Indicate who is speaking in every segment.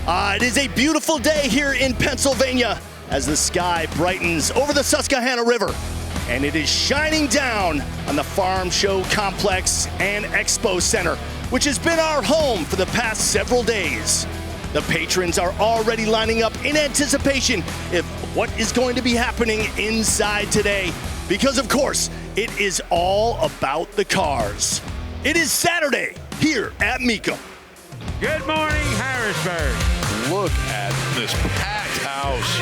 Speaker 1: It is a beautiful day here in Pennsylvania as the sky brightens over the Susquehanna River, and it is shining down on the Farm Show Complex and Expo Center, which has been our home for the past several days. The patrons are already lining up in anticipation of what is going to be happening inside today, because of course, it is all about the cars. It is Saturday here at Mecum.
Speaker 2: Good morning, Harrisburg.
Speaker 3: Look at this packed house.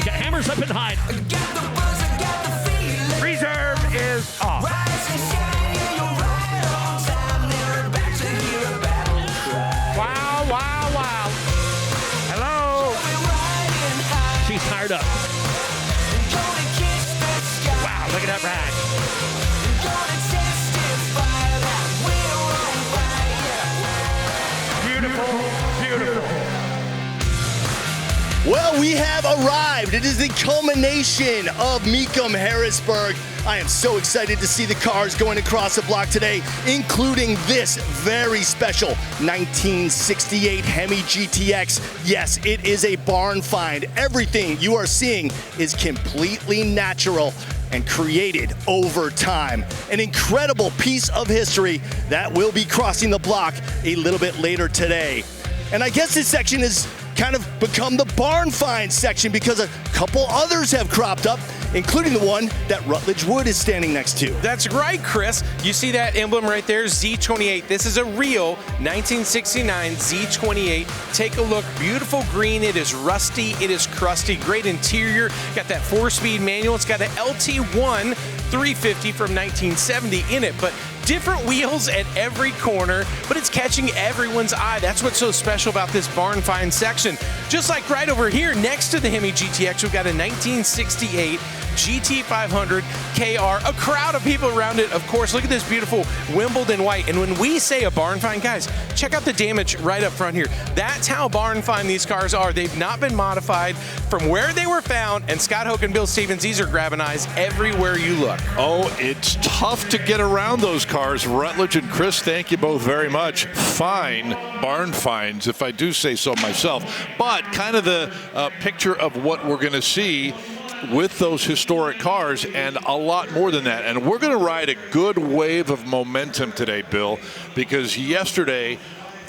Speaker 2: Got hammers up and high. Reserve is off. Wow, wow, wow. Hello. She's fired up. Wow, look at that ride. Beautiful.
Speaker 1: Well, we have arrived. It is the culmination of Mecum Harrisburg. I am so excited to see the cars going across the block today, including this very special 1968 Hemi GTX. Yes, it is a barn find. Everything you are seeing is completely natural and created over time. An incredible piece of history that will be crossing the block a little bit later today. And I guess this section has kind of become the barn find section because a couple others have cropped up, including the one that Rutledge Wood is standing next to.
Speaker 4: That's right, Chris. You see that emblem right there, Z28. This is a real 1969 Z28. Take a look. Beautiful green. It is rusty. It is crusty. Great interior. Got that 4-speed manual. It's got an LT1 350 from 1970 in it, but different wheels at every corner, but it's catching everyone's eye. That's what's so special about this barn find section. Just like right over here next to the Hemi GTX, we've got a 1968 GT500 KR, a crowd of people around it. Of course, look at this beautiful Wimbledon white. And when we say a barn find, guys, check out the damage right up front here. That's how barn find these cars are. They've not been modified from where they were found. And Scott Hoke and Bill Stevens, these are grabbing eyes everywhere you look.
Speaker 3: Oh, it's tough to get around those cars. Rutledge and Chris, thank you both very much. Fine barn finds, if I do say so myself. But kind of the picture of what we're going to see with those historic cars and a lot more than that. And we're going to ride a good wave of momentum today, Bill, because yesterday,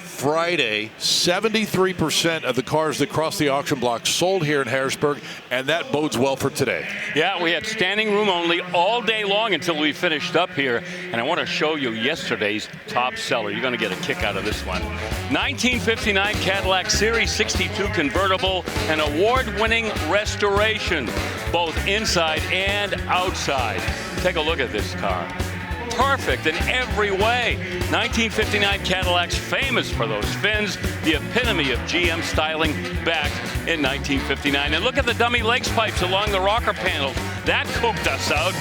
Speaker 3: Friday, 73% of the cars that crossed the auction block sold here in Harrisburg, and that bodes well for today.
Speaker 5: Yeah, we had standing room only all day long until we finished up here, and I want to show you yesterday's top seller. You're going to get a kick out of this one. 1959 Cadillac Series 62 convertible, an award-winning restoration, both inside and outside. Take a look at this car. Perfect in every way. 1959 Cadillac's famous for those fins, the epitome of GM styling back in 1959. And look at the dummy legs pipes along the rocker panels. That cooked us out.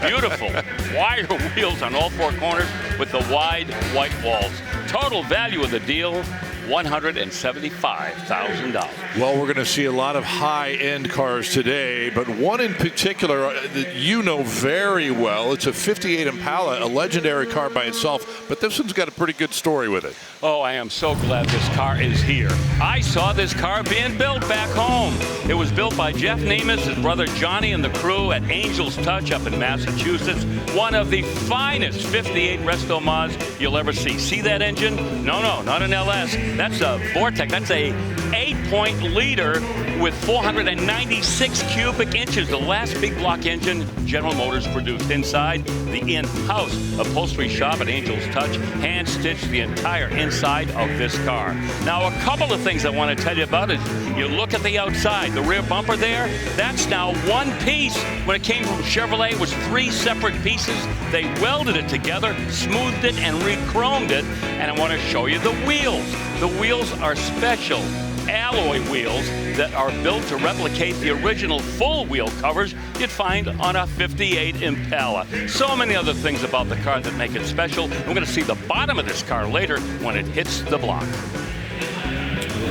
Speaker 5: Beautiful. Wire wheels on all four corners with the wide white walls. Total value of the deal, $175,000.
Speaker 3: Well, we're going to see a lot of high-end cars today, but one in particular that you know very well. It's a 58 Impala, a legendary car by itself, but this one's got a pretty good story with it.
Speaker 5: Oh, I am so glad this car is here. I saw this car being built back home. It was built by Jeff Nemes, his brother Johnny, and the crew at Angel's Touch up in Massachusetts. One of the finest 58 Resto-Mods you'll ever see. See that engine? No, not an LS. That's a Vortec. That's a 8-point liter with 496 cubic inches. The last big block engine General Motors produced. Inside, the in-house upholstery shop at Angel's Touch hand-stitched the entire inside of this car. Now, a couple of things I want to tell you about is you look at the outside, the rear bumper there, that's now one piece. When it came from Chevrolet, it was 3 separate pieces. They welded it together, smoothed it, and re-chromed it. And I want to show you the wheels. The wheels are special alloy wheels that are built to replicate the original full wheel covers you'd find on a 58 Impala. So many other things about the car that make it special. We're going to see the bottom of this car later when it hits the block.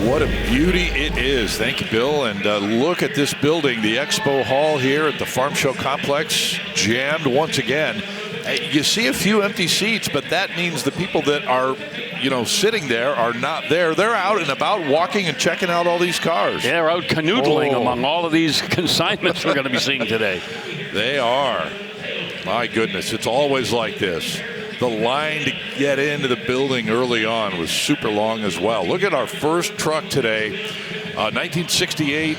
Speaker 3: What a beauty it is. Thank you, Bill. And look at this building, the Expo Hall here at the Farm Show Complex, jammed once again. You see a few empty seats, but that means the people that are, sitting there are not there. They're out and about walking and checking out all these cars.
Speaker 5: They're out canoodling among all of these consignments we're going to be seeing today.
Speaker 3: They are. My goodness, it's always like this. The line to get into the building early on was super long as well. Look at our first truck today, 1968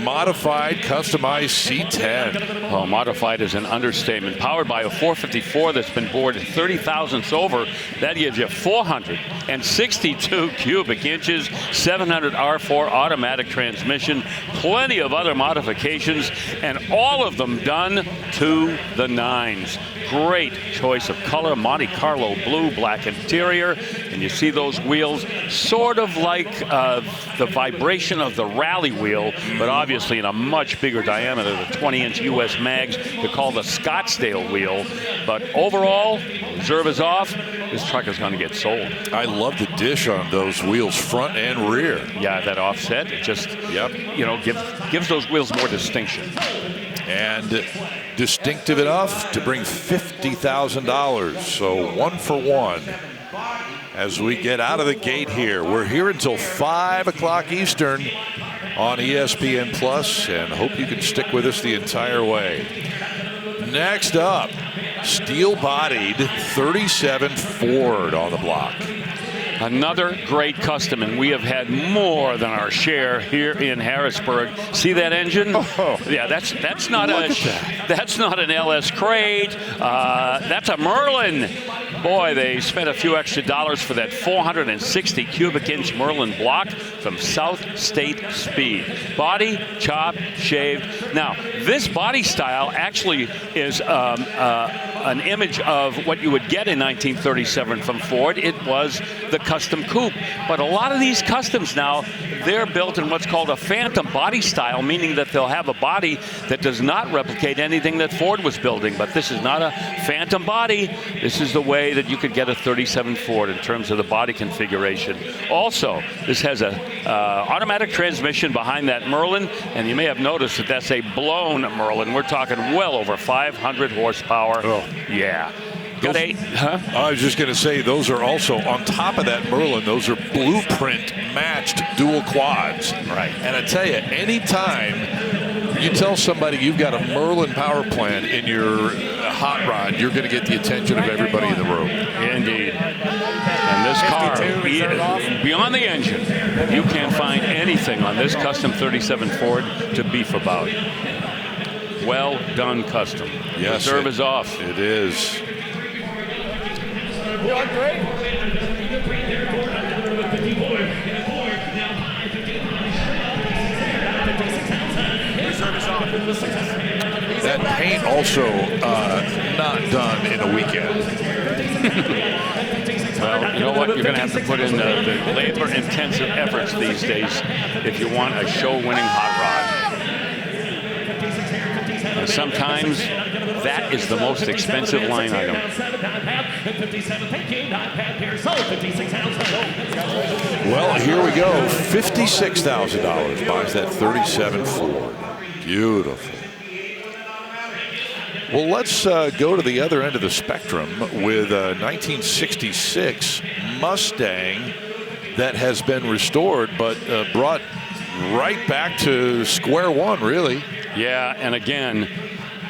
Speaker 3: modified, customized C10.
Speaker 5: Well, modified is an understatement. Powered by a 454 that's been bored 30 thousandths over. That gives you 462 cubic inches, 700 R4 automatic transmission, plenty of other modifications, and all of them done to the nines. Great choice of color, Monte Carlo blue, black interior, and you see those wheels sort of like the vibration of the rally wheel, but obviously in a much bigger diameter, the 20-inch US mags they call the Scottsdale wheel. But overall, reserve is off. This truck is going to get sold.
Speaker 3: I love the dish on those wheels, front and rear.
Speaker 5: Yeah, that offset, it just gives those wheels more distinction.
Speaker 3: And distinctive enough to bring $50,000. So 1 for 1 as we get out of the gate here. We're here until 5 o'clock Eastern on ESPN Plus, and hope you can stick with us the entire way. Next up, steel-bodied 37 Ford on the block.
Speaker 5: Another great custom, and we have had more than our share here in Harrisburg. See that engine?
Speaker 3: Oh,
Speaker 5: yeah, that's not that's not an LS crate. That's a Merlin. Boy, they spent a few extra dollars for that 460 cubic inch Merlin block from South State Speed. Body, chopped, shaved. Now, this body style actually is an image of what you would get in 1937 from Ford. It was the custom coupe. But a lot of these customs now, they're built in what's called a phantom body style, meaning that they'll have a body that does not replicate anything that Ford was building. But this is not a phantom body. This is the way that you could get a 37 Ford in terms of the body configuration. Also, this has a automatic transmission behind that Merlin, and you may have noticed that that's a blown Merlin. We're talking well over 500 horsepower.
Speaker 3: Oh.
Speaker 5: Yeah. Got eight, huh?
Speaker 3: I was just going to say, those are also, on top of that Merlin, those are blueprint matched dual quads.
Speaker 5: Right.
Speaker 3: And I tell you, anytime you tell somebody you've got a Merlin power plant in your hot rod, you're going to get the attention of everybody in the room.
Speaker 5: Indeed. And this car, beyond the engine, you can't find anything on this custom 37 Ford to beef about. Well done custom.
Speaker 3: Yes,
Speaker 5: Reserve is off.
Speaker 3: It is. That paint also not done in a weekend.
Speaker 5: Well, you know what? You're going to have to put in the labor-intensive efforts these days if you want a show-winning hot rod. And sometimes that is the most expensive line item.
Speaker 3: Well, here we go. $56,000 buys that 37 Ford. Beautiful. Well, let's go to the other end of the spectrum with a 1966 Mustang that has been restored, but brought right back to square one, really.
Speaker 5: Yeah, and again,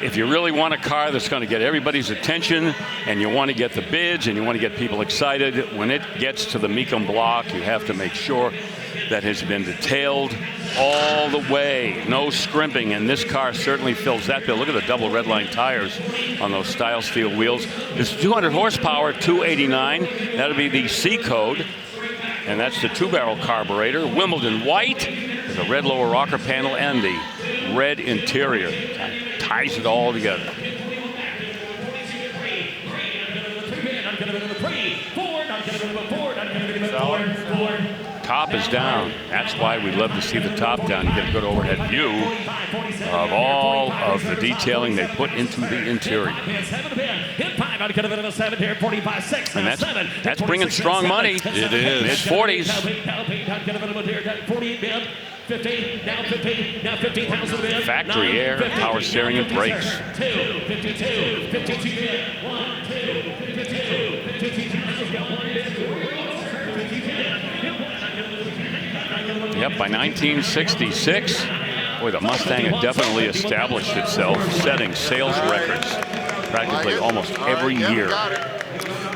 Speaker 5: if you really want a car that's going to get everybody's attention and you want to get the bids and you want to get people excited, when it gets to the Mecum block, you have to make sure that has been detailed all the way, no scrimping, and this car certainly fills that bill. Look at the double red line tires on those style steel wheels. It's 200 horsepower, 289. That'll be the C code, and that's the 2-barrel carburetor. Wimbledon white with a red lower rocker panel and the red interior. Ties it all together. Top is down. That's why we love to see the top down. You get a good overhead view of all of the detailing they put into the interior. And that's bringing strong money.
Speaker 3: It is.
Speaker 5: Mid-40s.
Speaker 2: 50, now 50, now 50,000 in.
Speaker 5: Factory air, power steering, and brakes.
Speaker 2: 52, 52 in. 1, 2, 52, 52.
Speaker 5: Yep, by 1966, boy, the Mustang had definitely established itself, setting sales records practically almost every year.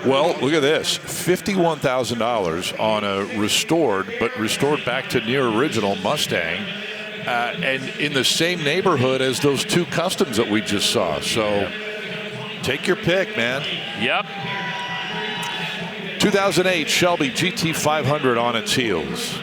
Speaker 3: Well, look at this, $51,000 on a restored back to near original Mustang, and in the same neighborhood as those two customs that we just saw. So take your pick, man.
Speaker 5: Yep.
Speaker 3: 2008 Shelby GT500 on its heels.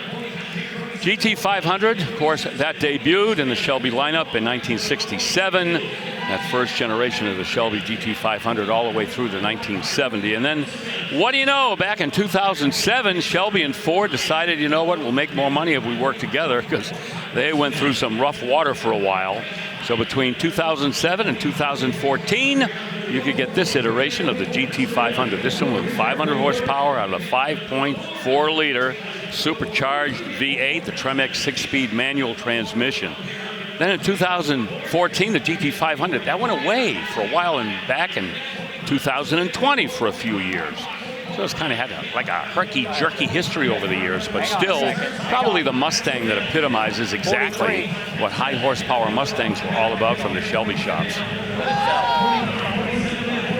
Speaker 5: GT500, of course, that debuted in the Shelby lineup in 1967. That first generation of the Shelby GT500 all the way through to 1970. And then, what do you know, back in 2007, Shelby and Ford decided, you know what, we'll make more money if we work together, because they went through some rough water for a while. So between 2007 and 2014, you could get this iteration of the GT500. This one with 500 horsepower out of a 5.4 liter supercharged V8, the Tremex 6-speed manual transmission. Then in 2014, the GT500, that went away for a while and back in 2020 for a few years. So it's kind of had like a herky-jerky history over the years, but still probably the Mustang that epitomizes exactly what high horsepower Mustangs were all about from the Shelby shops.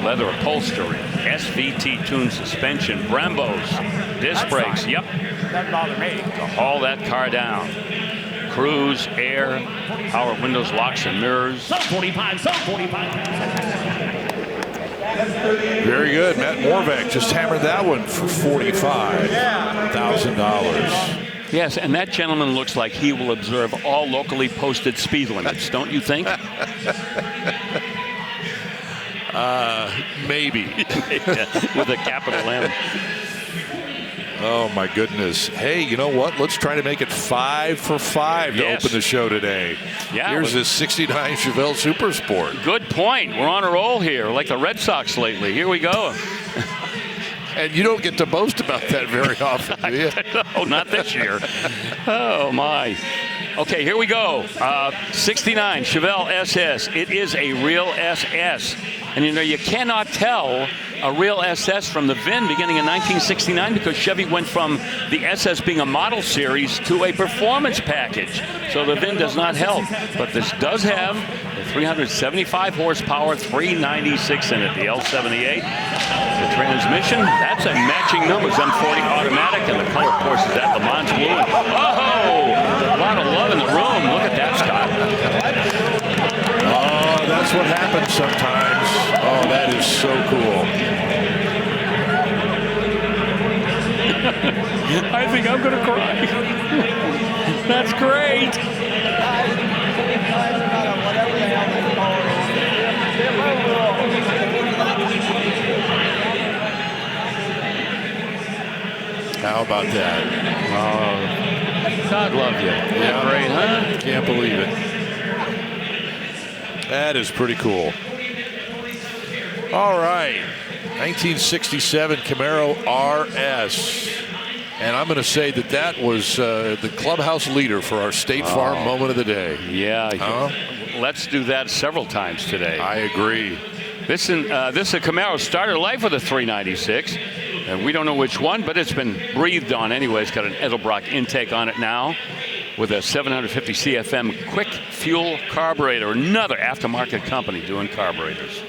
Speaker 5: Leather upholstery, SVT tuned suspension, Brembos, disc brakes, yep.
Speaker 2: Doesn't bother me.
Speaker 5: To haul that car down. Cruise, air, power windows, locks, and mirrors.
Speaker 2: Sub 45, sub 45.
Speaker 3: Very good. Matt Morvac just hammered that one for $45,000.
Speaker 5: Yes, and that gentleman looks like he will observe all locally posted speed limits, don't you think?
Speaker 3: Maybe.
Speaker 5: With a capital M.
Speaker 3: Oh, my goodness. Hey, you know what? Let's try to make it 5 for 5 to open the show today.
Speaker 5: Yeah,
Speaker 3: here's this 69 Chevelle Super Sport.
Speaker 5: Good point. We're on a roll here, like the Red Sox lately. Here we go.
Speaker 3: And you don't get to boast about that very often, do you?
Speaker 5: No, not this year. Oh, my. Okay, here we go. 69 Chevelle SS. It is a real SS. And, you know, you cannot tell a real SS from the VIN beginning in 1969 because Chevy went from the SS being a model series to a performance package. So the VIN does not help. But this does have the 375 horsepower, 396 in it, the L78. The transmission, that's a matching numbers, M40 automatic, and the color, of course, is that Le Mans blue. Oh, a lot of love in the room. Look at that, Scott.
Speaker 3: Oh, that's what happens sometimes. Oh, that is so cool.
Speaker 5: I think I'm going to cry. That's great.
Speaker 3: How about that?
Speaker 5: Oh, God love you.
Speaker 3: Yeah.
Speaker 5: Great, huh?
Speaker 3: Can't believe it. That is pretty cool. All right. 1967 Camaro RS. And I'm going to say that that was the clubhouse leader for our State Farm moment of the day.
Speaker 5: Yeah. Let's do that several times today.
Speaker 3: I agree.
Speaker 5: This is a Camaro started life with a 396. And we don't know which one, but it's been breathed on anyway. It's got an Edelbrock intake on it now with a 750 CFM quick fuel carburetor. Another aftermarket company doing carburetors.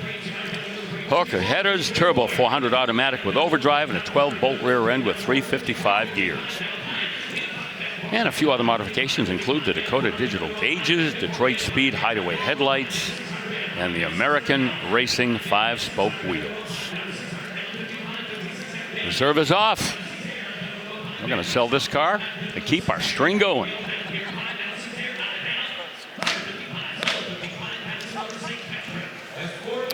Speaker 5: Hoke headers, turbo 400 automatic with overdrive and a 12-bolt rear end with 355 gears. And a few other modifications include the Dakota digital gauges, Detroit Speed hideaway headlights, and the American Racing 5-spoke wheels. Reserve is off. We're going to sell this car and keep our string going.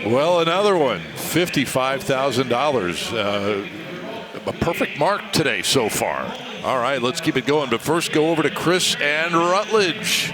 Speaker 3: Well, another one, $55,000. A perfect mark today so far. All right, let's keep it going. But first, go over to Chris and Rutledge.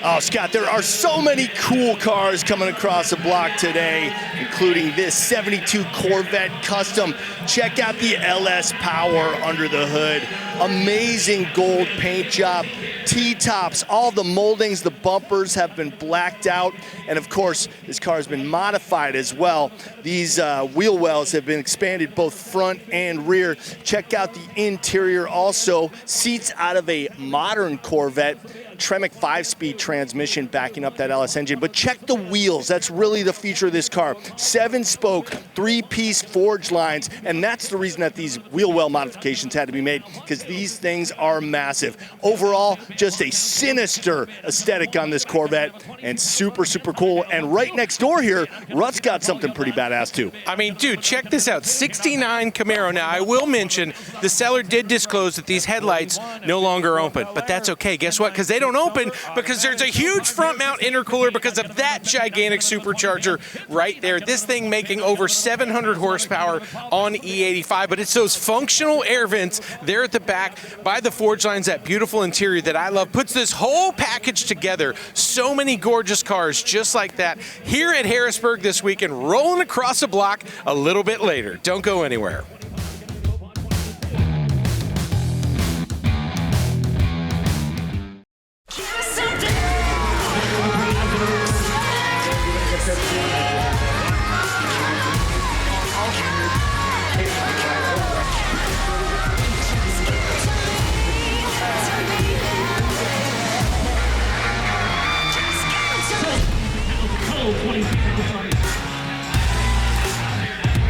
Speaker 1: Oh, Scott, there are so many cool cars coming across the block today, including this 72 Corvette Custom. Check out the LS Power under the hood. Amazing gold paint job. T-tops, all the moldings, the bumpers have been blacked out. And of course, this car has been modified as well. These wheel wells have been expanded both front and rear. Check out the interior also. Seats out of a modern Corvette. Tremec 5-speed transmission backing up that LS engine. But check the wheels. That's really the feature of this car. 7-spoke, 3-piece forged lines. And that's the reason that these wheel well modifications had to be made, because these things are massive. Overall, just a sinister aesthetic on this Corvette, and super, super cool. And right next door here, Rut's got something pretty badass too.
Speaker 4: I mean, dude, check this out. 69 Camaro. Now, I will mention the seller did disclose that these headlights no longer open, but that's okay. Guess what? Because they don't open because there's a huge front mount intercooler because of that gigantic supercharger right there. This thing making over 700 horsepower on E85, but it's those functional air vents there at the back by the forge lines, that beautiful interior that I love, puts this whole package together. So many gorgeous cars just like that here at Harrisburg this weekend, rolling across the block a little bit later. Don't go anywhere.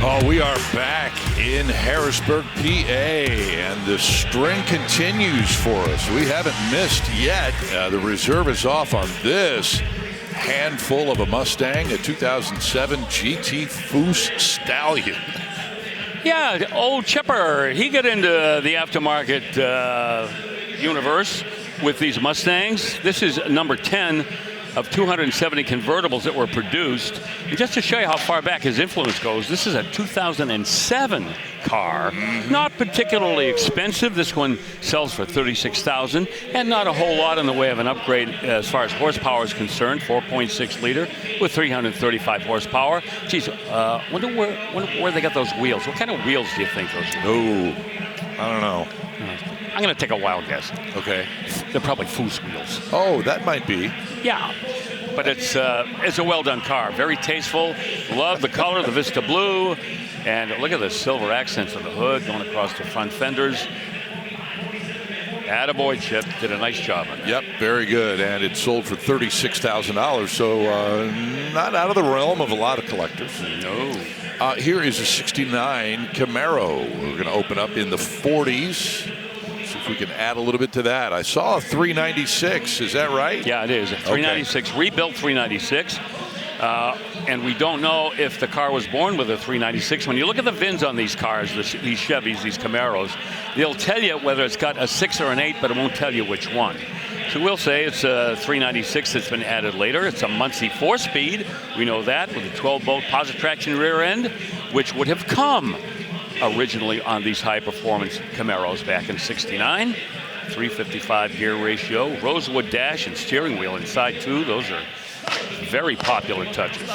Speaker 3: Oh, we are back in Harrisburg, PA, and the string continues for us. We haven't missed yet. The reserve is off on this handful of a Mustang, a 2007 GT Foose Stallion.
Speaker 5: Yeah, old Chipper, he got into the aftermarket universe with these Mustangs. This is number 10 of 270 convertibles that were produced. And just to show you how far back his influence goes, this is a 2007 car. Not particularly expensive. This one sells for $36,000, and not a whole lot in the way of an upgrade as far as horsepower is concerned. 4.6 liter with 335 horsepower. Geez, wonder where they got those wheels. What kind of wheels do you think those are?
Speaker 3: Oh, I don't know.
Speaker 5: I'm going to take a wild guess.
Speaker 3: Okay.
Speaker 5: They're probably Foose wheels.
Speaker 3: Oh, that might be.
Speaker 5: Yeah, but it's a well-done car. Very tasteful. Love the color, the Vista Blue. And look at the silver accents on the hood going across the front fenders. Attaboy, Chip. Did a nice job on that.
Speaker 3: Yep, very good. And it sold for $36,000, so not out of the realm of a lot of collectors.
Speaker 5: No.
Speaker 3: Here is a 69 Camaro. We're going to open up in the 40s. See if we can add a little bit to that. I saw a 396. Is that right?
Speaker 5: Yeah, it is. A 396, okay. Rebuilt 396. And we don't know if the car was born with a 396. When you look at the VINs on these cars, these Chevys, these Camaros, they'll tell you whether it's got a 6 or an 8, but it won't tell you which one. So we'll say it's a 396 that's been added later. It's a Muncie 4-speed. We know that, with a 12-bolt positive traction rear end, which would have come originally on these high-performance Camaros back in '69. 355 gear ratio, rosewood dash and steering wheel inside too. Those are very popular touches.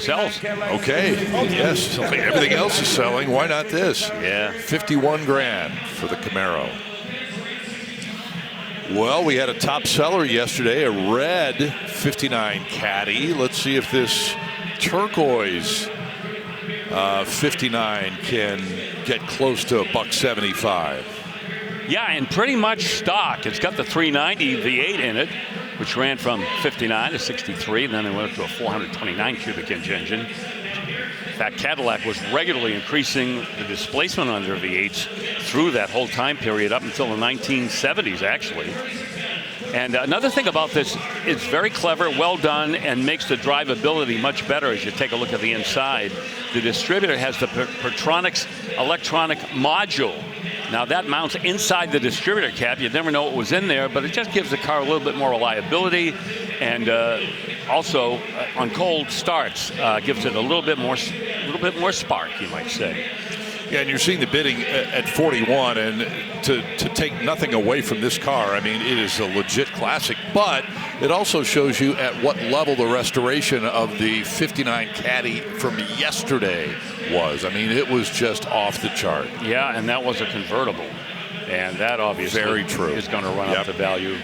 Speaker 5: Sells.
Speaker 3: Okay. Yes. Everything else is selling. Why not this?
Speaker 5: Yeah.
Speaker 3: 51 grand for the Camaro. Well, we had a top seller yesterday, a red 59 Caddy. Let's see if this turquoise 59 can get close to $175.
Speaker 5: Yeah, and pretty much stock. It's got the 390 V8 in it, which ran from 59 to 63, and then it went up to a 429 cubic inch engine. That Cadillac was regularly increasing the displacement on their V8s through that whole time period up until the 1970s, actually. And another thing about this, it's very clever, well done, and makes the drivability much better as you take a look at the inside. The distributor has the Pertronix electronic module. Now that mounts inside the distributor cap. You'd never know what was in there, but it just gives the car a little bit more reliability, and also on cold starts gives it a little bit more spark, you might say.
Speaker 3: Yeah, and you're seeing the bidding at 41, and to take nothing away from this car, I mean, it is a legit classic, but it also shows you at what level the restoration of the 59 Caddy from yesterday was. I mean, it was just off the chart.
Speaker 5: Yeah, and that was a convertible, and that obviously
Speaker 3: Very true.
Speaker 5: is going to run up the value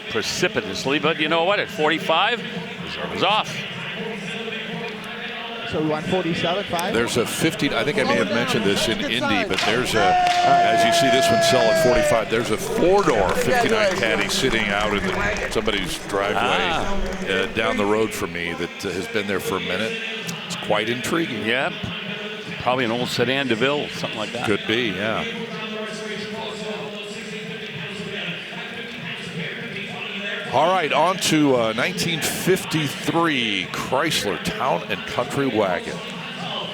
Speaker 5: precipitously. But you know what? At 45, reserve is off.
Speaker 6: So we want 47.5.
Speaker 3: There's a 50. I think I may have mentioned this in Indy, but there's a, as you see this one sell at 45, there's a 4-door 59 Caddy sitting out in somebody's driveway down the road from me that has been there for a minute. It's quite intriguing.
Speaker 5: Yep. Probably an old sedan DeVille, something like that.
Speaker 3: Could be, yeah. All right, on to 1953 Chrysler Town and Country wagon.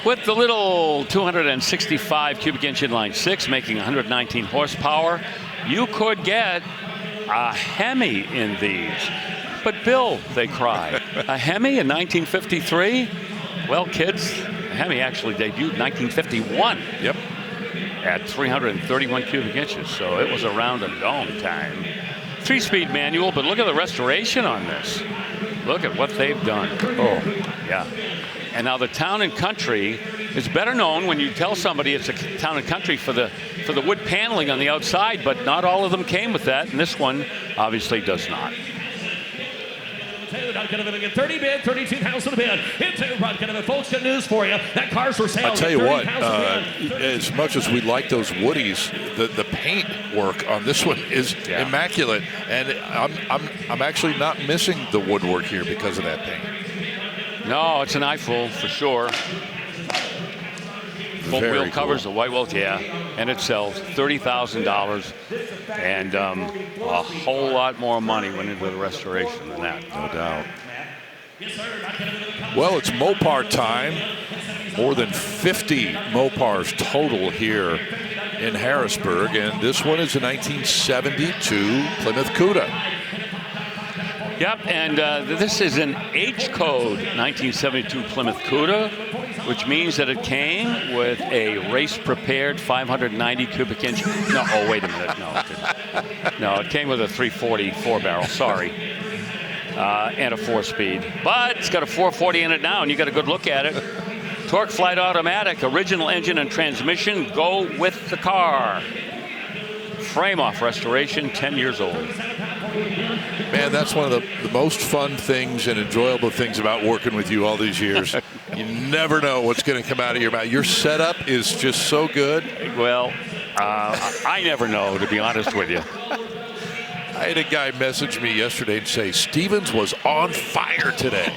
Speaker 5: With the little 265 cubic inch inline six making 119 horsepower, you could get a Hemi in these. But Bill, they cry, a Hemi in 1953? Well, kids, the Hemi actually debuted in 1951.
Speaker 3: Yep.
Speaker 5: At 331 cubic inches, so it was around a long time. 3-speed manual, but look at the restoration on this. Look at what they've done. Oh, yeah. And now the Town and Country is better known when you tell somebody it's a Town and Country for the wood paneling on the outside, but not all of them came with that, and this one obviously does not.
Speaker 2: Not going to get 30 bid, 32,000 bid. Into Rod going to folks, good news for you. That car's for sale.
Speaker 3: I'll tell you what, as much as we like those Woodies, the paint work on this one is immaculate, and I'm actually not missing the woodwork here because of that paint.
Speaker 5: No, it's an eyeful for sure. Full wheel covers, the white wheels, and it sells $30,000, and a whole lot more money went into the restoration than that.
Speaker 3: No doubt. Well, it's Mopar time. More than 50 Mopars total here in Harrisburg, and this one is a 1972 Plymouth Cuda.
Speaker 5: Yep, and this is an H-code 1972 Plymouth Cuda, which means that it came with a race-prepared 590 cubic inch. No, oh, wait a minute. No, it didn't. No, it came with a 340 4-barrel, sorry, and a 4-speed. But it's got a 440 in it now, and you got a good look at it. Torque Flight Automatic, original engine and transmission go with the car. Frame-off restoration, 10 years old.
Speaker 3: Man, that's one of the most fun things and enjoyable things about working with you all these years. You never know what's going to come out of your mouth. Your setup is just so good.
Speaker 5: Well, I never know, to be honest with you.
Speaker 3: I had a guy message me yesterday and say, Stevens was on fire today.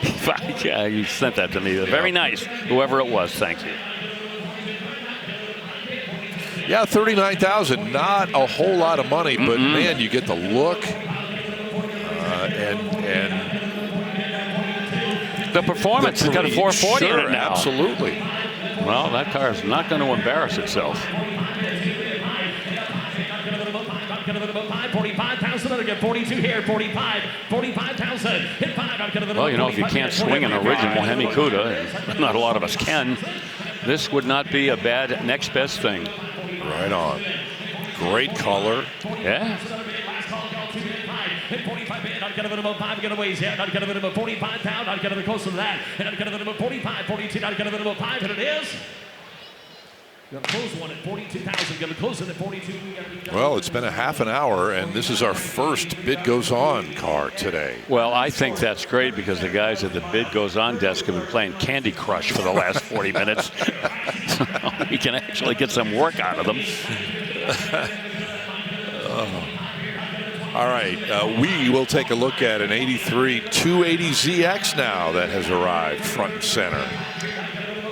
Speaker 5: Yeah, you sent that to me. Very nice, whoever it was. Thank you.
Speaker 3: Yeah, $39,000, not a whole lot of money, but man, you get the look and
Speaker 5: the performance. It's got a 440 in it now.
Speaker 3: Absolutely.
Speaker 5: Well, that car is not going to embarrass itself.
Speaker 2: 45,000. I'll get 42 here. 45,000. Hit 5.
Speaker 5: Well, you know, if you can't swing an original Hemi Cuda, and not a lot of us can, this would not be a bad next best thing.
Speaker 3: Right on. Great color.
Speaker 5: Yeah.
Speaker 2: Hit 45 bid. I'll get a minimum 5 giveaways here. I'll get a minimum 45 pound. I'll get a close to that. And I'll get a minimum 45, 42. I'll get a minimum 5. And it is. Going to close one at 42,000. Going to close it at 42.
Speaker 3: Well, it's been a half an hour, and this is our first Bid Goes On car today.
Speaker 5: Well, I think that's great because the guys at the Bid Goes On desk have been playing Candy Crush for the last 40 minutes. So we can actually get some work out of them.
Speaker 3: All right, we will take a look at an 83 280ZX now that has arrived front and center.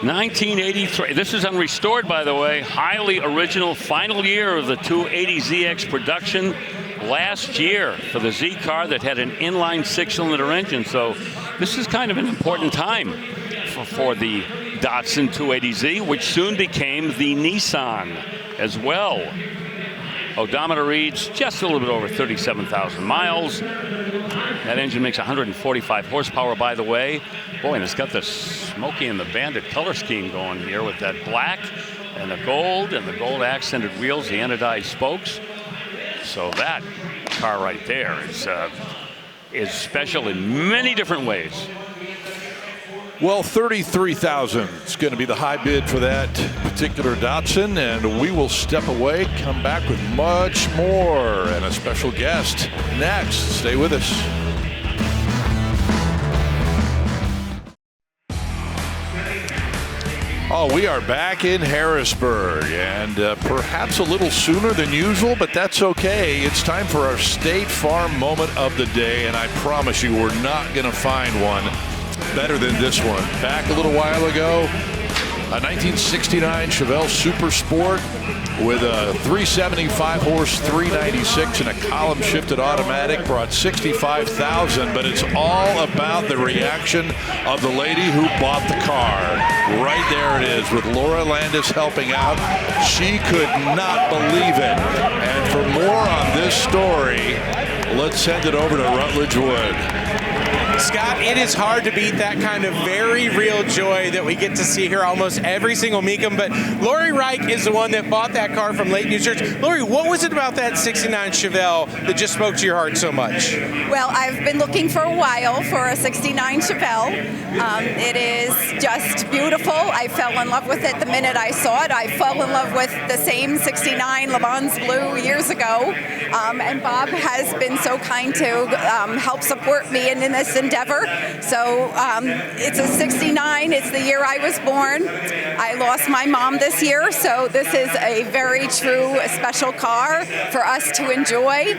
Speaker 5: 1983. This is unrestored, by the way. Highly original. Final year of the 280ZX production last year for the Z car that had an inline 6-cylinder engine. So this is kind of an important time for the Datsun 280Z, which soon became the Nissan as well. Odometer reads just a little bit over 37,000 miles. That engine makes 145 horsepower, by the way. Boy, and it's got the Smokey and the Bandit color scheme going here with that black and the gold accented wheels, the anodized spokes. So that car right there is special in many different ways.
Speaker 3: Well, $33,000 is going to be the high bid for that particular Datsun, and we will step away, come back with much more and a special guest next. Stay with us. Oh, we are back in Harrisburg, and perhaps a little sooner than usual, but that's okay. It's time for our State Farm moment of the day, and I promise you we're not going to find one better than this one. Back a little while ago, a 1969 Chevelle Super Sport with a 375 horse 396 and a column shifted automatic brought $65,000, but it's all about the reaction of the lady who bought the car. Right there it is with Laura Landis helping out. She could not believe it. And for more on this story, let's send it over to Rutledge Wood.
Speaker 4: Scott, it is hard to beat that kind of very real joy that we get to see here almost every single Mecum, but Lori Reich is the one that bought that car from Lake New Church. Lori, what was it about that 69 Chevelle that just spoke to your heart so much?
Speaker 6: Well, I've been looking for a while for a 69 Chevelle. It is just beautiful. I fell in love with it the minute I saw it. I fell in love with the same 69 Le Mans Blue years ago, and Bob has been so kind to help support me in this endeavor. So it's a 69. It's the year I was born. I lost my mom this year, so this is a very true special car for us to enjoy.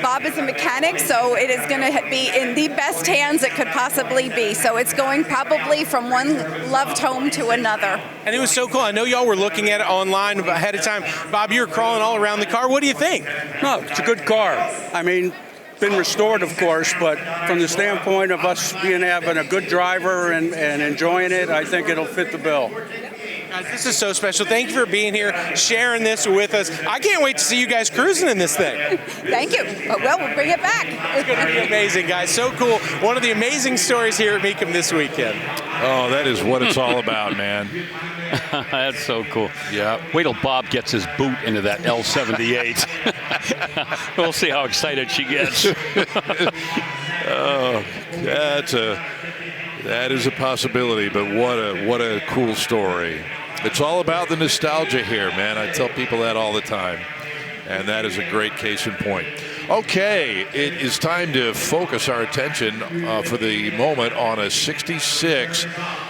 Speaker 6: Bob is a mechanic, so it is going to be in the best hands it could possibly be. So it's going probably from one loved home to another.
Speaker 4: And it was so cool. I know y'all were looking at it online ahead of time. Bob, you were crawling all around the car. What do you think?
Speaker 7: No, it's a good car. I mean, been restored, of course, but from the standpoint of us having a good driver and enjoying it, I think it'll fit the bill.
Speaker 4: Guys, this is so special. Thank you for being here, sharing this with us. I can't wait to see you guys cruising in this thing.
Speaker 6: Thank you. Well, we'll bring it back.
Speaker 4: It's going to be amazing, guys. So cool. One of the amazing stories here at Mecum this weekend.
Speaker 3: Oh, that is what it's all about, man.
Speaker 5: That's so cool.
Speaker 3: Yeah.
Speaker 5: Wait till Bob gets his boot into that L78. We'll see how excited she gets.
Speaker 3: Oh, that is a possibility, but what a cool story. It's all about the nostalgia here, man. I tell people that all the time, and that is a great case in point. Okay, it is time to focus our attention for the moment on a 66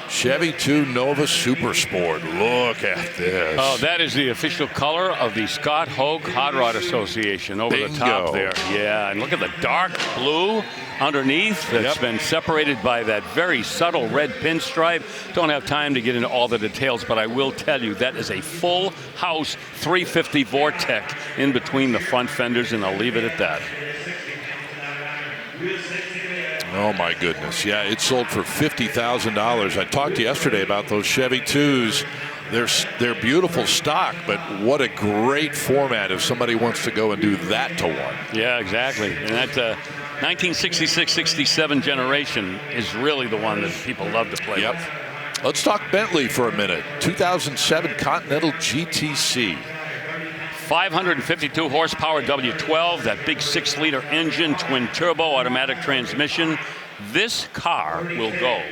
Speaker 3: Chevy 2 Nova Super Sport. Look at this.
Speaker 5: Oh, that is the official color of the Scott Hoke Hot Rod Association over
Speaker 3: Bingo.
Speaker 5: the top there. Yeah, and look at the dark blue underneath that's been separated by that very subtle red pinstripe. Don't have time to get into all the details, but I will tell you that is a full house 350 Vortec in between the front fenders, and I'll leave it at that.
Speaker 3: Oh my goodness. Yeah, it sold for $50,000. I talked yesterday about those Chevy 2s. They're beautiful stock, but what a great format if somebody wants to go and do that to one.
Speaker 5: Yeah, exactly. And that 1966-67 generation is really the one that people love to play with.
Speaker 3: Let's talk Bentley for a minute. 2007 Continental GTC.
Speaker 5: 552 horsepower W12, that big 6-liter engine, twin turbo, automatic transmission. This car will go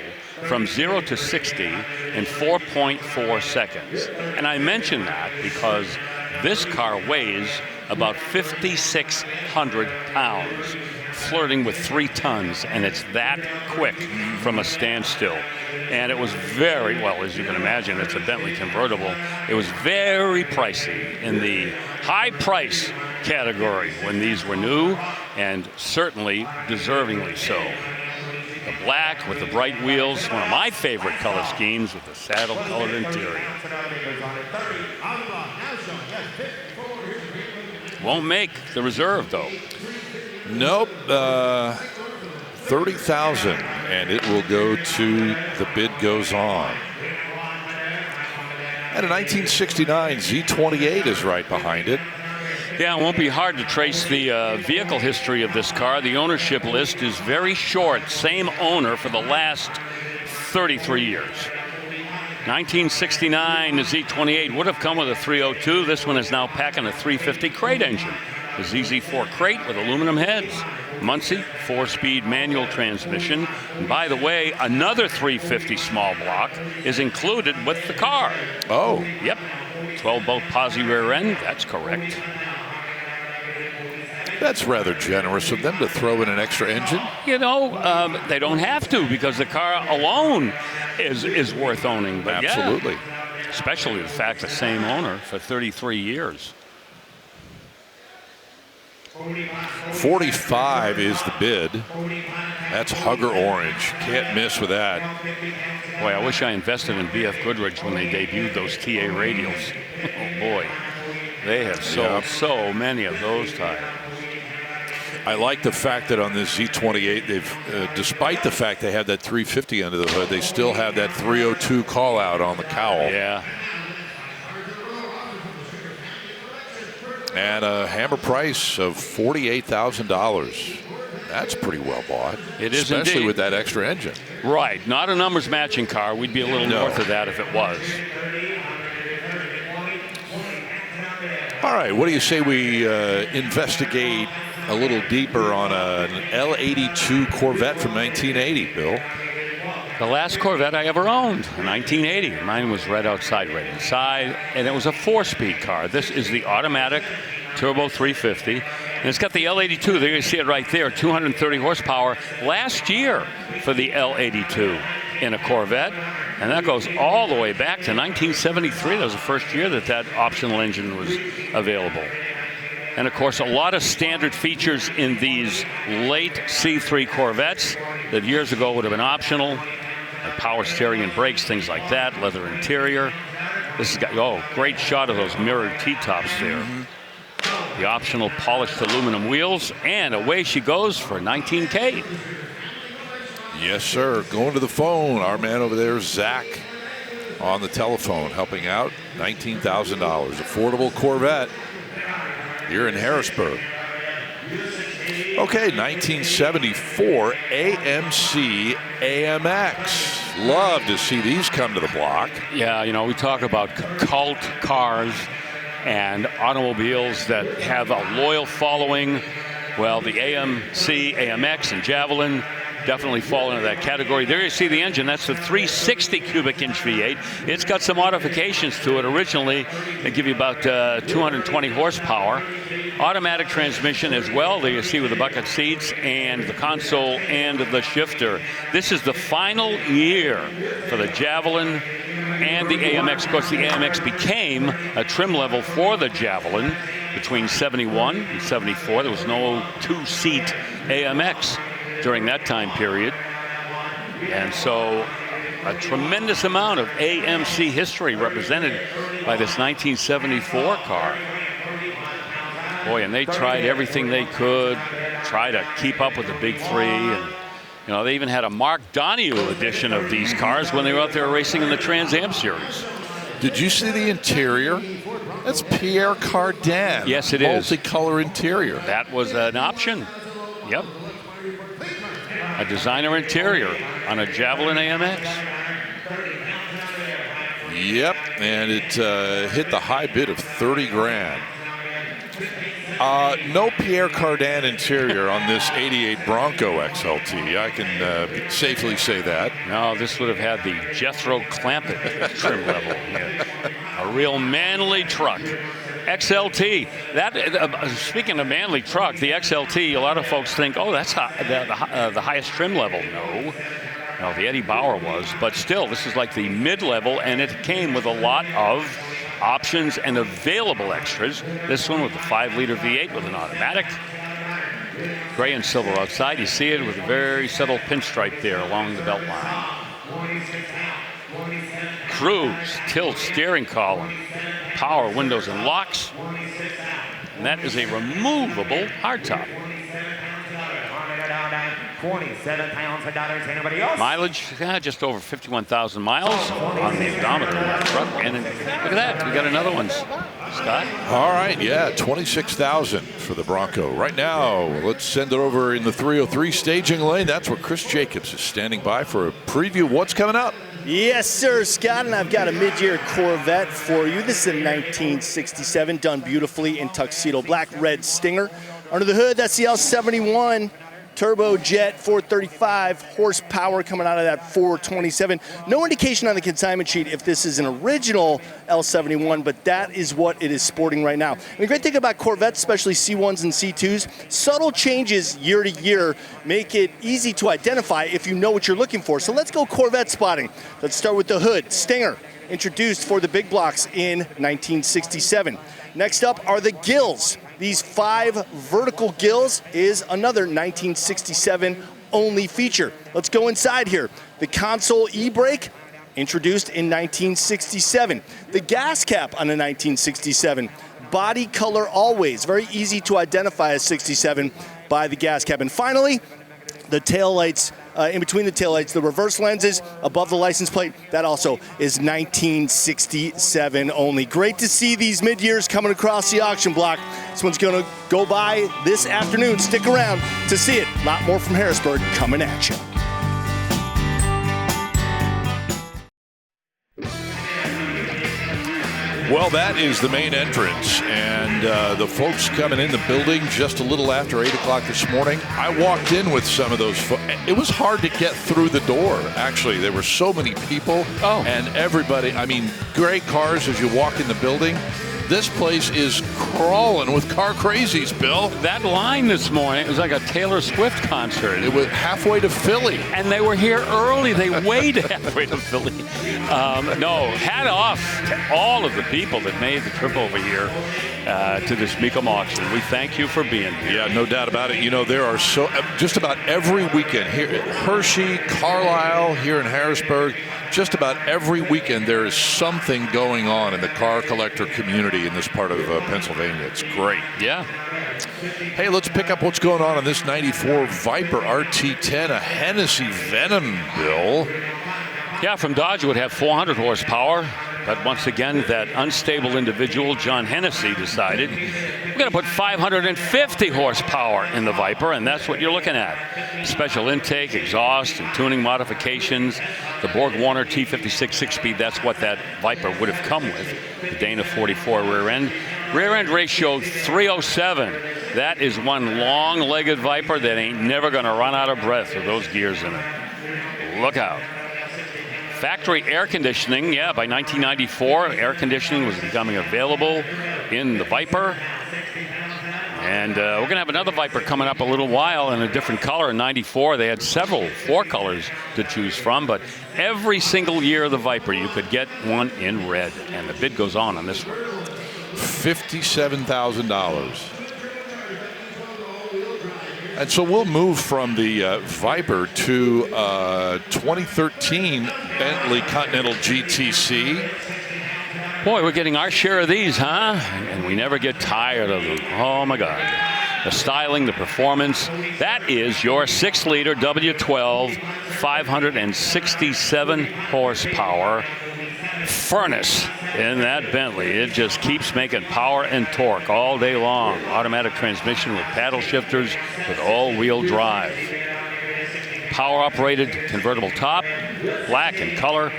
Speaker 5: from 0 to 60 in 4.4 seconds. And I mention that because this car weighs about 5,600 pounds, flirting with 3 tons, and it's that quick from a standstill. And it was very, well, as you can imagine, it's a Bentley convertible. It was very pricey in the high price category when these were new, and certainly deservingly so. The black with the bright wheels, one of my favorite color schemes with the saddle colored interior. Won't make the reserve though.
Speaker 3: Nope, 30,000, and it will go to the bid goes on. And a 1969 Z28 is right behind it.
Speaker 5: Yeah, it won't be hard to trace the vehicle history of this car. The ownership list is very short. Same owner for the last 33 years. 1969, the Z28 would have come with a 302. This one is now packing a 350 crate engine. The ZZ4 crate with aluminum heads. Muncie, 4-speed manual transmission. And by the way, another 350 small block is included with the car.
Speaker 3: Oh.
Speaker 5: Yep. 12-bolt posi rear end. That's correct.
Speaker 3: That's rather generous of them to throw in an extra engine.
Speaker 5: You know, they don't have to because the car alone is worth owning. But
Speaker 3: absolutely.
Speaker 5: Yeah, especially the fact the same owner for 33 years.
Speaker 3: 45 is the bid. That's Hugger Orange. Can't miss with that.
Speaker 5: Boy, I wish I invested in BF Goodrich when they debuted those TA radials. Oh boy, they have sold so many of those tires.
Speaker 3: I like the fact that on this Z28, they've, despite the fact they have that 350 under the hood, they still have that 302 call out on the cowl.
Speaker 5: Yeah.
Speaker 3: And a hammer price of $48,000. That's pretty well bought.
Speaker 5: It is,
Speaker 3: especially
Speaker 5: indeed,
Speaker 3: with that extra engine.
Speaker 5: Right. Not a numbers matching car. We'd be a little north of that if it was.
Speaker 3: All right. What do you say we investigate a little deeper on an L82 Corvette from 1980, Bill?
Speaker 5: The last Corvette I ever owned, 1980. Mine was right outside, right inside, and it was a 4-speed car. This is the automatic turbo 350, and it's got the L82. There you see it right there, 230 horsepower last year for the L82 in a Corvette, and that goes all the way back to 1973. That was the first year that that optional engine was available. And of course, a lot of standard features in these late C3 Corvettes that years ago would have been optional. Like power steering and brakes, things like that, leather interior. This has got, great shot of those mirrored T-tops there. The optional polished aluminum wheels, and away she goes for $19K.
Speaker 3: Yes, sir. Going to the phone. Our man over there, Zach, on the telephone, helping out. $19,000. Affordable Corvette here in Harrisburg. Okay, 1974 AMC AMX. Love to see these come to the block.
Speaker 5: Yeah, you know, we talk about cult cars and automobiles that have a loyal following. Well, the AMC, AMX, and Javelin definitely fall into that category. There you see the engine. That's the 360 cubic inch V8. It's got some modifications to it. Originally, they give you about 220 horsepower. Automatic transmission as well. There you see with the bucket seats and the console and the shifter. This is the final year for the Javelin and the AMX. Of course, the AMX became a trim level for the Javelin between 71 and 74. There was no two-seat AMX during that time period. And so a tremendous amount of AMC history represented by this 1974 car. Boy, and they tried everything they could, try to keep up with the big three. And, you know, they even had a Mark Donohue edition of these cars when they were out there racing in the Trans Am Series.
Speaker 3: Did you see the interior? That's Pierre Cardin.
Speaker 5: Yes, it is.
Speaker 3: Multicolor interior.
Speaker 5: That was an option. Yep. A designer interior on a Javelin AMX.
Speaker 3: Yep, and it hit the high bid of 30 grand. No Pierre Cardin interior on this 88 Bronco XLT. I can safely say that.
Speaker 5: No, this would have had the Jethro Clampett trim level. Yeah. A real manly truck. XLT. That speaking of manly truck, the XLT. A lot of folks think, oh, that's the highest trim level. No, the Eddie Bauer was, but still, this is like the mid-level, and it came with a lot of options and available extras. This one with the 5-liter V8 with an automatic. Gray and silver outside. You see it with a very subtle pinstripe there along the belt line. Cruise, tilt steering column, power windows and locks. And that is a removable hardtop.
Speaker 8: 27 pounds for dollars. Anybody else?
Speaker 5: Mileage, just over 51,000 miles on the odometer in that truck. And look at that, we got another one, Scott.
Speaker 3: All right, yeah, 26,000 for the Bronco. Right now, let's send it over in the 303 staging lane. That's where Chris Jacobs is standing by for a preview of what's coming up.
Speaker 1: Yes, sir, Scott, and I've got a mid-year Corvette for you. This is a 1967, done beautifully in tuxedo black, red Stinger. Under the hood, that's the L71. Turbojet 435 horsepower coming out of that 427. No indication on the consignment sheet if this is an original L71, but that is what it is sporting right now. And the great thing about Corvettes, especially C1s and C2s, subtle changes year to year make it easy to identify if you know what you're looking for. So let's go Corvette spotting. Let's start with the hood. Stinger, introduced for the big blocks in 1967. Next up are the gills. These 5 vertical gills is another 1967 only feature. Let's go inside here. The console e-brake, introduced in 1967. The gas cap on a 1967. Body color always, very easy to identify as 67 by the gas cap. And finally, the taillights, in between the taillights, the reverse lenses above the license plate, that also is 1967 only. Great to see these mid-years coming across the auction block. This one's going to go by this afternoon. Stick around to see it. A lot more from Harrisburg coming at you.
Speaker 3: Well, that is the main entrance, and the folks coming in the building just a little after 8 o'clock this morning. I walked in with some of those it was hard to get through the door, actually. There were so many people, and everybody, I mean, great cars as you walk in the building. This place is crawling with car crazies, Bill.
Speaker 5: That line this morning, it was like a Taylor Swift concert.
Speaker 3: It was halfway to Philly.
Speaker 5: And they were here early. They waited halfway to Philly. No, hat off to all of the people that made the trip over here to this Mecum auction. We thank you for being here.
Speaker 3: Yeah, no doubt about it. You know, there are just about every weekend here at Hershey, Carlisle, here in Harrisburg, just about every weekend there is something going on in the car collector community in this part of Pennsylvania. It's great.
Speaker 5: Yeah.
Speaker 3: Hey, let's pick up what's going on in this 94 Viper RT10, a Hennessy Venom, Bill.
Speaker 5: Yeah, from Dodge it would have 400 horsepower. But once again, that unstable individual, John Hennessy, decided we're going to put 550 horsepower in the Viper, and that's what you're looking at. Special intake, exhaust, and tuning modifications. The Borg Warner T56 6-speed, that's what that Viper would have come with. The Dana 44 rear end. Rear end ratio 307. That is one long-legged Viper that ain't never going to run out of breath with those gears in it. Look out. Factory air conditioning, yeah, by 1994, air conditioning was becoming available in the Viper. And we're going to have another Viper coming up a little while in a different color. In 94, they had 4 colors to choose from, but every single year of the Viper, you could get one in red. And the bid goes on this one.
Speaker 3: $57,000. And so we'll move from the Viper to 2013 Bentley Continental GTC.
Speaker 5: Boy, we're getting our share of these, huh? And we never get tired of them. Oh, my God. The styling, the performance. That is your 6-liter W12, 567 horsepower furnace in that Bentley. It just keeps making power and torque all day long. Automatic transmission with paddle shifters with all-wheel drive. Power-operated convertible top, black in color.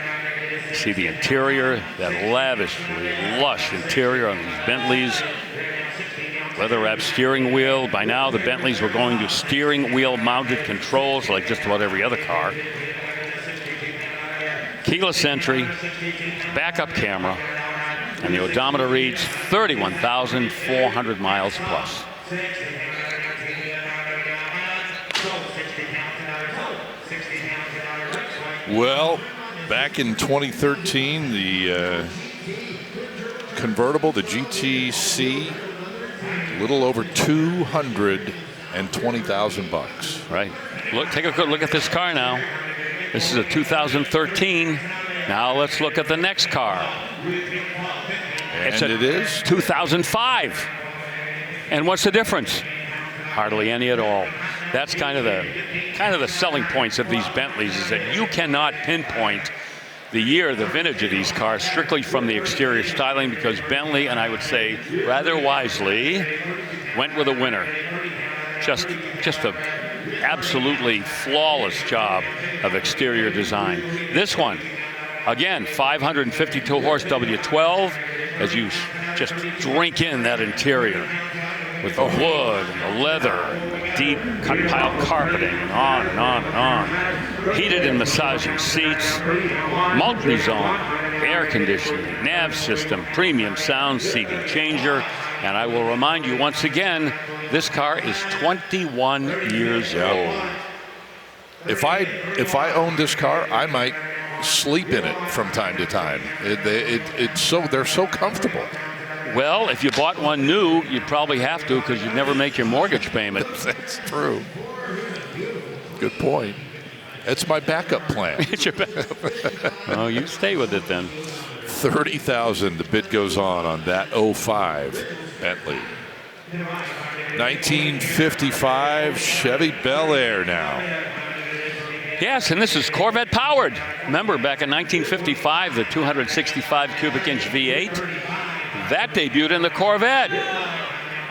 Speaker 5: See the interior, that lavishly lush interior on these Bentleys. Leather-wrapped steering wheel. By now, the Bentleys were going to steering wheel-mounted controls like just about every other car. Keyless entry, backup camera, and the odometer reads 31,400 miles plus.
Speaker 3: Well, back in 2013, the convertible, the GTC, a little over $220,000.
Speaker 5: Right. Look, take a good look at this car now. This is a 2013. Now let's look at the next car.
Speaker 3: And it is
Speaker 5: 2005. And what's the difference? Hardly any at all. That's kind of the selling points of these Bentleys, is that you cannot pinpoint the year, the vintage of these cars strictly from the exterior styling, because Bentley, and I would say rather wisely, went with a winner. Just a absolutely flawless job of exterior design. This one, Again, 552 horse W12 as you just drink in that interior with the wood and the leather and the deep cut pile carpeting and on and on and on. Heated and massaging seats, multi-zone, air conditioning, nav system, premium sound, seating changer. And I will remind you once again, this car is 21 years old.
Speaker 3: If I owned this car, I might sleep in it from time to time. They're so comfortable.
Speaker 5: Well, if you bought one new, you'd probably have to because you'd never make your mortgage payment.
Speaker 3: That's true. Good point. That's my backup plan.
Speaker 5: It's your backup. Oh, you stay with it then.
Speaker 3: $30,000. The bid goes on that 05 Bentley. 1955 Chevy Bel Air now.
Speaker 5: Yes, and this is Corvette powered. Remember, back in 1955, the 265 cubic inch V8, that debuted in the Corvette.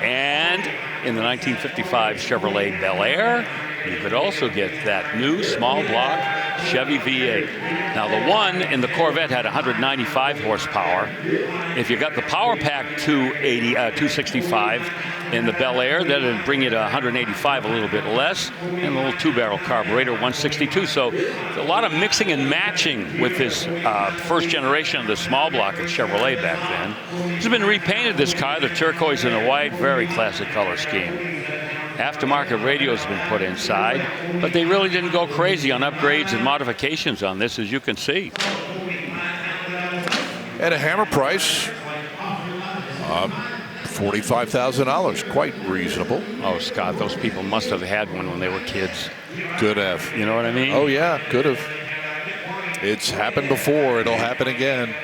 Speaker 5: And in the 1955 Chevrolet Bel Air, you could also get that new small block Chevy V8. Now, the one in the Corvette had 195 horsepower. If you got the Power Pack 265 in the Bel Air, that would bring you to 185, a little bit less, and a little 2-barrel carburetor, 162. So a lot of mixing and matching with this first generation of the small block at Chevrolet back then. It's been repainted, this car, the turquoise and the white, very classic color scheme. Aftermarket radios have been put inside, but they really didn't go crazy on upgrades and modifications on this, as you can see.
Speaker 3: At a hammer price, $45,000, quite reasonable.
Speaker 5: Oh, Scott, those people must have had one when they were kids.
Speaker 3: Could have.
Speaker 5: You know what I mean?
Speaker 3: Oh, yeah, could have. It's happened before. It'll happen again.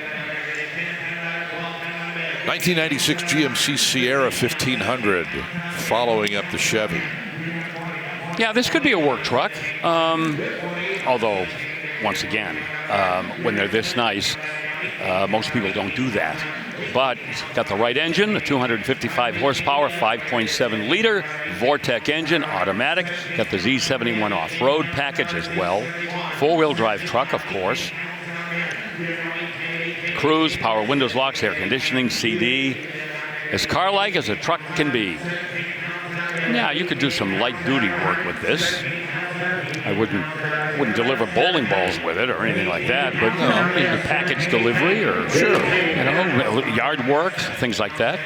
Speaker 3: 1996 GMC Sierra 1500, following up the Chevy.
Speaker 5: Yeah, this could be a work truck. Although, once again, when they're this nice, most people don't do that. But it's got the right engine, a 255 horsepower, 5.7 liter Vortec engine, automatic. Got the Z71 off-road package as well. Four-wheel drive truck, of course. Cruise, power windows, locks, air conditioning, CD. As car-like as a truck can be. Yeah, you could do some light-duty work with this. I wouldn't deliver bowling balls with it or anything like that, but you know, maybe package delivery or yard work, things like that.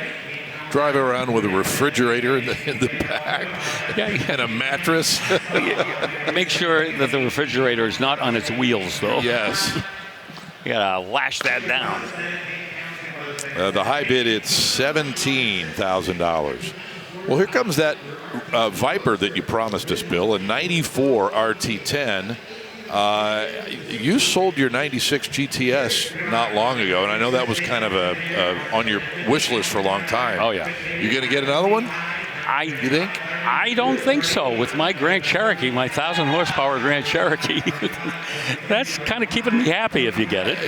Speaker 3: Drive around with a refrigerator in the back and a mattress.
Speaker 5: Make sure that the refrigerator is not on its wheels, though.
Speaker 3: Yes.
Speaker 5: You gotta lash that down.
Speaker 3: The high bid, it's $17,000. Well, here comes that Viper that you promised us, Bill, a 94 RT10. You sold your 96 GTS not long ago, and I know that was kind of on your wish list for a long time.
Speaker 5: Oh, yeah.
Speaker 3: You going to get another one? You think?
Speaker 5: I don't think so. With my Grand Cherokee, my 1,000 horsepower Grand Cherokee, that's kind of keeping me happy if you get it.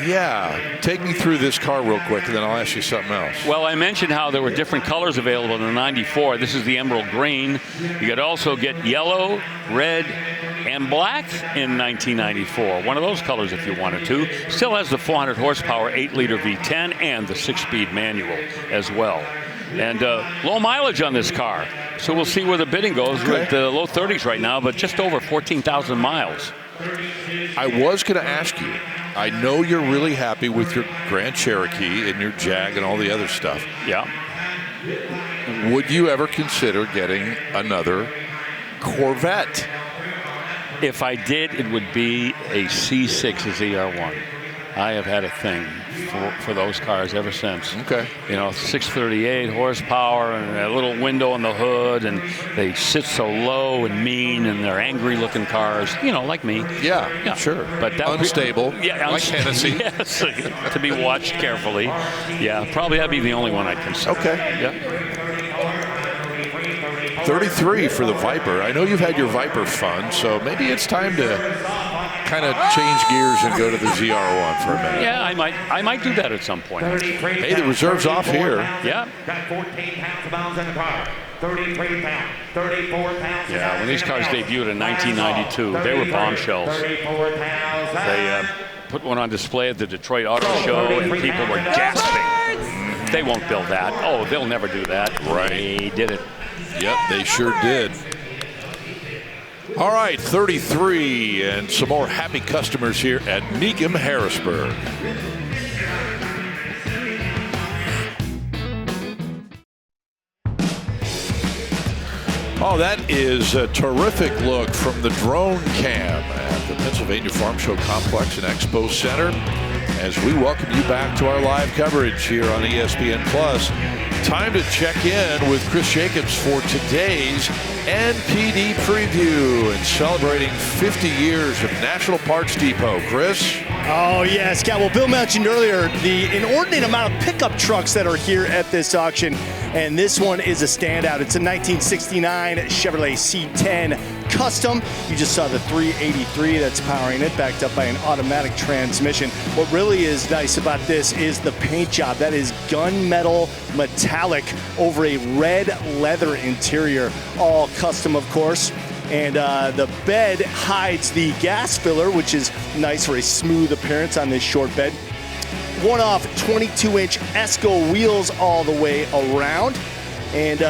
Speaker 3: Yeah. Take me through this car real quick, and then I'll ask you something else.
Speaker 5: Well, I mentioned how there were different colors available in the 94. This is the emerald green. You could also get yellow, red, and black in 1994. One of those colors if you wanted to. Still has the 400 horsepower 8-liter V10 and the 6-speed manual as well. And low mileage on this car. So we'll see where the bidding goes. We're at the low 30s right now, but just over 14,000 miles.
Speaker 3: I was going to ask you, I know you're really happy with your Grand Cherokee and your Jag and all the other stuff.
Speaker 5: Yeah.
Speaker 3: Would you ever consider getting another Corvette?
Speaker 5: If I did, it would be a C6 ZR1. I have had a thing for those cars ever since.
Speaker 3: Okay.
Speaker 5: You know, 638 horsepower and a little window on the hood, and they sit so low and mean, and they're angry-looking cars. You know, like me.
Speaker 3: Yeah, sure.
Speaker 5: But that
Speaker 3: unstable. Like Hennessy.
Speaker 5: Yes, to be watched carefully. Yeah, probably that'd be the only one I'd consider.
Speaker 3: Okay.
Speaker 5: Yeah.
Speaker 3: 33 for the Viper. I know you've had your Viper fun, so maybe it's time to kind of change gears and go to the ZR1 for a minute.
Speaker 5: Yeah, I might do that at some point.
Speaker 3: Hey, the reserve's off here.
Speaker 5: Yeah.
Speaker 8: Got 14 pounds of bounds in the car. 33 pounds, 34 pounds.
Speaker 5: Yeah, when these cars debuted in 1992, they were bombshells.
Speaker 8: 34,000.
Speaker 5: put one on display at the Detroit Auto Show, and people were gasping. They won't build that. Oh, they'll never do that.
Speaker 3: Right.
Speaker 5: They did it.
Speaker 3: Yep, they sure did. All right, 33 and some more happy customers here at Mecum Harrisburg. Oh, that is a terrific look from the drone cam at the Pennsylvania Farm Show Complex and Expo Center as we welcome you back to our live coverage here on ESPN+. Time to check in with Chris Jacobs for today's NPD preview and celebrating 50 years of National Parts Depot. Chris?
Speaker 1: Oh, yes, Scott. Well, Bill mentioned earlier the inordinate amount of pickup trucks that are here at this auction, and this one is a standout. It's a 1969 Chevrolet C10 Custom. You just saw the 383 that's powering it, backed up by an automatic transmission. What really is nice about this is the paint job. That is gunmetal metallic over a red leather interior, all custom, of course. And the bed hides the gas filler, which is nice for a smooth appearance on this short bed. One-off 22-inch Esco wheels all the way around. And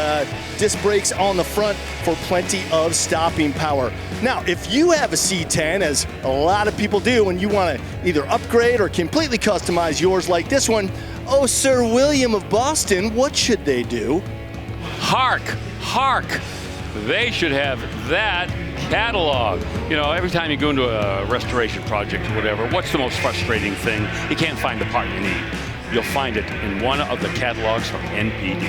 Speaker 1: disc brakes on the front for plenty of stopping power. Now, if you have a C10, as a lot of people do, and you want to either upgrade or completely customize yours like this one, oh, Sir William of Boston, what should they do?
Speaker 5: Hark, hark. They should have that catalog. You know, every time you go into a restoration project or whatever, what's the most frustrating thing? You can't find the part you need. You'll find it in one of the catalogs from NPD.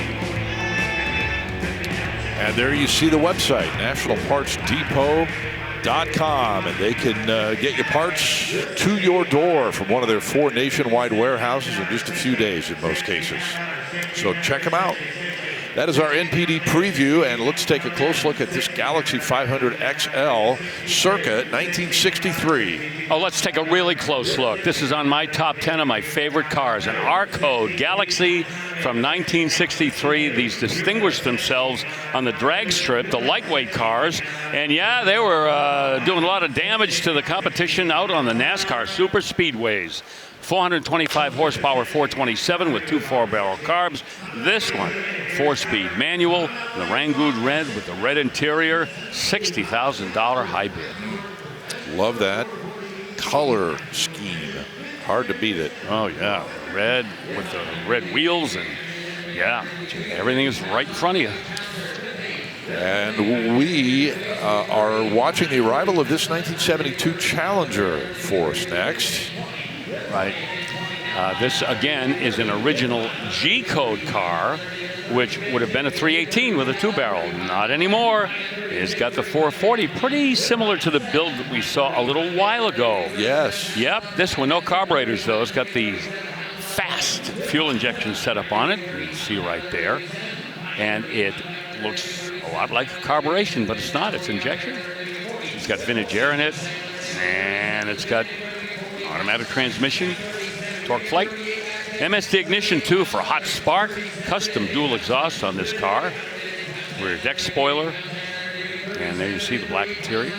Speaker 3: And there you see the website, nationalpartsdepot.com, and they can get your parts to your door from one of their 4 nationwide warehouses in just a few days in most cases. So check them out. That is our NPD preview, and let's take a close look at this Galaxy 500 XL circa 1963.
Speaker 5: Oh, let's take a really close look. This is on my top 10 of my favorite cars, an R-Code Galaxy from 1963. These distinguished themselves on the drag strip, the lightweight cars, and yeah, they were doing a lot of damage to the competition out on the NASCAR super speedways. 425 horsepower, 427 with 2 4-barrel carbs. This one, 4-speed manual, the Rangoon red with the red interior, $60,000 high bid.
Speaker 3: Love that color scheme. Hard to beat it.
Speaker 5: Oh yeah, red with the red wheels, and yeah, everything is right in front of you.
Speaker 3: And we are watching the arrival of this 1972 Challenger for us next.
Speaker 5: Right. This, again, is an original G-code car, which would have been a 318 with a 2-barrel. Not anymore. It's got the 440, pretty similar to the build that we saw a little while ago.
Speaker 3: Yes.
Speaker 5: Yep, this one, no carburetors, though. It's got the fast fuel injection setup on it. You can see right there. And it looks a lot like carburation, but it's not. It's injection. It's got vintage air in it, and it's got automatic transmission, torque flight, MSD ignition too for hot spark, custom dual exhaust on this car, rear deck spoiler, and there you see the black interior.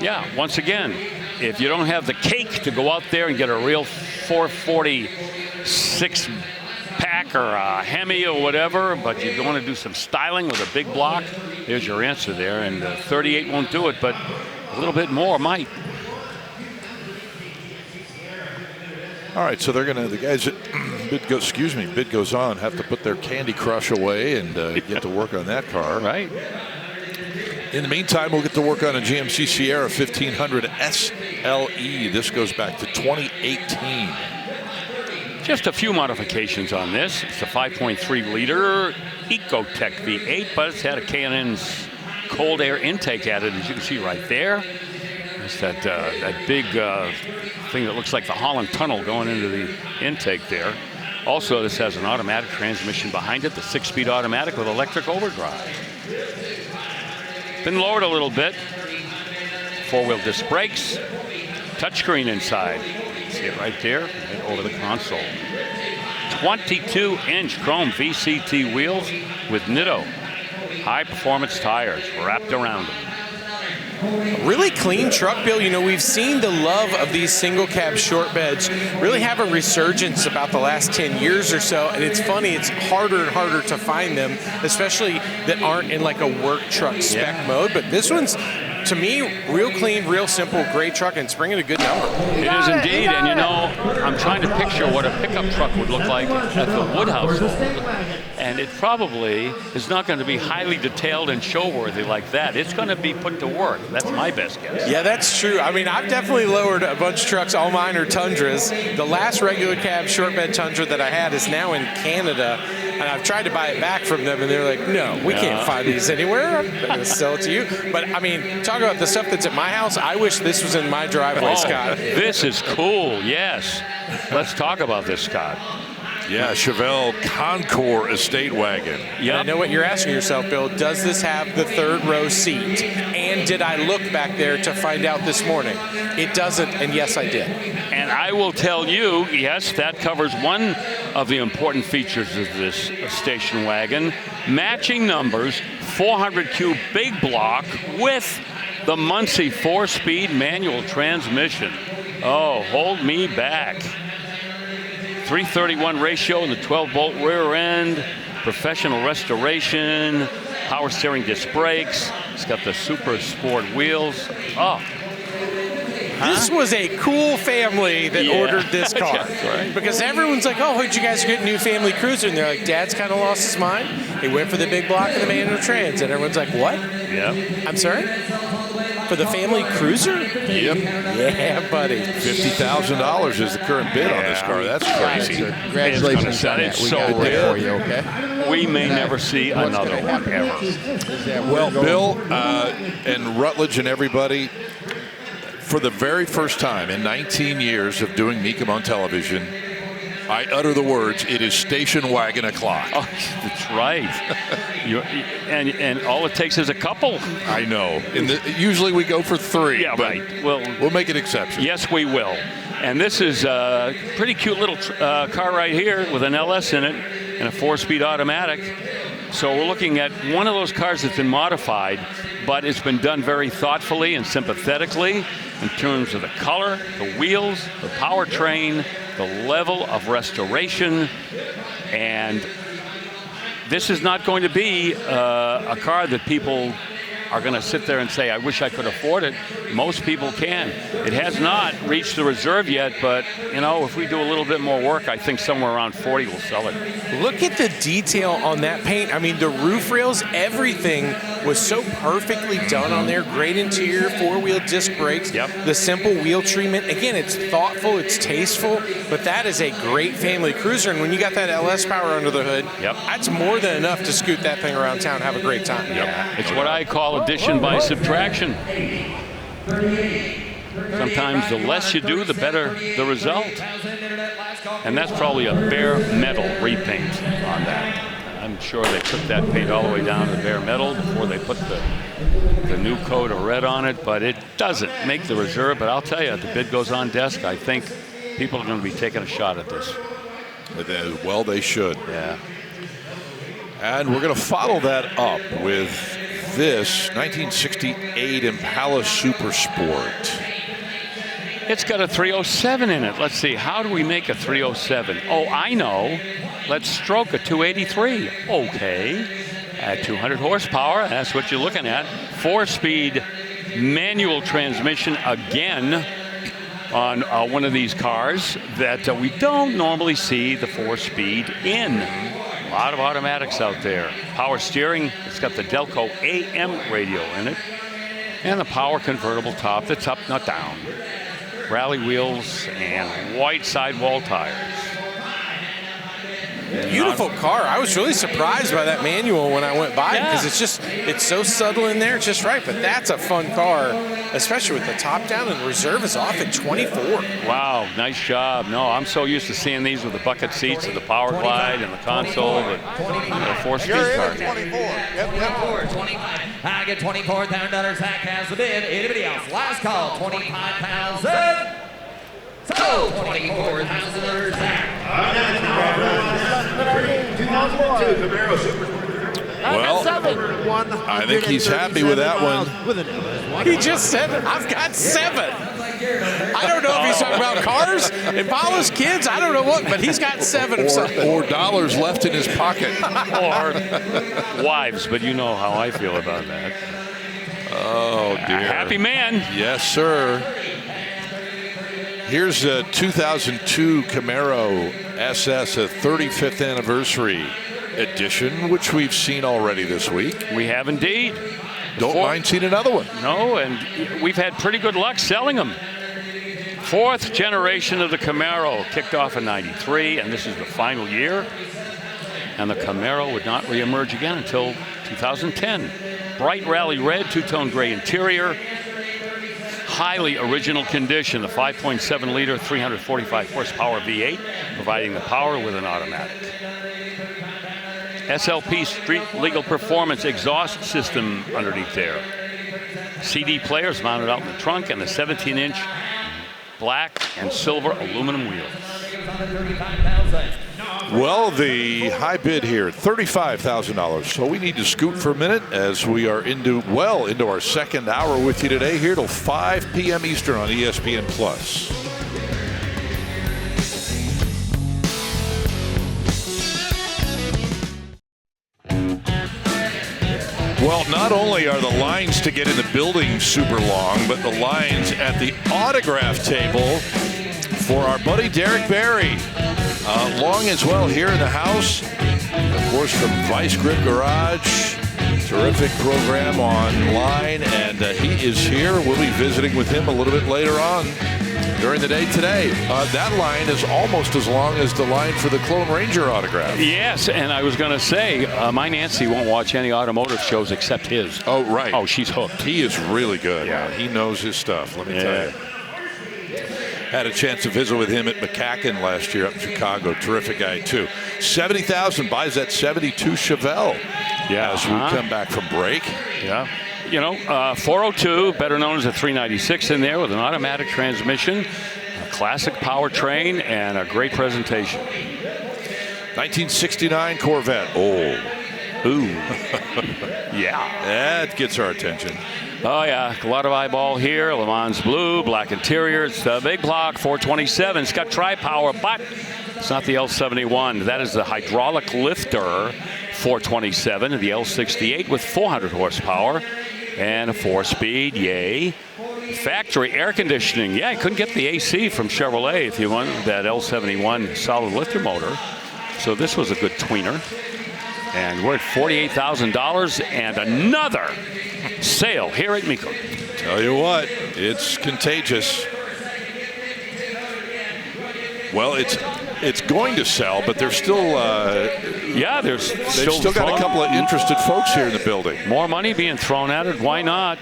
Speaker 5: Yeah, once again, if you don't have the cake to go out there and get a real 446 pack or a Hemi or whatever, but you want to do some styling with a big block, there's your answer there. And 38 won't do it, but a little bit more might.
Speaker 3: All right, so they're gonna, the guys at bid goes on, have to put their Candy Crush away and get to work on that car.
Speaker 5: Right.
Speaker 3: In the meantime, we'll get to work on a GMC Sierra 1500 SLE. This goes back to 2018.
Speaker 5: Just a few modifications on this. It's a 5.3-liter Ecotec V8, but it's had a K&N's cold air intake added, as you can see right there. It's that big thing that looks like the Holland Tunnel going into the intake there. Also, this has an automatic transmission behind it, the 6-speed automatic with electric overdrive. Been lowered a little bit. 4-wheel disc brakes. Touchscreen inside. See it right there, right over the console. 22-inch chrome VCT wheels with Nitto high-performance tires wrapped around them.
Speaker 4: Really clean truck, Bill. You know, we've seen the love of these single cab short beds really have a resurgence about the last 10 years or so. And it's funny, it's harder and harder to find them, especially that aren't in like a work truck spec mode. But this one's, to me, real clean, real simple, great truck, and it's bringing a good number.
Speaker 5: It is indeed, and you know, I'm trying to picture what a pickup truck would look like at the Wood household, and it probably is not going to be highly detailed and show-worthy like that. It's going to be put to work. That's my best guess.
Speaker 4: Yeah, that's true. I mean, I've definitely lowered a bunch of trucks. All mine are Tundras. The last regular cab short bed Tundra that I had is now in Canada, and I've tried to buy it back from them, and they're like, no, we can't find these anywhere. I'm going to sell it to you. But, I mean, talk about the stuff that's at my house. I wish this was in my driveway, Scott.
Speaker 5: This is cool, yes. Let's talk about this, Scott.
Speaker 3: Yeah, Chevelle Concours estate wagon.
Speaker 4: Yeah, I know what you're asking yourself, Bill. Does this have the third row seat? And did I look back there to find out this morning? It doesn't, and yes, I did.
Speaker 5: And I will tell you, yes, that covers one of the important features of this station wagon. Matching numbers, 400 cube big block with the Muncie 4-speed manual transmission. Oh, hold me back. 331 ratio in the 12-bolt rear end, professional restoration, power steering disc brakes. It's got the Super Sport wheels. Oh.
Speaker 4: This was a cool family that ordered this car.
Speaker 5: Right.
Speaker 4: Because everyone's like, oh, did you guys get a new family cruiser? And they're like, Dad's kind of lost his mind. He went for the big block and the manual trans. And everyone's like, what?
Speaker 5: Yeah.
Speaker 4: I'm sorry? For the family cruiser?
Speaker 3: Yep.
Speaker 4: Yeah, buddy.
Speaker 3: $50,000 is the current bid on this car. That's crazy.
Speaker 9: Congratulations on that. We got that for you, okay?
Speaker 5: We may never see another one ever.
Speaker 3: Well, Bill and Rutledge and everybody, for the very first time in 19 years of doing Mecum on television, I utter the words, it is station wagon o'clock.
Speaker 5: Oh, that's right. And all it takes is a couple.
Speaker 3: I know. Usually we go for three.
Speaker 5: Yeah,
Speaker 3: but
Speaker 5: right.
Speaker 3: We'll make an exception.
Speaker 5: Yes, we will. And this is a pretty cute little car right here with an LS in it and a 4-speed automatic. So we're looking at one of those cars that's been modified, but it's been done very thoughtfully and sympathetically in terms of the color, the wheels, the powertrain, the level of restoration. And this is not going to be a car that people are going to sit there and say, I wish I could afford it. Most people can. It has not reached the reserve yet, but, you know, if we do a little bit more work, I think somewhere around 40 will sell it.
Speaker 4: Look at the detail on that paint. I mean, the roof rails, everything was so perfectly done on there. Great interior, 4-wheel disc brakes.
Speaker 5: Yep.
Speaker 4: The simple wheel treatment. Again, it's thoughtful, it's tasteful, but that is a great family cruiser. And when you got that LS power under the hood, that's more than enough to scoot that thing around town and have a great time.
Speaker 5: Yep. Yeah. It's what I call addition by subtraction. Sometimes the less you do, the better the result. And that's probably a bare metal repaint on that. I'm sure they took that paint all the way down to bare metal before they put the new coat of red on it, but it doesn't make the reserve. But I'll tell you, if the bid goes on desk, I think people are going to be taking a shot at this.
Speaker 3: Well, they should.
Speaker 5: Yeah.
Speaker 3: And we're going to follow that up with this 1968 Impala Super Sport.
Speaker 5: It's got a 307 in it. Let's see, how do we make a 307? Oh, I know. Let's stroke a 283. Okay. At 200 horsepower, that's what you're looking at. 4-speed manual transmission again on one of these cars that we don't normally see the 4-speed in. A lot of automatics out there. Power steering, it's got the Delco AM radio in it. And the power convertible top that's up, not down. Rally wheels and white sidewall tires.
Speaker 4: Beautiful car. I was really surprised by that manual when I went by because it's so subtle in there. It's just right. But that's a fun car, especially with the top down, and the reserve is off at 24.
Speaker 5: Wow, nice job. No, I'm so used to seeing these with the bucket seats and the power glide and the console, but the 4-speed car.
Speaker 8: 24. Yep. 25. I get $24,000. Zach has the bid. Anybody else? Last call. 25,000. So, $24,000.
Speaker 3: Well, I think he's happy with that one.
Speaker 4: He just said, I've got 7. I don't know if he's talking about cars, Impala's, kids, I don't know what, but he's got 7 of something.
Speaker 3: Or dollars left in his pocket.
Speaker 5: Or wives, but you know how I feel about that.
Speaker 3: Oh, dear.
Speaker 5: Happy man.
Speaker 3: Yes, sir. Here's a 2002 Camaro SS, a 35th anniversary edition, which we've seen already this week.
Speaker 5: We have indeed.
Speaker 3: Don't mind seeing another one.
Speaker 5: No, and we've had pretty good luck selling them. 4th generation of the Camaro, kicked off in '93, and this is the final year. And the Camaro would not reemerge again until 2010. Bright rally red, two-tone gray interior. Highly original condition, the 5.7-liter, 345 horsepower V8, providing the power with an automatic. SLP street legal performance exhaust system underneath there. CD players mounted out in the trunk, and the 17-inch black and silver aluminum wheels.
Speaker 3: Well, the high bid here, $35,000. So we need to scoot for a minute as we are into our second hour with you today, here till 5 p.m. Eastern on ESPN Plus. Well, not only are the lines to get in the building super long, but the lines at the autograph table for our buddy Derek Barry. Long as well here in the house. Of course, from Vice Grip Garage. Terrific program online, and he is here. We'll be visiting with him a little bit later on during the day today. That line is almost as long as the line for the Clone Ranger autograph.
Speaker 5: Yes, and I was going to say, my Nancy won't watch any automotive shows except his.
Speaker 3: Oh, right.
Speaker 5: Oh, she's hooked.
Speaker 3: He is really good.
Speaker 5: Yeah.
Speaker 3: He knows his stuff, let me tell you. Had a chance to visit with him at McCacken last year up in Chicago. Terrific guy, too. $70,000 buys that 72 Chevelle as we come back from break.
Speaker 5: Yeah. You know, 402, better known as a 396 in there with an automatic transmission, a classic powertrain, and a great presentation.
Speaker 3: 1969 Corvette. Oh.
Speaker 5: Ooh. Yeah.
Speaker 3: That gets our attention.
Speaker 5: Oh, yeah. A lot of eyeball here. Le Mans blue, black interior. It's a big block, 427. It's got tri-power, but it's not the L71. That is the hydraulic lifter 427, and the L68 with 400 horsepower and a 4-speed. Yay. Factory air conditioning. Yeah, you couldn't get the AC from Chevrolet if you wanted that L71 solid lifter motor. So this was a good tweener. And we're at $48,000 and another sale here at Mecum.
Speaker 3: Tell you what, it's contagious. Well, it's going to sell, but there's still they've still got a couple of interested folks here in the building.
Speaker 5: More money being thrown at it. Why not?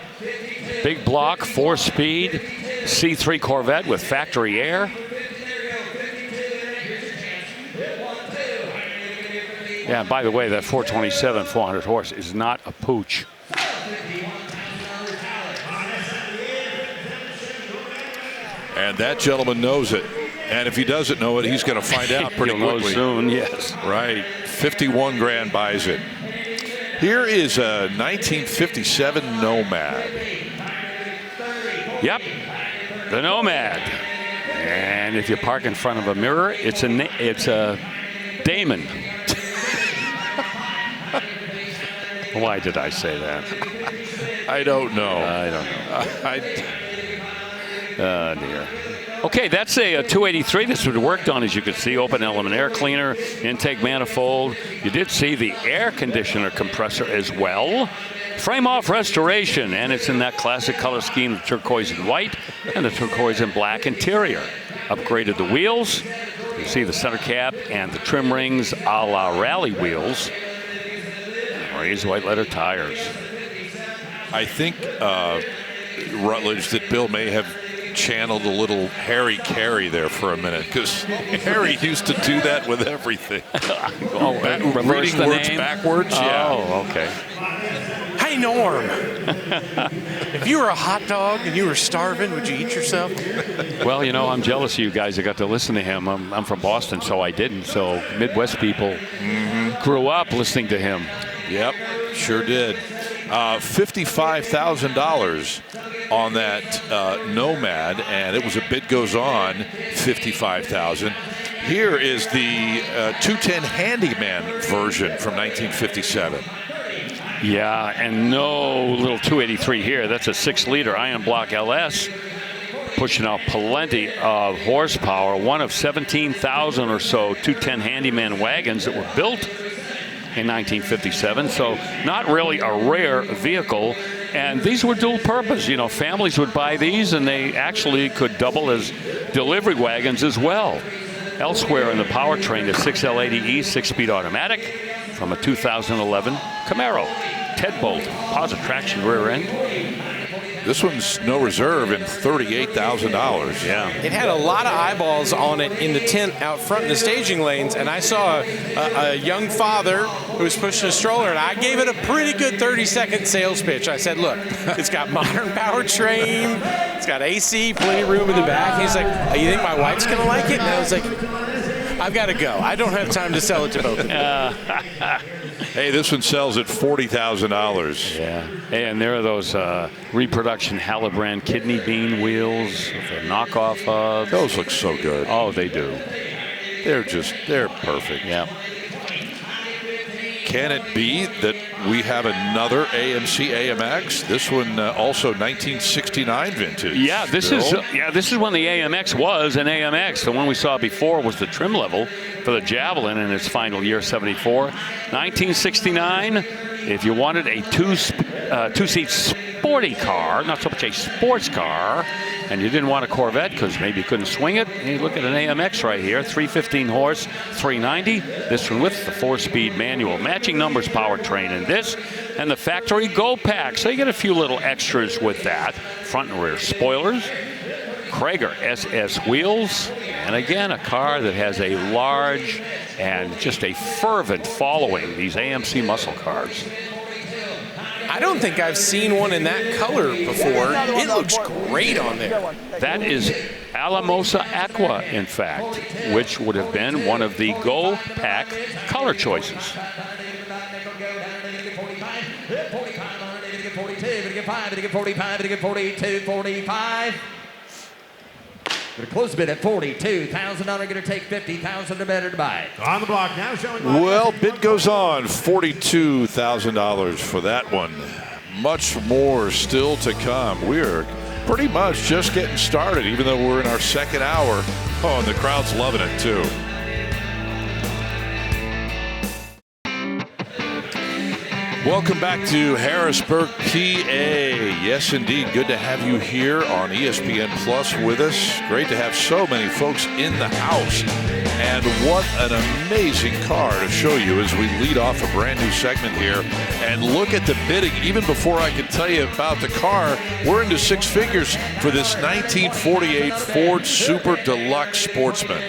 Speaker 5: Big block, 4-speed, C3 Corvette with factory air. Yeah, by the way, that 427 400 horse is not a pooch.
Speaker 3: And that gentleman knows it. And if he doesn't know it, he's going to find out pretty
Speaker 5: He'll
Speaker 3: quickly.
Speaker 5: know soon, yes.
Speaker 3: Right. 51 grand buys it. Here is a 1957 Nomad.
Speaker 5: Yep, the Nomad. And if you park in front of a mirror, it's a Damon. Why did I say that?
Speaker 3: I don't know.
Speaker 5: Oh, dear. Okay, that's a 283. This was worked on, as you can see. Open element air cleaner, intake manifold. You did see the air conditioner compressor as well. Frame off restoration, and it's in that classic color scheme, the turquoise and white, and the turquoise and black interior. Upgraded the wheels. You see the center cap and the trim rings a la rally wheels. Raised white letter tires.
Speaker 3: I think Rutledge, that Bill may have channeled a little Harry Carey there for a minute, because Harry used to do that with everything. Reading words backwards.
Speaker 5: Oh, okay.
Speaker 4: Hey, Norm. If you were a hot dog and you were starving, would you eat yourself?
Speaker 5: Well, you know, I'm jealous of you guys that got to listen to him. I'm from Boston, so I didn't. So Midwest people grew up listening to him.
Speaker 3: Yep, sure did. $55,000 on that Nomad, and it was a bid goes on, $55,000. Here is the 210 Handyman version from 1957.
Speaker 5: Yeah, and no little 283 here. That's a 6-liter Iron Block LS, pushing out plenty of horsepower. One of 17,000 or so 210 Handyman wagons that were built in 1957, so not really a rare vehicle. And these were dual purpose. You know, families would buy these, and they actually could double as delivery wagons as well. Elsewhere in the powertrain, the 6L80E 6-speed automatic from a 2011 Camaro. 10-bolt, positive traction rear end.
Speaker 3: This one's no reserve and $38,000.
Speaker 5: Yeah.
Speaker 4: It had a lot of eyeballs on it in the tent out front in the staging lanes, and I saw a young father who was pushing a stroller, and I gave it a pretty good 30-second sales pitch. I said, look, it's got modern powertrain, it's got AC, plenty of room in the back. And he's like, oh, you think my wife's going to like it? And I was like, I've got to go. I don't have time to sell it to both of you.
Speaker 3: Hey, this one sells at $40,000.
Speaker 5: Yeah, and there are those reproduction Halibran kidney bean wheels with a knockoff of.
Speaker 3: Those look so good.
Speaker 5: Oh, they do.
Speaker 3: They're perfect.
Speaker 5: Yeah.
Speaker 3: Can it be that we have another AMC AMX? This one also 1969 vintage.
Speaker 5: Yeah, this is when the AMX was an AMX. The one we saw before was the trim level for the Javelin in its final year, 74. 1969, if you wanted a two-seat sporty car, not so much a sports car, and you didn't want a Corvette because maybe you couldn't swing it, you look at an AMX right here, 315 horse, 390. This one with the 4-speed manual. Matching numbers powertrain in this, and the factory Go Pack. So you get a few little extras with that. Front and rear spoilers, Krager SS wheels, and again, a car that has a large and just a fervent following, these AMC muscle cars.
Speaker 4: I don't think I've seen one in that color before. It looks great on there.
Speaker 5: That is Alamosa Aqua, in fact, which would have been one of the Go Pack color choices.
Speaker 8: Going to close a bid at $42,000. Going to take $50,000 to better to buy.
Speaker 2: On the block now, showing.
Speaker 3: Well, bid goes on, $42,000 for that one. Much more still to come. We're pretty much just getting started, even though we're in our second hour. Oh, and the crowd's loving it too. Welcome back to Harrisburg, PA. Yes, indeed. Good to have you here on ESPN Plus with us. Great to have so many folks in the house. And what an amazing car to show you as we lead off a brand new segment here. And look at the bidding. Even before I can tell you about the car, we're into 6 figures for this 1948 Ford Super Deluxe Sportsman.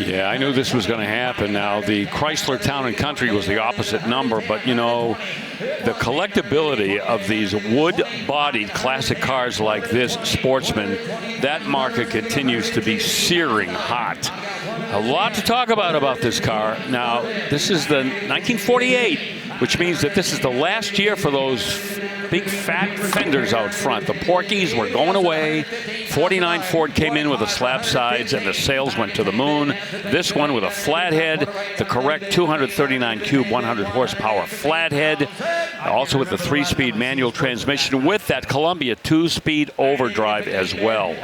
Speaker 5: Yeah, I knew this was going to happen. Now, the Chrysler Town and Country was the opposite number, but, you know, the collectability of these wood-bodied classic cars like this Sportsman, that market continues to be searing hot. A lot to talk about this car. Now, this is the 1948, which means that this is the last year for those big fat fenders out front. The Porkies were going away. 49 Ford came in with the slab sides, and the sales went to the moon. This one with a flathead, the correct 239 cube, 100 horsepower flathead, also with the 3-speed manual transmission with that Columbia 2-speed overdrive as well.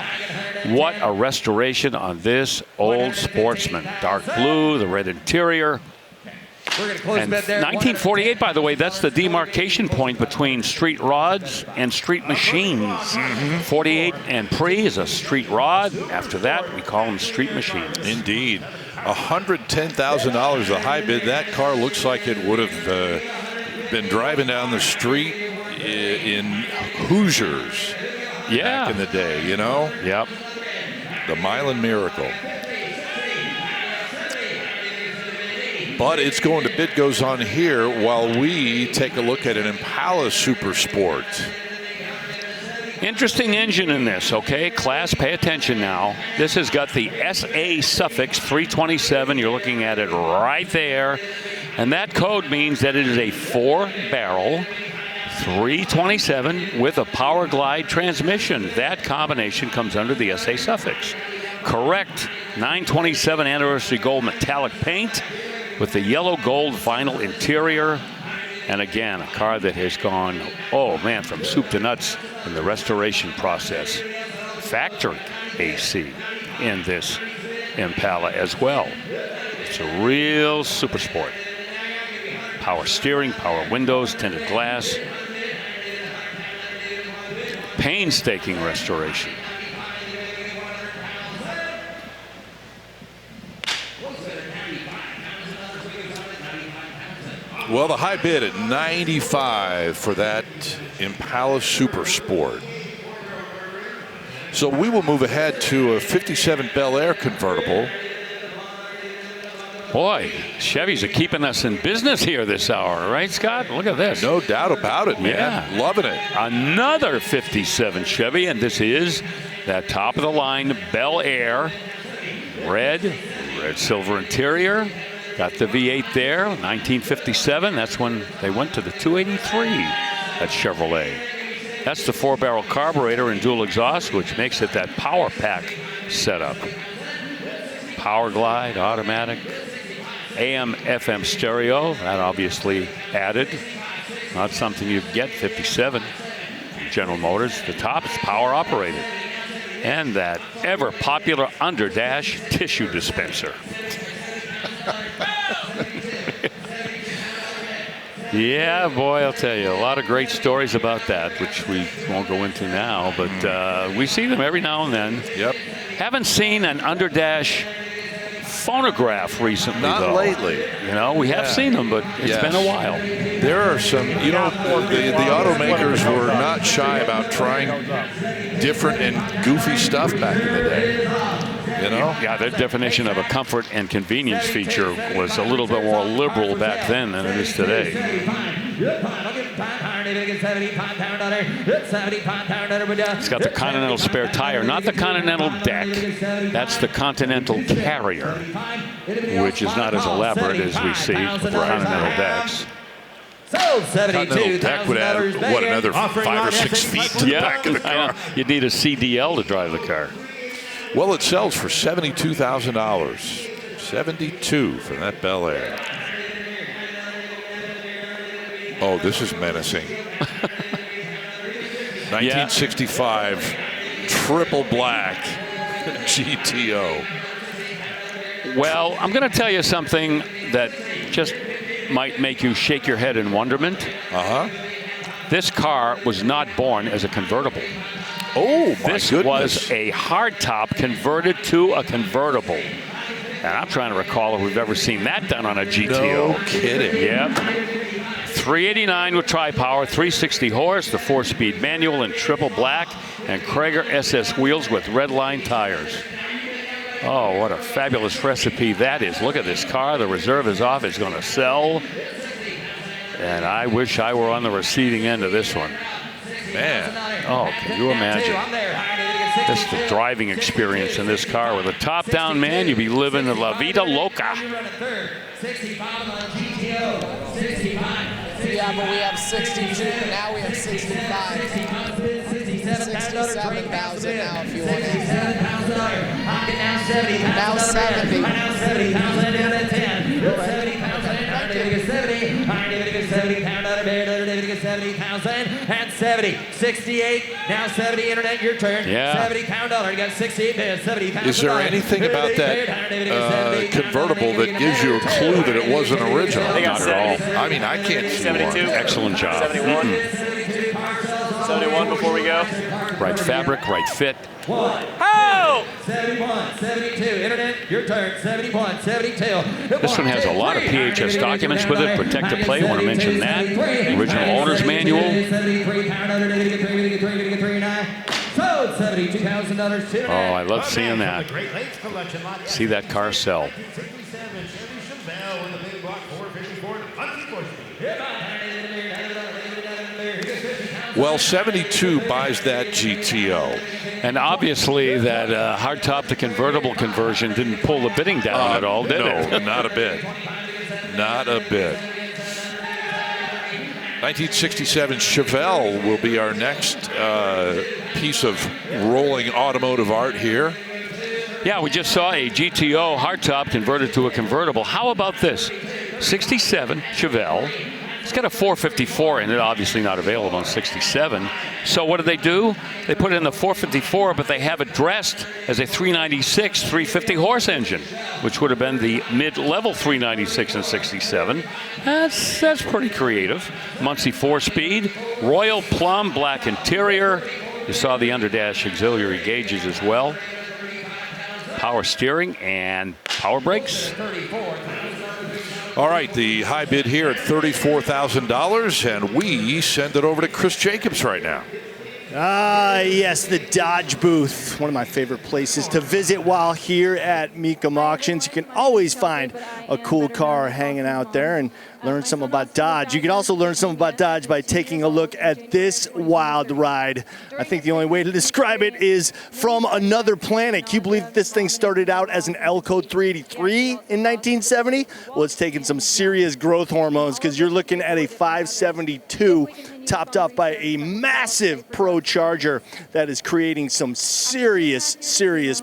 Speaker 5: What a restoration on this old Sportsman. Dark blue, the red interior.
Speaker 8: We're going to close
Speaker 5: And
Speaker 8: bid there.
Speaker 5: 1948, by the way, that's the demarcation point between street rods and street machines. 48 and pre is a street rod. After that, we call them street machines.
Speaker 3: Indeed. $110,000 the high bid. That car looks like it would have been driving down the street in Hoosiers back in the day, you know?
Speaker 5: Yep.
Speaker 3: The Milan Miracle. But it's going to bid goes on here while we take a look at an Impala Super Sport.
Speaker 5: Interesting engine in this, okay? Class, pay attention now. This has got the SA suffix 327. You're looking at it right there. And that code means that it is a 4-barrel 327 with a Power Glide transmission. That combination comes under the SA suffix. Correct 927 anniversary gold metallic paint with the yellow gold vinyl interior. And again, a car that has gone, oh man, from soup to nuts in the restoration process. Factory AC in this Impala as well. It's a real super sport. Power steering, power windows, tinted glass. Painstaking restoration.
Speaker 3: Well, the high bid at 95 for that Impala Super Sport. So we will move ahead to a 57 Bel Air convertible.
Speaker 5: Boy, Chevys are keeping us in business here this hour, right, Scott? Look at this.
Speaker 3: No doubt about it, man.
Speaker 5: Yeah.
Speaker 3: Loving it.
Speaker 5: Another 57 Chevy, and this is that top-of-the-line Bel Air. Red silver interior. Got the V8 there, 1957. That's when they went to the 283 at Chevrolet. That's the 4-barrel carburetor and dual exhaust, which makes it that power pack setup. Power Glide, automatic. AM, FM stereo, that obviously added. Not something you get 57. General Motors, the top is power operated. And that ever popular underdash tissue dispenser. Yeah, boy, I'll tell you, a lot of great stories about that, which we won't go into now, but we see them every now and then.
Speaker 3: Yep.
Speaker 5: Haven't seen an underdash phonograph recently,
Speaker 3: Not
Speaker 5: though.
Speaker 3: lately.
Speaker 5: You know, we have seen them, but it's been a while.
Speaker 3: There are some, you know, the automakers were not shy about trying different and goofy stuff back in the day. You know?
Speaker 5: Yeah, their definition of a comfort and convenience feature was a little bit more liberal back then than it is today. It's got the Continental spare tire, not the Continental deck. That's the Continental carrier, which is not as elaborate as we see with the Continental decks.
Speaker 3: Continental deck would add, what, another 5 or 6 feet to the back of the car?
Speaker 5: You'd need a CDL to drive the car.
Speaker 3: Well, it sells for $72,000. $72,000 for that Bel Air. Oh, this is menacing. 1965 triple black GTO.
Speaker 5: Well, I'm going to tell you something that just might make you shake your head in wonderment. This car was not born as a convertible.
Speaker 3: Oh, my
Speaker 5: This
Speaker 3: goodness.
Speaker 5: was a hardtop converted to a convertible. And I'm trying to recall if we've ever seen that done on a GTO.
Speaker 3: No kidding.
Speaker 5: Yep. 389 with tri-power, 360 horse, the 4-speed manual in triple black, and Krager SS wheels with red line tires. Oh, what a fabulous recipe that is. Look at this car. The reserve is off. It's going to sell. And I wish I were on the receiving end of this one.
Speaker 3: Man.
Speaker 5: Oh, can you imagine? Just the driving experience in this car. With a top-down man, you'd be living the La Vida Loca.
Speaker 10: Yeah, but we have 62. Now we have 65. 67,000 now if you want it. Now 70.
Speaker 8: And 70, 68, now 70, internet, your turn.
Speaker 5: Yeah.
Speaker 8: 70 pound dollar, you got 68 bids, 70 pound.
Speaker 3: Is there anything about that convertible that gives you a clue that it wasn't original?
Speaker 5: Not at all.
Speaker 3: I mean, I can't see
Speaker 11: 72.
Speaker 3: one.
Speaker 5: Excellent job.
Speaker 11: 71. 71 before we go.
Speaker 5: Right fabric, right fit.
Speaker 11: Oh!
Speaker 8: 71, 72, internet, your turn. 71, 72.
Speaker 5: This one has a lot of PHS documents with it. Protect to play, want to mention that. Original owner's manual. Oh, I love seeing that. See that car sell.
Speaker 3: Well, 72 buys that GTO.
Speaker 5: And obviously that hardtop to convertible conversion didn't pull the bidding down at all, did it?
Speaker 3: No, not a bit. Not a bit. 1967 Chevelle will be our next piece of rolling automotive art here.
Speaker 5: Yeah, we just saw a GTO hardtop converted to a convertible. How about this? 67 Chevelle. It's got a 454 in it, obviously not available in 67. So what do? They put it in the 454, but they have it dressed as a 396 350 horse engine, which would have been the mid-level 396 in 67. That's pretty creative. Muncie 4-speed, royal plum black interior. You saw the underdash auxiliary gauges as well. Power steering and power brakes.
Speaker 3: All right, the high bid here at $34,000, and we send it over to Chris Jacobs right now.
Speaker 1: Yes, the Dodge booth, one of my favorite places to visit while here at Mecum Auctions. You can always find a cool car hanging out there and learn something about Dodge. You can also learn something about Dodge by taking a look at this wild ride. I think the only way to describe it is from another planet. Can you believe that this thing started out as an L Code 383 in 1970? Well, it's taken some serious growth hormones because you're looking at a 572 topped off by a massive Pro Charger that is creating some serious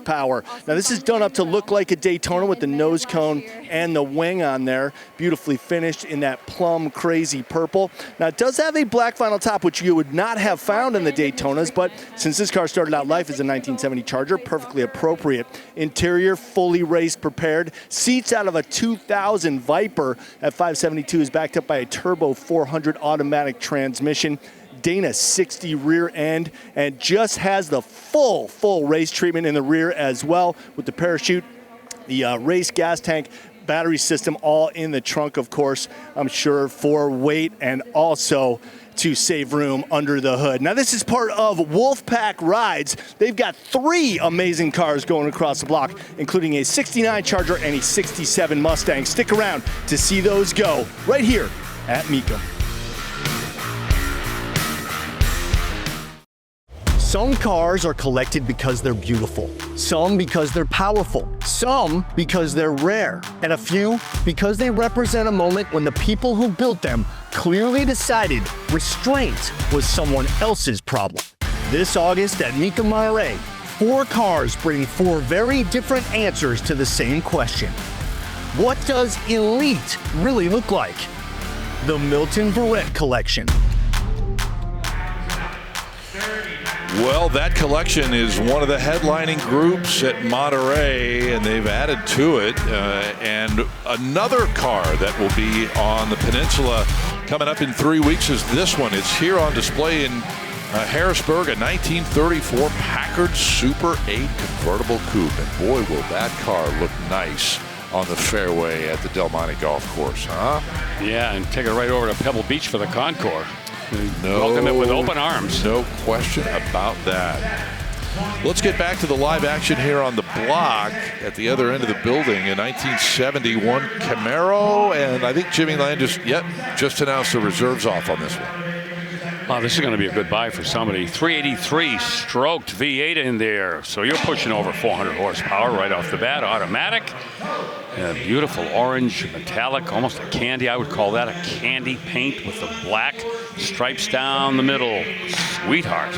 Speaker 1: power. Now, this is done up to look like a Daytona with the nose cone and the wing on there, beautifully finished in that plum crazy purple. Now, it does have a black vinyl top, which you would not have found in the Daytonas, but since this car started out life as a 1970 Charger, perfectly appropriate. Interior, fully race prepared. Seats out of a 2000 Viper at 572 is backed up by a turbo 400 automatic transmission. Dana 60 rear end, and just has the full race treatment in the rear as well with the parachute, the race gas tank, battery system all in the trunk, of course, I'm sure for weight and also to save room under the hood. Now, this is part of Wolfpack Rides. They've got 3 amazing cars going across the block, including a 69 Charger and a 67 Mustang. Stick around to see those go right here at Mecum. Some cars are collected because they're beautiful, some because they're powerful, some because they're rare, and a few because they represent a moment when the people who built them clearly decided restraint was someone else's problem. This August at Mecum RA, 4 cars bring 4 very different answers to the same question. What does elite really look like? The Milton Barrett Collection.
Speaker 3: Well, that collection is one of the headlining groups at Monterey, and they've added to it. And another car that will be on the peninsula coming up in 3 weeks is this one. It's here on display in Harrisburg, a 1934 Packard Super 8 convertible coupe. And boy, will that car look nice on the fairway at the Del Monte Golf Course, huh?
Speaker 5: Yeah, and take it right over to Pebble Beach for the Concours. Welcome it with open arms.
Speaker 3: No question about that. Let's get back to the live action here on the block at the other end of the building. A 1971 Camaro, and I think Jimmy Land just announced the reserves off on this one.
Speaker 5: Wow, this is going to be a good buy for somebody. 383 stroked V8 in there. So you're pushing over 400 horsepower right off the bat, automatic. Beautiful orange, metallic, almost a candy. I would call that a candy paint with the black stripes down the middle. Sweetheart.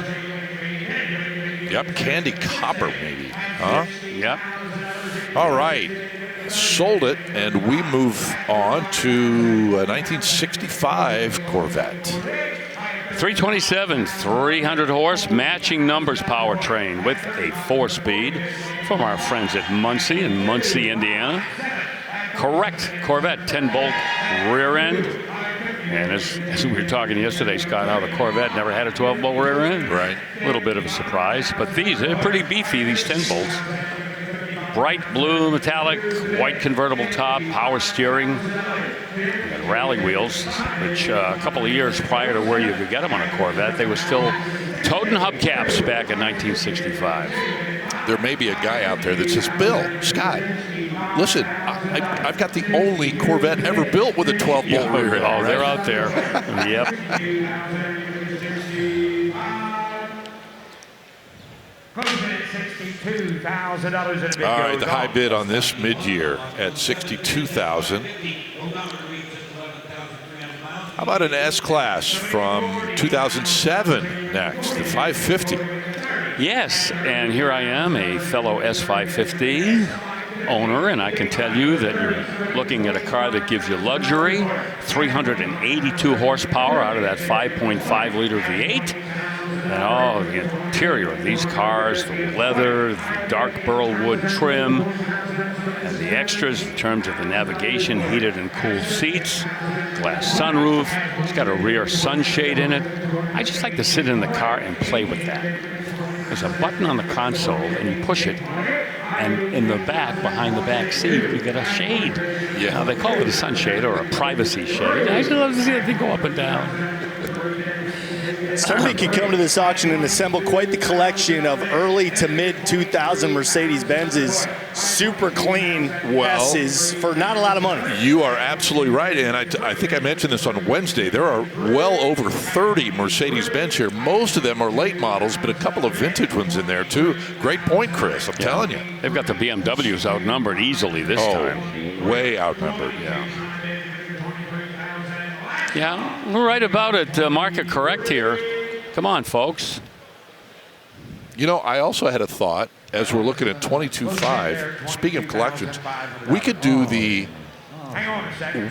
Speaker 3: Yep, candy copper maybe, huh?
Speaker 5: Yep.
Speaker 3: All right, sold it, and we move on to a 1965 Corvette.
Speaker 5: 327, 300 horse, matching numbers powertrain with a 4-speed from our friends at Muncie in Muncie, Indiana. Correct Corvette 10-bolt rear end. And as we were talking yesterday, Scott, how the Corvette never had a 12-bolt rear end.
Speaker 3: Right.
Speaker 5: A little bit of a surprise, but they're pretty beefy, these 10 bolts. Bright blue metallic, white convertible top, power steering, and rally wheels, which a couple of years prior to where you could get them on a Corvette, they were still toting hubcaps back in 1965.
Speaker 3: There may be a guy out there that says, Bill, Scott, listen, I've got the only Corvette ever built with a 12-bolt rear end.
Speaker 5: Oh, they're out there. Yep.
Speaker 8: $62,000 and a bid.
Speaker 3: All right, the high bid on this mid-year at $62,000. How about an S-Class from 2007 next, the 550?
Speaker 5: Yes, and here I am, a fellow S550 owner, and I can tell you that you're looking at a car that gives you luxury, 382 horsepower out of that 5.5-liter V8. And oh, the interior of these cars, the leather, the dark burl wood trim, and the extras in terms of the navigation, heated and cooled seats, glass sunroof. It's got a rear sunshade in it. I just like to sit in the car and play with that. There's a button on the console, and you push it, and in the back, behind the back seat, you get a shade.
Speaker 3: Yeah.
Speaker 5: Now, they call it a sunshade or a privacy shade. I just love to see that thing go up and down.
Speaker 1: Somebody could come to this auction and assemble quite the collection of early to mid 2000 Mercedes-Benz's super clean S's for not a lot of money.
Speaker 3: You are absolutely right, and I think I mentioned this on Wednesday. There are well over 30 Mercedes-Benz here. Most of them are late models, but a couple of vintage ones in there too. Great point, Chris. I'm telling you.
Speaker 5: They've got the BMWs outnumbered easily this time.
Speaker 3: Way outnumbered.
Speaker 5: Yeah. Yeah, we're right about it. Market correct here. Come on, folks.
Speaker 3: You know, I also had a thought as we're looking at 22.5. Speaking of collections, we could do the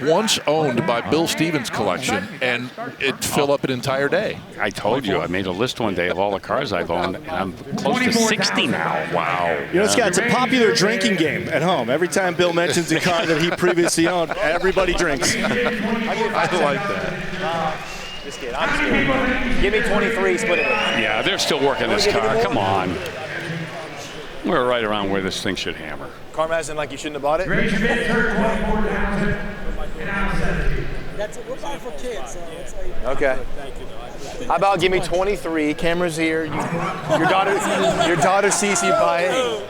Speaker 3: once owned by Bill Stevens collection and it'd fill up an entire day.
Speaker 5: I told you, I made a list one day of all the cars I've owned, and I'm close to 60 now.
Speaker 3: Wow.
Speaker 1: You know, Scott, it's a popular drinking game at home. Every time Bill mentions a car that he previously owned, everybody drinks.
Speaker 3: I like that.
Speaker 11: Just kidding. I'm just kidding. Give me 23, split it.
Speaker 5: Yeah, they're still working this car. Come on. We're right around where this thing should hammer.
Speaker 11: Carmazin like you shouldn't have bought it?
Speaker 10: That's it. We're buying for kids. So it's like,
Speaker 11: Okay.
Speaker 10: thank you.
Speaker 11: How about give me 23? Camera's here. Your daughter sees you buy it.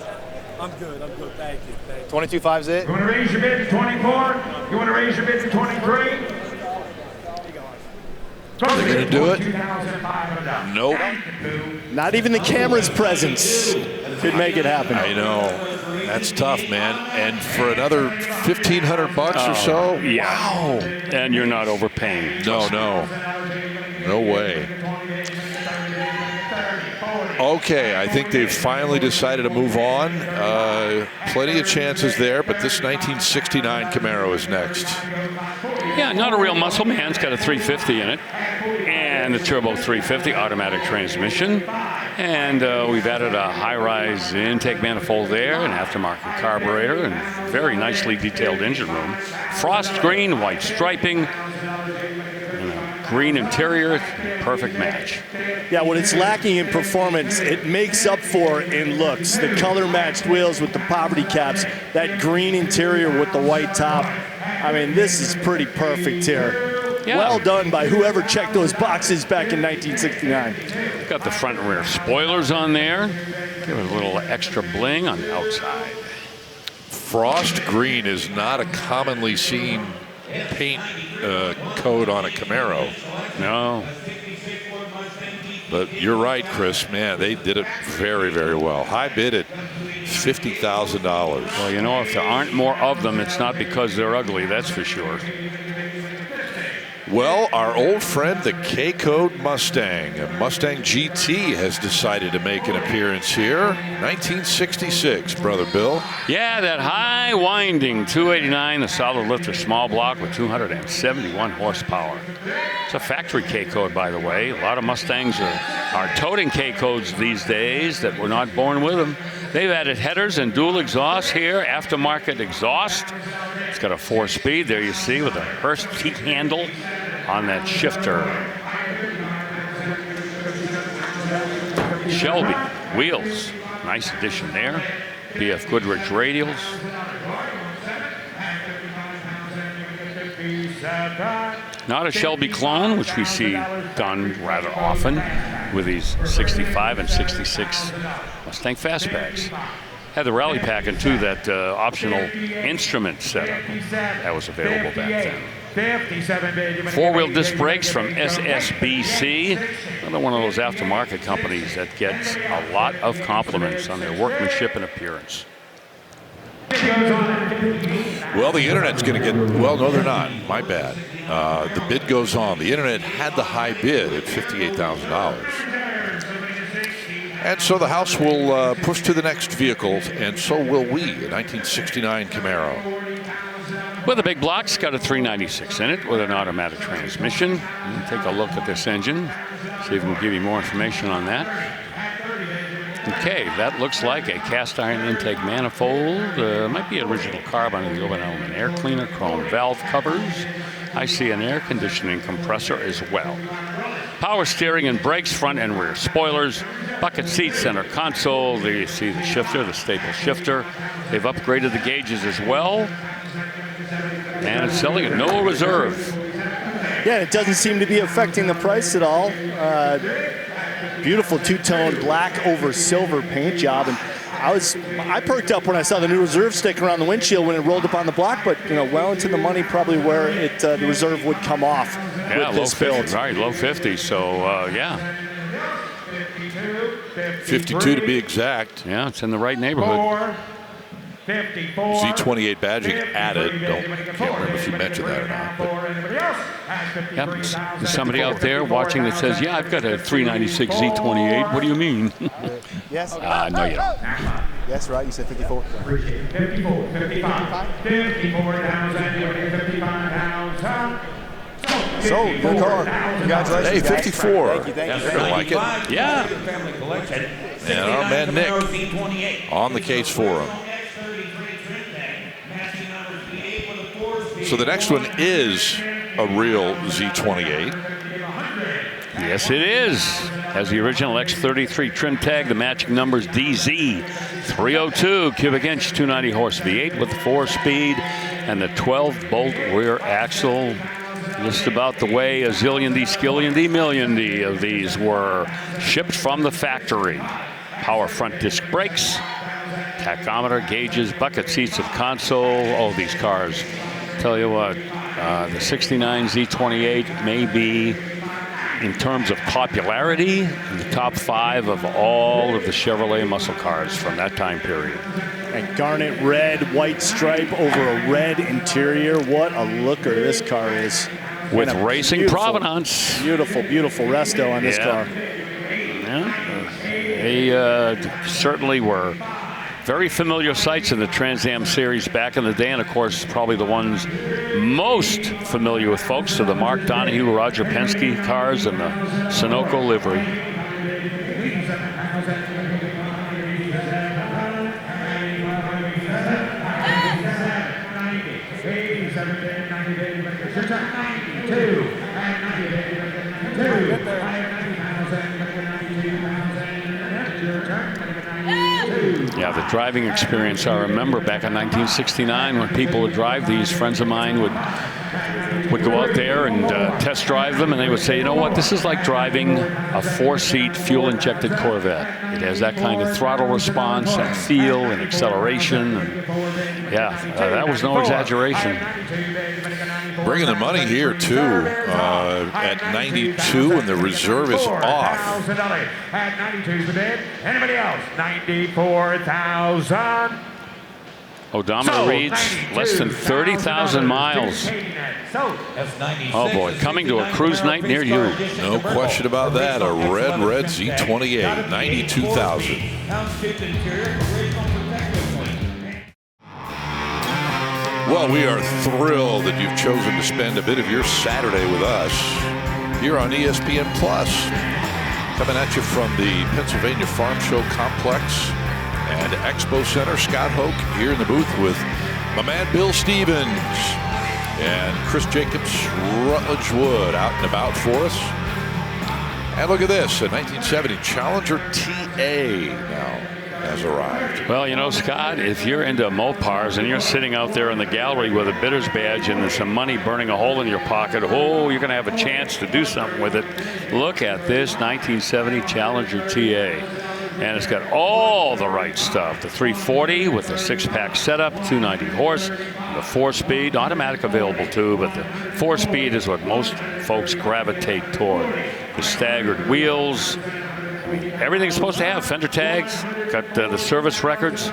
Speaker 10: I'm good. Thank you.
Speaker 11: 22.5's it?
Speaker 8: You want to raise your bid to 24? You want to raise your bid to 23?
Speaker 3: Are they going to do it? Nope.
Speaker 1: Not even the camera's presence could make it happen.
Speaker 3: I know. That's tough, man. And for another $1,500 or so?
Speaker 5: Yeah.
Speaker 3: Wow.
Speaker 5: And you're not overpaying.
Speaker 3: No way. Okay, I think they've finally decided to move on. Plenty of chances there, but this 1969 Camaro is next.
Speaker 5: Yeah, not a real muscle man. It's got a 350 in it. And the turbo 350 automatic transmission. And we've added a high-rise intake manifold there, an aftermarket carburetor, and very nicely detailed engine room. Frost green, white striping, and a green interior, perfect match.
Speaker 1: Yeah, what it's lacking in performance, it makes up for in looks. The color-matched wheels with the poverty caps, that green interior with the white top. I mean, this is pretty perfect here. Yeah. Well done by whoever checked those boxes back in 1969.
Speaker 5: Got the front and rear spoilers on there. Give it a little extra bling on the outside.
Speaker 3: Frost green is not a commonly seen paint coat on a Camaro.
Speaker 5: No.
Speaker 3: But you're right, Chris. Man, they did it very, very well. High bid at $50,000.
Speaker 5: Well, you know, if there aren't more of them, it's not because they're ugly, that's for sure.
Speaker 3: Well, our old friend, the K-Code Mustang, a Mustang GT, has decided to make an appearance here. 1966, Brother Bill.
Speaker 5: Yeah, that high winding 289, the solid lifter small block with 271 horsepower. It's a factory K-Code, by the way. A lot of Mustangs are toting K-Codes these days that were not born with them. They've added headers and dual exhaust here, aftermarket exhaust. It's got a 4-speed, there you see, with a Hurst T handle on that shifter. Shelby wheels, nice addition there. BF Goodrich radials. Not a Shelby clone, which we see done rather often with these 65 and 66 Mustang fastbacks. Had the rally pack and too, that optional instrument setup that was available back then.
Speaker 8: 57 bid.
Speaker 5: Four-wheel disc brakes from SSBC. Another one of those aftermarket companies that gets a lot of compliments on their workmanship and appearance.
Speaker 3: Well, the internet's going to get, well, no, they're not. My bad. The bid goes on. The internet had the high bid at $58,000. And so the house will push to the next vehicle, and so will we, a 1969 Camaro.
Speaker 5: Well, the big block's got a 396 in it with an automatic transmission. Take a look at this engine, see if we can give you more information on that. Okay, that looks like a cast iron intake manifold. Might be original carbon in the open element air cleaner, chrome valve covers. I see an air conditioning compressor as well. Power steering and brakes, front and rear spoilers, bucket seat, center console. There you see the shifter, the staple shifter. They've upgraded the gauges as well. And it's selling at no reserve.
Speaker 1: Yeah, it doesn't seem to be affecting the price at all. Beautiful two-tone black over silver paint job, and I perked up when I saw the new reserve sticker on the windshield when it rolled up on the block, but well into the money probably where the reserve would come off with this build.
Speaker 5: Right, low 50. So yeah,
Speaker 3: 52 to be exact.
Speaker 5: Yeah, it's in the right neighborhood.
Speaker 3: Z28 badging added. Can't remember if you mentioned that or not.
Speaker 5: Yep. There's somebody out there watching that says, yeah, I've got a 396 Z28. What do you mean?
Speaker 11: Yes.
Speaker 5: No, you don't.
Speaker 11: Yes, right. You said 54.
Speaker 8: 54, 55, 55,000.
Speaker 11: So, good car. Congratulations.
Speaker 3: Hey, 54.
Speaker 11: Thank you.
Speaker 3: I like it.
Speaker 5: Yeah.
Speaker 3: And our man Nick on the case for him. So the next one is a real Z28.
Speaker 5: Yes, it is. Has the original X33 trim tag, the matching numbers DZ 302 cubic inch, 290 horse V8 with the 4-speed and the 12-bolt rear axle. Just about the way a zillion D, skillion D, million D of these were shipped from the factory. Power front disc brakes, tachometer, gauges, bucket seats of console. Oh, these cars. Tell you what, the 69 Z28 may be, in terms of popularity, in the top 5 of all of the Chevrolet muscle cars from that time period.
Speaker 1: And garnet red, white stripe over a red interior. What a looker this car is.
Speaker 5: With racing provenance.
Speaker 1: Beautiful, beautiful resto on this car.
Speaker 5: Yeah. They certainly were very familiar sights in the Trans Am series back in the day, and of course probably the ones most familiar with folks are the Mark Donahue, Roger Penske cars and the Sunoco livery. Yeah, the driving experience, I remember back in 1969 when people would drive these, friends of mine would go out there and test drive them, and they would say, you know what, this is like driving a 4-seat fuel-injected Corvette. It has that kind of throttle response and feel and acceleration. And yeah, that was no exaggeration.
Speaker 3: Bringing the money here, too, at 92, and the reserve is off.
Speaker 8: At 92 the bid. Anybody else? 94,000.
Speaker 5: Odometer reads less than 30,000 miles. Oh boy, coming to a cruise night near you.
Speaker 3: No question about that. A red Z28, 92,000. Well, we are thrilled that you've chosen to spend a bit of your Saturday with us here on ESPN Plus. Coming at you from the Pennsylvania Farm Show Complex and Expo Center. Scott Hoke here in the booth with my man Bill Stevens and Chris Jacobs, Rutledge Wood out and about for us. And look at this, a 1970 Challenger TA now has arrived.
Speaker 5: Well, you know, Scott, if you're into Mopars and you're sitting out there in the gallery with a bidder's badge and there's some money burning a hole in your pocket, oh, you're going to have a chance to do something with it. Look at this 1970 Challenger TA. And it's got all the right stuff. The 340 with the 6-pack setup, 290 horse. The 4-speed, automatic available too, but the 4-speed is what most folks gravitate toward. The staggered wheels. I mean, everything's supposed to have. Fender tags, got the service records.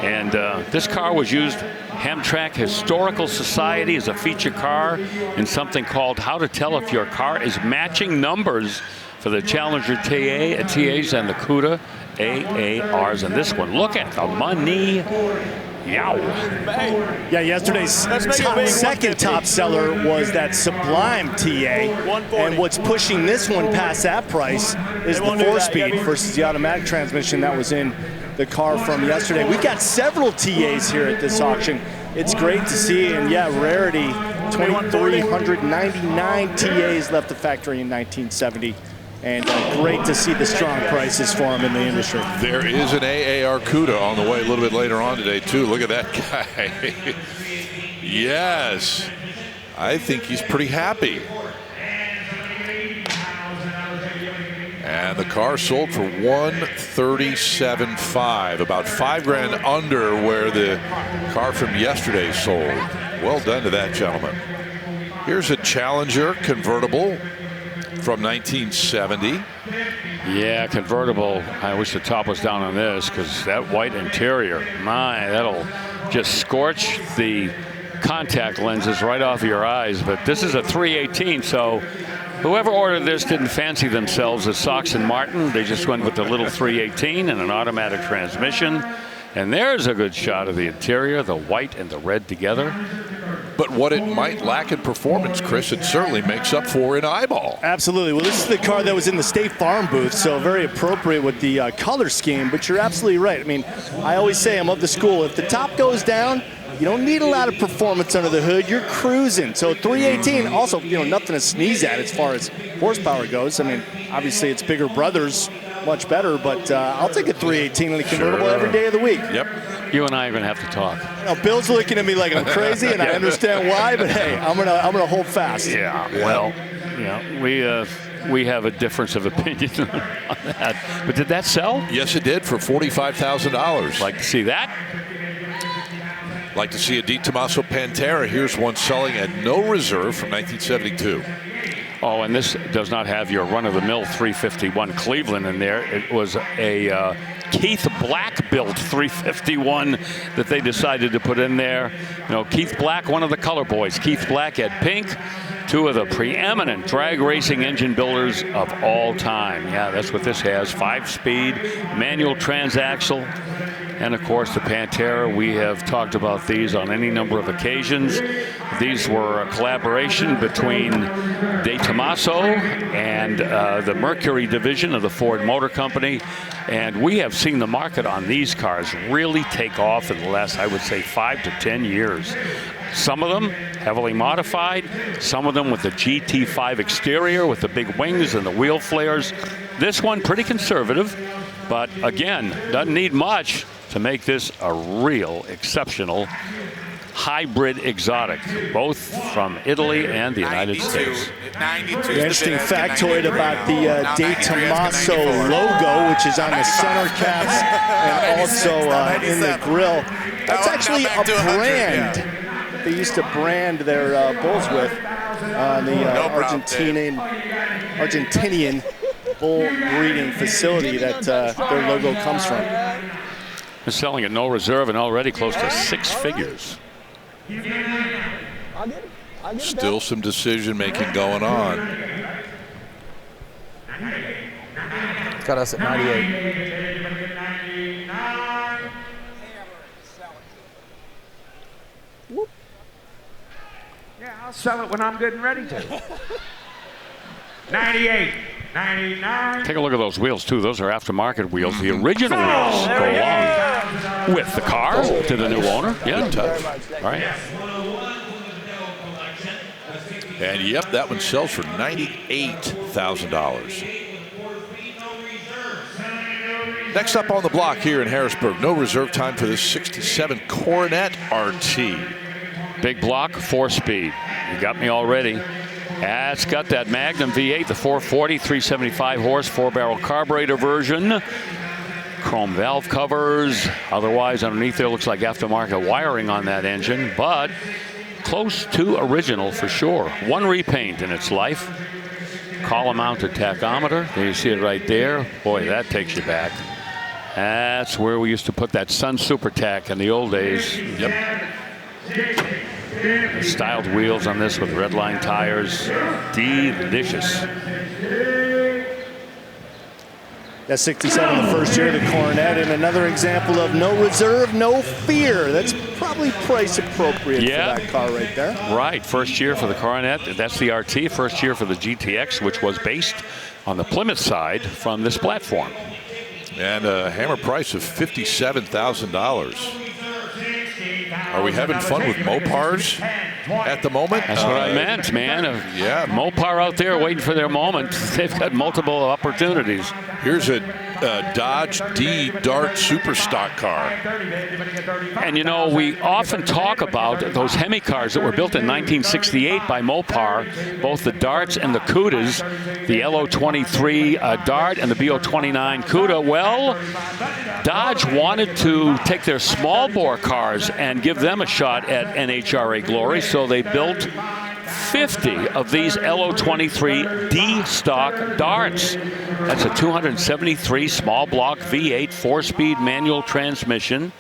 Speaker 5: And this car was used, Hamtramck Historical Society, as a feature car in something called How to Tell If Your Car is Matching Numbers for the Challenger TAs and the CUDA AARs. And this one, look at the money. Yow.
Speaker 1: Yeah, yesterday's second top seller was that Sublime TA. And what's pushing this one past that price is the 4-speed versus the automatic transmission that was in the car from yesterday. We got several TAs here at this auction. It's great to see, and yeah, rarity. 2,399 TAs left the factory in 1970. And great to see the strong prices for them in the industry.
Speaker 3: There is an AAR CUDA on the way a little bit later on today, too. Look at that guy. Yes. I think he's pretty happy. And the car sold for $137,500, about $5,000 under where the car from yesterday sold. Well done to that gentleman. Here's a Challenger convertible from 1970.
Speaker 5: Yeah, convertible. I wish the top was down on this, because that white interior, my, that'll just scorch the contact lenses right off of your eyes. But this is a 318, so whoever ordered this didn't fancy themselves as Sox and Martin. They just went with the little 318 and an automatic transmission. And there's a good shot of the interior, the white and the red together.
Speaker 3: But what it might lack in performance, Chris, it certainly makes up for in eyeball.
Speaker 1: Absolutely. Well, this is the car that was in the State Farm booth, so very appropriate with the color scheme. But you're absolutely right. I mean, I always say I'm of the school. If the top goes down, you don't need a lot of performance under the hood. You're cruising. So 318, also, nothing to sneeze at as far as horsepower goes. I mean, obviously it's bigger brothers, much better, but I'll take a 318 in a convertible every day of the week.
Speaker 3: Yep.
Speaker 5: You and I are going to have to talk.
Speaker 1: Bill's looking at me like I'm crazy, and I understand why, but hey, I'm gonna hold fast.
Speaker 5: Yeah. Well, we have a difference of opinion on that. But did that sell?
Speaker 3: Yes, it did, for $45,000.
Speaker 5: Like to see that?
Speaker 3: Like to see a Di Tommaso Pantera. Here's one selling at no reserve from 1972.
Speaker 5: Oh, and this does not have your run-of-the-mill 351 Cleveland in there. It was a Keith Black built 351 that they decided to put in there. Keith Black, one of the color boys. Keith Black had pink, two of the preeminent drag racing engine builders of all time. Yeah, that's what this has. 5-speed, manual transaxle. And of course the Pantera, we have talked about these on any number of occasions. These were a collaboration between De Tomaso and the Mercury division of the Ford Motor Company. And we have seen the market on these cars really take off in the last, I would say, 5 to 10 years. Some of them heavily modified, some of them with the GT5 exterior with the big wings and the wheel flares. This one pretty conservative, but again, doesn't need much to make this a real exceptional hybrid exotic, both from Italy and the United States.
Speaker 1: The interesting factoid about the De Tomaso logo, which is on the center caps and also in the grille. That's actually a brand they used to brand their bulls with on the Argentinian bull breeding facility that their logo comes from.
Speaker 5: They're selling at no reserve and already close to 6 figures.
Speaker 3: Still some decision making going on.
Speaker 11: Got us at 98.
Speaker 12: Yeah, I'll sell it when I'm good and ready to. 98. 99.
Speaker 5: Take a look at those wheels, too. Those are aftermarket wheels. The original wheels go along with the car to the new owner. Yeah, touch. All right.
Speaker 3: And yep, that one sells for $98,000. Next up on the block here in Harrisburg, no reserve time for this 67 Coronet RT.
Speaker 5: Big block, 4-speed. You got me already. It's got that Magnum V8, the 440, 375 horse, 4-barrel carburetor version. Chrome valve covers. Otherwise, underneath there looks like aftermarket wiring on that engine, but close to original for sure. One repaint in its life. Column-mounted tachometer. There you see it right there. Boy, that takes you back. That's where we used to put that Sun Super Tack in the old days. Yep. Styled wheels on this with red line tires. Delicious.
Speaker 1: That 67, the first year of the Coronet, and another example of no reserve, no fear. That's probably price appropriate for that car right there.
Speaker 5: Right, first year for the Coronet. That's the RT. First year for the GTX, which was based on the Plymouth side from this platform.
Speaker 3: And a hammer price of $57,000. Are we having fun with Mopars at the moment?
Speaker 5: That's what I meant, man. Yeah, Mopar out there waiting for their moment. They've got multiple opportunities.
Speaker 3: Here's a Dodge D Dart Super Stock car.
Speaker 5: And you know, we often talk about those Hemi cars that were built in 1968 by Mopar, both the Darts and the Cudas, the LO23 Dart and the BO29 Cuda. Well, Dodge wanted to take their small bore cars and give them a shot at NHRA glory, so they built 50 of these LO23 D stock Darts. That's a 273 small block V8 4-speed manual transmission,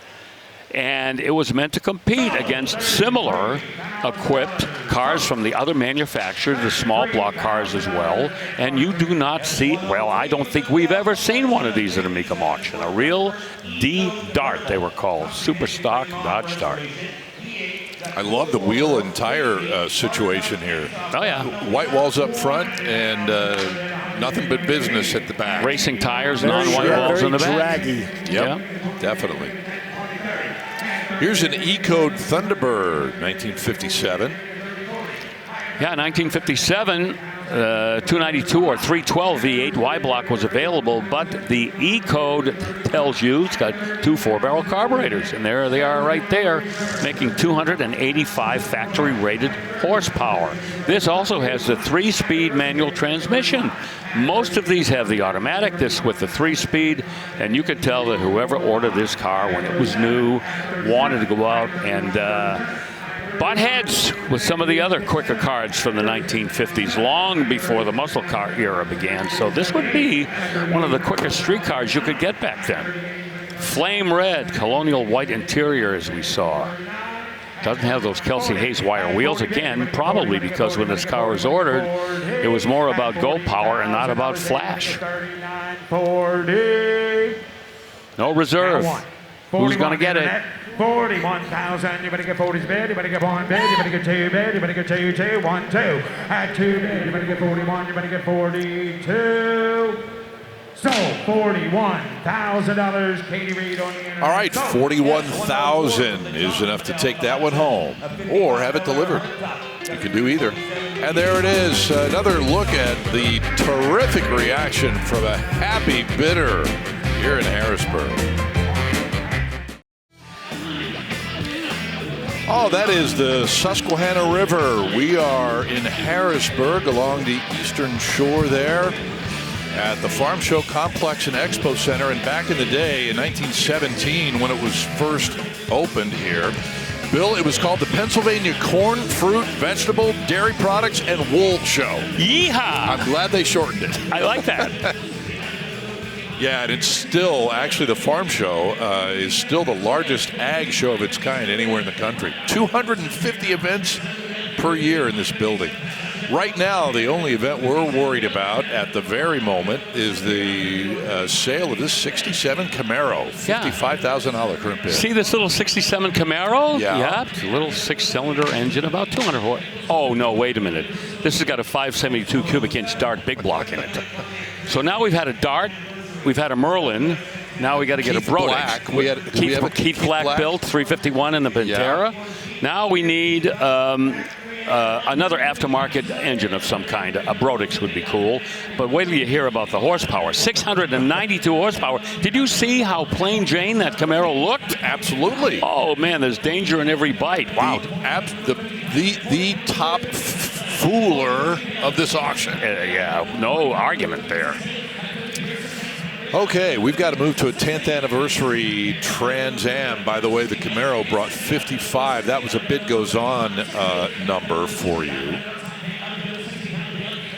Speaker 5: and it was meant to compete against similar equipped cars from the other manufacturers, the small block cars as well. And you do not see, well, I don't think we've ever seen one of these at a Mecum auction. A real D Dart, they were called, super stock Dodge Dart.
Speaker 3: I love the wheel and tire situation here.
Speaker 5: Oh, yeah.
Speaker 3: White walls up front and nothing but business at the back.
Speaker 5: Racing tires, non-white walls in the back.
Speaker 1: Draggy.
Speaker 3: Yep, definitely. Here's an E-Code Thunderbird, 1957.
Speaker 5: Yeah, 1957. 292 or 312 V8 Y block was available, but the E-Code tells you it's got two 4-barrel carburetors, and there they are right there, making 285 factory rated horsepower. This also has the 3-speed manual transmission. Most of these have the automatic, this with the 3-speed, and you could tell that whoever ordered this car when it was new wanted to go out and butt heads with some of the other quicker cars from the 1950s, long before the muscle car era began. So this would be one of the quickest street cars you could get back then. Flame red, colonial white interior, as we saw. Doesn't have those Kelsey Hayes wire wheels, again, probably because when this car was ordered, it was more about go power and not about flash. No reserve. Who's going to get it?
Speaker 12: 41,000, you better get 40's bid, you better get 1 bid, you better get 2 bid, you better get 2, 2, 1, 2. At 2 bid, you better get 41, you better get 42. So, $41,000, Katie Reed on the internet.
Speaker 3: All right, 41,000 is enough to take that one home or have it delivered. You can do either. And there it is, another look at the terrific reaction from a happy bidder here in Harrisburg. Oh, that is the Susquehanna River. We are in Harrisburg along the eastern shore there at the Farm Show Complex and Expo Center. And back in the day, in 1917, when it was first opened here, Bill, it was called the Pennsylvania Corn, Fruit, Vegetable, Dairy Products, and Wool Show.
Speaker 5: Yeehaw!
Speaker 3: I'm glad they shortened it.
Speaker 5: I like that.
Speaker 3: Yeah, and it's still, actually the Farm Show is still the largest ag show of its kind anywhere in the country. 250 events per year in this building. Right now, the only event we're worried about at the very moment is the sale of this 67 Camaro, $55,000 current bid.
Speaker 5: See this little 67 Camaro?
Speaker 3: Yeah.
Speaker 5: It's a little 6-cylinder engine, about 200 horse. Oh, no, wait a minute. This has got a 572 cubic inch Dart big block in it. So now we've had a Dart. We've had a Merlin. Now we got to get a Brodix. Keith Black built 351 in the Pantera. Yeah. Now we need another aftermarket engine of some kind. A Brodix would be cool. But wait till you hear about the horsepower. 692 horsepower. Did you see how plain Jane that Camaro looked?
Speaker 3: Absolutely.
Speaker 5: Oh man, there's danger in every bite. Wow.
Speaker 3: The top fooler of this auction.
Speaker 5: Yeah, no argument there.
Speaker 3: Okay, we've got to move to a 10th anniversary Trans Am. By the way, the Camaro brought 55. That was a bid goes on number for you.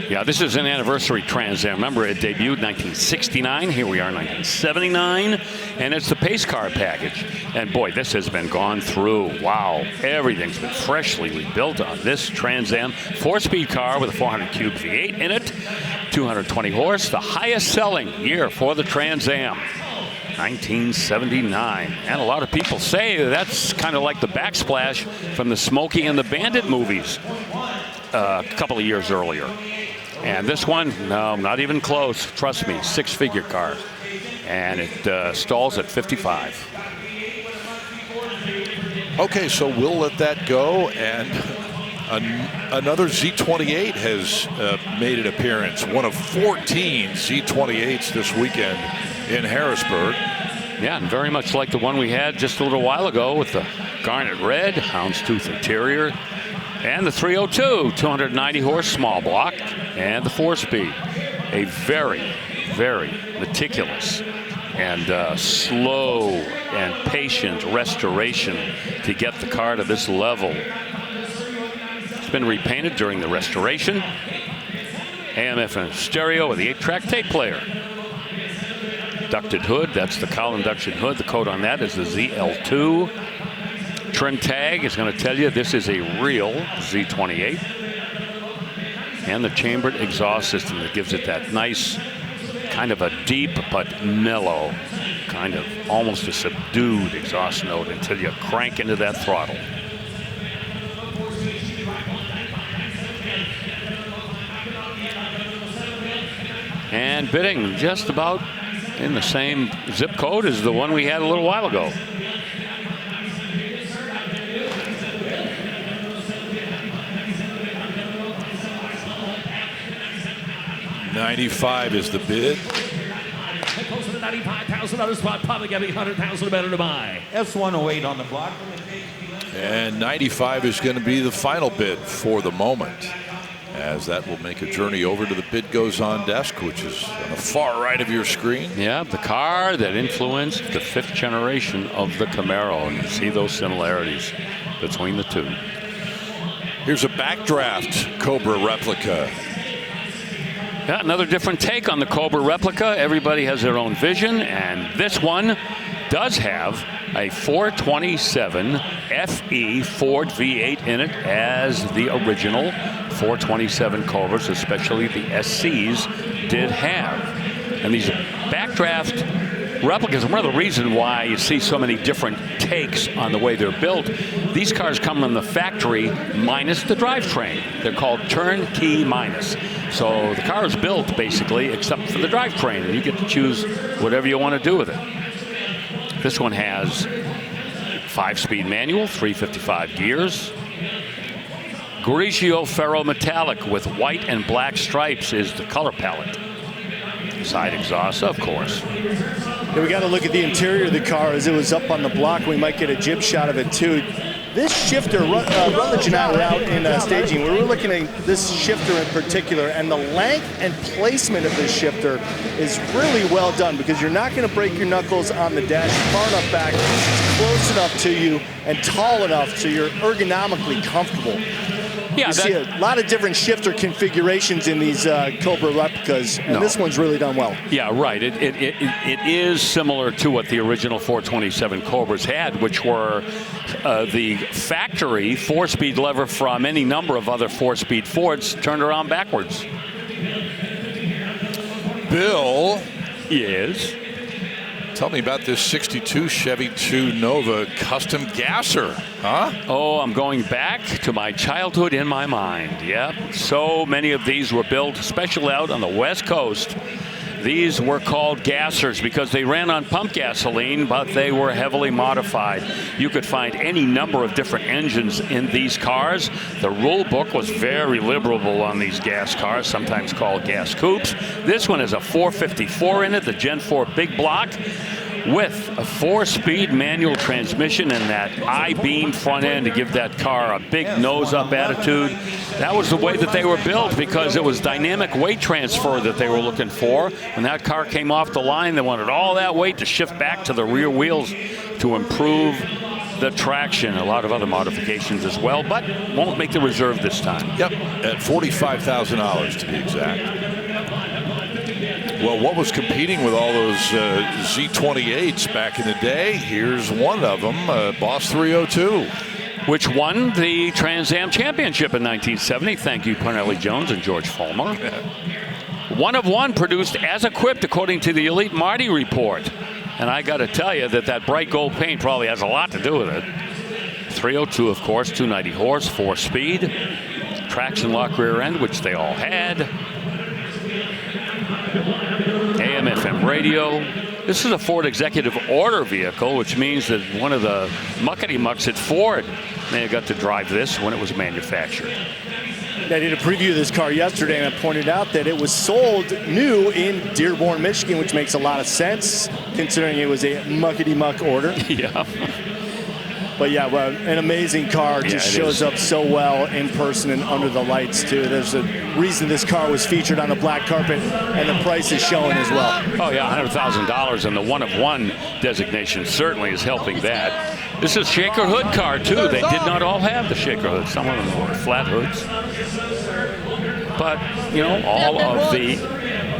Speaker 5: Yeah, this is an anniversary Trans Am. Remember, it debuted in 1969. Here we are in 1979. And it's the pace car package. And boy, this has been gone through. Wow. Everything's been freshly rebuilt on this Trans Am. 4-speed car with a 400 cube V8 in it. 220 horse. The highest selling year for the Trans Am. 1979. And a lot of people say that's kind of like the backsplash from the Smokey and the Bandit movies a couple of years earlier. And this one, no, not even close. Trust me, 6-figure car. And it stalls at 55.
Speaker 3: Okay, so we'll let that go. And another Z28 has made an appearance. One of 14 Z28s this weekend in Harrisburg.
Speaker 5: Yeah, and very much like the one we had just a little while ago with the garnet red, houndstooth interior. And the 302, 290 horse small block, and the 4-speed. A very, very meticulous and slow and patient restoration to get the car to this level. It's been repainted during the restoration. AM/FM stereo with the 8-track tape player. Ducted hood, that's the cowl induction hood. The code on that is the ZL2. Trim tag is going to tell you this is a real Z28. And the chambered exhaust system that gives it that nice kind of a deep but mellow, kind of almost a subdued exhaust note until you crank into that throttle. And bidding just about in the same zip code as the one we had a little while ago.
Speaker 3: $95 is the bid.
Speaker 2: Close to the $95,000 spot. Probably going to be $100,000 better to buy.
Speaker 13: S108 on the block.
Speaker 3: And 95 is going to be the final bid for the moment, as that will make a journey over to the bid goes on desk, which is on the far right of your screen.
Speaker 5: Yeah, the car that influenced the 5th generation of the Camaro, and you see those similarities between the two.
Speaker 3: Here's a backdraft Cobra replica.
Speaker 5: Yeah, another different take on the Cobra replica. Everybody has their own vision, and this one does have a 427 FE Ford V8 in it, as the original 427 Cobras, especially the SCs, did have. And these backdraft replicas, one of the reasons why you see so many different takes on the way they're built, these cars come from the factory minus the drivetrain. They're called turnkey minus. So the car is built basically except for the drivetrain, and you get to choose whatever you want to do with it. This one has 5-speed manual, 355 gears. Grigio Ferro Metallic with white and black stripes is the color palette. Side exhaust, of course.
Speaker 1: Yeah, we got to look at the interior of the car as it was up on the block. We might get a jib shot of it too. This shifter, Rutledge and I were out in staging. We were looking at this shifter in particular, and the length and placement of this shifter is really well done, because you're not going to break your knuckles on the dash. Far enough back, it's close enough to you, and tall enough so you're ergonomically comfortable. Yeah, you see a lot of different shifter configurations in these Cobra replicas, and this one's really done well.
Speaker 5: Yeah, right. It is similar to what the original 427 Cobras had, which were the factory 4-speed lever from any number of other 4-speed Fords turned around backwards.
Speaker 3: Bill.
Speaker 5: Yes.
Speaker 3: Tell me about this 62 Chevy 2 Nova custom gasser, huh?
Speaker 5: Oh, I'm going back to my childhood in my mind. Yep. So many of these were built, especially out on the West Coast. These were called gassers because they ran on pump gasoline, but they were heavily modified. You could find any number of different engines in these cars. The rule book was very liberal on these gas cars, sometimes called gas coupes. This one has a 454 in it, the Gen 4 big block. with a 4-speed manual transmission and that I-beam front end to give that car a big nose-up attitude. That was the way that they were built because it was dynamic weight transfer that they were looking for. When that car came off the line, they wanted all that weight to shift back to the rear wheels to improve the traction. A lot of other modifications as well, but won't make the reserve this time.
Speaker 3: Yep, at $45,000 to be exact. Well, what was competing with all those Z28s back in the day? Here's one of them, Boss 302.
Speaker 5: Which won the Trans Am Championship in 1970. Thank you, Parnelli Jones and George Fulmer. One of one produced as equipped according to the Elite Marty report. And I got to tell you that bright gold paint probably has a lot to do with it. 302, of course, 290 horse, 4-speed. Traction lock rear end, which they all had. AM, FM radio. This is a Ford Executive Order vehicle, which means that one of the muckety-mucks at Ford may have got to drive this when it was manufactured.
Speaker 1: I did a preview of this car yesterday, and I pointed out that it was sold new in Dearborn, Michigan, which makes a lot of sense, considering it was a muckety-muck order.
Speaker 5: Yeah.
Speaker 1: But yeah, well, an amazing car. Just shows up so well in person and under the lights, too. There's a reason this car was featured on the black carpet, and the price is showing as well.
Speaker 5: Oh, yeah, $100,000, and the one-of-one designation certainly is helping that. This is Shaker Hood car, too. They did not all have the Shaker Hood. Some of them were flat hoods. But, you know, all of the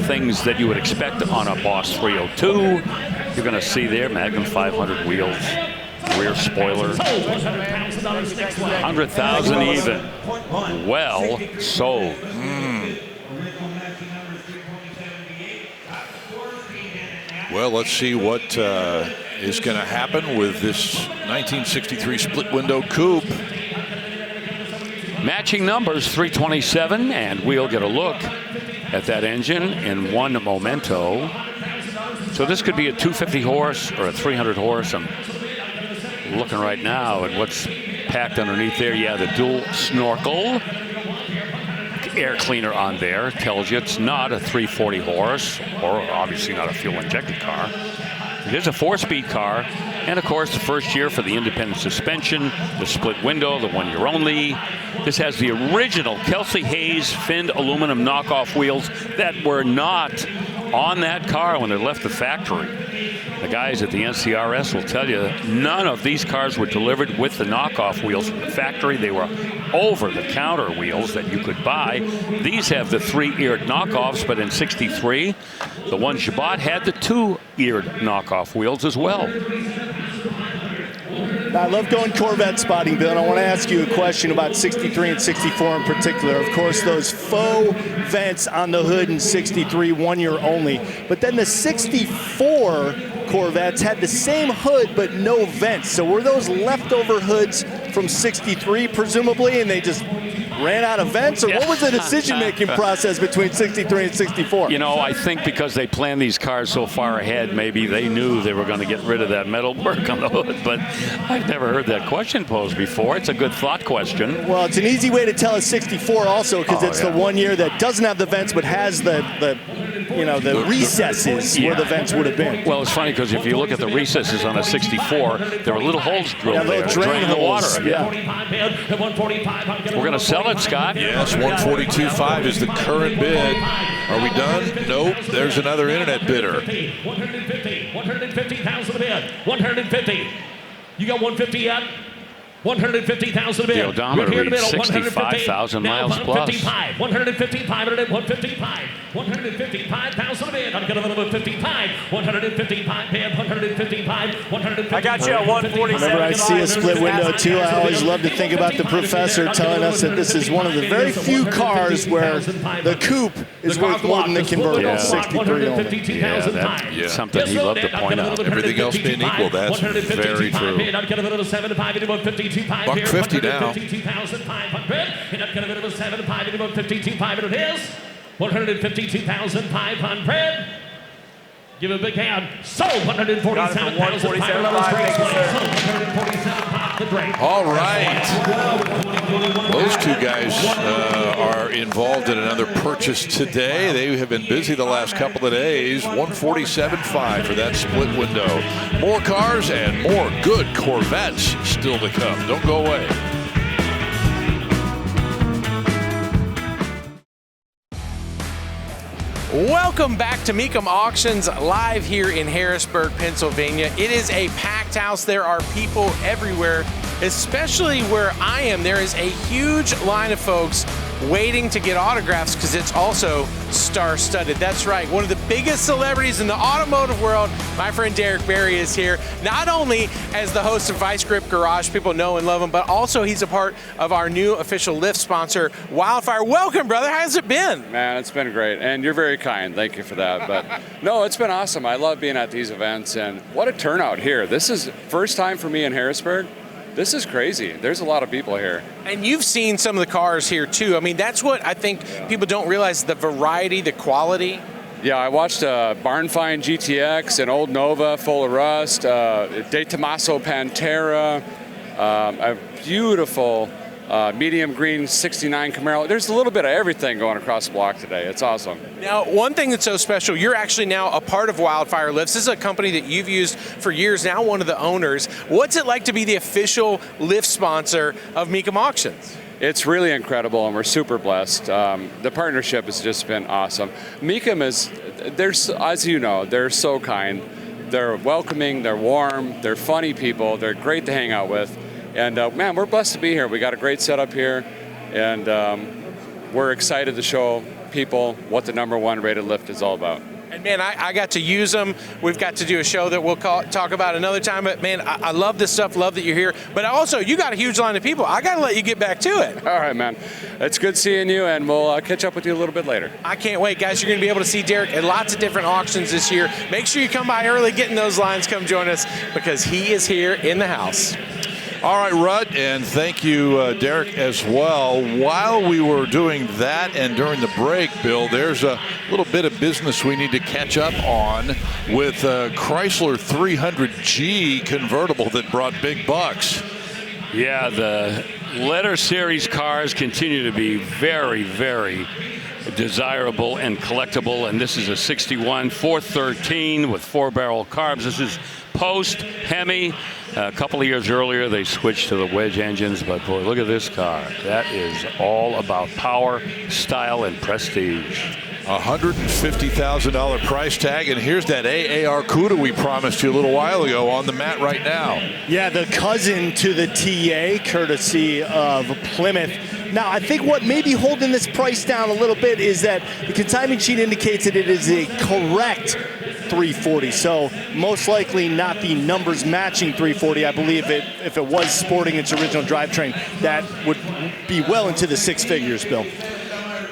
Speaker 5: things that you would expect on a Boss 302, you're going to see there. Magnum 500 wheels. Rear spoiler, $100,000 even. Well sold.
Speaker 3: Well, let's see what is going to happen with this 1963 split window coupe.
Speaker 5: Matching numbers, 327, and we'll get a look at that engine in one memento. So this could be a 250 horse or a 300 horse. I'm looking right now at what's packed underneath there. Yeah, the dual snorkel. Air cleaner on there tells you it's not a 340 horse, or obviously not a fuel-injected car. It is a 4-speed car, and of course the first year for the independent suspension, the split window, the 1 year only. This has the original Kelsey Hayes finned aluminum knockoff wheels that were not on that car when it left the factory. The guys at the NCRS will tell you none of these cars were delivered with the knockoff wheels from the factory. They were over-the-counter wheels that you could buy. These have the 3-eared knockoffs, but in '63, the ones you bought had the 2-eared knockoff wheels as well.
Speaker 1: I love going Corvette spotting, Bill, and I want to ask you a question about 63 and 64 in particular. Of course, those faux vents on the hood in 63, 1 year only. But then the 64 Corvettes had the same hood but no vents. So were those leftover hoods from 63 presumably, and they just ran out of vents? Or what was the decision-making process between 63 and 64?
Speaker 5: You know, I think because they planned these cars so far ahead, maybe they knew they were going to get rid of that metal work on the hood. But I've never heard that question posed before. It's a good thought question.
Speaker 1: Well, it's an easy way to tell a 64 also, because it's the 1 year that doesn't have the vents but has the recesses where the vents would have been.
Speaker 5: Well, it's funny because if you look at the recesses on a 64, there are little holes drilled there to drain the water.
Speaker 1: Yeah.
Speaker 5: We're going to sell it, Scott.
Speaker 3: Yes, 142.5 is the current bid. Are we done? Nope. There's another internet bidder.
Speaker 2: 150,000 a bid. 150. You got 150 yet? 150,000 a bid.
Speaker 5: The odometer reads 65,000 miles plus.
Speaker 2: 155, 155, 155,000 a bid. I'm going to go 55, 155 bid, 155, 155.
Speaker 11: I got you at 147.
Speaker 1: Whenever I see a split window too, I always love to think about the professor telling us that this is one of the very few cars where the coupe is worth more than the convertible. 63 only.
Speaker 5: Yeah, that's something he loved to point out.
Speaker 3: Everything else being equal, that's very true. $150 now.
Speaker 2: 52,500. And I'm going to go to 7.5 into 52,500. It is 152,500. Give it a big hand. Sold 147,500.
Speaker 3: All right. Those two guys are involved in another purchase today. They have been busy the last couple of days. 147.5 for that split window. More cars and more good Corvettes still to come. Don't go away.
Speaker 4: Welcome back to Mecum Auctions, live here in Harrisburg, Pennsylvania. It is a packed house. There are people everywhere, especially where I am. There is a huge line of folks waiting to get autographs because it's also star-studded. That's right, one of the biggest celebrities in the automotive world, my friend Derek Barry, is here. Not only as the host of Vice Grip Garage, people know and love him, but also he's a part of our new official lift sponsor, Wildfire. Welcome, brother. How's it been?
Speaker 13: Man, it's been great, and you're very kind. Thank you for that. But no, it's been awesome. I love being at these events, and what a turnout here. This is first time for me in Harrisburg. This is crazy. There's a lot of people here.
Speaker 4: And you've seen some of the cars here too. I mean, that's what I think people don't realize, the variety, the quality.
Speaker 13: Yeah, I watched a Barn Find GTX, an old Nova full of rust, De Tomaso Pantera, a beautiful medium green 69 Camaro. There's a little bit of everything going across the block today. It's awesome.
Speaker 4: Now, one thing that's so special, you're actually now a part of Wildfire Lifts. This is a company that you've used for years now, one of the owners. What's it like to be the official lift sponsor of Mecum Auctions?
Speaker 13: It's really incredible, and we're super blessed. The partnership has just been awesome. Mecum is, as you know, they're so kind. They're welcoming, they're warm, they're funny people, they're great to hang out with. And man, we're blessed to be here. We got a great setup here, and we're excited to show people what the #1 rated lift is all about.
Speaker 4: And man, I got to use them. We've got to do a show that we'll talk about another time. But man, I love this stuff. Love that you're here. But also, you got a huge line of people. I got to let you get back to it.
Speaker 13: All right, man. It's good seeing you, and we'll catch up with you a little bit later.
Speaker 4: I can't wait, guys. You're going to be able to see Derek at lots of different auctions this year. Make sure you come by early, get in those lines. Come join us because he is here in the house.
Speaker 3: All right, Rudd, and thank you, Derek, as well. While we were doing that and during the break, Bill, there's a little bit of business we need to catch up on with Chrysler 300G convertible that brought big bucks.
Speaker 5: Yeah, the letter series cars continue to be very, very desirable and collectible, and this is a 61 413 with 4-barrel carbs. This is post Hemi. A couple of years earlier, they switched to the wedge engines, but boy, look at this car. That is all about power, style, and prestige.
Speaker 3: $150,000 price tag, and here's that AAR CUDA we promised you a little while ago on the mat right now.
Speaker 1: Yeah, the cousin to the TA, courtesy of Plymouth. Now, I think what may be holding this price down a little bit is that the consignment sheet indicates that it is a correct 340, so most likely not the numbers matching 340. I believe if it was sporting its original drivetrain, that would be well into the six figures, Bill.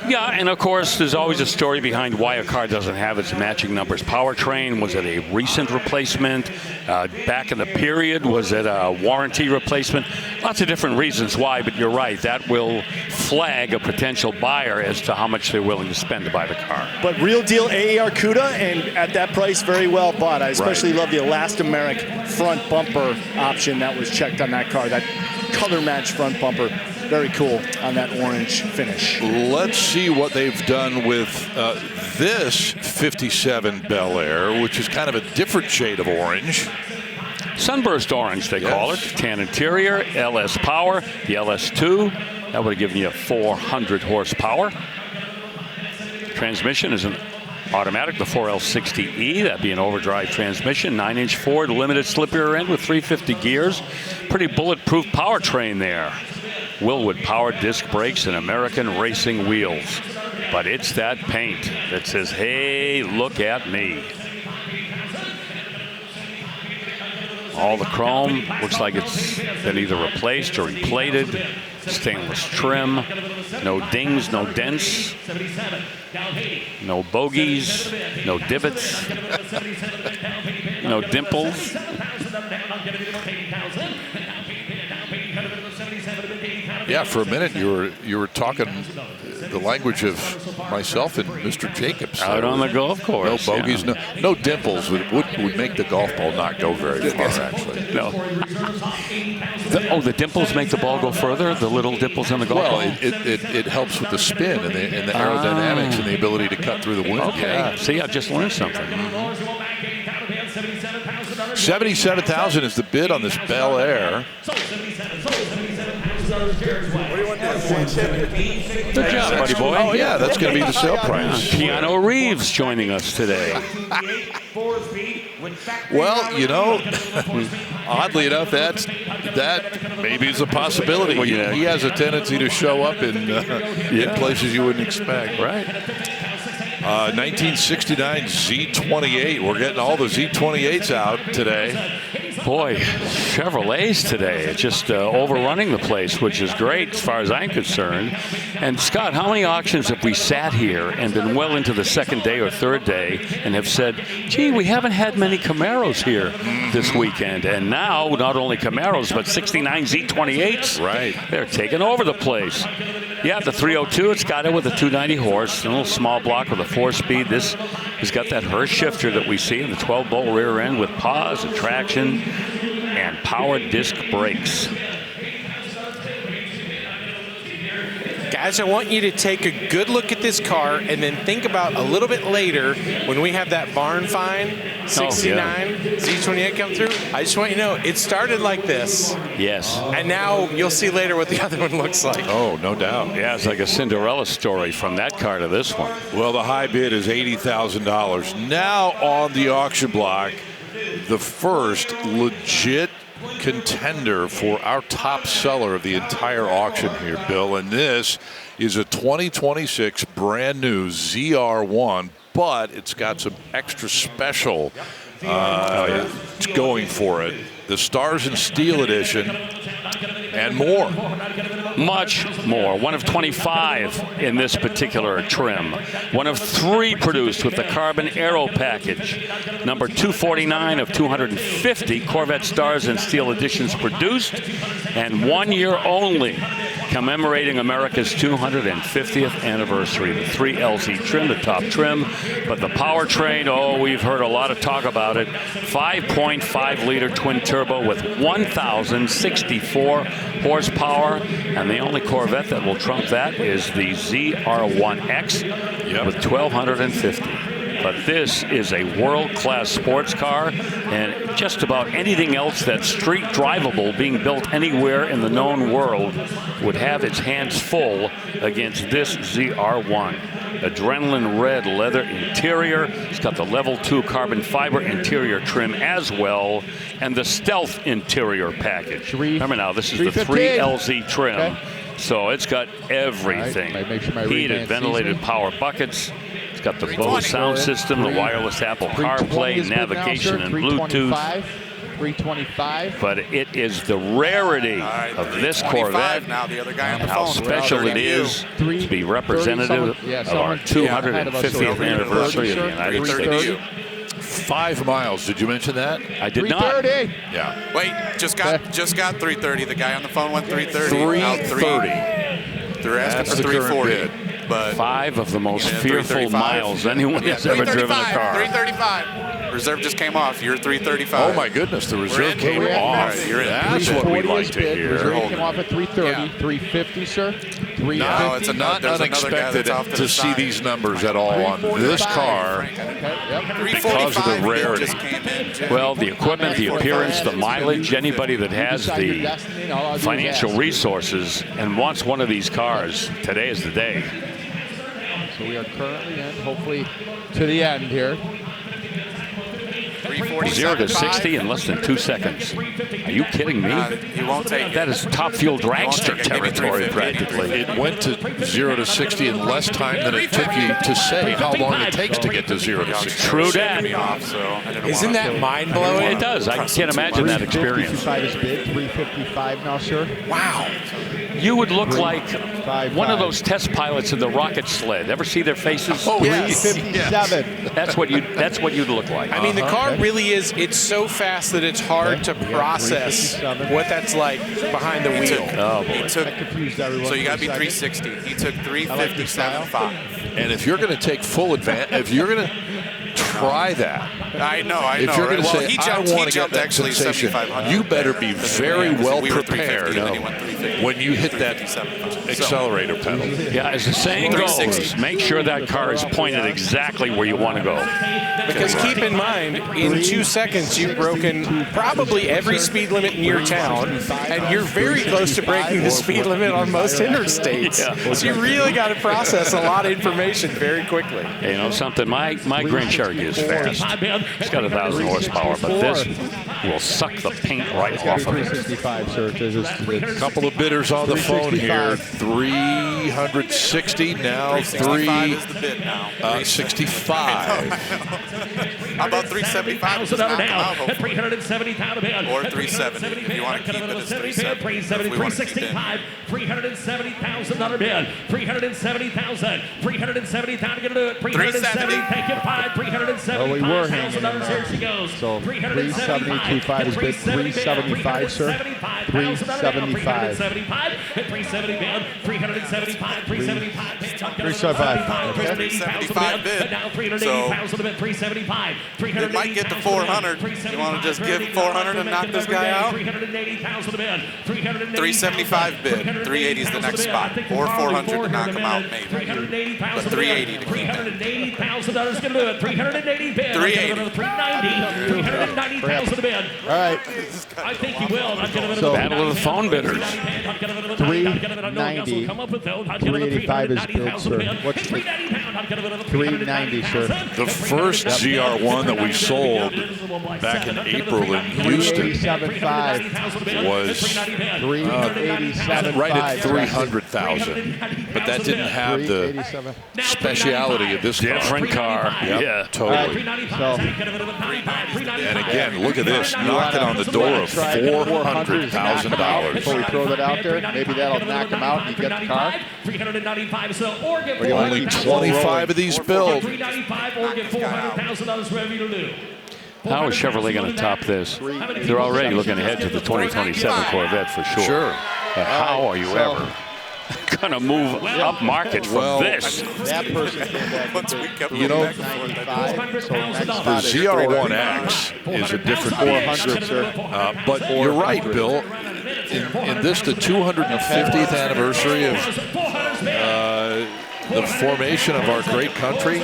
Speaker 5: Yeah, and of course, there's always a story behind why a car doesn't have its matching numbers. Powertrain, was it a recent replacement? Back in the period, was it a warranty replacement? Lots of different reasons why, but you're right. That will flag a potential buyer as to how much they're willing to spend to buy the car.
Speaker 1: But real deal AAR CUDA, and at that price, very well bought. I especially love the elastomeric front bumper option that was checked on that car, that color match front bumper. Very cool on that orange finish.
Speaker 3: Let's see what they've done with this 57 Bel Air, which is kind of a different shade of orange.
Speaker 5: Sunburst orange, they call it. Tan interior, LS power, the LS2. That would have given you 400 horsepower. Transmission is an automatic, the 4L60E. That'd be an overdrive transmission, 9-inch Ford, limited slip rear end with 350 gears. Pretty bulletproof powertrain there. Willwood powered disc brakes and American racing wheels. But it's that paint that says, hey, look at me. All the chrome looks like it's been either replaced or replated. Stainless trim, no dings, no dents, no bogeys, no divots, no dimples.
Speaker 3: Yeah, for a minute you were talking the language of myself and Mr. Jacobs.
Speaker 5: Out on the golf course.
Speaker 3: No bogeys, no dimples would make the golf ball not go very far, actually.
Speaker 5: No. The dimples make the ball go further? The little dimples on the golf ball?
Speaker 3: Well, it helps with the spin and the aerodynamics and the ability to cut through the wind.
Speaker 5: Okay.
Speaker 3: Yeah.
Speaker 5: See, I just learned something.
Speaker 3: $77,000 is the bid on this Bel Air.
Speaker 5: Good job, buddy boy.
Speaker 3: Oh, yeah, that's going to be the sale price.
Speaker 5: Keanu Reeves joining us today.
Speaker 3: Well, you know, oddly enough, that maybe is a possibility.
Speaker 5: Well, yeah.
Speaker 3: He has a tendency to show up in places you wouldn't expect.
Speaker 5: Right.
Speaker 3: 1969 Z28. We're getting all the Z28s out today.
Speaker 5: Boy, Chevrolets today, just overrunning the place, which is great as far as I'm concerned. And Scott, how many auctions have we sat here and been well into the second day or third day and have said, gee, we haven't had many Camaros here this weekend. And now, not only Camaros, but 69 Z28s.
Speaker 3: Right.
Speaker 5: They're taking over the place. Yeah, the 302, it's got it with a 290 horse, a little small block with a 4-speed. This has got that Hurst shifter that we see in the 12-bolt rear end with pause and traction and power disc brakes.
Speaker 4: Guys, I want you to take a good look at this car and then think about a little bit later when we have that barn find 69 Z28 come through. I just want you to know it started like this.
Speaker 5: Yes.
Speaker 4: And now you'll see later what the other one looks like.
Speaker 3: Oh, no doubt.
Speaker 5: Yeah, it's like a Cinderella story from that car to this one.
Speaker 3: Well, the high bid is $80,000. Now on the auction block, the first legit contender for our top seller of the entire auction here, Bill. And this is a 2026 brand new ZR1, but it's got some extra special going for it. The Stars and Steel Edition and more.
Speaker 5: Much more. One of 25 in this particular trim. One of 3 produced with the Carbon Aero package. Number 249 of 250 Corvette Stars and Steel Editions produced. And 1 year only commemorating America's 250th anniversary. The 3LZ trim, the top trim. But the powertrain, oh, we've heard a lot of talk about it. 5.5-liter twin turbo with 1,064 horsepower. And the only Corvette that will trump that is the ZR1X with 1,250. But this is a world-class sports car, and just about anything else that's street drivable being built anywhere in the known world would have its hands full against this ZR1. Adrenaline red leather interior. It's got the level 2 carbon fiber interior trim as well, and the stealth interior package. Remember now, this is the 3LZ trim. Okay. So it's got everything. Right. Heated, ventilated power buckets. It's got the Bose sound system, the wireless Apple CarPlay, navigation, and Bluetooth.
Speaker 9: 325.
Speaker 5: But it is the rarity of this Corvette,
Speaker 14: now, the other guy on the
Speaker 5: how
Speaker 14: phone.
Speaker 5: special it is to be representative of our 250th anniversary of the United States.
Speaker 3: 5 miles. Did you mention that?
Speaker 5: I did not.
Speaker 3: Yeah.
Speaker 14: Wait, just got 330. The guy on the phone went 330.
Speaker 3: 330.
Speaker 14: They're asking for 340. But
Speaker 5: 5 of the most fearful miles anyone has ever driven a car.
Speaker 14: 335. Reserve just came off. You're 335.
Speaker 3: Oh my goodness, the reserve came off.
Speaker 14: Right, you're in.
Speaker 3: That's what we like to hear.
Speaker 9: Reserve came off at 330, 350, sir. 350.
Speaker 3: No, it's not unexpected to see these numbers at all on this car because of the rarity.
Speaker 5: Well, the equipment, the appearance, the mileage, anybody that has the financial resources and wants one of these cars, today is the day.
Speaker 9: So we are currently in, hopefully, to the end here.
Speaker 5: 0 to 60 in less than 2 seconds. Are you kidding me?
Speaker 14: He won't take it.
Speaker 5: That is top fuel dragster territory practically.
Speaker 3: It went to 0 to 60 in less time than it took you to say how long it takes to get to 0 to 60.
Speaker 5: True that.
Speaker 4: Isn't that mind-blowing?
Speaker 5: It does. I can't imagine that experience.
Speaker 9: 355 is bid, 355 now, sir.
Speaker 4: Wow.
Speaker 5: You would look like one of those test pilots in the rocket sled. Ever see their faces?
Speaker 9: Oh, yes. 357.
Speaker 5: That's what you'd look like.
Speaker 4: I mean, the car really is, it's so fast that it's hard to process what that's like behind the wheel.
Speaker 14: So you got to be 360. He took 357.5.
Speaker 3: And if you're going to take full advantage, if you're going to try that,
Speaker 14: I know.
Speaker 3: If you're going to say,
Speaker 14: he
Speaker 3: I want to get that
Speaker 14: actually
Speaker 3: sensation,
Speaker 14: 7,500.
Speaker 3: you better be very well
Speaker 14: We were
Speaker 3: prepared
Speaker 14: 350, and then he went 350.
Speaker 3: when you hit that accelerator pedal.
Speaker 5: Yeah, as the saying goes, make sure that car is pointed exactly where you want to go.
Speaker 4: Because keep in mind, in 2 seconds, you've broken probably every speed limit in your town, and you're very close to breaking the speed limit on most interstates. So you really got to process a lot of information very quickly.
Speaker 5: Hey, you know something? My Grand Cherokee is fast. It's got 1,000 horsepower, but this will suck the paint right off of it.
Speaker 9: 365, sir.
Speaker 3: A couple of bidders on the phone here. 360 now. 365.
Speaker 14: How about 375?
Speaker 2: $370,000 down at $370,000
Speaker 14: or 370 if you want to keep it as 370.
Speaker 2: $365, $370,000 bid. $370,000. $370,000 to do it. $370. Take it $5. $375,000. Here she goes.
Speaker 9: So 372.5 is bid. 375, sir. 375.
Speaker 2: At 370 bid. 375. 375.
Speaker 14: 375 bid.
Speaker 2: Now $380,000 bid. 375.
Speaker 14: It might get to 400. You want to just give 400 and knock this guy out? 375 bid. 380 is the next spot. Or 400 to knock him out, maybe. But 380 to keep him.
Speaker 2: $380,000 going to do it. 380 bid.
Speaker 14: 380.
Speaker 2: 390. $390,000 bid.
Speaker 9: All right.
Speaker 2: I think he will.
Speaker 9: So,
Speaker 5: battle of the phone bidders.
Speaker 9: 390. 385 is bid, sir. What's the 390, sir?
Speaker 3: The first ZR1 that we sold back in April in Houston was
Speaker 9: 387
Speaker 3: right at 300,000, but that didn't have the speciality of this
Speaker 5: different car.
Speaker 3: Yep,
Speaker 5: Yeah,
Speaker 3: totally. And again, look at this, knocking on the door of $400,000.
Speaker 9: Before we throw that out there, maybe that'll knock him out and you get the car.
Speaker 3: Only 25 of these built.
Speaker 5: How is Chevrolet going to top this? They're already looking ahead to the 2027 Corvette for sure.
Speaker 3: Sure.
Speaker 5: How are you ever going to move up market from this?
Speaker 9: That person came back.
Speaker 3: You know,
Speaker 9: 95, so
Speaker 3: the ZR1X is a different
Speaker 9: 400, sir.
Speaker 3: but you're right, Bill. In this, the 250th anniversary of the formation of our great country,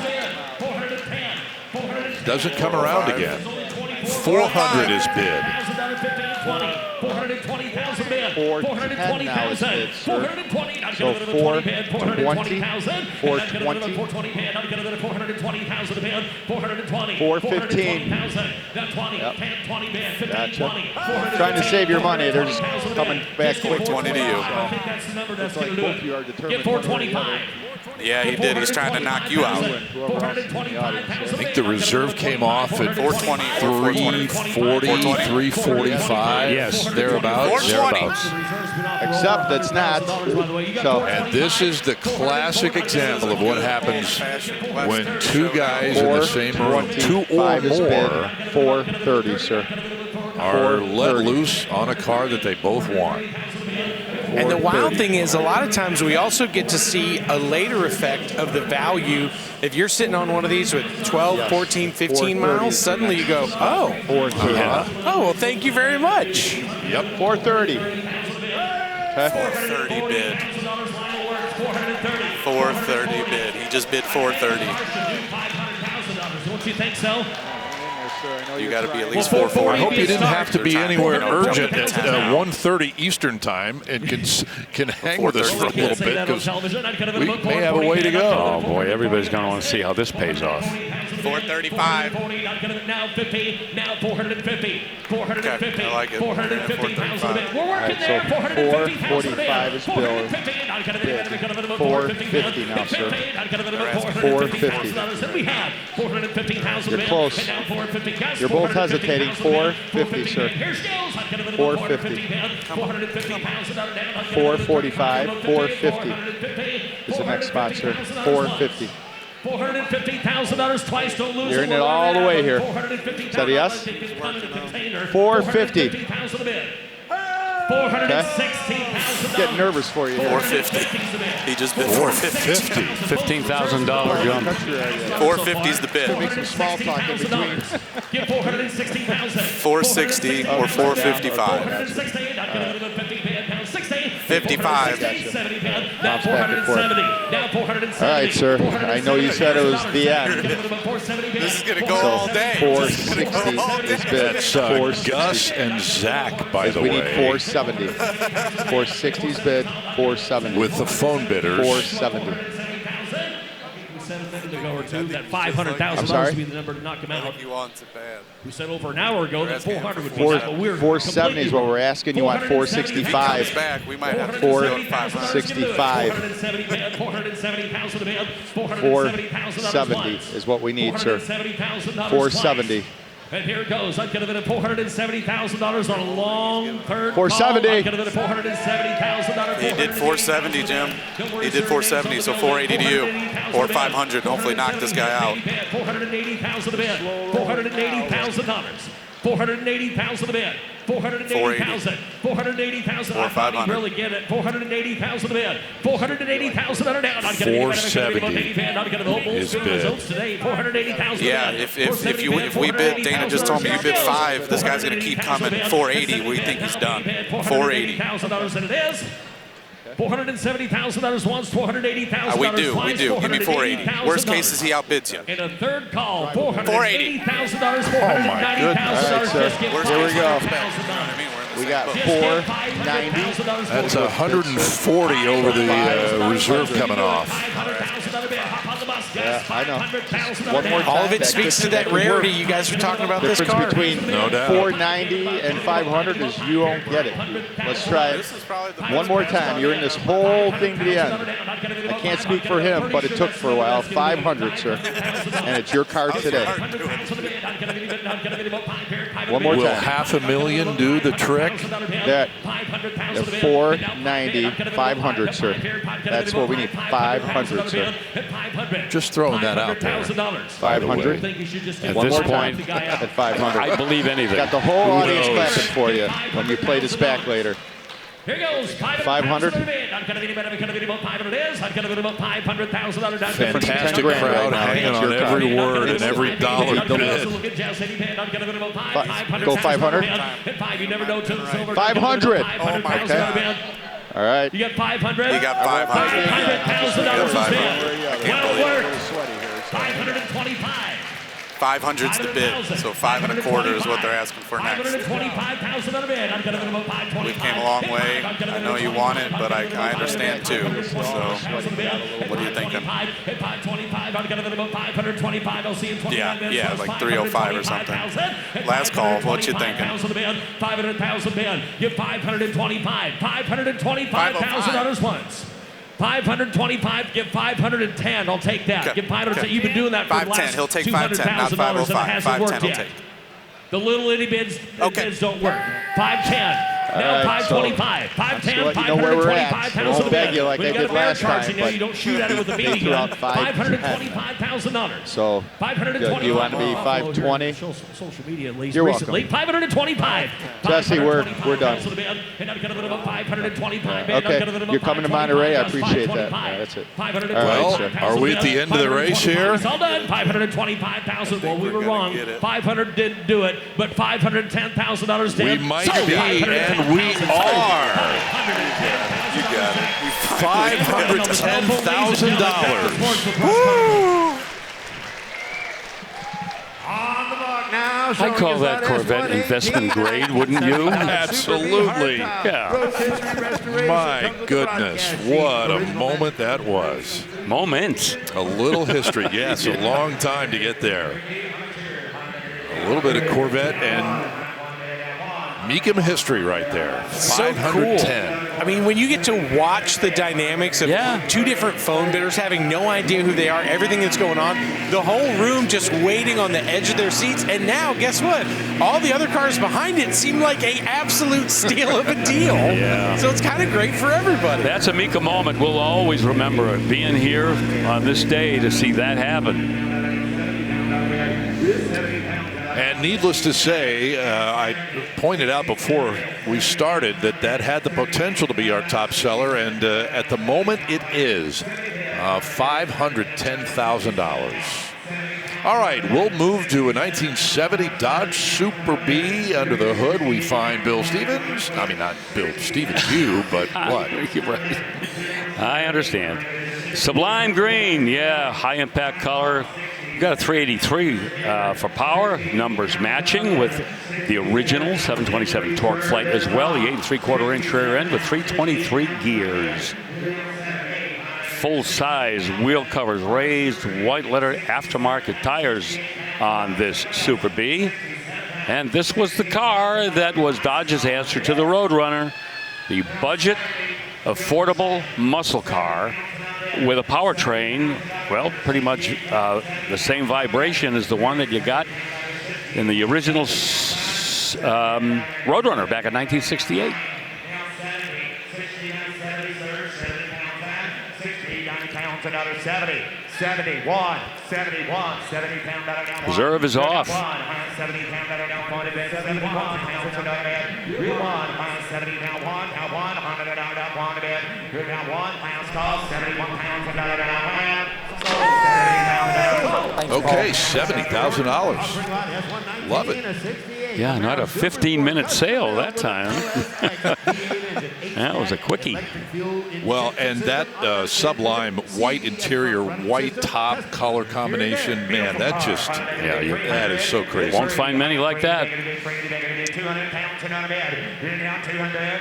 Speaker 3: doesn't come around again. 400 is bid.
Speaker 2: 420,000 bid.
Speaker 9: 410 now is bid, sir. So 420, 420, 415. Gotcha. Trying to save your money. They're just coming back quick.
Speaker 14: 20 to you.
Speaker 9: Looks like both of you are determined.
Speaker 2: 425.
Speaker 14: Yeah, he did. He's trying to knock you out.
Speaker 3: I think the reserve came off at
Speaker 14: 420,
Speaker 3: 340, 345.
Speaker 5: Yes,
Speaker 3: thereabouts.
Speaker 9: Except that's not. So,
Speaker 3: and this is the classic example of what happens when two guys in the same room, two or more,
Speaker 9: 430, sir.
Speaker 3: are let loose on a car that they both want.
Speaker 4: And the wild thing is, a lot of times we also get to see a later effect of the value. If you're sitting on one of these with 12, 14, 15 miles, suddenly you go, oh, oh, well, thank you very much.
Speaker 3: Yep.
Speaker 9: 430.
Speaker 14: 430 bid. 430 bid. He just bid 430.
Speaker 2: Don't you think so?
Speaker 14: You got to be at least 440.
Speaker 3: I hope you didn't have to be anywhere urgent at 1:30 Eastern time and can hang with us for a little bit because we may have a way to go.
Speaker 5: Oh boy, everybody's going to want to see how this pays off.
Speaker 14: 435.
Speaker 2: Now 50. Now 450. 450.
Speaker 14: Okay, I like it.
Speaker 2: 450,000 a bit. We're working
Speaker 9: All
Speaker 2: there.
Speaker 9: right, so 445 is billed. 450 now, sir. 450.
Speaker 2: Then we have 450,000 a bit.
Speaker 9: You're close.
Speaker 2: And now 450.
Speaker 9: You're both hesitating. 450, sir. 450. 445. 450 is the next spot, sir. 450.
Speaker 2: $450,000 twice. Don't lose.
Speaker 9: You're in it all the way here. Is that a yes? 450.
Speaker 2: 460,000.
Speaker 9: Getting nervous for you.
Speaker 14: 450. He just bid 450.
Speaker 5: $15,000 jump.
Speaker 14: 450 is the bid.
Speaker 9: Make some small talk in between.
Speaker 2: Give 460,000.
Speaker 14: 460 or 455. 55.
Speaker 2: Now 470. Now 470.
Speaker 9: All right, sir. I know you said it was the end.
Speaker 14: This is going to go all day.
Speaker 9: 460 is bid.
Speaker 3: That's Gus and Zach, by the
Speaker 9: We
Speaker 3: way.
Speaker 9: need 470. 460 is bid. 470.
Speaker 3: With the phone bidders.
Speaker 9: 470.
Speaker 2: That $500,000 would be the number to knock him out.
Speaker 14: He wants it bad.
Speaker 2: We said over an hour ago that 400 would be that, but we're
Speaker 9: 470 is what we're asking. You want 465.
Speaker 14: Comes back, we might have to
Speaker 9: 465. 470 is what we need, sir. 470.
Speaker 2: And here it goes. I'd get it at $470,000 on a long third
Speaker 9: 470.
Speaker 2: call. I'd get it at $470,000.
Speaker 14: He did 470, Jim. He did 470, so 480 to you. Or 500. Hopefully knock this guy out.
Speaker 2: $480,000 a bid. $480,000. $480,000 a bid. $480,000. $480,000. I thought he'd really get it. $480,000 a bid. $480,000 on down.
Speaker 3: 470 is bid.
Speaker 14: Yeah, if we bid, Dana just told me you bid 5. This guy's going to keep coming. 480. We think he's done. 480.
Speaker 2: $480,000 and it is. $470,000 once, $480,000
Speaker 14: We do. Give me 480. Worst
Speaker 2: $480,000.
Speaker 14: case is he outbids you.
Speaker 2: In a third call,
Speaker 14: $480,000.
Speaker 2: $490,000. Just give
Speaker 9: Here we go.
Speaker 14: We
Speaker 9: got 490.
Speaker 3: That's 140 over the reserve coming off.
Speaker 9: Yeah, I know. One more time.
Speaker 4: All of it speaks to that rarity you guys were talking about this car.
Speaker 9: The difference between 490 and 500 is you won't get it. Let's try it one more time. You're in this whole thing to the end. I can't speak for him, but it took for a while. 500, sir. And it's your car today. One more time.
Speaker 3: Will $500,000 do the trick?
Speaker 9: That 490, 500, sir. That's what we need. 500, sir.
Speaker 3: Just throwing that out there.
Speaker 9: 500.
Speaker 5: At
Speaker 9: One
Speaker 5: this
Speaker 9: more time
Speaker 5: point,
Speaker 9: at 500.
Speaker 5: I believe anything.
Speaker 9: Got the whole
Speaker 5: Who
Speaker 9: audience
Speaker 5: knows?
Speaker 9: clapping for you when you play this back later.
Speaker 2: Here goes
Speaker 9: 500.
Speaker 3: Fantastic crowd hanging on every word and every dollar bid.
Speaker 9: Go 500. 500.
Speaker 2: Oh my God.
Speaker 9: All right.
Speaker 2: You got 500.
Speaker 14: He got 500.
Speaker 2: $500,000. Well worked. 525.
Speaker 14: 500's the bid, so 5 1/4 is what they're asking for next.
Speaker 2: $525,000 on a bid.
Speaker 14: We came a long way. I know you want it, but I understand too. So, what are you thinking? Yeah, like 305 or something. Last call, what you thinking?
Speaker 2: 500,000 bid. Give $525. $525,000 once. 525, give 510. I'll take that.
Speaker 14: Okay.
Speaker 2: Give 510. You've been doing that for the
Speaker 14: 510.
Speaker 2: last
Speaker 14: He'll take 510, not
Speaker 2: $200,000 and it
Speaker 14: 505.
Speaker 2: hasn't
Speaker 14: 510
Speaker 2: worked
Speaker 14: he'll
Speaker 2: yet.
Speaker 14: take.
Speaker 2: The little itty bids don't work. 510. Now
Speaker 9: right,
Speaker 2: 525. 510,
Speaker 9: you know where we're at. I
Speaker 2: 525,000
Speaker 9: won't beg you like I did last time,
Speaker 2: you don't shoot at it with a
Speaker 9: they
Speaker 2: BB
Speaker 9: threw
Speaker 2: gun.
Speaker 9: out 510.
Speaker 2: $525,000.
Speaker 9: So, do you want to be 520?
Speaker 2: Social media at least
Speaker 9: You're
Speaker 2: recently.
Speaker 9: welcome.
Speaker 2: 525.
Speaker 9: Jesse, we're done. Okay, you're coming to Monterey. I appreciate that. Yeah, that's it.
Speaker 3: Well, are we at the end of the race here?
Speaker 2: It's all done. 525,000. Well, we were wrong. 500 didn't do it, but $510,000 did.
Speaker 3: We might be, and we are.
Speaker 14: You got it.
Speaker 3: $510,000.
Speaker 12: On the mark now,
Speaker 5: I'd call that Corvette investment grade, wouldn't you?
Speaker 3: Absolutely.
Speaker 5: Yeah.
Speaker 3: My goodness, what a moment that was.
Speaker 5: Moment.
Speaker 3: A little history. Yes, a long time to get there. A little bit of Corvette and Mecum history right there.
Speaker 4: So
Speaker 3: 510.
Speaker 4: cool. I mean, when you get to watch the dynamics of two different phone bidders having no idea who they are, everything that's going on, the whole room just waiting on the edge of their seats. And now, guess what? All the other cars behind it seem like an absolute steal of a deal.
Speaker 5: Yeah.
Speaker 4: So it's kind of great for everybody.
Speaker 5: That's a Mecum moment. We'll always remember it, being here on this day to see that happen.
Speaker 3: And needless to say, I pointed out before we started that had the potential to be our top seller, and at the moment it is $510,000. All right, we'll move to a 1970 Dodge Super B. Under the hood, we find Bill Stevens. I mean, not Bill Stevens, you, but what?
Speaker 5: Right. I understand. Sublime green, yeah, high impact color. Got a 383 for power, numbers matching with the original 727 torque flight as well. The 8 3/4-inch rear end with 323 gears. Full size wheel covers raised, white letter aftermarket tires on this Super B. And this was the car that was Dodge's answer to the Roadrunner, the budget, affordable muscle car with a powertrain, well, pretty much the same vibration as the one that you got in the original Roadrunner back in 1968.
Speaker 12: Another 70, 71, 71, 70 pound down.
Speaker 5: Reserve is off.
Speaker 12: 70 pound down, 71 pounds another bed. 70 pound one, 100 down, one bed. 1 pound stop, 71 pounds another down.
Speaker 3: Okay, $70,000. Love it.
Speaker 5: Yeah, not a 15-minute sale that time. That was a quickie.
Speaker 3: Well, and that sublime white interior, white top color combination, man, that just, that is so crazy.
Speaker 5: Won't find many like that.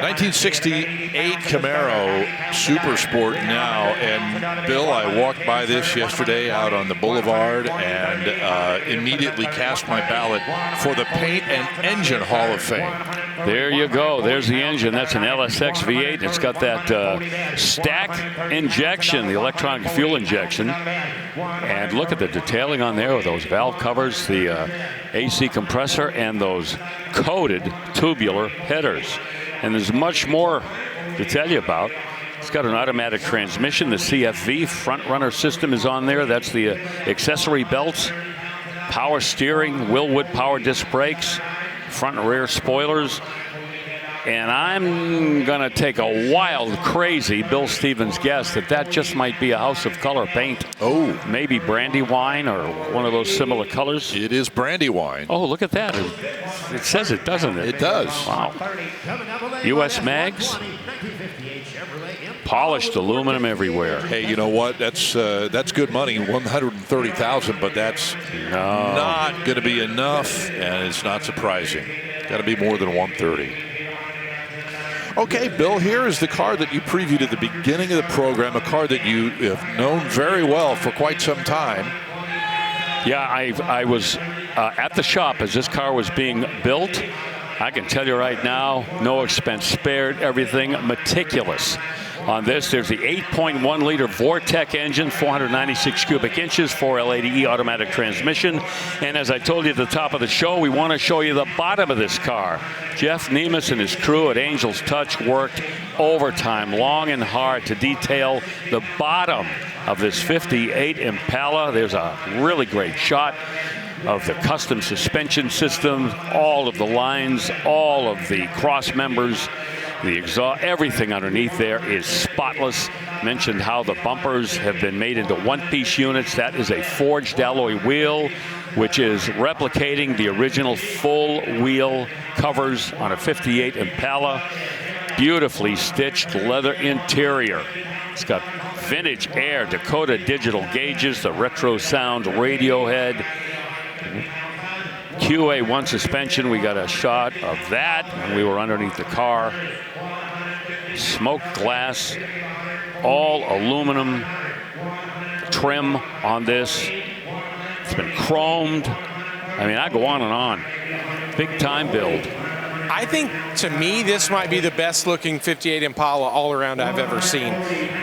Speaker 3: 1968 Camaro Super Sport now, and Bill, I walked by this yesterday out on the boulevard and immediately cast my ballot for the Paint and Engine Hall of Fame.
Speaker 5: There you go. There's the engine. That's an LSX V8. It's got that stack injection, the electronic fuel injection. And look at the detailing on there with those valve covers, the AC compressor, and those coated tubular headers. And there's much more to tell you about. It's got an automatic transmission. The CFV front runner system is on there. That's the accessory belts. Power steering, Willwood power disc brakes, front and rear spoilers. And I'm going to take a wild, crazy Bill Stevens guess that just might be a House of Color paint.
Speaker 3: Oh.
Speaker 5: Maybe Brandywine or one of those similar colors.
Speaker 3: It is Brandywine.
Speaker 5: Oh, look at that. It says it, doesn't it?
Speaker 3: It does.
Speaker 5: Wow. U.S. mags. Polished aluminum everywhere.
Speaker 3: Hey, you know what? That's good money, $130,000, but that's not going to be enough, and it's not surprising. Got to be more than $130,000. Okay, Bill, here is the car that you previewed at the beginning of the program, a car that you have known very well for quite some time.
Speaker 5: Yeah, I was at the shop as this car was being built. I can tell you right now, no expense spared, everything meticulous. On this, there's the 8.1-liter Vortec engine, 496 cubic inches, 4L80E automatic transmission. And as I told you at the top of the show, we want to show you the bottom of this car. Jeff Nemus and his crew at Angel's Touch worked overtime, long and hard, to detail the bottom of this 58 Impala. There's a really great shot of the custom suspension system, all of the lines, all of the cross members, the exhaust, everything underneath there is spotless. Mentioned how the bumpers have been made into one-piece units. That is a forged alloy wheel, which is replicating the original full wheel covers on a 58 Impala. Beautifully stitched leather interior. It's got vintage air, Dakota digital gauges, the retro sound radio head. QA1 suspension. We got a shot of that when we were underneath the car. Smoked glass, all aluminum trim on this. It's been chromed. I mean, I go on and on. Big time build.
Speaker 4: I think, to me, this might be the best looking 58 Impala all around I've ever seen.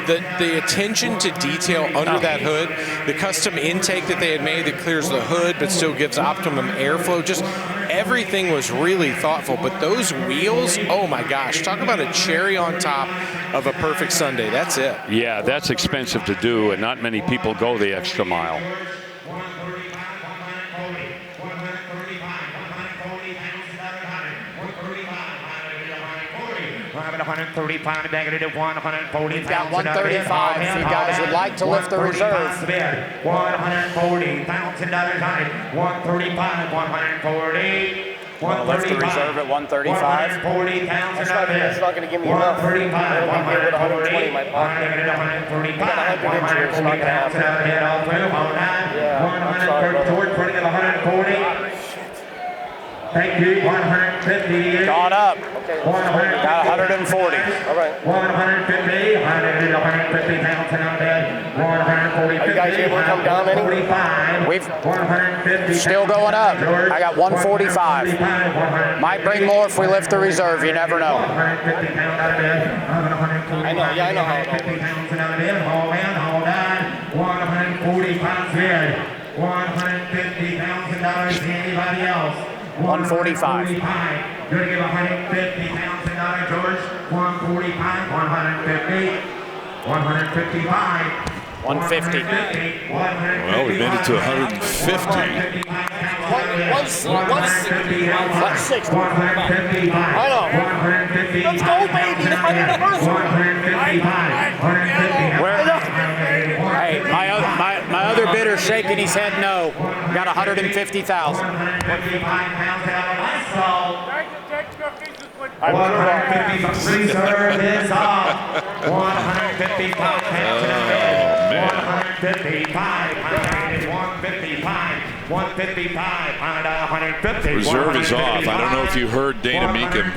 Speaker 4: The attention to detail under that hood, the custom intake that they had made that clears the hood but still gives optimum airflow, just everything was really thoughtful. But those wheels, oh my gosh, talk about a cherry on top of a perfect Sunday. That's it.
Speaker 5: Yeah, that's expensive to do, and not many people go the extra mile.
Speaker 12: 135, negative 140.
Speaker 10: We've got 135 if you guys would like to lift the reserve.
Speaker 12: $140,000 on it. 135, 140.
Speaker 10: Want to lift the reserve at 135?
Speaker 12: That's
Speaker 10: not going to give me enough.
Speaker 12: 135, 140 in my pocket. 135, 140,000 head off 100, George putting it 140. Thank you. 150.
Speaker 10: Gone up. Okay. 140. Got 140. All right. 150.
Speaker 12: 150,000 on that. 140.
Speaker 10: Are you guys able to come down any?
Speaker 12: 145.
Speaker 10: We've
Speaker 12: 150.
Speaker 10: still going up. I got 145. Might bring more if we lift the reserve. You never know.
Speaker 12: 150,000 out of that.
Speaker 10: I know. Yeah, I know how it
Speaker 12: 150,000 out of that. Hold on. 140 pounds bid. $150,000. Anybody else?
Speaker 10: 145.
Speaker 12: You're going to give $150,000, George. 145, 150, 155.
Speaker 10: 150.
Speaker 3: Well, we made it to 150.
Speaker 10: 160. I know. Let's go, baby. It's my anniversary. Hey, my other bidder's shaking his head no. Got 150,000.
Speaker 12: Reserve is off. 155. 150.
Speaker 3: Reserve is off. I don't know if you heard Dana Mecum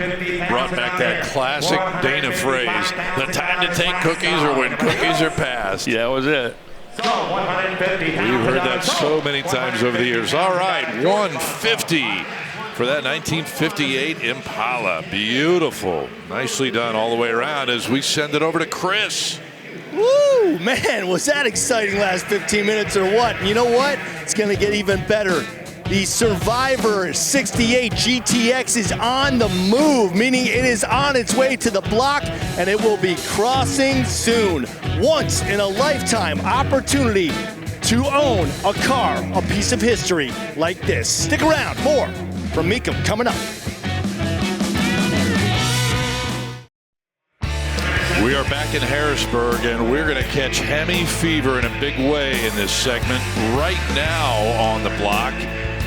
Speaker 3: brought back that classic Dana phrase, the time to take cookies or when cookies are passed.
Speaker 5: Yeah, that was it.
Speaker 3: We've heard that so many times over the years. All right, 150 for that 1958 Impala. Beautiful. Nicely done all the way around as we send it over to Chris.
Speaker 1: Woo, man, was that exciting last 15 minutes or what? And you know what? It's going to get even better. The Survivor 68 GTX is on the move, meaning it is on its way to the block, and it will be crossing soon. Once in a lifetime opportunity to own a car, a piece of history like this. Stick around, more from Mecum coming up.
Speaker 3: We are back in Harrisburg, and we're going to catch Hemi fever in a big way in this segment. Right now on the block,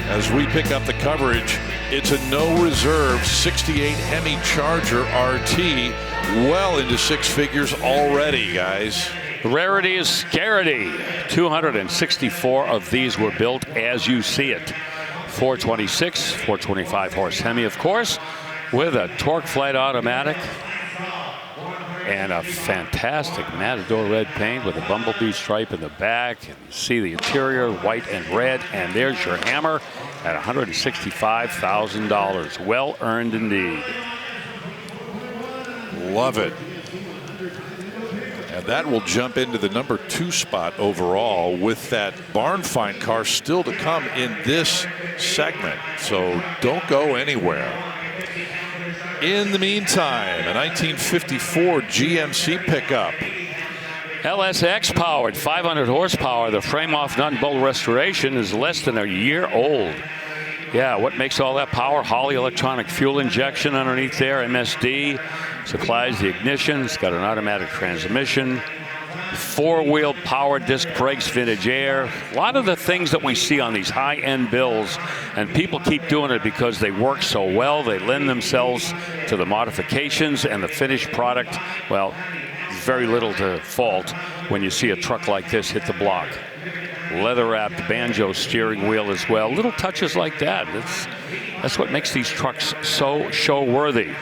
Speaker 3: as we pick up the coverage, it's a no-reserve 68 Hemi Charger RT, well into six figures already, guys.
Speaker 5: Rarity is scarcity. 264 of these were built as you see it. 426, 425 horse Hemi, of course, with a torque flight automatic and a fantastic Matador red paint with a bumblebee stripe in the back. And you see the interior, white and red. And there's your hammer at $165,000. Well earned indeed.
Speaker 3: Love it. And that will jump into the number 2 spot overall with that barn find car still to come in this segment. So don't go anywhere. In the meantime, a 1954 GMC pickup.
Speaker 5: LSX powered, 500 horsepower. The frame off nut and bolt restoration is less than a year old. Yeah, what makes all that power? Holley electronic fuel injection underneath there. MSD supplies the ignition. It's got an automatic transmission. 4-wheel power disc brakes, vintage air. A lot of the things that we see on these high-end bills, and people keep doing it because they work so well. They lend themselves to the modifications and the finished product. Well, very little to fault when you see a truck like this hit the block. leather-wrapped banjo steering wheel as well. Little touches like that. That's what makes these trucks so show-worthy.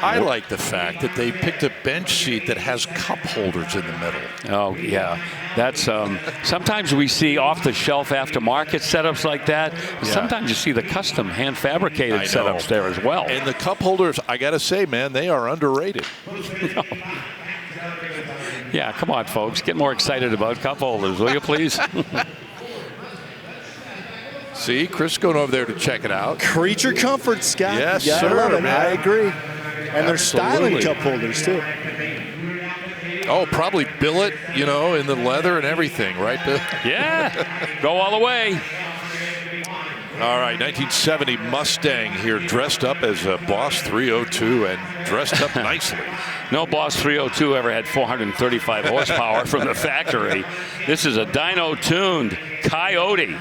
Speaker 3: I like the fact that they picked a bench seat that has cup holders in the middle.
Speaker 5: Oh, yeah. That's sometimes we see off-the-shelf aftermarket setups like that. Yeah. Sometimes you see the custom hand-fabricated setups there as well.
Speaker 3: And the cup holders, I got to say, man, they are underrated.
Speaker 5: Yeah, come on, folks. Get more excited about cup holders, will you, please?
Speaker 3: See, Chris going over there to check it out.
Speaker 1: Creature comfort, Scott.
Speaker 3: Yes,
Speaker 1: you
Speaker 3: sir,
Speaker 1: love it.
Speaker 3: man.
Speaker 1: I agree. And they're styling cup holders, too.
Speaker 3: Oh, probably billet, you know, in the leather and everything, right, Bill?
Speaker 5: Yeah, go all the way.
Speaker 3: All right, 1970 Mustang here, dressed up as a Boss 302 and dressed up nicely.
Speaker 5: No Boss 302 ever had 435 horsepower from the factory. This is a dyno-tuned Coyote.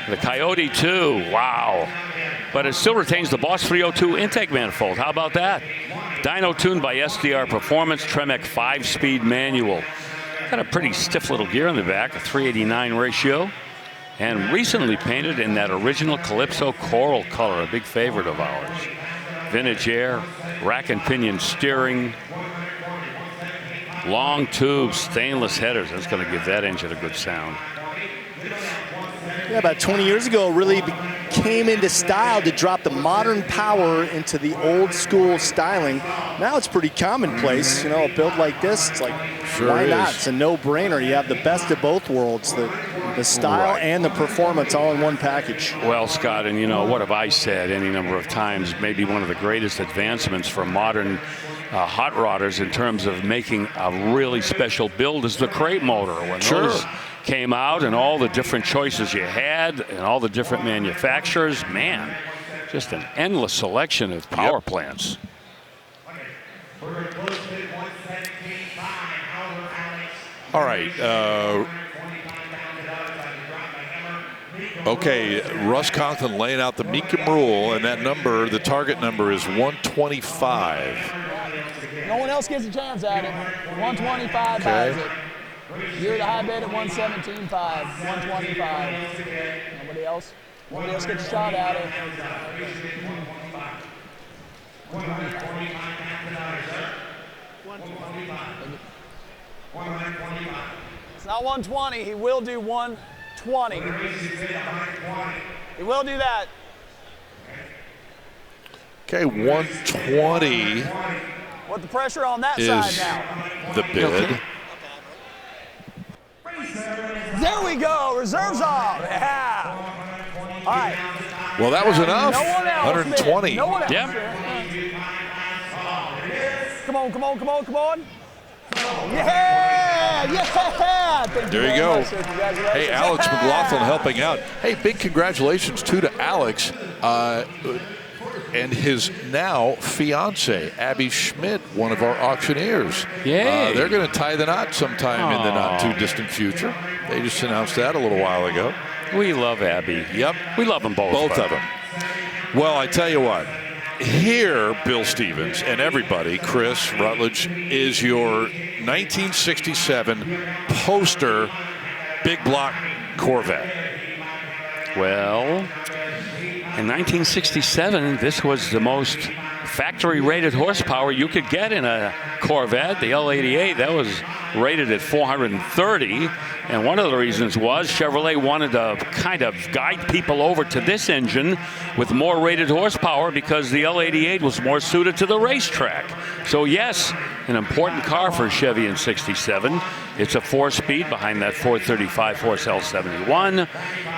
Speaker 5: The Coyote 2, wow. But it still retains the Boss 302 intake manifold. How about that? Dyno tuned by SDR Performance, Tremec 5-speed manual. Got a pretty stiff little gear in the back, a 389 ratio. And recently painted in that original Calypso coral color, a big favorite of ours. Vintage air, rack and pinion steering, long tubes, stainless headers. That's going to give that engine a good sound.
Speaker 1: Yeah, about 20 years ago, it really came into style to drop the modern power into the old school styling. Now it's pretty commonplace. You know, a build like this, it's like, why not? It's a no-brainer. You have the best of both worlds, the style and the performance all in one package.
Speaker 5: Well, Scott, and you know, what have I said any number of times, maybe one of the greatest advancements for modern hot rodders in terms of making a really special build is the crate motor. When those came out and all the different choices you had and all the different manufacturers, man, just an endless selection of power plants.
Speaker 3: All right. Okay, Russ Conklin laying out the Mecum rule, and that number, the target number is 125.
Speaker 15: No one else gets a chance at it. 125 buys it. You're the high bid at 117.5, 125. Nobody else gets a shot at it. It's not 120. He will do 120. He will do that.
Speaker 3: Okay, 120.
Speaker 15: With the pressure on that side now.
Speaker 3: The bid. Okay.
Speaker 15: There we go. Reserves off. Yeah. All right.
Speaker 3: Well, that was enough.
Speaker 15: No one else
Speaker 3: 120.
Speaker 15: No one else.
Speaker 5: Yep.
Speaker 15: Come on, come on, come on, come on. Yeah! Yeah!
Speaker 3: There you go. Hey, Alex McLaughlin helping out. Hey, big congratulations, too, to Alex and his now fiance, Abby Schmidt, one of our auctioneers.
Speaker 5: Yay.
Speaker 3: They're going to tie the knot sometime in the not-too-distant future. They just announced that a little while ago.
Speaker 5: We love Abby.
Speaker 3: Yep.
Speaker 5: We love them both.
Speaker 3: Both of them. Well, I tell you what. Here, Bill Stevens and everybody, Chris, Rutledge, is your 1967 poster big block Corvette.
Speaker 5: Well, in 1967, this was the most factory-rated horsepower you could get in a Corvette. The L88, that was rated at 430. And one of the reasons was Chevrolet wanted to kind of guide people over to this engine with more rated horsepower because the L88 was more suited to the racetrack. So yes, an important car for Chevy in 67. It's a 4-speed behind that 435 horse L71,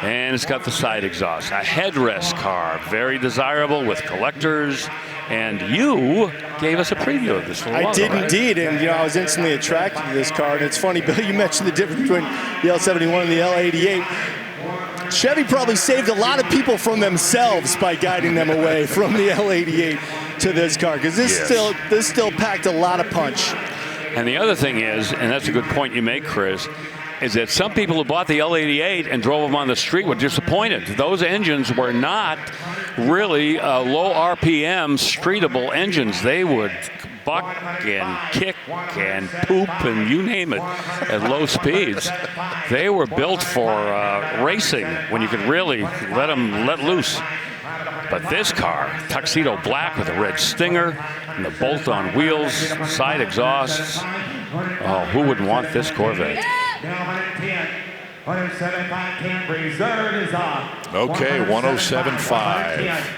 Speaker 5: and it's got the side exhaust. A headrest car, very desirable with collectors. And you gave us a preview of this.
Speaker 1: I did indeed, and I was instantly attracted to this car. And it's funny, Bill, you mentioned the difference between the L71 and the L88. Chevy probably saved a lot of people from themselves by guiding them away from the L88 to this car, because this still packed a lot of punch.
Speaker 5: And the other thing is, and that's a good point you make, Chris, is that some people who bought the L88 and drove them on the street were disappointed. Those engines were not really low RPM streetable engines. They would buck and kick and poop and you name it at low speeds. They were built for racing when you could really let them let loose. But this car, tuxedo black with a red stinger and the bolt-on wheels, side exhausts. Oh, who wouldn't want this Corvette?
Speaker 3: Okay, 107.5.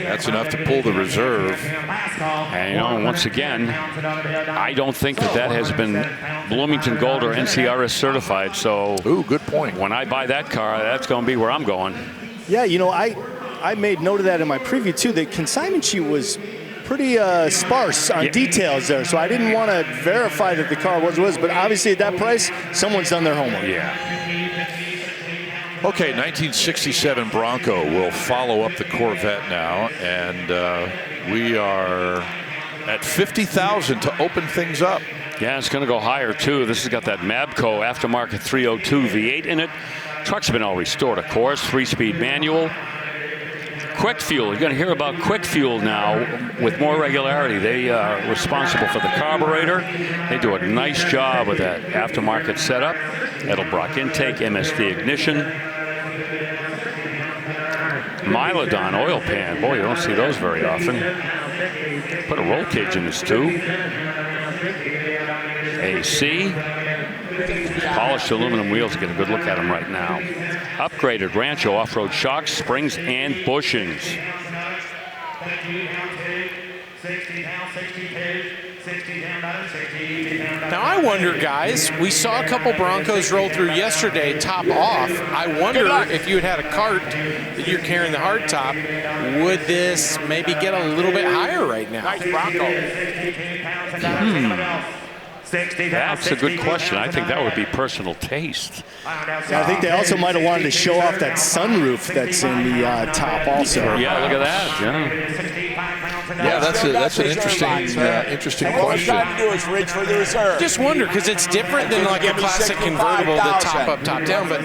Speaker 3: That's enough to pull the reserve.
Speaker 5: And, you know, once again, I don't think that has been Bloomington Gold or NCRS certified. So,
Speaker 3: ooh, good point.
Speaker 5: When I buy that car, that's going to be where I'm going.
Speaker 1: Yeah, you know, I made note of that in my preview too. The consignment sheet was pretty sparse on details there, so I didn't want to verify that the car was, but obviously at that price, someone's done their homework.
Speaker 5: Yeah.
Speaker 3: Okay, 1967 Bronco will follow up the Corvette now, and we are at 50,000 to open things up.
Speaker 5: Yeah, it's going to go higher too. This has got that Mabco aftermarket 302 V8 in it. Truck's been all restored, of course. 3-speed manual. Quick Fuel, you're going to hear about Quick Fuel now with more regularity. They are responsible for the carburetor. They do a nice job with that aftermarket setup. Edelbrock intake, MSD ignition. Milodon oil pan, boy, you don't see those very often. Put a roll cage in this too. AC. Polished aluminum wheels, get a good look at them right now. Upgraded Rancho off-road shocks, springs, and bushings.
Speaker 4: Now I wonder, guys, we saw a couple Broncos roll through yesterday top off. I wonder if you had a cart that you're carrying the hard top, would this maybe get a little bit higher right now?
Speaker 11: Nice Bronco.
Speaker 5: That's a good question. I think that would be personal taste.
Speaker 1: Yeah, I think they also might have wanted to show off that sunroof that's in the top also.
Speaker 5: Yeah, look at that.
Speaker 3: Yeah, that's an interesting question.
Speaker 4: Just wonder, because it's different than like a classic convertible, the top up, top down. But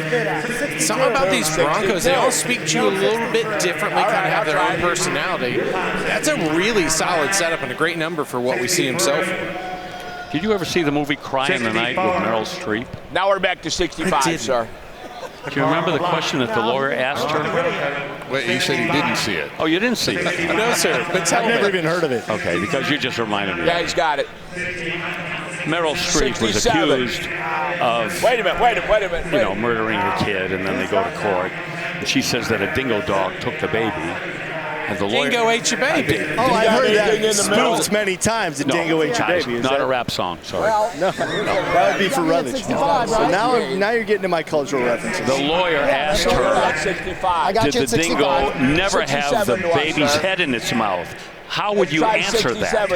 Speaker 4: something about these Broncos, they all speak to you a little bit differently, kind of have their own personality. That's a really solid setup and a great number for what we see him sell for.
Speaker 5: Did you ever see the movie Cry in the Night with Meryl Streep?
Speaker 11: Now we're back to 65, sir.
Speaker 5: Do you remember the question that the lawyer asked her?
Speaker 3: Wait, he said he didn't see it.
Speaker 5: Oh, you didn't see it?
Speaker 4: No, sir. But
Speaker 1: I've never even heard of it.
Speaker 5: Okay, because you just reminded me.
Speaker 11: Yeah, he's got it.
Speaker 5: Meryl Streep was accused of murdering her kid, and then they go to court. And she says that a dingo dog took the baby. And the lawyer,
Speaker 4: Dingo ate your baby.
Speaker 1: Oh, I've heard that spoofed many times. The Dingo ate your baby. Is
Speaker 5: not
Speaker 1: that
Speaker 5: a rap song. Sorry.
Speaker 1: Well, no, that would be for Rutledge. So now you're getting to my cultural references.
Speaker 5: The lawyer asked her, did the dingo never have the baby's head in its mouth? How would you answer that?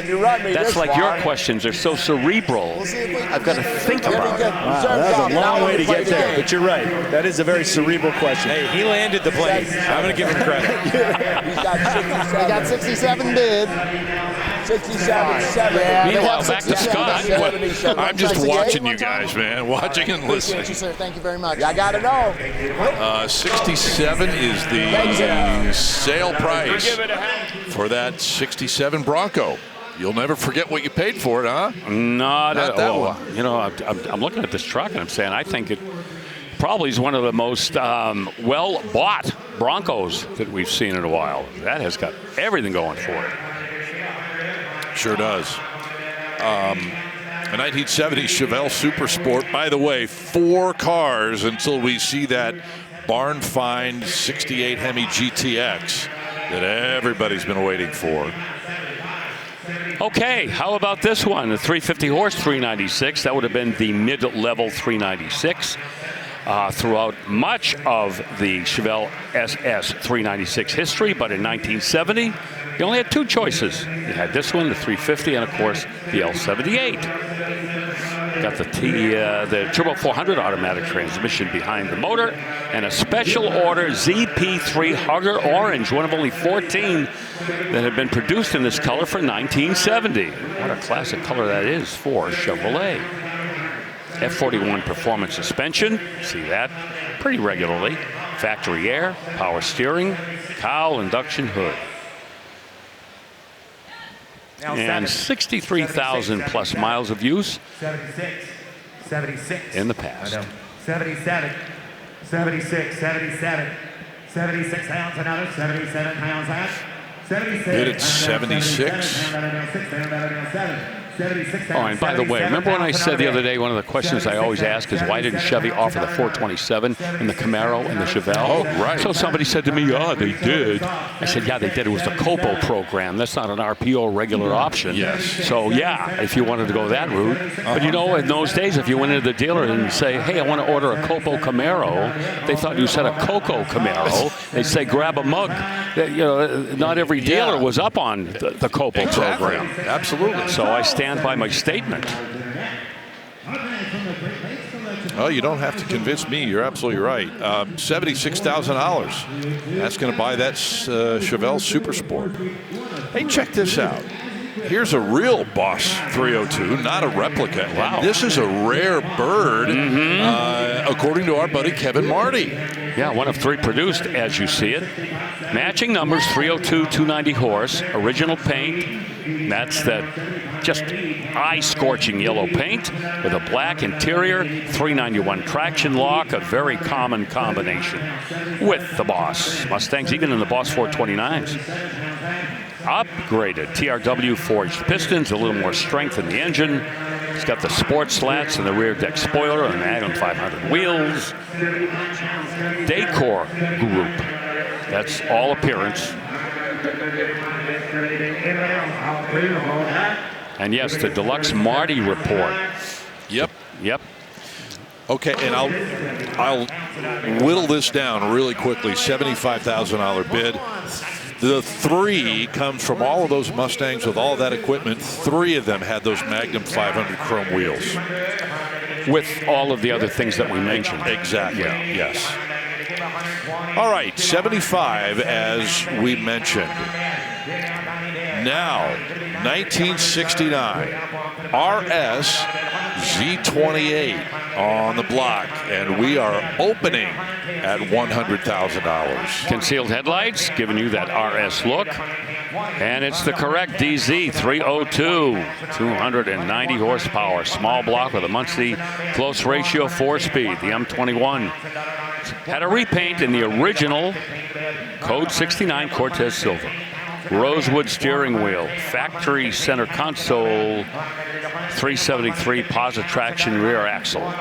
Speaker 5: That's like your questions are so cerebral. I've got to think about it.
Speaker 1: Wow, that's a long way to get there, but you're right. That is a very cerebral question.
Speaker 4: Hey, he landed the plane. I'm going to give him credit.
Speaker 15: He got 67 bid. 67, 7. Yeah,
Speaker 5: meanwhile, back to Scott.
Speaker 3: I'm just watching you guys, man. Watching and listening.
Speaker 15: Appreciate you, sir. Thank you very much.
Speaker 11: I got to know.
Speaker 3: 67 is the sale price for that 67 Bronco. You'll never forget what you paid for it, huh?
Speaker 5: Not at
Speaker 3: that
Speaker 5: all.
Speaker 3: one.
Speaker 5: You know, I'm looking at this truck and I'm saying I think it probably is one of the most well-bought Broncos that we've seen in a while. That has got everything going for it.
Speaker 3: Sure does. A 1970 Chevelle Super Sport. By the way, 4 cars until we see that barn find 68 Hemi GTX that everybody's been waiting for.
Speaker 5: Okay, how about this one? The 350 horse 396. That would have been the mid-level 396. Throughout much of the Chevelle SS 396 history, but in 1970, you only had 2 choices. You had this one, the 350, and of course, the L78. Got the Turbo 400 automatic transmission behind the motor, and a special order ZP3 Hugger Orange, one of only 14 that had been produced in this color for 1970. What a classic color that is for Chevrolet. F41 performance suspension, see that pretty regularly. Factory air, power steering, cowl induction hood. and 63,000 plus miles of use
Speaker 12: 76.
Speaker 5: in the past.
Speaker 12: 77. 76. 77. 76 pounds another. 77 pounds that. 76.
Speaker 3: Bid at 76.
Speaker 5: Oh, and by the way, remember when I said the other day, one of the questions I always ask is why didn't Chevy offer the 427 and the Camaro and the Chevelle?
Speaker 3: Oh, right.
Speaker 5: So somebody said to me, yeah, they did. I said, yeah, they did. It was the COPO program. That's not an RPO regular option.
Speaker 3: Yes.
Speaker 5: So, yeah, if you wanted to go that route. But, you know, in those days, if you went into the dealer and say, hey, I want to order a COPO Camaro, they thought you said a Coco Camaro. They'd say, grab a mug. You know, not every dealer was up on the COPO program.
Speaker 3: Absolutely.
Speaker 5: So I stand by my statement.
Speaker 3: Oh, you don't have to convince me. You're absolutely right. $76,000. That's going to buy that Chevelle Super Sport. Hey, check this out. Here's a real Boss 302, not a replica.
Speaker 5: Wow.
Speaker 3: And this is a rare bird, according to our buddy Kevin Marty.
Speaker 5: Yeah, one of 3 produced, as you see it. Matching numbers, 302, 290 horse, original paint. That's that just eye-scorching yellow paint with a black interior, 391 traction lock, a very common combination with the Boss Mustangs, even in the Boss 429s. Upgraded TRW forged pistons, a little more strength in the engine. It's got the sport slats and the rear deck spoiler and the Magnum 500 wheels. Decor group. That's all appearance. And yes, the Deluxe Marty report.
Speaker 3: Yep. Okay, and I'll whittle this down really quickly. $75,000 bid. The 3 comes from all of those Mustangs with all that equipment. 3 of them had those Magnum 500 chrome wheels.
Speaker 5: With all of the other things that we mentioned.
Speaker 3: Exactly, yes. All right, 75 as we mentioned. Now, 1969, RS Z28 on the block, and we are opening at $100,000.
Speaker 5: Concealed headlights, giving you that RS look. And it's the correct DZ 302, 290 horsepower, small block with a Muncie close ratio 4-speed, the M21. Had a repaint in the original Code 69 Cortez Silver. Rosewood steering wheel, factory center console, 373 positive traction rear axle.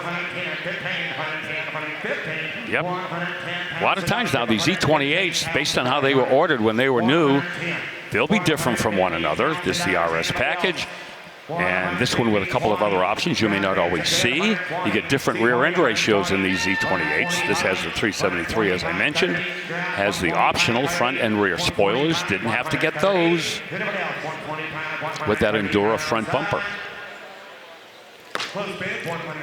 Speaker 5: Yep. A lot of times now, these Z28s, based on how they were ordered when they were new, they'll be different from one another. This is the RS package. And this one with a couple of other options you may not always see. You get different rear end ratios in these Z28s. This has the 373, as I mentioned. Has the optional front and rear spoilers. Didn't have to get those with that Endura front bumper.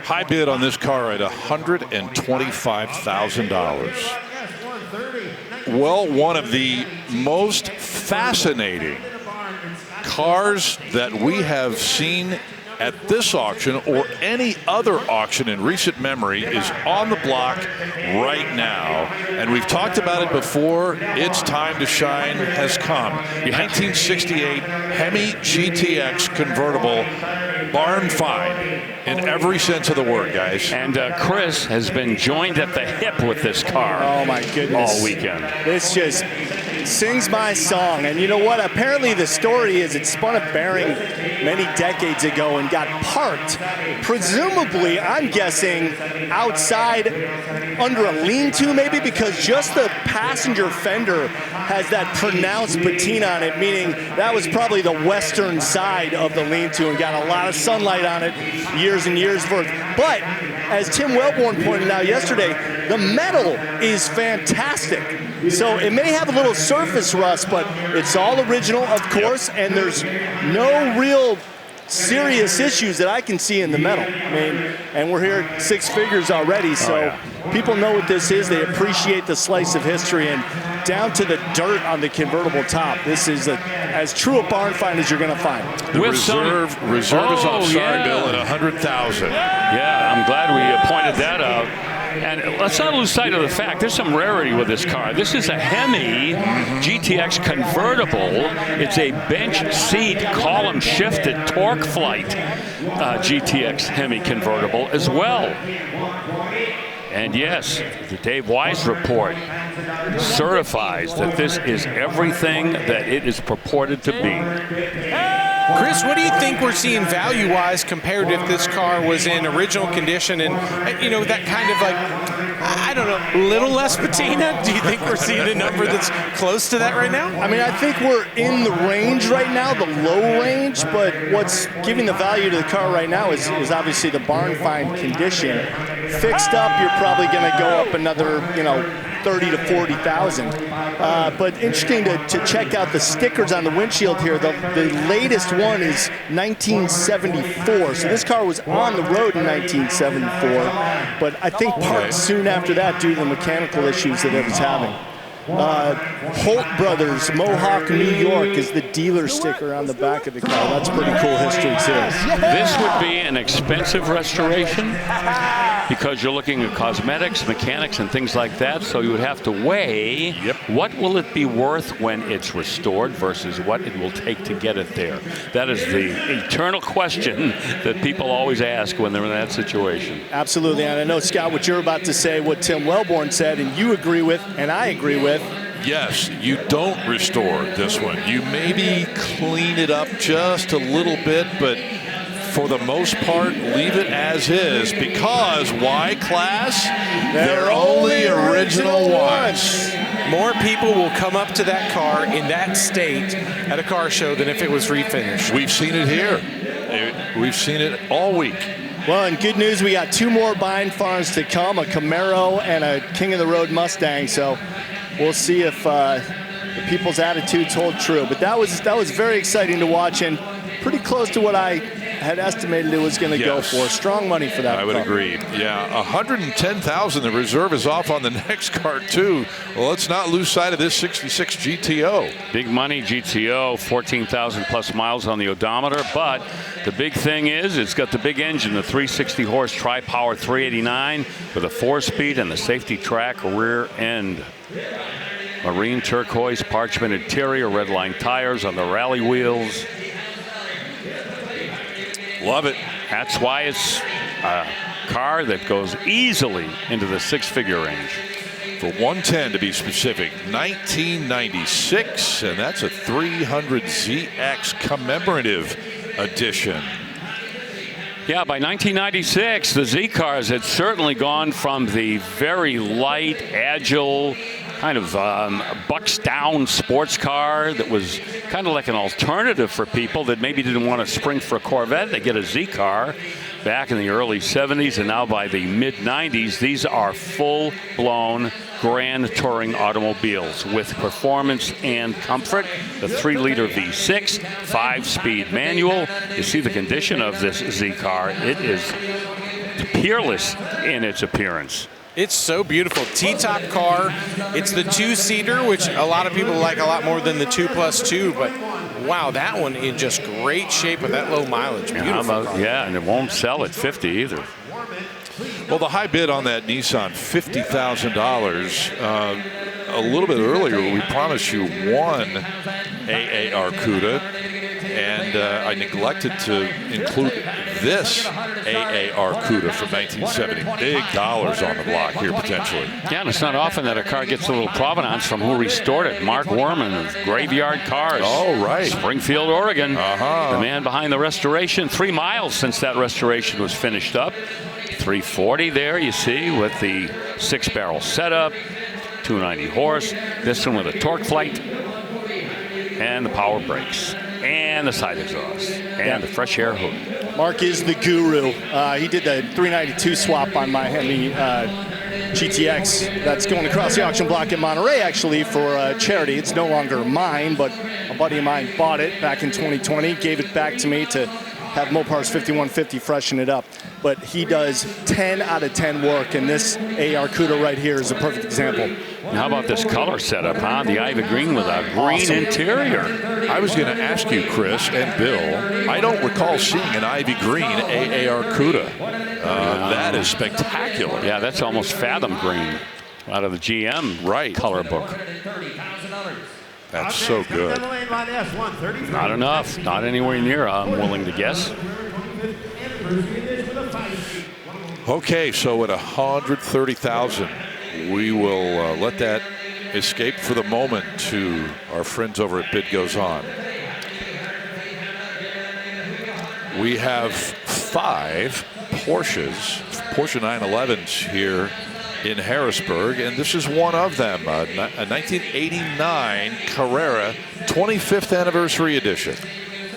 Speaker 3: High bid on this car at $125,000. Well, one of the most fascinating cars that we have seen at this auction or any other auction in recent memory is on the block right now. And we've talked about it before. Its time to shine has come. 1968 Hemi GTX convertible, barn find in every sense of the word, guys.
Speaker 5: And Chris has been joined at the hip with this car.
Speaker 1: Oh my goodness.
Speaker 5: All weekend.
Speaker 1: This just sings my song. And you know what? Apparently the story is it spun a bearing many decades ago and got parked, presumably, I'm guessing, outside under a lean-to maybe, because just the passenger fender has that pronounced patina on it, meaning that was probably the western side of the lean-to and got a lot of sunlight on it years and years worth. But as Tim Wellborn pointed out yesterday, the metal is fantastic. So it may have a little surface rust, but it's all original, of course, and there's no real serious issues that I can see in the metal. I mean, and we're here at 6 figures already, so people know what this is. They appreciate the slice of history, and down to the dirt on the convertible top. This is as true a barn find as you're going to find.
Speaker 3: The reserve is on sorry, Bill, at $100,000.
Speaker 5: Yeah, I'm glad we pointed that out. And let's not lose sight of the fact there's some rarity with this car. This is a Hemi GTX convertible. It's a bench seat column shifted torque flight GTX Hemi convertible as well. And yes, the Dave Wise report certifies that this is everything that it is purported to be.
Speaker 4: Chris, what do you think we're seeing value-wise compared to if this car was in original condition and, you know, that kind of like, I don't know, little less patina? Do you think we're seeing a number that's close to that right now?
Speaker 1: I mean, I think we're in the range right now, the low range, but what's giving the value to the car right now is obviously the barn find condition. Fixed up, you're probably going to go up another, you know, 30 to 40,000. But interesting to check out the stickers on the windshield here. The latest one is 1974. So this car was on the road in 1974. But I think parked soon after that due to the mechanical issues that it was having. Hoke Brothers, Mohawk, New York is the dealer sticker on the back of the car. That's pretty cool history too.
Speaker 5: This would be an expensive restoration because you're looking at cosmetics, mechanics, and things like that. So you would have to weigh what will it be worth when it's restored versus what it will take to get it there. That is the eternal question that people always ask when they're in that situation.
Speaker 1: Absolutely, and I know, Scott, what you're about to say, what Tim Wellborn said, and you agree with, and I agree with.
Speaker 3: Yes, you don't restore this one. You maybe clean it up just a little bit, but for the most part, leave it as is, because why, class? They're only original ones.
Speaker 4: More people will come up to that car in that state at a car show than if it was refinished.
Speaker 3: We've seen it here. We've seen it all week.
Speaker 1: Well, and good news, we got 2 more Bine Farms to come, a Camaro and a King of the Road Mustang. So we'll see if the people's attitudes hold true. But that was very exciting to watch and pretty close to what I had estimated it was going to go for. Strong money for that.
Speaker 3: I would agree. Yeah, $110,000. The reserve is off on the next car too. Well, let's not lose sight of this 66 GTO.
Speaker 5: Big money GTO, 14,000 plus miles on the odometer. But the big thing is it's got the big engine, the 360 horse tri-power 389 with a 4-speed and the safety track rear end. Marine turquoise parchment interior, red line tires on the rally wheels.
Speaker 3: Love it.
Speaker 5: That's why it's a car that goes easily into the 6-figure range.
Speaker 3: For 110 to be specific, 1996, and that's a 300ZX commemorative edition.
Speaker 5: Yeah, by 1996, the Z cars had certainly gone from the very light, agile, kind of bucks down sports car that was kind of like an alternative for people that maybe didn't want to spring for a Corvette. They get a Z car back in the early 70s, and now by the mid 90s, these are full-blown grand touring automobiles with performance and comfort. The 3-liter V6, 5-speed manual. You see the condition of this Z car. It is peerless in its appearance.
Speaker 4: It's so beautiful. T-top car. It's the 2-seater, which a lot of people like a lot more than the 2+2. But wow, that one in just great shape with that low mileage. Beautiful.
Speaker 5: Yeah, and it won't sell at 50 either.
Speaker 3: Well, the high bid on that Nissan, $50,000. A little bit earlier, we promised you one AAR CUDA, and I neglected to include this AAR CUDA from 1970. Big dollars on the block here, potentially.
Speaker 5: Yeah, and it's not often that a car gets a little provenance from who restored it. Mark Worman of Graveyard Cars.
Speaker 3: Oh, right.
Speaker 5: Springfield, Oregon. The man behind the restoration. 3 miles since that restoration was finished up. 340 there, you see, with the 6-barrel setup. 290 horse. This one with a torque flight. And the power brakes. And the side exhaust. And the fresh air hood.
Speaker 1: Mark is the guru. He did the 392 swap on my Hemi GTX. That's going across the auction block in Monterey, actually, for charity. It's no longer mine, but a buddy of mine bought it back in 2020, gave it back to me to have Mopar's 5150 freshen it up. But he does 10 out of 10 work, and this AR CUDA right here is a perfect example.
Speaker 5: How about this color setup, huh? The ivy green with a green interior.
Speaker 3: I was going to ask you, Chris and Bill, I don't recall seeing an ivy green AAR CUDA. That is spectacular.
Speaker 5: Yeah, that's almost Fathom green out of the GM color book.
Speaker 3: That's so good.
Speaker 5: Not enough. Not anywhere near, I'm willing to guess.
Speaker 3: Okay, so at 130,000, we will let that escape for the moment to our friends over at Bid Goes On. We have 5 Porsches, Porsche 911s here in Harrisburg, and this is one of them, a 1989 Carrera 25th anniversary edition.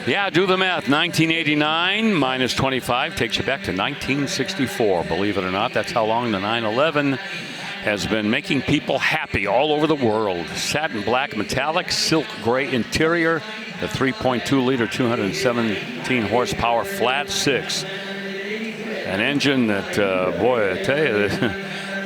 Speaker 5: Yeah, do the math. 1989 minus 25 takes you back to 1964. Believe it or not, that's how long the 911 has been making people happy all over the world. Satin black metallic, silk gray interior, the 3.2-liter, 217 horsepower flat 6. An engine that, boy, I tell you,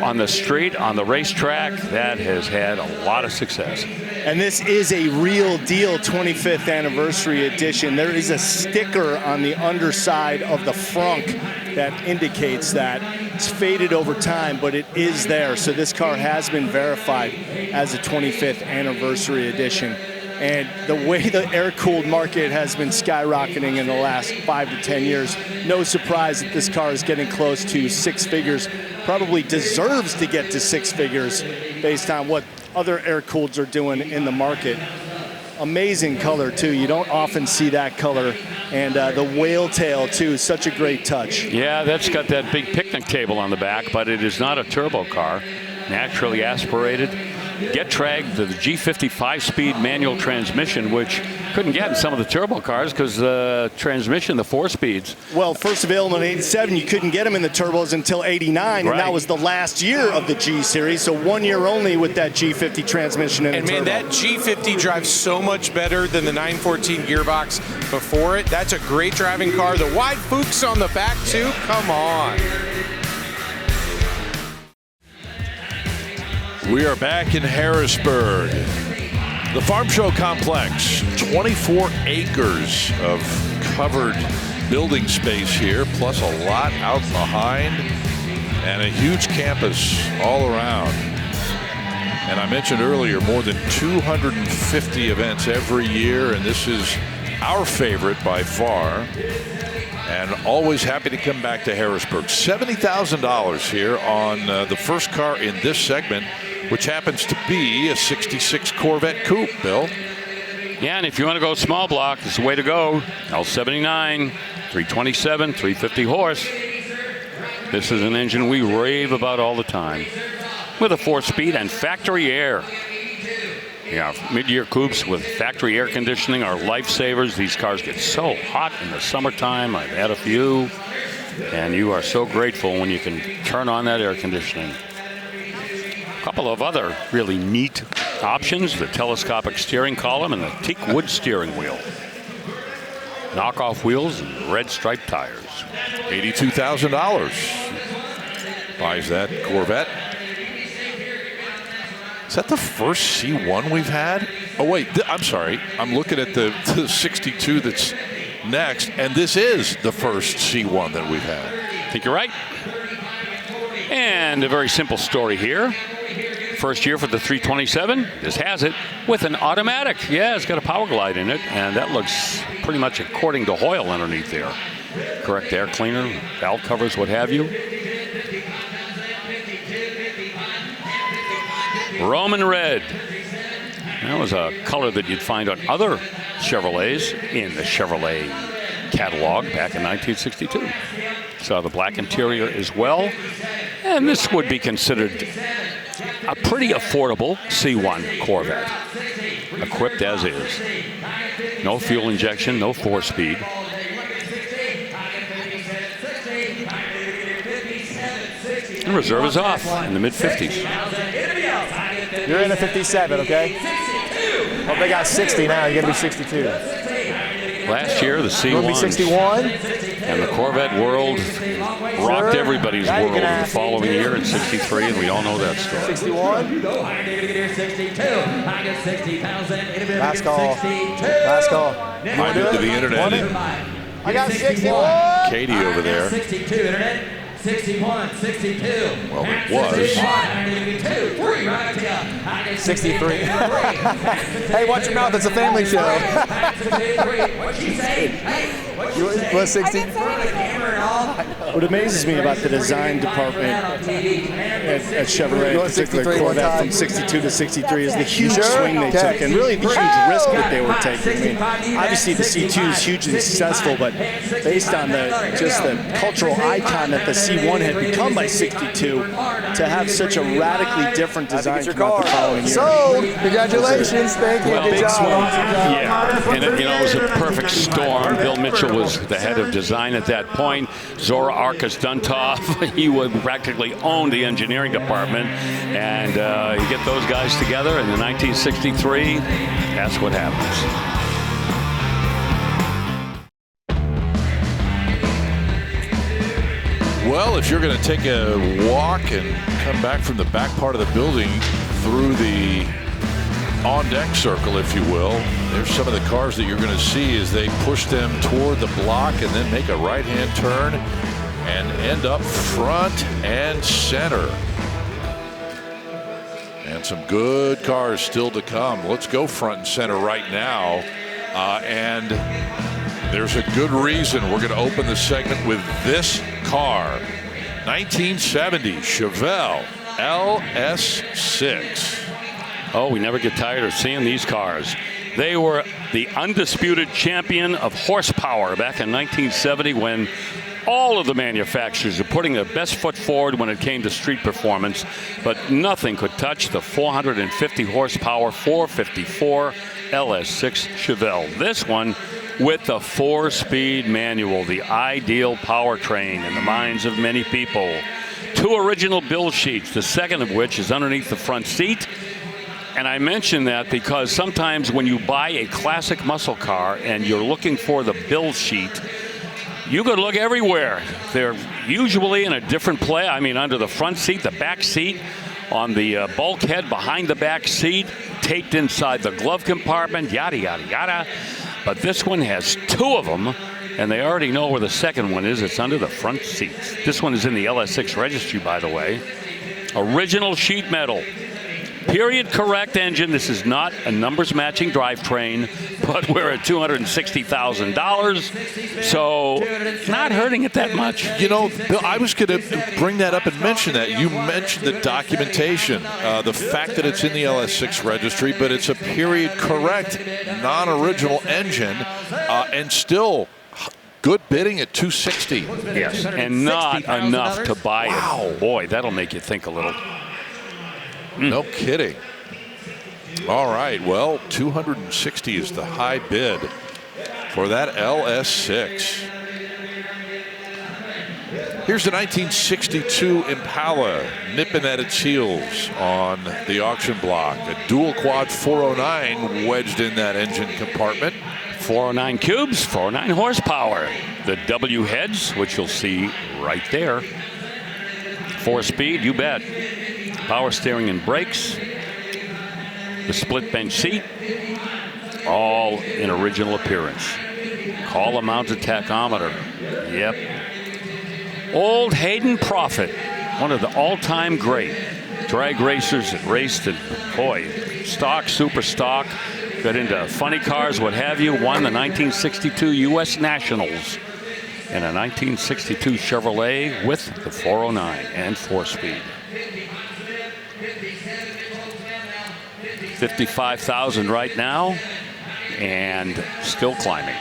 Speaker 5: on the street, on the racetrack, that has had a lot of success.
Speaker 1: And this is a real deal 25th anniversary edition. There is a sticker on the underside of the frunk that indicates that it's faded over time, but it is there. So this car has been verified as a 25th anniversary edition. And the way the air-cooled market has been skyrocketing in the last 5 to 10 years, no surprise that this car is getting close to 6 figures. Probably deserves to get to 6 figures based on what other air-cooleds are doing in the market. Amazing color, too. You don't often see that color. And the whale tail, too, such a great touch.
Speaker 5: Yeah, that's got that big picnic table on the back, but it is not a turbo car. Naturally aspirated. Getrag, the G50 5-speed manual transmission, which couldn't get in some of the turbo cars because the transmission, the 4 speeds.
Speaker 1: Well, first available in 87, you couldn't get them in the turbos until 89, and that was the last year of the G Series, so 1 year only with that G50 transmission in
Speaker 4: and
Speaker 1: the turbo.
Speaker 4: Man, that G50 drives so much better than the 914 gearbox before it. That's a great driving car. The wide Fuchs on the back, too. Come on.
Speaker 3: We are back in Harrisburg. The Farm Show Complex, 24 acres of covered building space here, plus a lot out behind, and a huge campus all around. And I mentioned earlier, more than 250 events every year, and this is our favorite by far. And always happy to come back to Harrisburg. $70,000 here on the first car in this segment, which happens to be a 66 Corvette Coupe, Bill.
Speaker 5: Yeah, and if you want to go small block, it's the way to go. L79, 327, 350 horse. This is an engine we rave about all the time. With a 4-speed and factory air. Yeah, mid-year coupes with factory air conditioning are lifesavers. These cars get so hot in the summertime. I've had a few, and you are so grateful when you can turn on that air conditioning. A couple of other really neat options, the telescopic steering column and the teak wood steering wheel. Knockoff wheels and red striped tires.
Speaker 3: $82,000 buys that Corvette. Is that the first C1 we've had? Oh, wait, I'm sorry. I'm looking at the 62 that's next, and this is the first C1 that we've had.
Speaker 5: I think you're right. And a very simple story here. First year for the 327. This has it with an automatic. Yeah, it's got a power glide in it, and that looks pretty much according to Hoyle underneath there. Correct air cleaner, valve covers, what have you. Roman red. That was a color that you'd find on other Chevrolets in the Chevrolet catalog back in 1962. Saw the black interior as well. And this would be considered a pretty affordable C1 Corvette. Equipped as is. No fuel injection, no 4-speed. And reserve is off in the mid-50s.
Speaker 11: You're in a 57, okay? Well, they got 60 now. You're going to be 62.
Speaker 5: Last year, the C1.
Speaker 11: You're going to be 61?
Speaker 5: And the Corvette world rocked everybody's world the following year in 63, and we all know that story.
Speaker 11: 61? Last call. Last call.
Speaker 3: I moved to the internet.
Speaker 11: I got 61.
Speaker 3: Katie over there.
Speaker 8: 61, 62.
Speaker 3: Well, it was.
Speaker 8: 2, 3, right to you.
Speaker 11: 63. Hey, watch your mouth. It's a family show.
Speaker 8: What'd she say? Hey, what'd she say?
Speaker 11: What, 60?
Speaker 1: What amazes me about the design department at Chevrolet, particularly Corvette from 62 to 63, is the huge swing they took and really the huge risk that they were taking. I mean, obviously the C2 is hugely successful, but based on just the cultural icon that the C1 had become by 62, to have such a radically different design come out the following year.
Speaker 11: So, congratulations. Thank you.
Speaker 5: Well,
Speaker 11: Good
Speaker 5: big
Speaker 11: job.
Speaker 5: swing. Yeah, and it was a perfect storm. Bill Mitchell was the head of design at that point. Zora Arcus Duntov, he would practically own the engineering department. And you get those guys together in the 1963, that's what happens.
Speaker 3: Well, if you're going to take a walk and come back from the back part of the building through the on-deck circle, if you will, there's some of the cars that you're going to see as they push them toward the block and then make a right-hand turn and end up front and center. And some good cars still to come. Let's go front and center right now. And there's a good reason we're going to open the segment with this car. 1970 Chevelle LS6.
Speaker 5: Oh, we never get tired of seeing these cars. They were the undisputed champion of horsepower back in 1970 when all of the manufacturers were putting their best foot forward when it came to street performance, but nothing could touch the 450 horsepower 454 LS6 Chevelle. This one with the 4-speed manual, the ideal powertrain in the minds of many people. 2 original build sheets, the second of which is underneath the front seat. And I mention that because sometimes when you buy a classic muscle car and you're looking for the build sheet, you could look everywhere. They're usually in a different place. I mean, under the front seat, the back seat, on the bulkhead behind the back seat, taped inside the glove compartment, yada, yada, yada. But this one has 2 of them, and they already know where the second one is. It's under the front seats. This one is in the LS6 registry, by the way. Original sheet metal. Period correct engine. This is not a numbers matching drivetrain, but we're at $260,000. So not hurting it that much.
Speaker 3: You know, Bill, I was going to bring that up and mention that. You mentioned the documentation, the fact that it's in the LS6 registry, but it's a period correct, non-original engine, and still good bidding at $260,000.
Speaker 5: Yes, and not enough to buy it. Boy, that'll make you think a little.
Speaker 3: No kidding. All right, well, $260,000 is the high bid for that LS6. Here's the 1962 Impala nipping at its heels on the auction block. A dual quad 409 wedged in that engine compartment.
Speaker 5: 409 cubes, 409 horsepower. The W heads, which you'll see right there. 4-speed, you bet. Power steering and brakes. The split bench seat. All in original appearance. Collar mounted tachometer. Yep. Old Hayden Prophet, one of the all-time great drag racers that raced at, boy, stock, super stock, got into funny cars, what have you, won the 1962 U.S. Nationals in a 1962 Chevrolet with the 409 and 4-speed. 55,000 right now and still climbing.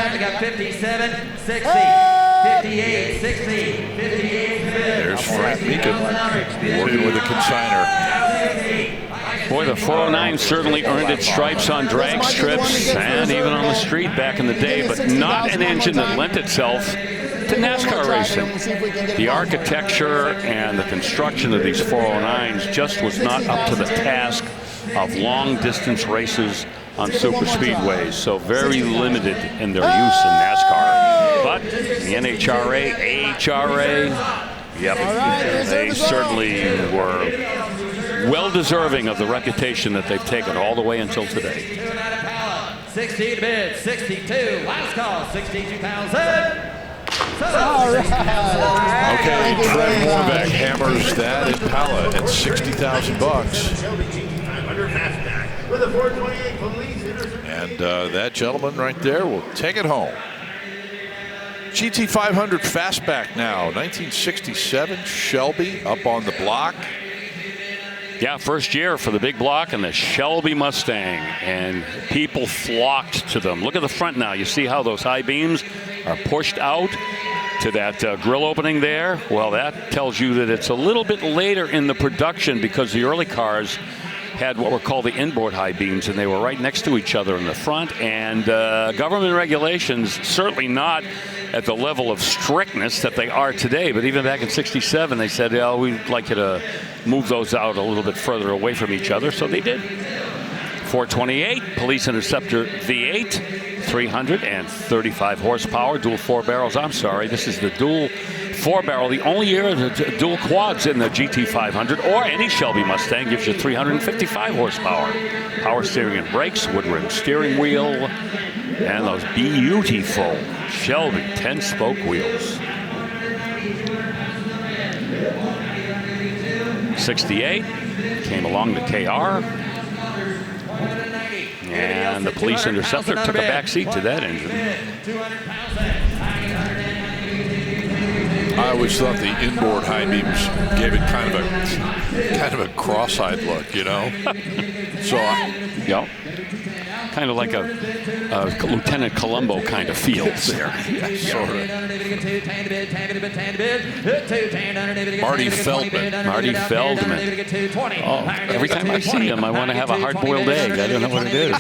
Speaker 8: We got 57, 60, 58, 60, 58.
Speaker 3: There's Frank Mecum working with a consigner.
Speaker 5: Boy, the 409 certainly earned its stripes on drag strips and even on the street back in the day, but not an engine that lent itself to NASCAR racing. The architecture and the construction of these 409s just was not up to the task of long-distance races on super speedways, so very limited in their use in NASCAR. But the NHRA, AHRA, yep, they certainly were well deserving of the reputation that they've taken all the way until today.
Speaker 8: 16 bids, 62. Last call, 62,000.
Speaker 15: All right.
Speaker 3: Okay, Trent Morbeck hammers that Impala at $60,000. And that gentleman right there will take it home. GT500 Fastback now, 1967 Shelby up on the block.
Speaker 5: Yeah, first year for the big block and the Shelby Mustang, and people flocked to them. Look at the front now. You see how those high beams are pushed out to that grill opening there? Well, that tells you that it's a little bit later in the production because the early cars had what were called the inboard high beams, and they were right next to each other in the front. And government regulations, certainly not at the level of strictness that they are today, but even back in '67, they said, "Oh, we'd like you to move those out a little bit further away from each other," so they did. 428 Police Interceptor V8, 335 horsepower, dual 4 barrels. I'm sorry, this is the dual 4 barrel. The only year the dual quads in the GT500 or any Shelby Mustang gives you 355 horsepower. Power steering and brakes, wood rim steering wheel, and those beautiful Shelby 10-spoke wheels. 68 came along the KR. And the Police Interceptor took a back seat to that engine.
Speaker 3: I always thought the inboard high beams gave it kind of a cross-eyed look, you know. So,
Speaker 5: yeah, kind of like a Lieutenant Columbo kind of feels there.
Speaker 3: Yeah, sort of. Marty Feldman.
Speaker 5: Oh, every time I see him, I want to have a hard-boiled egg. I don't know what it is.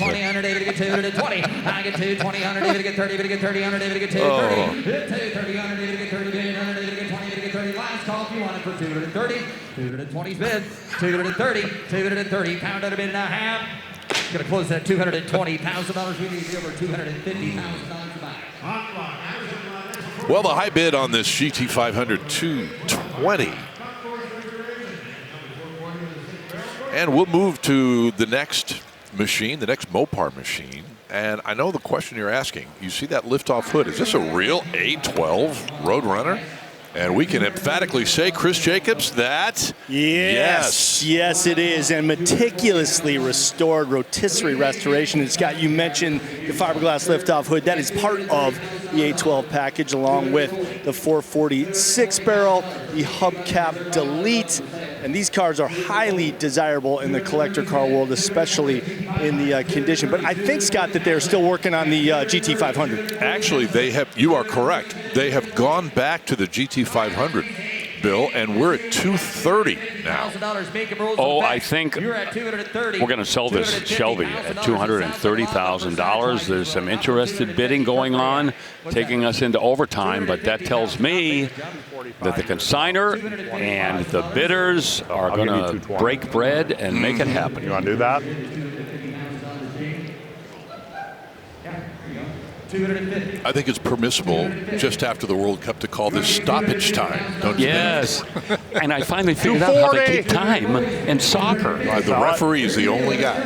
Speaker 8: Last call if you want it for 230. 220's bid. 230. 230. Pound out a bid and a half. Going to close at $220,000. We need over $250,000 to buy.
Speaker 3: Well, the high bid on this GT500 220. And we'll move to the next machine, the next Mopar machine. And I know the question you're asking. You see that liftoff hood. Is this a real A12 Roadrunner? And we can emphatically say, Chris Jacobs, that
Speaker 1: yes, it is. And meticulously restored rotisserie restoration. It's got, you mentioned the fiberglass liftoff hood. That is part of the A12 package, along with the 446 barrel, the hubcap delete. And these cars are highly desirable in the collector car world, especially in the condition. But I think, Scott, that they're still working on the GT500.
Speaker 3: Actually, they have. You are correct. They have gone back to the GT500, Bill, and we're at 230 now.
Speaker 5: Oh, I think we're going to sell this Shelby at $230,000. There's some interested bidding going on, taking us into overtime, but that tells me that the consignor and the bidders are going to break bread and make it happen.
Speaker 9: You want to do that?
Speaker 3: I think it's permissible just after the World Cup to call this stoppage time, don't you
Speaker 5: think? And I finally figured out how they keep time in soccer.
Speaker 3: The referee is the only guy.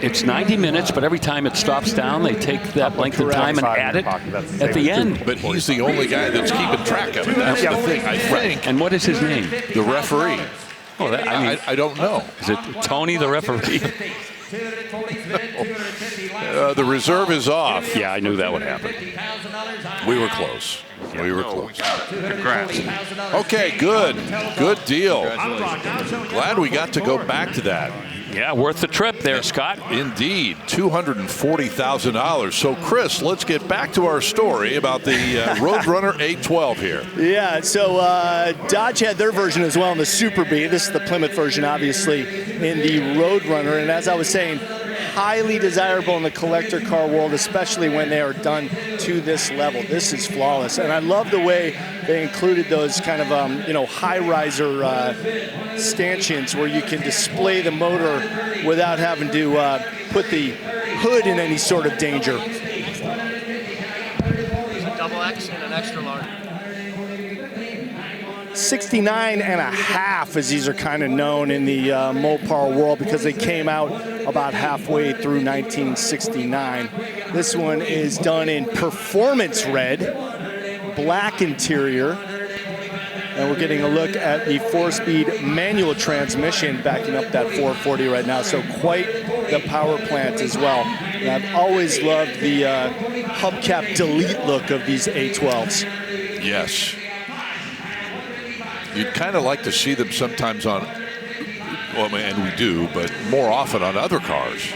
Speaker 5: It's 90 minutes, but every time it stops down, they take that length of time and add it at the end.
Speaker 3: But he's the only guy that's keeping track of it. That's the thing, I think.
Speaker 5: And what is his name?
Speaker 3: The referee.
Speaker 5: Oh, that,
Speaker 3: I don't know.
Speaker 5: Is it Tony, the referee?
Speaker 3: The reserve is off.
Speaker 5: Yeah, I knew that would happen.
Speaker 3: We were close. Yeah, we were close.
Speaker 5: Congrats.
Speaker 3: Okay, good. Good deal. Glad we got to go back to that.
Speaker 5: Yeah, worth the trip there, Scott.
Speaker 3: Indeed, $240,000. So, Chris, let's get back to our story about the Roadrunner 812 here.
Speaker 1: Yeah, so Dodge had their version as well in the Super B. This is the Plymouth version, obviously, in the Roadrunner. And as I was saying, highly desirable in the collector car world, especially when they are done to this level. This is flawless. And I love the way they included those kind of, high-riser stanchions where you can display the motor without having to put the hood in any sort of danger.
Speaker 11: Max and an extra large.
Speaker 1: 69.5, as these are kind of known in the Mopar world because they came out about halfway through 1969. This one is done in performance red, black interior, and we're getting a look at the 4-speed manual transmission backing up that 440 right now, so quite the power plant as well. And I've always loved the hubcap delete look of these A12s.
Speaker 3: Yes. You'd kind of like to see them sometimes on, well, and we do, but more often on other cars.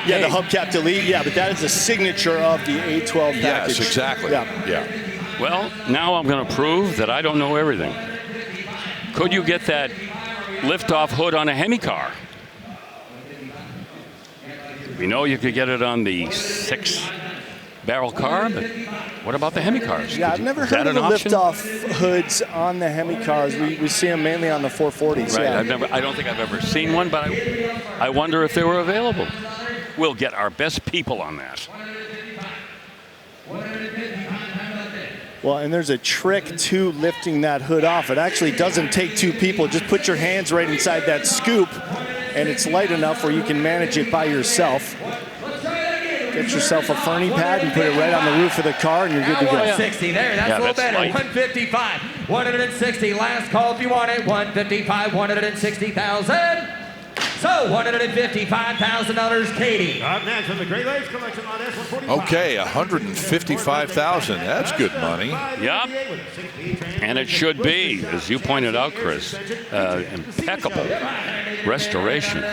Speaker 1: Yeah, the hubcap delete, yeah, but that is a signature of the A12 package.
Speaker 3: Yes, exactly. Yeah.
Speaker 5: Well, now I'm going to prove that I don't know everything. Could you get that lift-off hood on a Hemi car? We know you could get it on the 6-barrel car, but what about the Hemi cars?
Speaker 1: Yeah, I've never heard of the lift-off hoods on the Hemi cars. We see them mainly on the 440s.
Speaker 5: Right,
Speaker 1: yeah.
Speaker 5: I don't think I've ever seen one, but I wonder if they were available. We'll get our best people on that.
Speaker 1: Well, and there's a trick to lifting that hood off. It actually doesn't take two people. Just put your hands right inside that scoop, and it's light enough where you can manage it by yourself. Get yourself a Fernie pad and put it right on the roof of the car, and you're good to go.
Speaker 8: 160 there. That's a little better.
Speaker 5: Light.
Speaker 8: 155. 160. Last call if you want it. 155. 160,000. So $155,000, Katie.
Speaker 2: Up next from the Great Lakes Collection on S145.
Speaker 3: Okay, $155,000. That's good money.
Speaker 5: Yep. And it should be, as you pointed out, Chris, impeccable restoration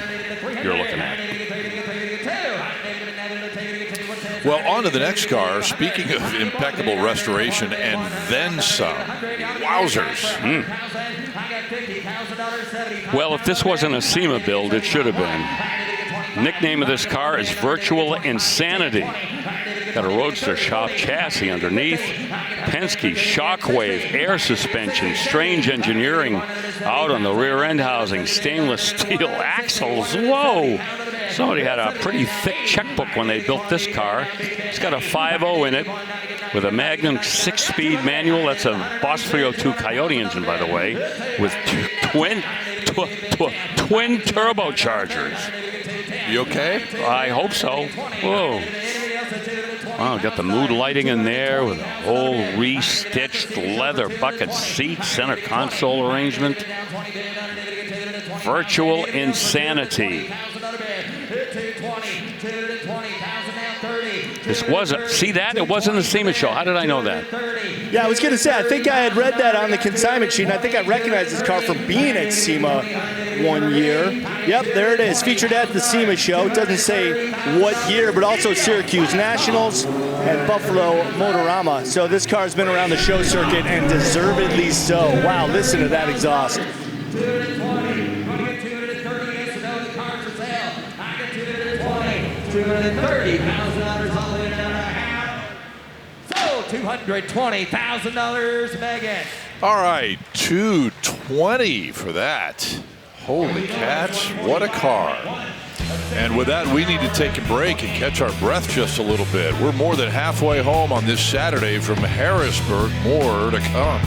Speaker 5: you're looking at.
Speaker 3: Well, on to the next car. Speaking of impeccable restoration and then some. Wowzers.
Speaker 5: Well, if this wasn't a SEMA build, it should have been. Nickname of this car is Virtual Insanity. Got a Roadster shop chassis underneath. Penske Shockwave air suspension, strange engineering out on the rear end housing, stainless steel axles. Whoa! Somebody had a pretty thick checkbook when they built this car. It's got a 5.0 in it with a Magnum 6-speed manual. That's a Boss 302 Coyote engine, by the way, with twin turbochargers.
Speaker 3: You okay?
Speaker 5: I hope so. Whoa. Wow, got the mood lighting in there with a whole re-stitched leather bucket seat, center console arrangement. Virtual Insanity. This wasn't, see that? It wasn't a SEMA show. How did I know that?
Speaker 1: Yeah, I was going to say, I think I had read that on the consignment sheet, and I think I recognized this car from being at SEMA one year. Yep, there it is, featured at the SEMA show. It doesn't say what year, but also Syracuse Nationals and Buffalo Motorama. So this car's been around the show circuit, and deservedly so. Wow, listen to that exhaust.
Speaker 8: $230,000 all in and a half. So $220,000, Megan.
Speaker 3: All right, $220 for that. Holy cats, what a car. And with that, we need to take a break and catch our breath just a little bit. We're more than halfway home on this Saturday from Harrisburg. More to come.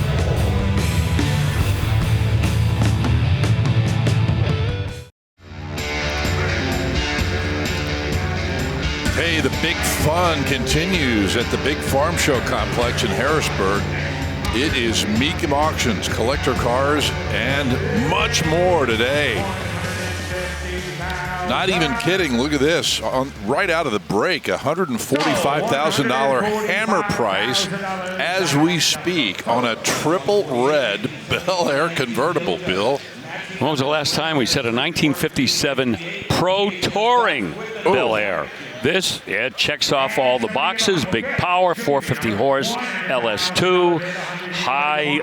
Speaker 3: Hey, the big fun continues at the Big Farm Show Complex in Harrisburg. It is Mecum Auctions, collector cars, and much more today. Not even kidding. Look at this. Right out of the break, $145,000 hammer price as we speak on a triple red Bel Air convertible, Bill.
Speaker 5: When was the last time we said a 1957 Pro Touring Bel Air? This, it checks off all the boxes. Big power, 450 horse, LS2, high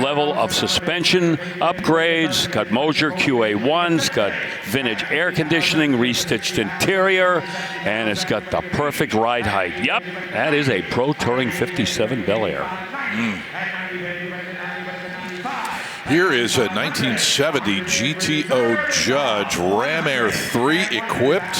Speaker 5: level of suspension upgrades, got Moser QA1s, got vintage air conditioning, restitched interior, and it's got the perfect ride height. Yep, that is a Pro Touring 57 Bel Air.
Speaker 3: Here is a 1970 GTO Judge Ram Air 3 equipped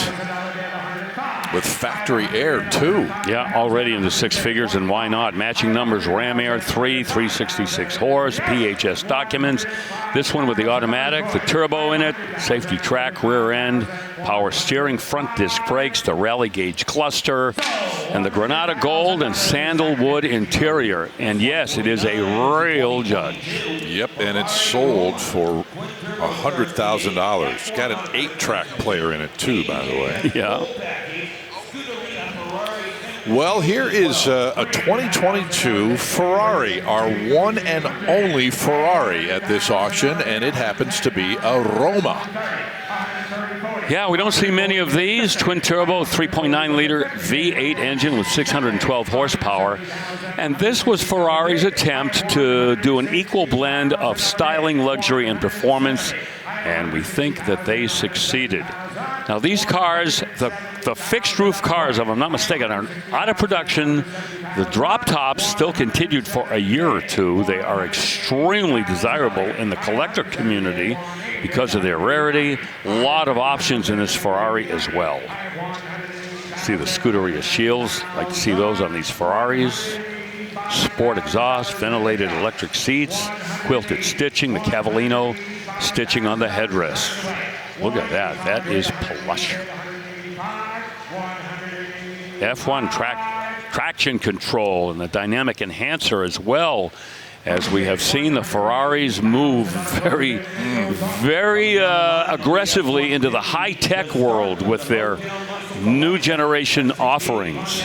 Speaker 3: with factory air, too.
Speaker 5: Yeah, already in the six figures, and why not? Matching numbers, Ram Air 3, 366 horse, PHS documents. This one with the automatic, the turbo in it, safety track, rear end, power steering, front disc brakes, the rally gauge cluster, and the Granada Gold and sandalwood interior. And yes, it is a real Judge.
Speaker 3: Yep, and it's sold for $100,000. Got an 8-track player in it, too, by the way.
Speaker 5: Yeah.
Speaker 3: Well, here is a 2022 Ferrari, our one and only Ferrari at this auction, and it happens to be a Roma.
Speaker 5: Yeah, we don't see many of these. Twin turbo, 3.9-liter V8 engine with 612 horsepower. And this was Ferrari's attempt to do an equal blend of styling, luxury, and performance. And we think that they succeeded. Now, these cars, the fixed roof cars, if I'm not mistaken, are out of production. The drop tops still continued for a year or two. They are extremely desirable in the collector community because of their rarity. A lot of options in this Ferrari as well. See the Scuderia shields. Like to see those on these Ferraris. Sport exhaust, ventilated electric seats, quilted stitching, the Cavallino stitching on the headrest. Look at that. That is plush. F1 traction control and the dynamic enhancer as well, as we have seen the Ferraris move very, very aggressively into the high-tech world with their new generation offerings.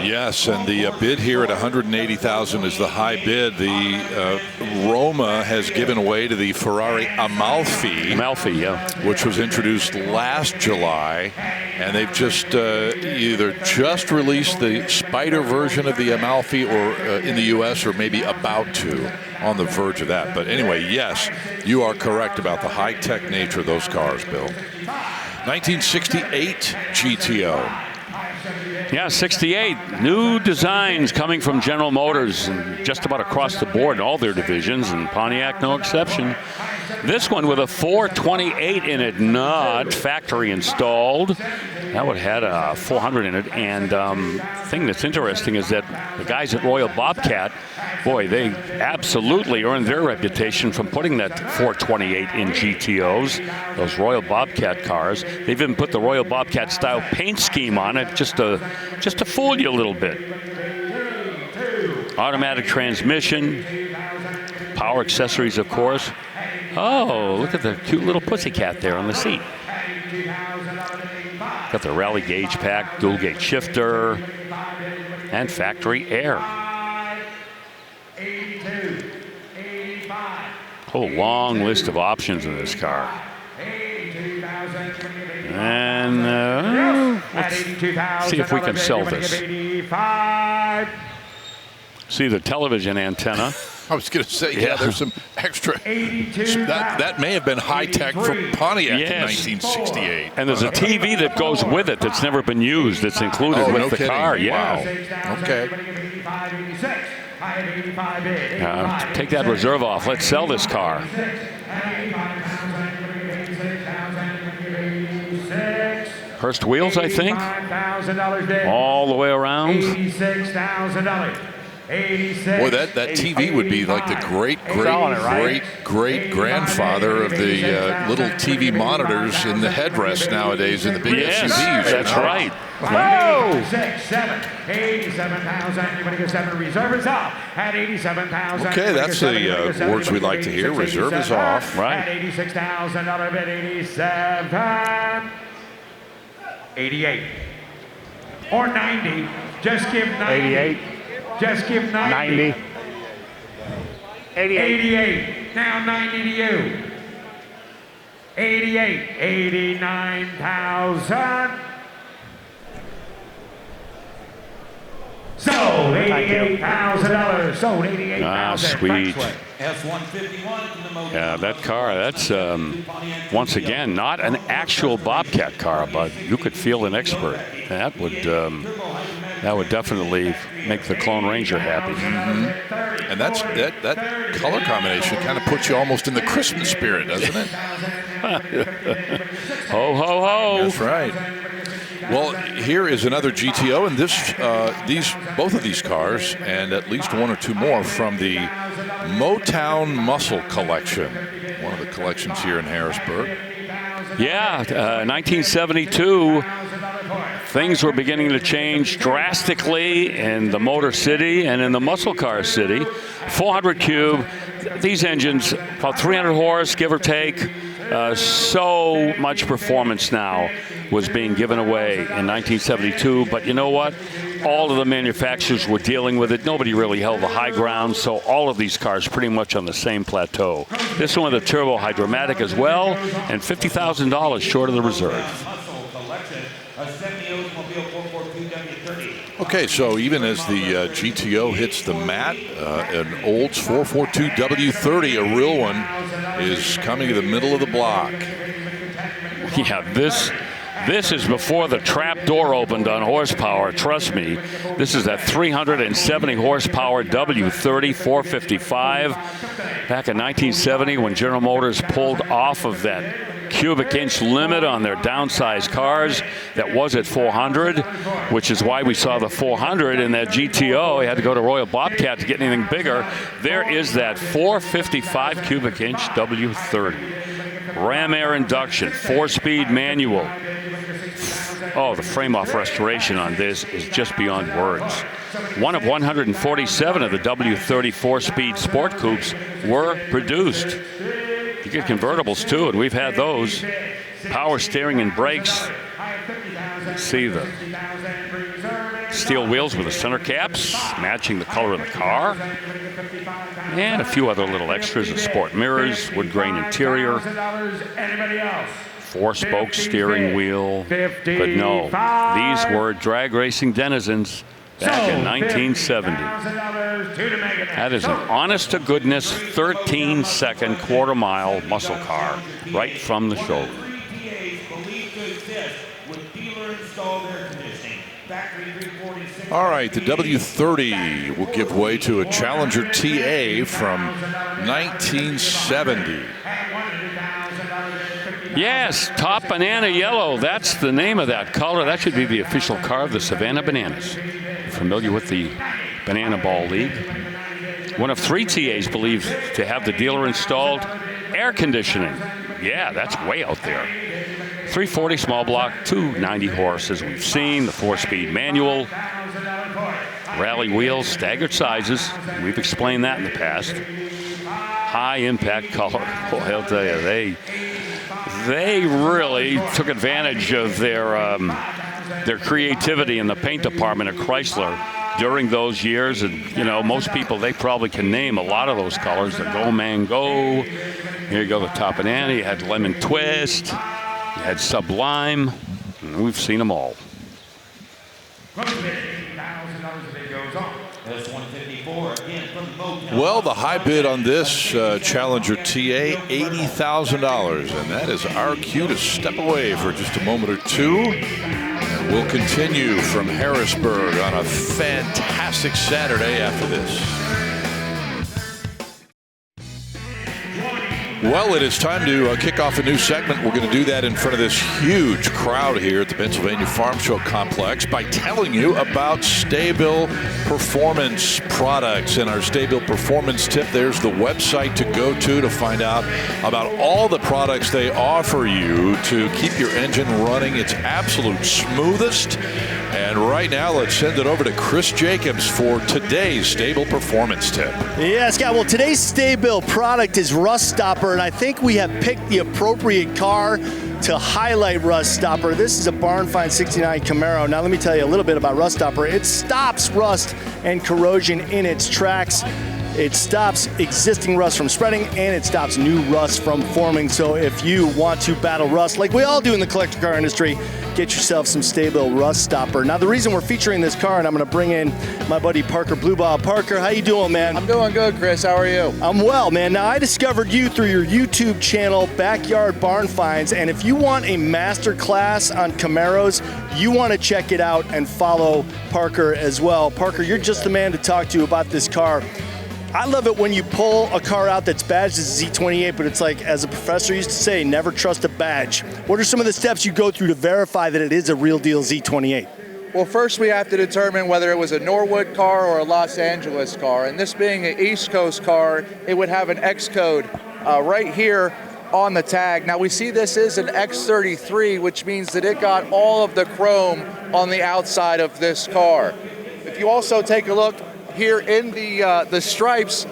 Speaker 3: Yes, and the bid here at $180,000 is the high bid. The Roma has given away to the Ferrari Amalfi.
Speaker 5: Amalfi, yeah.
Speaker 3: Which was introduced last July, and they've just either just released the Spider version of the Amalfi or in the U.S. or maybe about to, on the verge of that. But anyway, yes, you are correct about the high-tech nature of those cars, Bill. 1968 GTO.
Speaker 5: Yeah, 68. New designs coming from General Motors and just about across the board in all their divisions, and Pontiac no exception. This one with a 428 in it, not factory installed. That would have had a 400 in it. And thing that's interesting is that the guys at Royal Bobcat, boy, they absolutely earned their reputation from putting that 428 in GTOs, those Royal Bobcat cars. They've even put the Royal Bobcat style paint scheme on it just to fool you a little bit. Automatic transmission, power accessories, of course. Oh, look at the cute little pussycat there on the seat. Got the rally gauge pack, dual gauge shifter, and factory air. Whole long list of options in this car. And let's see if we can sell this. See the television antenna.
Speaker 3: I was going to say, yeah, there's some extra. That may have been high-tech for Pontiac in 1968.
Speaker 5: And there's a TV that goes with it that's never been used. That's included with the car. Yeah.
Speaker 3: Wow. Okay.
Speaker 5: Take that reserve off. Let's sell this car. Hurst wheels, I think. All the way around.
Speaker 12: $86,000.
Speaker 3: Boy, that TV would be like the great grandfather of the little TV monitors in the headrest nowadays in the big SUVs.
Speaker 5: That's right.
Speaker 12: Oh! 6, 7, 87,000. Anybody get 7? Reserve is off at 87,000.
Speaker 3: Okay, that's the words we like to hear. Reserve is off.
Speaker 12: Right. At $86,000 bid, 87. 88. Or 90. Just give 90.
Speaker 11: 88.
Speaker 12: Just give 90. 88. Now 90 to you. 88. 89,000. Sold $88,000. Sold $88,000.
Speaker 5: Ah, sweet.
Speaker 12: F-151.
Speaker 5: Yeah, that car, that's, once again, not an actual Bobcat car, but you could feel an expert. That would definitely make the Clone Ranger happy.
Speaker 3: And that color combination kind of puts you almost in the Christmas spirit, doesn't it?
Speaker 5: Ho, ho, ho.
Speaker 3: That's right. Well, here is another GTO, and both of these cars, and at least one or two more from the Motown Muscle Collection, one of the collections here in Harrisburg.
Speaker 5: Yeah, 1972, things were beginning to change drastically in the Motor City and in the Muscle Car City. 400 cube, these engines, about 300 horse, give or take. So much performance now was being given away in 1972, but you know what? All of the manufacturers were dealing with it. Nobody really held the high ground, so all of these cars pretty much on the same plateau. This one with a turbo hydromatic as well, and $50,000 short of the reserve.
Speaker 3: Okay, so even as the GTO hits the mat, an Olds 442 W30, a real one, is coming to the middle of the block.
Speaker 5: Yeah, this is before the trap door opened on horsepower. Trust me, this is that 370 horsepower W30 455. Back in 1970, when General Motors pulled off of that cubic inch limit on their downsized cars that was at 400, which is why we saw the 400 in that GTO. He had to go to Royal Bobcat to get anything bigger. There is that 455 cubic inch W30. Ram air induction, 4-speed manual. Oh, the frame-off restoration on this is just beyond words. One of 147 of the W30 4-speed sport coupes were produced. You get convertibles too, and we've had those. Power steering and brakes. See the steel wheels with the center caps, matching the color of the car. And a few other little extras of sport mirrors, wood grain interior, 4-spoke steering wheel. But no, these were drag racing denizens back in 1970. That is an honest-to-goodness 13-second quarter-mile muscle car right from the shoulder.
Speaker 3: All right, the W30 will give way to a Challenger TA from 1970.
Speaker 5: Yes, top banana yellow. That's the name of that color. That should be the official car of the Savannah Bananas. Familiar with the Banana Ball League? One of 3 TAs believed to have the dealer installed air conditioning. Yeah, that's way out there. 340 small block, 290 horse as we've seen, the 4-speed manual. Rally wheels, staggered sizes. We've explained that in the past. High impact color. Boy, I'll tell you, they really took advantage of their creativity in the paint department at Chrysler during those years. And, you know, most people, they probably can name a lot of those colors. The Go Mango. Here you go, the top banana. You had Lemon Twist. You had Sublime. We've seen them all.
Speaker 3: Well, the high bid on this Challenger TA, $80,000, and that is our cue to step away for just a moment or two. And we'll continue from Harrisburg on a fantastic Saturday after this. Well, it is time to kick off a new segment. We're going to do that in front of this huge crowd here at the Pennsylvania Farm Show Complex by telling you about Staybill Performance products. And our Staybill Performance tip, there's the website to go to find out about all the products they offer you to keep your engine running its absolute smoothest. And right now, let's send it over to Chris Jacobs for today's Staybill Performance tip.
Speaker 1: Yeah, Scott, well, today's Staybill product is Rust Stopper, and I think we have picked the appropriate car to highlight Rust Stopper. This is a Barn Find 69 Camaro. Now, let me tell you a little bit about Rust Stopper. It stops rust and corrosion in its tracks. It stops existing rust from spreading, and it stops new rust from forming. So if you want to battle rust, like we all do in the collector car industry, get yourself some Staybill Rust Stopper. Now, the reason we're featuring this car, and I'm going to bring in my buddy Parker Blueball. Parker, how you doing, man?
Speaker 11: I'm doing good, Chris. How are you?
Speaker 1: I'm well, man. Now, I discovered you through your YouTube channel, Backyard Barn Finds, and if you want a master class on Camaros, you want to check it out and follow Parker as well. Parker, you're just the man to talk to about this car. I love it when you pull a car out that's badged as a Z28, but it's like, as a professor used to say, never trust a badge. What are some of the steps you go through to verify that it is a real deal Z28?
Speaker 16: Well, first we have to determine whether it was a Norwood car or a Los Angeles car. And this being an East Coast car, it would have an X code right here on the tag. Now we see this is an X33, which means that it got all of the chrome on the outside of this car. If you also take a look here in the stripes,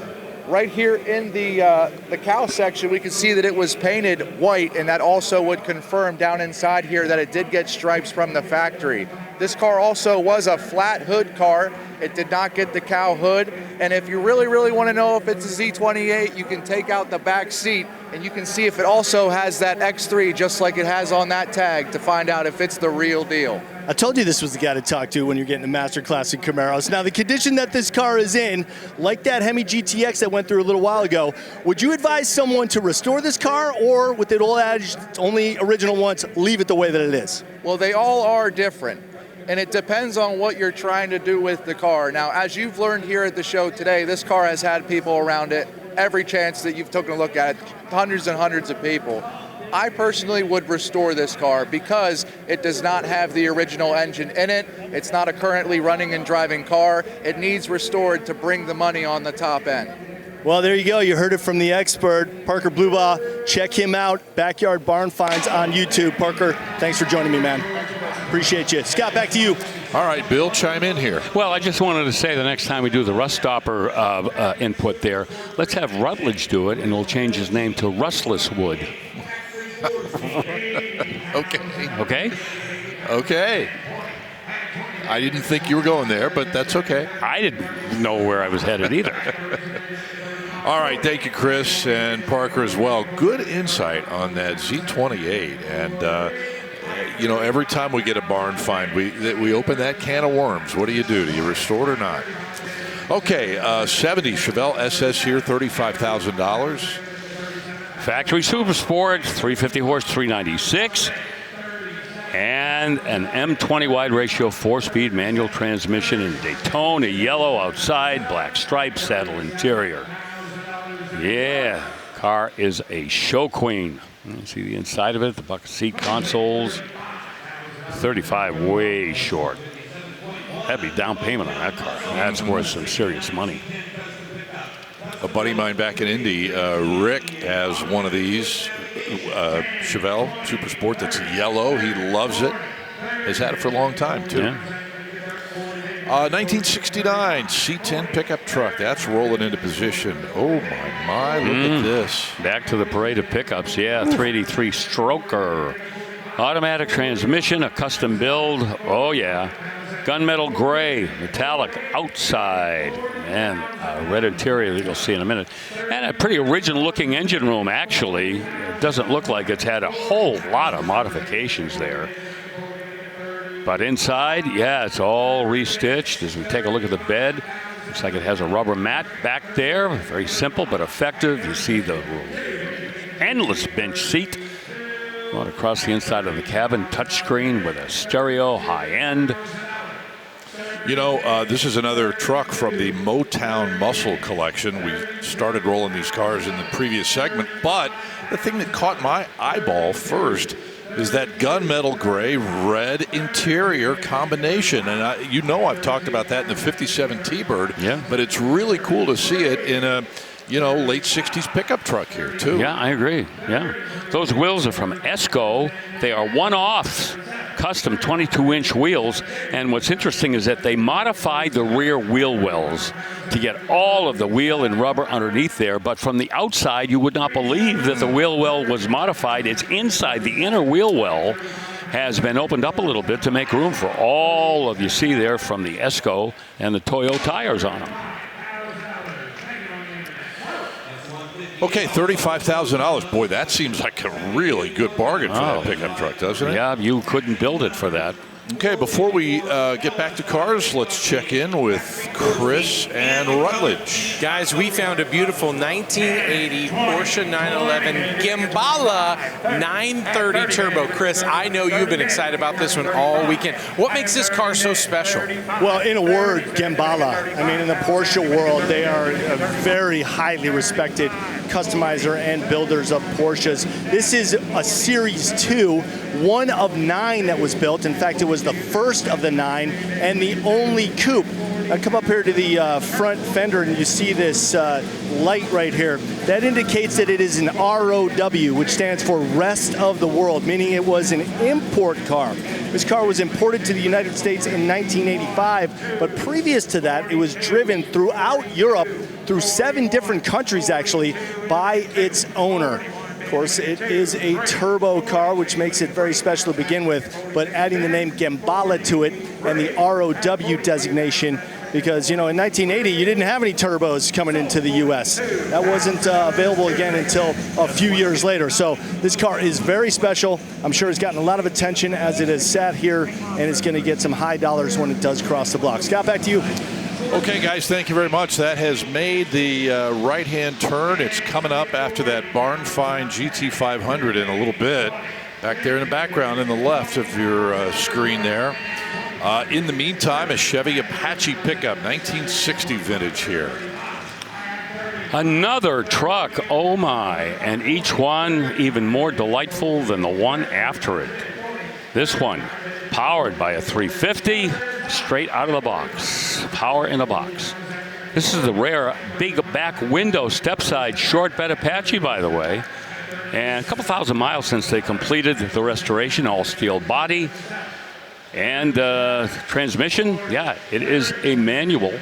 Speaker 16: right here in the cow section, we can see that it was painted white, and that also would confirm down inside here that it did get stripes from the factory. This car also was a flat hood car. It did not get the cow hood. And if you really, really want to know if it's a Z28, you can take out the back seat and you can see if it also has that X3 just like it has on that tag to find out if it's the real deal.
Speaker 1: I told you this was the guy to talk to when you're getting a master class in Camaros. Now, the condition that this car is in, like that Hemi GTX that went through a little while ago, would you advise someone to restore this car, or with it all adage, only original once, leave it the way that it is?
Speaker 16: Well, they all are different, and it depends on what you're trying to do with the car. Now, as you've learned here at the show today, this car has had people around it every chance that you've taken a look at it, hundreds and hundreds of people. I personally would restore this car because it does not have the original engine in it. It's not a currently running and driving car. It needs restored to bring the money on the top end.
Speaker 1: Well, there you go. You heard it from the expert, Parker Blubaugh. Check him out, Backyard Barn Finds on YouTube. Parker, thanks for joining me, man. Appreciate you. Scott, back to you.
Speaker 3: All right, Bill, chime in here.
Speaker 5: Well, I just wanted to say the next time we do the Rust Stopper input there, let's have Rutledge do it, and we'll change his name to Rustless Wood.
Speaker 3: Okay. Okay. I didn't think you were going there, but that's okay.
Speaker 5: I didn't know where I was headed either.
Speaker 3: All right, thank you, Chris, and Parker as well. Good insight on that Z28. And, you know, every time we get a barn find, we open that can of worms. What do? Do you restore it or not? Okay, 70 Chevelle SS here, $35,000.
Speaker 5: Factory Super Sport, 350 horse, 396. And an M20 wide ratio 4-speed manual transmission in Daytona yellow outside, black stripes, saddle interior. Yeah, car is a show queen. You see the inside of it, the bucket seat consoles. 35 way short. That'd be down payment on that car. That's worth some serious money.
Speaker 3: A buddy of mine back in Indy, Rick, has one of these Chevelle Super Sport that's yellow. He loves it. Has had it for a long time, too.
Speaker 5: Yeah.
Speaker 3: 1969 C10 pickup truck. That's rolling into position. Oh, my. Look at this.
Speaker 5: Back to the parade of pickups. Yeah, 383 stroker. Automatic transmission, a custom build. Oh, yeah. Gunmetal gray, metallic outside, and red interior that you'll see in a minute. And a pretty original looking engine room, actually. It doesn't look like it's had a whole lot of modifications there. But inside, yeah, it's all restitched. As we take a look at the bed, looks like it has a rubber mat back there. Very simple but effective. You see the endless bench seat going across the inside of the cabin. Touchscreen with a stereo, high end.
Speaker 3: You know, this is another truck from the Motown Muscle collection. We started rolling these cars in the previous segment, but the thing that caught my eyeball first is that gunmetal gray red interior combination. And you know, I've talked about that in the 57 T-Bird,
Speaker 5: yeah.
Speaker 3: But it's really cool to see it in a, you know, late 60s pickup truck here, too.
Speaker 5: Yeah, I agree. Yeah. Those wheels are from Esco. They are one-offs, custom 22-inch wheels. And what's interesting is that they modified the rear wheel wells to get all of the wheel and rubber underneath there. But from the outside, you would not believe that the wheel well was modified. It's inside. The inner wheel well has been opened up a little bit to make room for all of you see there from the Esco and the Toyo tires on them.
Speaker 3: Okay, $35,000. Boy, that seems like a really good bargain for that pickup truck, doesn't it?
Speaker 5: Yeah, you couldn't build it for that.
Speaker 3: Okay, before we get back to cars, let's check in with Chris and Rutledge.
Speaker 4: Guys, we found a beautiful 1980 Porsche 911 Gembala 930 Turbo. Chris, I know you've been excited about this one all weekend. What makes this car so special?
Speaker 1: Well, in a word, Gembala. I mean, in the Porsche world, they are a very highly respected customizer and builders of Porsches. This is a Series 2, one of 9 that was built. In fact, it was the first of the 9 and the only coupe. I come up here to the front fender and you see this light right here. That indicates that it is an ROW, which stands for Rest of the World, meaning it was an import car. This car was imported to the United States in 1985, but previous to that, it was driven throughout Europe, through 7 different countries actually, by its owner. Of course, it is a turbo car, which makes it very special to begin with, but adding the name Gembala to it and the ROW designation, because, you know, in 1980, you didn't have any turbos coming into the U.S. That wasn't available again until a few years later. So this car is very special. I'm sure it's gotten a lot of attention as it has sat here, and it's going to get some high dollars when it does cross the block. Scott, back to you.
Speaker 3: Okay, guys, thank you very much. That has made the right-hand turn. It's coming up after that barn find GT500 in a little bit. Back there in the background in the left of your screen there. In the meantime, a Chevy Apache pickup, 1960 vintage here.
Speaker 5: Another truck, oh my, and each one even more delightful than the one after it. This one, powered by a 350, straight out of the box. Power in a box. This is the rare big back window step-side short bed Apache, by the way. And a couple thousand miles since they completed the restoration, all steel body. And transmission, yeah, it is a manual.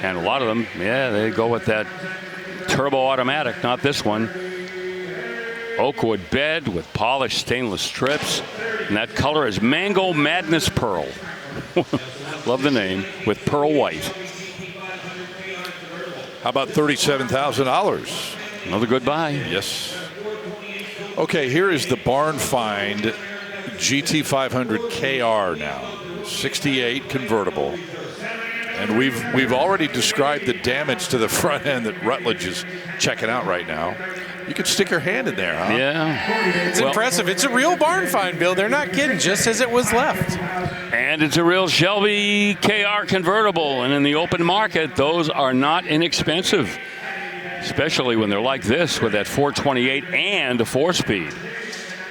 Speaker 5: And a lot of them, yeah, they go with that turbo automatic, not this one. Oakwood bed with polished stainless strips. And that color is Mango Madness Pearl. Love the name, with pearl white.
Speaker 3: How about $37,000?
Speaker 5: Another good buy.
Speaker 3: Yes. Okay, here is the barn find GT500 KR now, 68 convertible. And we've already described the damage to the front end that Rutledge is checking out right now. You could stick your hand in there, huh?
Speaker 5: Yeah.
Speaker 4: It's impressive. It's a real barn find, Bill. They're not kidding, just as it was left.
Speaker 5: And it's a real Shelby KR convertible. And in the open market, those are not inexpensive, especially when they're like this with that 428 and a 4-speed.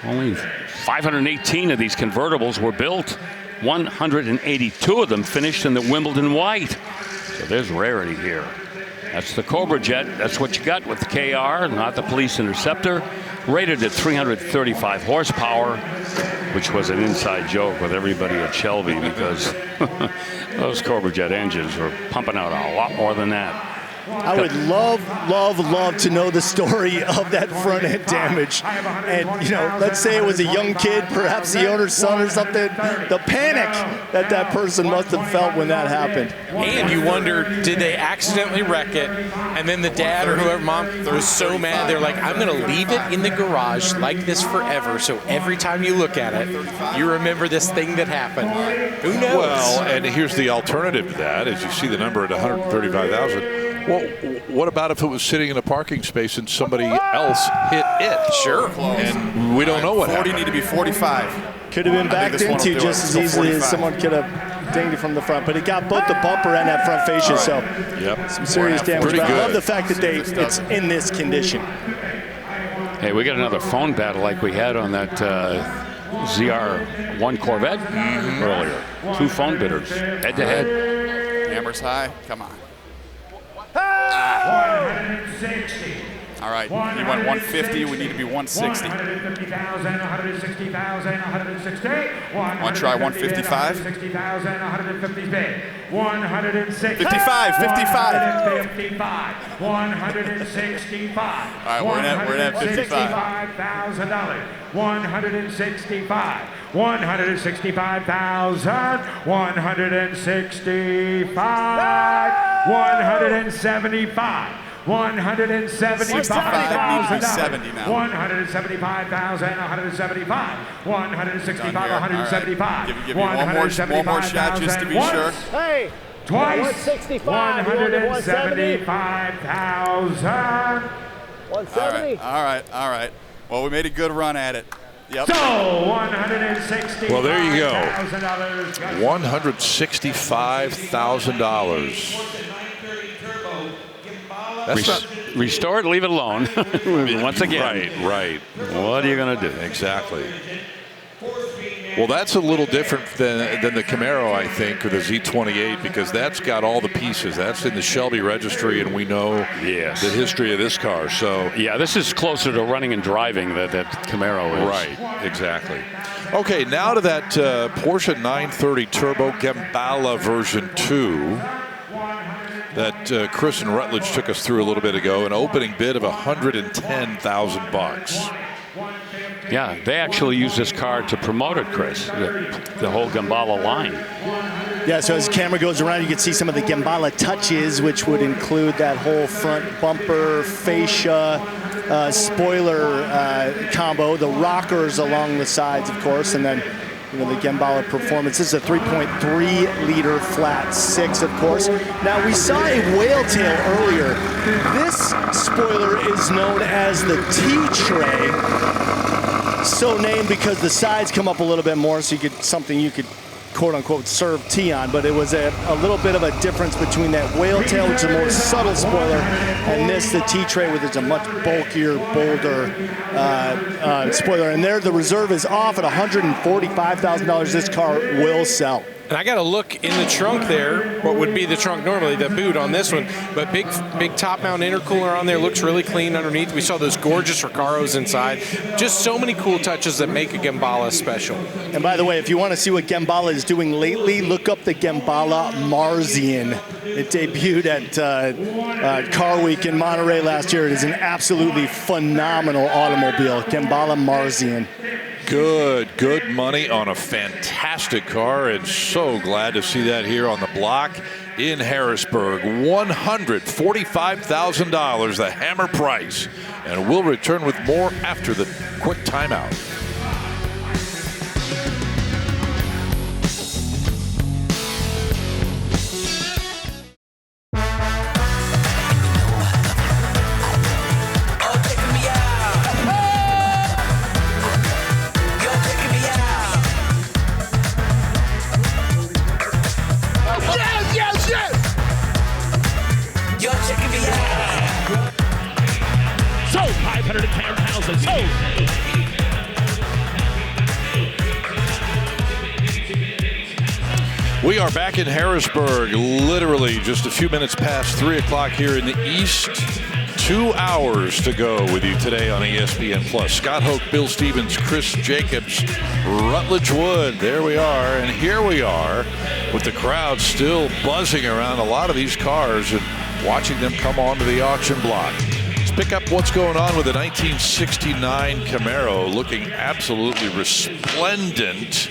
Speaker 5: Only 518 of these convertibles were built. 182 of them finished in the Wimbledon white. So there's rarity here. That's the Cobra Jet. That's what you got with the KR, not the Police Interceptor. Rated at 335 horsepower, which was an inside joke with everybody at Shelby because those Cobra Jet engines were pumping out a lot more than that.
Speaker 1: I would love to know the story of that front end damage. And, you know, let's say it was a young kid, perhaps the owner's son or something, the panic that that person must have felt when that happened.
Speaker 4: And you wonder, did they accidentally wreck it? And then the dad or whoever, mom, was so mad, they're like, I'm going to leave it in the garage like this forever. So every time you look at it, you remember this thing that happened. Who knows?
Speaker 3: Well, and here's the alternative to that, as you see the number at 135,000. Well, what about if it was sitting in a parking space and somebody else hit it?
Speaker 14: Sure.
Speaker 3: And we don't know what
Speaker 14: 40
Speaker 3: happened.
Speaker 14: need to be 45.
Speaker 1: Could have been backed into just as easily as someone could have dinged it from the front. But it got both the bumper and that front fascia,
Speaker 3: Right.
Speaker 1: So
Speaker 3: yep.
Speaker 1: some serious damage. But I love the fact that it's in this condition.
Speaker 5: Hey, we got another phone battle like we had on that ZR1 Corvette earlier. 2 phone bidders, head-to-head.
Speaker 14: Hammers high. Come on.
Speaker 12: 160.
Speaker 14: All right, you want 150, we need to be 160.
Speaker 12: 150,000, 160,000, 160.
Speaker 14: Want to try 155?
Speaker 12: 160,000, 150 bid. 160.
Speaker 14: 55, 55.
Speaker 12: 55. 165.
Speaker 14: All right, we're at 55.
Speaker 12: $165,000. 165. 165,000. 165. 175. $175,000.
Speaker 14: now.
Speaker 12: $175,000. $175. $165.
Speaker 14: Give me one more shot just to be sure.
Speaker 15: Hey.
Speaker 12: Twice.
Speaker 15: 165.
Speaker 12: $175,000.
Speaker 15: 170.
Speaker 14: All right. Well, we made a good run at it. Yep.
Speaker 12: So $165,000.
Speaker 3: Well, there you go. $165,000.
Speaker 5: Restore it, leave it alone. Once again.
Speaker 3: Right.
Speaker 5: What are you going to do?
Speaker 3: Exactly. Well, that's a little different than the Camaro, I think, or the Z28, because that's got all the pieces. That's in the Shelby registry, and we know the history of this car. So
Speaker 5: yeah, this is closer to running and driving that Camaro is.
Speaker 3: Right, exactly. Okay, now to that Porsche 930 Turbo Gembala version 2 that Chris and Rutledge took us through a little bit ago. An opening bid of $110,000.
Speaker 5: Yeah, they actually use this car to promote it, Chris, the whole Gembala line.
Speaker 1: Yeah, so as the camera goes around, you can see some of the Gembala touches, which would include that whole front bumper, fascia, spoiler combo, the rockers along the sides, of course, and then the Gembala performance. This is a 3.3-liter flat six, of course. Now, we saw a whale tail earlier. This spoiler is known as the T-tray. So named because the sides come up a little bit more, so you could quote unquote serve tea on, but it was a little bit of a difference between that whale tail, which is a more subtle spoiler, and this, the T-tray, which is a much bulkier, bolder spoiler. And there, the reserve is off at $145,000. This car will sell.
Speaker 4: And I got to look in the trunk there, what would be the trunk normally, the boot on this one, but big top mount intercooler on there, looks really clean underneath. We saw those gorgeous Recaros inside. Just so many cool touches that make a Gembala special.
Speaker 1: And by the way, if you want to see what Gembala is doing lately, look up the Gembala Marzian. It debuted at Car Week in Monterey last year. It is an absolutely phenomenal automobile, Gembala Marzian.
Speaker 3: Good money on a fantastic car, and so glad to see that here on the block in Harrisburg. $145,000, the hammer price. And we'll return with more after the quick timeout. We are back in Harrisburg, literally just a few minutes past 3 o'clock here in the East. 2 hours to go with you today on ESPN Plus. Scott Hoke, Bill Stevens, Chris Jacobs, Rutledge Wood. There we are, and here we are with the crowd still buzzing around a lot of these cars and watching them come onto the auction block. Let's pick up what's going on with the 1969 Camaro, looking absolutely resplendent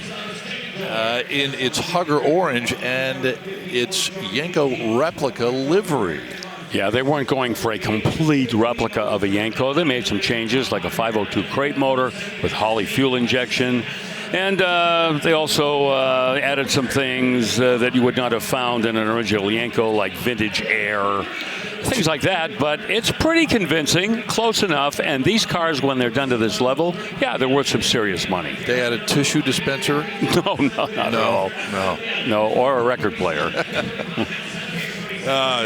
Speaker 3: in its Hugger orange and its Yenko replica livery.
Speaker 5: Yeah, they weren't going for a complete replica of a Yenko. They made some changes, like a 502 crate motor with Holley fuel injection. And they also added some things that you would not have found in an original Yenko, like vintage air, things like that. But it's pretty convincing, close enough. And these cars, when they're done to this level, yeah, they're worth some serious money.
Speaker 3: They had a tissue dispenser?
Speaker 5: No, not at all. No, or a record player.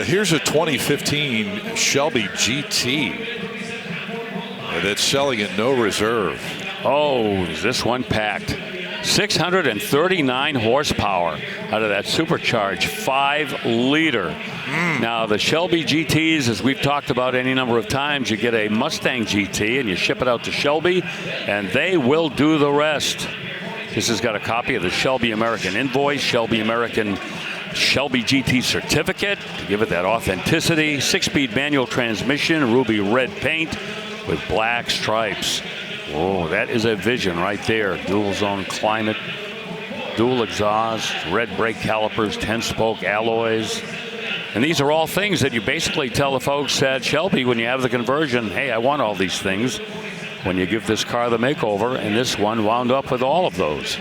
Speaker 3: Here's a 2015 Shelby GT that's selling at no reserve.
Speaker 5: Oh, this one packed. 639 horsepower out of that supercharged 5-liter. Now, the Shelby GTs, as we've talked about any number of times, you get a Mustang GT and you ship it out to Shelby, and they will do the rest. This has got a copy of the Shelby American invoice, Shelby American Shelby GT certificate to give it that authenticity. 6-speed manual transmission, ruby red paint with black stripes. Oh, that is a vision right there. Dual zone climate, dual exhaust, red brake calipers, 10-spoke alloys. And these are all things that you basically tell the folks at Shelby when you have the conversion, hey, I want all these things. When you give this car the makeover, and this one wound up with all of those.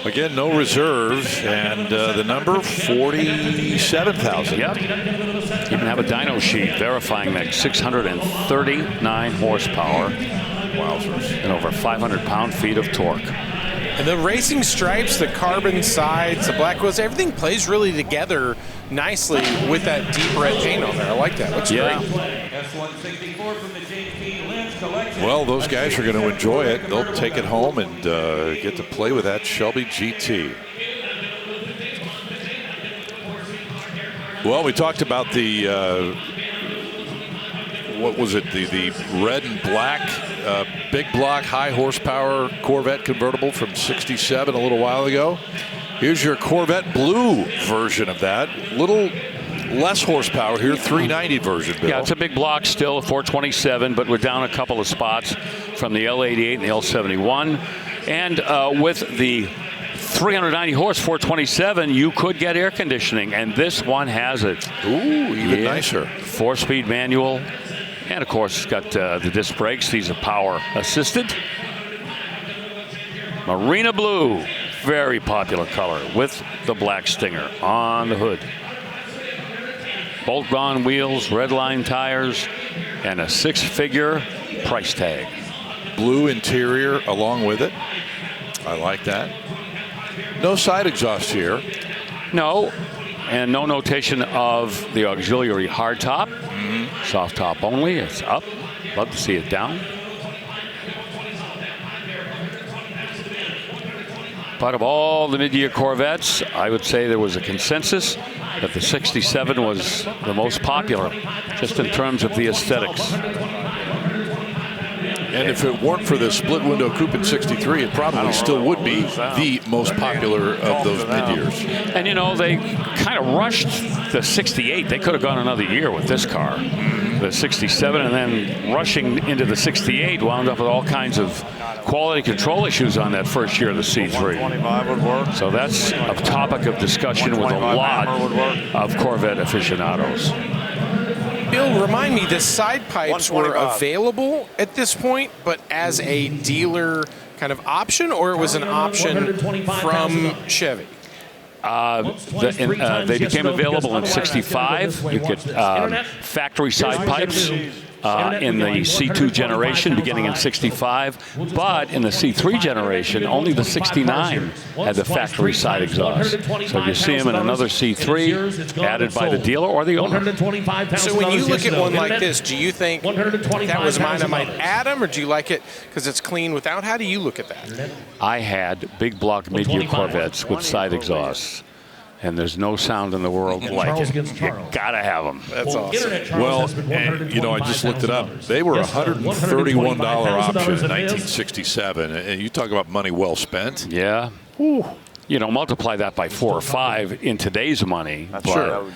Speaker 3: Again, no reserves, and the number 47,000.
Speaker 5: Yep. Even have a dyno sheet verifying that 639 horsepower. Wowzers. And over 500 pound-feet of torque.
Speaker 4: And the racing stripes, the carbon sides, the black wheels, everything plays really together nicely with that deep red paint on there. I like that. Looks great.
Speaker 3: Well, those guys are going to enjoy it. They'll take it home and get to play with that Shelby GT. Well, we talked about the what was it? The red and black big block high horsepower Corvette convertible from '67 a little while ago. Here's your Corvette blue version of that. Little less horsepower here, 390 version, Bill.
Speaker 5: Yeah, it's a big block still, 427, but we're down a couple of spots from the L88 and the L71. And with the 390 horse 427, you could get air conditioning, and this one has it.
Speaker 3: Ooh, even nicer.
Speaker 5: 4-speed manual. And, of course, it's got the disc brakes. These are power assisted. Marina blue, very popular color with the black stinger on the hood. Bolt-on wheels, red line tires, and a 6-figure price tag.
Speaker 3: Blue interior along with it. I like that. No side exhaust here.
Speaker 5: No, and no notation of the auxiliary hardtop. Soft top only. It's up. Love to see it down. But of all the mid-year Corvettes, I would say there was a consensus that the 67 was the most popular, just in terms of the aesthetics.
Speaker 3: And if it weren't for the split window coupe in '63, it probably still would be the most popular of those mid-years.
Speaker 5: And you know, they kind of rushed the '68. They could have gone another year with this car. The '67, and then rushing into the '68 wound up with all kinds of quality control issues on that first year of the C3. So that's a topic of discussion with a lot of Corvette aficionados.
Speaker 4: Bill, remind me, the side pipes were available at this point, but as a dealer kind of option, or it was an option from Chevy?
Speaker 5: They became available in '65. You get factory side pipes in the C2 generation beginning in '65, but in the C3 generation, only the '69 had the factory side exhaust. So you see them in another C3 added by the dealer or the owner.
Speaker 4: So when you look at one like this, do you think that was mine, I might add them, or do you like it because it's clean without? How do you look at that?
Speaker 5: I had big block mid-year Corvettes with side exhausts. And there's no sound in the world like it. You gotta have them.
Speaker 4: That's awesome.
Speaker 3: Well, and, you know, I just looked it up. They were $131 option in 1967. And you talk about money well spent.
Speaker 5: Yeah. Whew. You know, multiply that by 4 or 5 in today's money.
Speaker 3: Sure.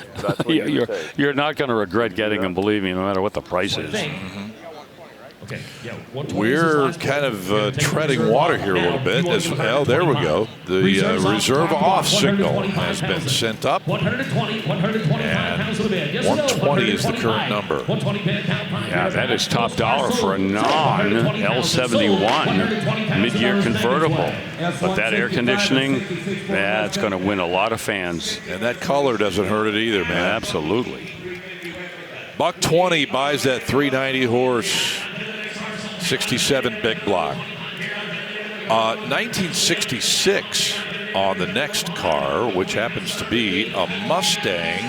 Speaker 5: You're not going to regret getting them, believe me, no matter what the price is.
Speaker 2: Okay, yeah,
Speaker 3: we're kind of treading water here a little bit. Well, there we go. The reserve off signal has been sent up. 120 is the current number.
Speaker 5: Yeah, that is top dollar for a non-L71 mid-year convertible. But that air conditioning, that's going to win a lot of fans.
Speaker 3: And that color doesn't hurt it either, man.
Speaker 5: Absolutely.
Speaker 3: $120 buys that 390 horse. 67 big block. 1966 on the next car, which happens to be a Mustang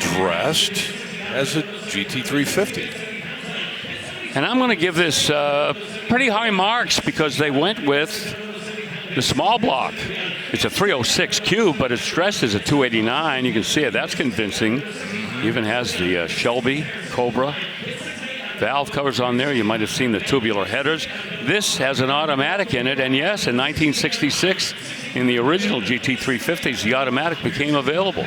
Speaker 3: dressed as a GT350.
Speaker 5: And I'm going to give this pretty high marks because they went with the small block. It's a 306 cube, but it's dressed as a 289. You can see it. That's convincing. Even has the Shelby Cobra valve covers on there. You might have seen the tubular headers. This has an automatic in it, and yes, in 1966, in the original GT350s, the automatic became available.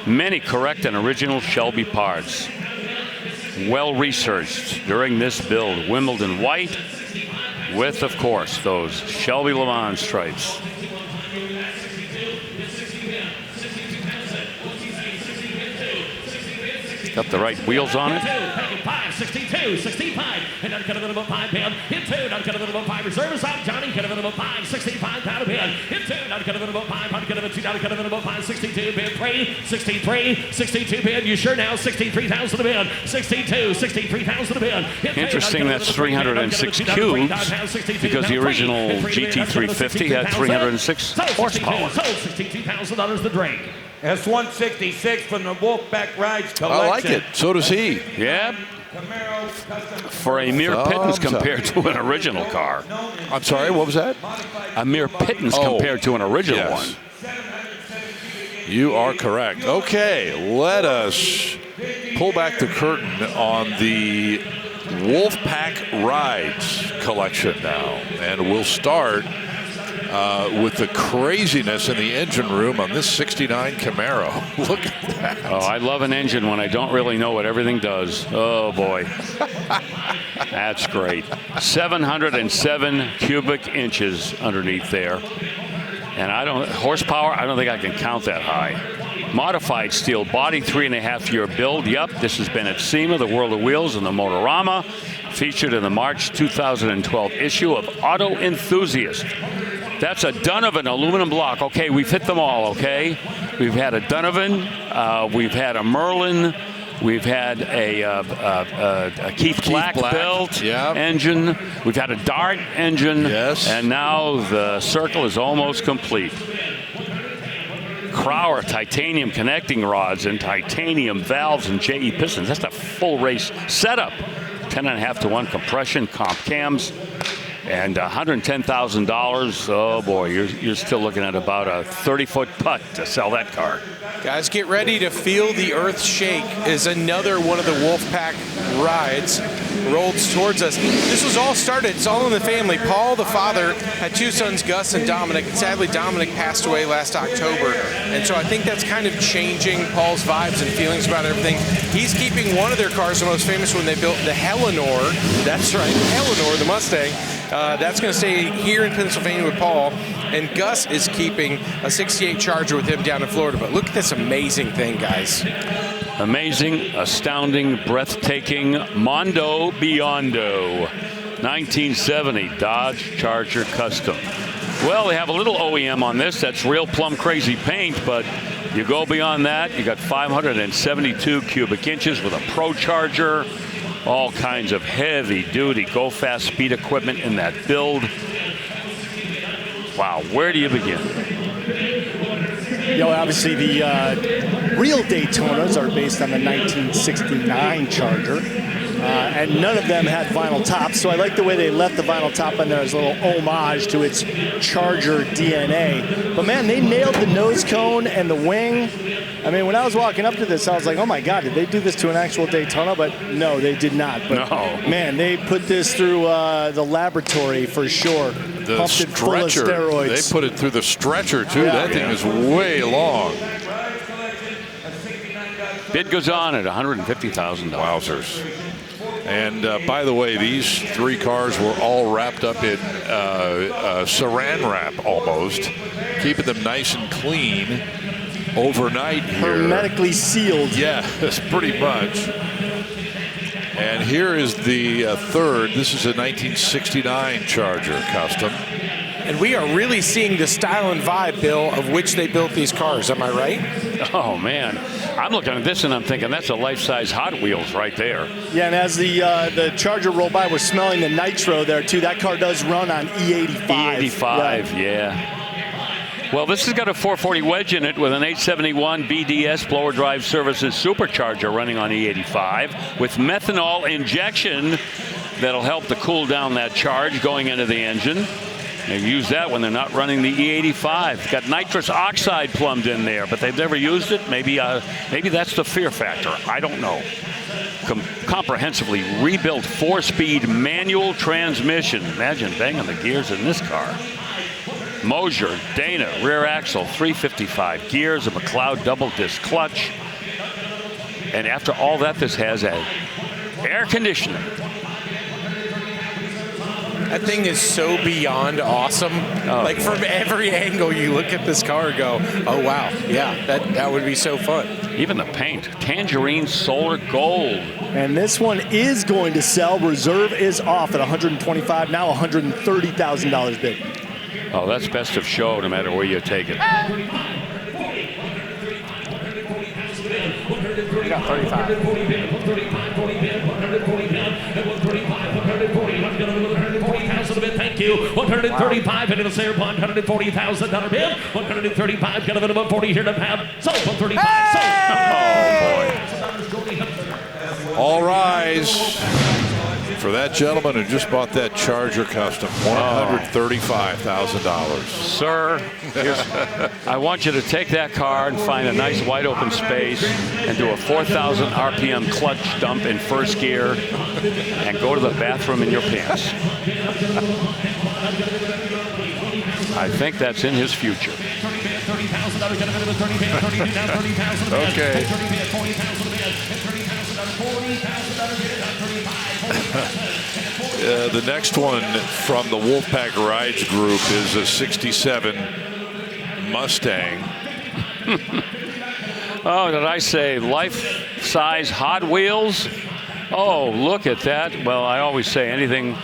Speaker 5: Many correct and original Shelby parts. Well researched during this build. Wimbledon white with, of course, those Shelby Le Mans stripes. Got the right wheels on it.
Speaker 2: 62, 65, and I've got a little bit 5 pound. Hit 2, I've got a little bit 5 reserves on Johnny. Got a little bit 5, 65 pound bid. Hit 2, I've got a little bit 5. I've got a little 2, I've got a little bit 5, 62 bid. 3, 63, 62 bid. You sure now? 63,000 a bid. 62, 63,000 a bid.
Speaker 5: Interesting, that's 306 cubes because the original GT350 had 306 horsepower.
Speaker 2: Sold $62,000 the drink.
Speaker 12: That's 166 from the Wolfpack Rides collection.
Speaker 3: I like it. So does he.
Speaker 5: Yeah. For a mere pittance compared to an original car.
Speaker 3: I'm sorry, what was that?
Speaker 5: A mere pittance compared to an original one.
Speaker 3: You are correct. Okay, let us pull back the curtain on the Wolfpack Rides collection now. And we'll start with the craziness in the engine room on this 69 Camaro. Look at that.
Speaker 5: Oh, I love an engine when I don't really know what everything does. Oh, boy. That's great. 707 cubic inches underneath there. And horsepower, I don't think I can count that high. Modified steel body, 3.5-year build. Yep, this has been at SEMA, the World of Wheels, and the Motorama. Featured in the March 2012 issue of Auto Enthusiast. That's a Donovan aluminum block. Okay, we've hit them all, okay? We've had a Donovan, we've had a Merlin, we've had a Keith Black built engine, we've had a Dart engine, and now the circle is almost complete. Crowler titanium connecting rods and titanium valves and JE pistons. That's the full race setup. 10.5 to 1 compression, comp cams. And $110,000, oh boy, you're still looking at about a 30-foot putt to sell that car.
Speaker 4: Guys, get ready to feel the earth shake as another one of the Wolfpack rides rolls towards us. This was all started, it's all in the family. Paul, the father, had 2 sons, Gus and Dominic. And sadly, Dominic passed away last October. And so I think that's kind of changing Paul's vibes and feelings about everything. He's keeping one of their cars, the most famous one they built, the Eleanor. That's right, Eleanor, the Mustang. That's going to stay here in Pennsylvania with Paul. And Gus is keeping a 68 Charger with him down in Florida. But look at this amazing thing, guys.
Speaker 5: Amazing, astounding, breathtaking, Mondo Biondo. 1970 Dodge Charger Custom. Well, they have a little OEM on this. That's real plum crazy paint, but you go beyond that, you got 572 cubic inches with a Pro Charger. All kinds of heavy-duty go-fast speed equipment in that build. Wow, where do you begin?
Speaker 1: Obviously the real Daytonas are based on the 1969 Charger, and none of them had vinyl tops, so I like the way they left the vinyl top on there as a little homage to its Charger DNA. But man, they nailed the nose cone and the wing. I mean, when I was walking up to this, I was like, oh my God, did they do this to an actual Daytona? But no, they did not. But man, they put this through the laboratory for sure.
Speaker 3: The
Speaker 1: pumped it full of
Speaker 3: stretcher,
Speaker 1: steroids.
Speaker 3: they put it through the stretcher too. That thing is way long.
Speaker 5: Bid goes on at $150,000.
Speaker 3: Wowzers. And by the way, these 3 cars were all wrapped up in saran wrap almost, keeping them nice and clean overnight here.
Speaker 1: Hermetically sealed.
Speaker 3: Yes, pretty much. And here is the third. This is a 1969 Charger Custom.
Speaker 4: And we are really seeing the style and vibe, Bill, of which they built these cars. Am I right?
Speaker 5: Oh, man. I'm looking at this and I'm thinking that's a life-size Hot Wheels right there.
Speaker 1: Yeah, and as the Charger rolled by, we're smelling the nitro there, too. That car does run on E85.
Speaker 5: E85, yeah. Well, this has got a 440 wedge in it with an 871 BDS blower drive services supercharger running on E85 with methanol injection that'll help to cool down that charge going into the engine. They use that when they're not running the E85. Got nitrous oxide plumbed in there, but they've never used it. Maybe that's the fear factor. I don't know. Comprehensively rebuilt 4-speed manual transmission. Imagine banging the gears in this car. Mosier, Dana, rear axle, 355 gears, a McLeod double disc clutch. And after all that, this has air conditioning.
Speaker 4: That thing is so beyond awesome. Like from every angle you look at this car and go, oh wow, yeah, that would be so fun.
Speaker 5: Even the paint, tangerine solar gold.
Speaker 1: And this one is going to sell. Reserve is off at $125, now $130,000 bid.
Speaker 5: Oh, that's best of show no matter where you take it.
Speaker 11: You got 35.
Speaker 2: Thank you. 135 into the sale, $140,000 bid. 135, got a minimum 40 here to have. Sold for 35. Sold. Oh boy.
Speaker 3: All rise for that gentleman who just bought that Charger Custom, $135,000.
Speaker 5: Sir, I want you to take that car and find a nice wide open space and do a 4,000 RPM clutch dump in first gear and go to the bathroom in your pants. I think that's in his future.
Speaker 3: Okay. The next one from the Wolfpack Rides group is a 67 Mustang.
Speaker 5: Oh, did I say life-size Hot Wheels? Oh, look at that. Well, I always say anything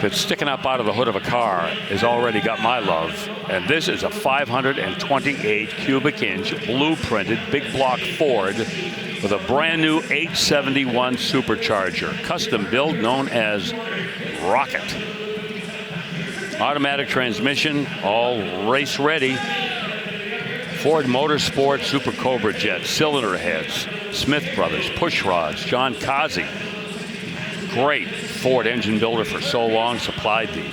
Speaker 5: that's sticking up out of the hood of a car has already got my love. And this is a 528 cubic inch blueprinted big block Ford with a brand new 871 supercharger, custom build known as Rocket. Automatic transmission, all race ready. Ford Motorsport Super Cobra jet, cylinder heads, Smith Brothers, push rods, John Kazi. Great Ford engine builder for so long, supplied the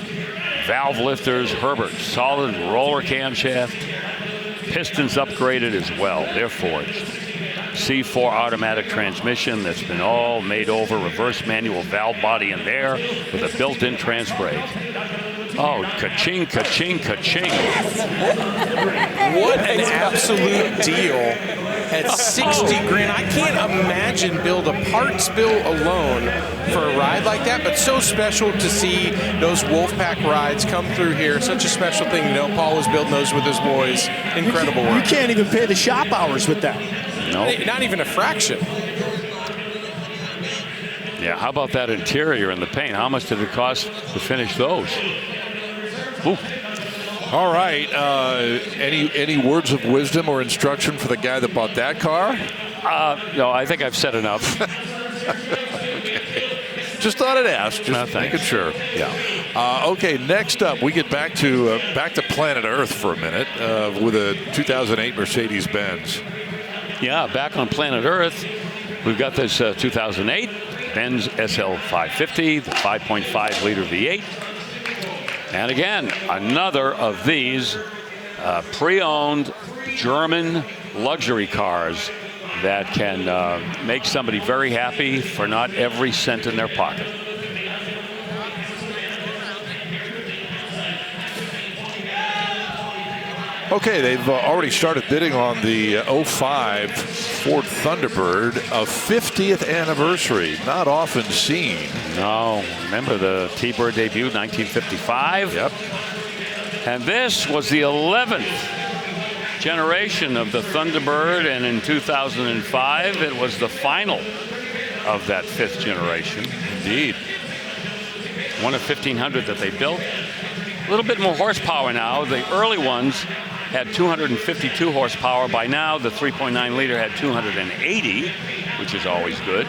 Speaker 5: valve lifters, Herbert solid roller camshaft, pistons upgraded as well. They're forged. C4 automatic transmission that's been all made over, reverse manual valve body in there with a built-in trans brake. Oh, ka-ching, ka-ching, ka-ching.
Speaker 4: What an absolute deal at 60 grand. I can't imagine build a parts bill alone for a ride like that, but so special to see those Wolfpack rides come through here. Such a special thing. You know, Paul was building those with his boys. Incredible work.
Speaker 1: You can't even pay the shop hours with that.
Speaker 5: No.
Speaker 4: Not even a fraction.
Speaker 5: Yeah, how about that interior and the paint? How much did it cost to finish those? Ooh.
Speaker 3: All right. Any words of wisdom or instruction for the guy that bought that car?
Speaker 5: No, I think I've said enough.
Speaker 3: Okay. Just thought I'd ask. Just making sure.
Speaker 5: Yeah.
Speaker 3: Okay. Next up, we get back to planet Earth for a minute with a 2008 Mercedes-Benz.
Speaker 5: Yeah, back on planet Earth, we've got this 2008 Benz SL 550, the 5.5 liter V8. And again, another of these pre-owned German luxury cars that can make somebody very happy for not every cent in their pocket.
Speaker 3: Okay, they've already started bidding on the 05 Ford Thunderbird, a 50th anniversary. Not often seen.
Speaker 5: No, remember the T-Bird debut, 1955?
Speaker 3: Yep.
Speaker 5: And this was the 11th generation of the Thunderbird, and in 2005, it was the final of that 5th generation.
Speaker 3: Indeed.
Speaker 5: One of 1,500 that they built. A little bit more horsepower now. The early ones had 252 horsepower. By now, the 3.9 liter had 280, which is always good.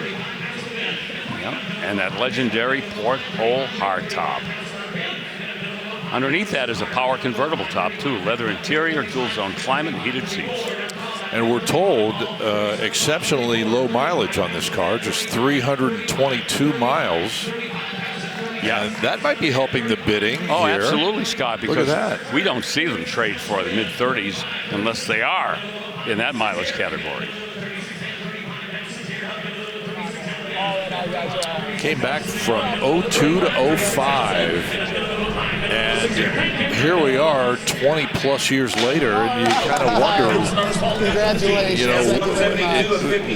Speaker 5: Yep. And that legendary porthole hardtop. Underneath that is a power convertible top, too. Leather interior, dual zone climate, heated seats.
Speaker 3: And we're told exceptionally low mileage on this car, just 322 miles.
Speaker 5: Yeah,
Speaker 3: and that might be helping the bidding.
Speaker 5: Oh,
Speaker 3: here.
Speaker 5: Absolutely, Scott, because
Speaker 3: look at that.
Speaker 5: We don't see them trade for the mid-30s unless they are in that mileage category.
Speaker 3: Came back from 02 to 05, and here we are 20 plus years later, and you kind of wonder, you know,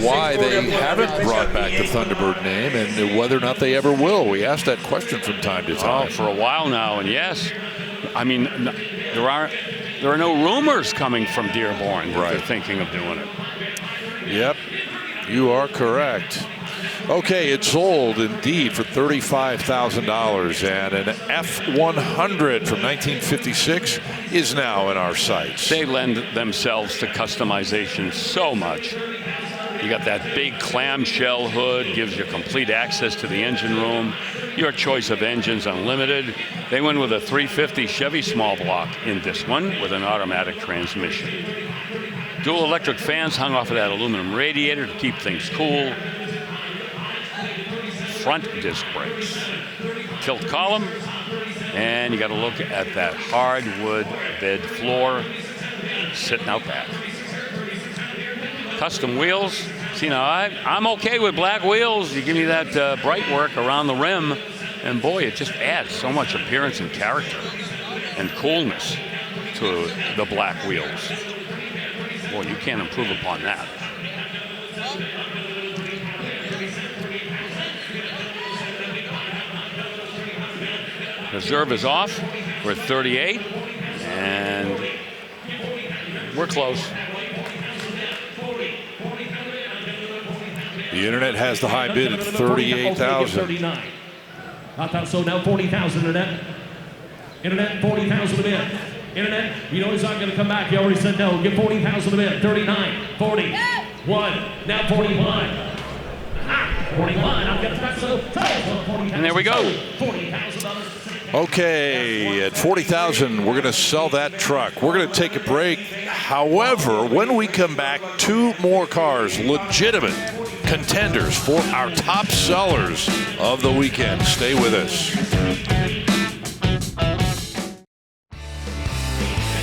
Speaker 3: why they haven't brought back the Thunderbird name and whether or not they ever will. We ask that question from time to time.
Speaker 5: Oh, for a while now, and yes, I mean, there are no rumors coming from Dearborn that they're thinking of doing it.
Speaker 3: Yep, you are correct. Okay, it sold indeed for $35,000, and an F100 from 1956 is now in our sights.
Speaker 5: They lend themselves to customization so much. You got that big clamshell hood, gives you complete access to the engine room. Your choice of engines unlimited. They went with a 350 Chevy small block in this one with an automatic transmission. Dual electric fans hung off of that aluminum radiator to keep things cool. Front disc brakes. Tilt column. And you got to look at that hardwood bed floor sitting out back. Custom wheels. See, now I'm okay with black wheels. You give me that bright work around the rim, and boy, it just adds so much appearance and character and coolness to the black wheels. Boy, you can't improve upon that. Reserve is off. We're at 38, and we're close.
Speaker 3: The internet has the high bid at $38,000.
Speaker 2: I thought so. Now 40,000 internet. Internet 40,000 a bid. Internet, you know he's not going to come back. He already said no. Give 40,000 a bid. 39, 40, 1. Now 41. 41. I'm going to so.
Speaker 5: And there we go.
Speaker 2: $40,000.
Speaker 3: Okay, at $40,000, we're going to sell that truck. We're going to take a break. However, when we come back, 2 more cars, legitimate contenders for our top sellers of the weekend. Stay with us.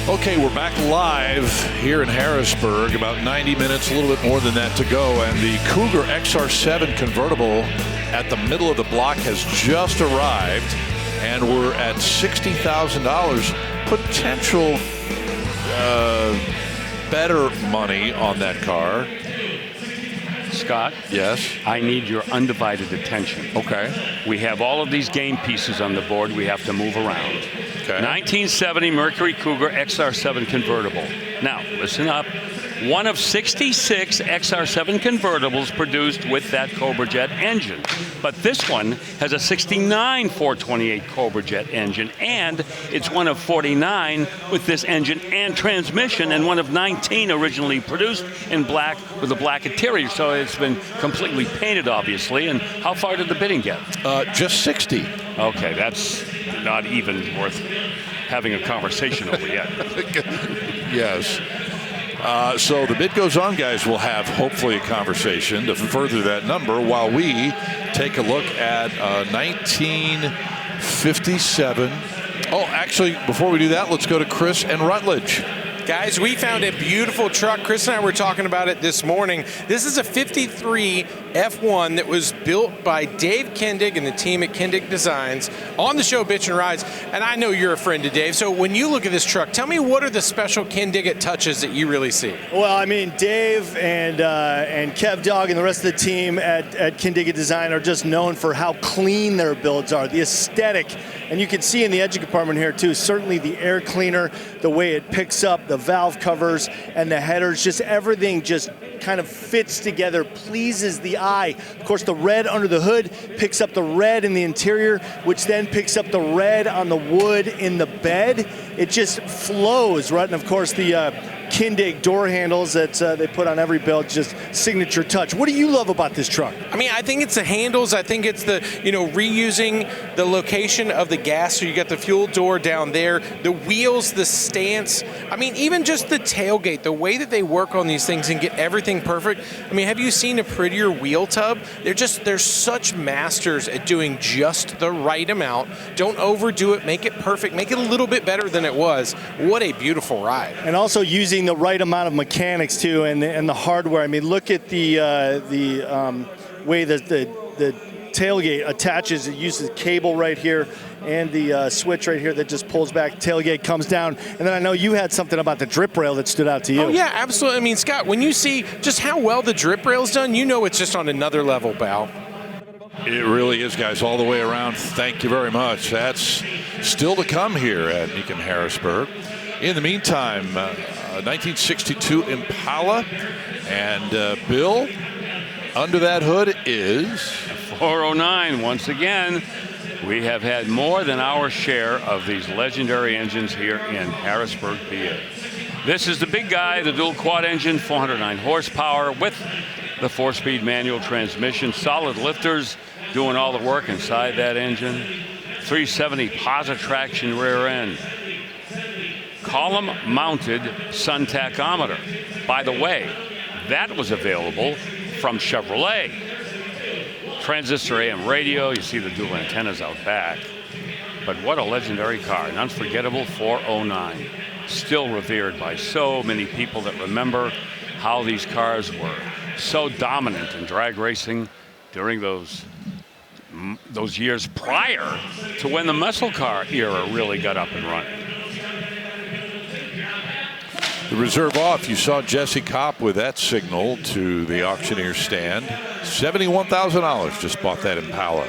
Speaker 3: Okay, we're back live here in Harrisburg. About 90 minutes, a little bit more than that to go. And the Cougar XR7 convertible at the middle of the block has just arrived. And we're at $60,000 potential better money on that car.
Speaker 5: Scott?
Speaker 3: Yes?
Speaker 5: I need your undivided attention.
Speaker 3: Okay.
Speaker 5: We have all of these game pieces on the board we have to move around.
Speaker 3: Okay.
Speaker 5: 1970 Mercury Cougar XR7 convertible. Now, listen up. One of 66 XR7 convertibles produced with that Cobra Jet engine. But this one has a 69 428 Cobra Jet engine, and it's one of 49 with this engine and transmission, and one of 19 originally produced in black with a black interior. So it's been completely painted, obviously. And how far did the bidding get?
Speaker 3: Just 60.
Speaker 5: Okay, that's not even worth having a conversation over yet.
Speaker 3: Yes. So the bid goes on, guys. We'll have hopefully a conversation to further that number while we take a look at 1957. Oh, actually, before we do that, let's go to Chris and Rutledge.
Speaker 4: Guys, we found a beautiful truck. Chris and I were talking about it this morning. This is a 53 F1 that was built by Dave Kendig and the team at Kendig Designs on the show Bitch and Rides. And I know you're a friend of Dave. So when you look at this truck, tell me what are the special Kendig touches that you really see?
Speaker 1: Well, I mean, Dave and Kev Dog and the rest of the team at Kendig Design are just known for how clean their builds are, the aesthetic. And you can see in the engine compartment here, too, certainly the air cleaner, the way it picks up the valve covers and the headers, just everything just kind of fits together, pleases the eye. Of course, the red under the hood picks up the red in the interior, which then picks up the red on the wood in the bed. It just flows, right? And of course, the Kendig door handles that they put on every build, just signature touch. What do you love about this truck?
Speaker 4: I mean, I think it's the handles. I think it's the, reusing the location of the gas. So you got the fuel door down there, the wheels, the stance. I mean, even just the tailgate, the way that they work on these things and get everything perfect. I mean, have you seen a prettier wheel tub? They're such masters at doing just the right amount. Don't overdo it. Make it perfect. Make it a little bit better than it was. What a beautiful ride.
Speaker 1: And also using the right amount of mechanics too, and the hardware. I mean, look at the way that the tailgate attaches. It uses cable right here and the switch right here that just pulls back. Tailgate comes down, and then I know you had something about the drip rail that stood out to you.
Speaker 4: Oh yeah, absolutely. I mean, Scott, when you see just how well the drip rail's done, you know it's just on another level, pal.
Speaker 3: It really is, guys, all the way around. Thank you very much. That's still to come here at Mecum Harrisburg. In the meantime, 1962 Impala, and Bill, under that hood is
Speaker 5: 409. Once again, we have had more than our share of these legendary engines here in Harrisburg, PA. This is the big guy, the dual quad engine, 409 horsepower with the 4-speed manual transmission, solid lifters doing all the work inside that engine, 370 positive traction rear end, column mounted sun tachometer. By the way, that was available from Chevrolet. Transistor AM radio, you see the dual antennas out back. But what a legendary car, an unforgettable 409. Still revered by so many people that remember how these cars were so dominant in drag racing during those years prior to when the muscle car era really got up and running.
Speaker 3: the reserve off. You saw Jesse Kopp with that signal to the auctioneer stand. $71,000 just bought that Impala.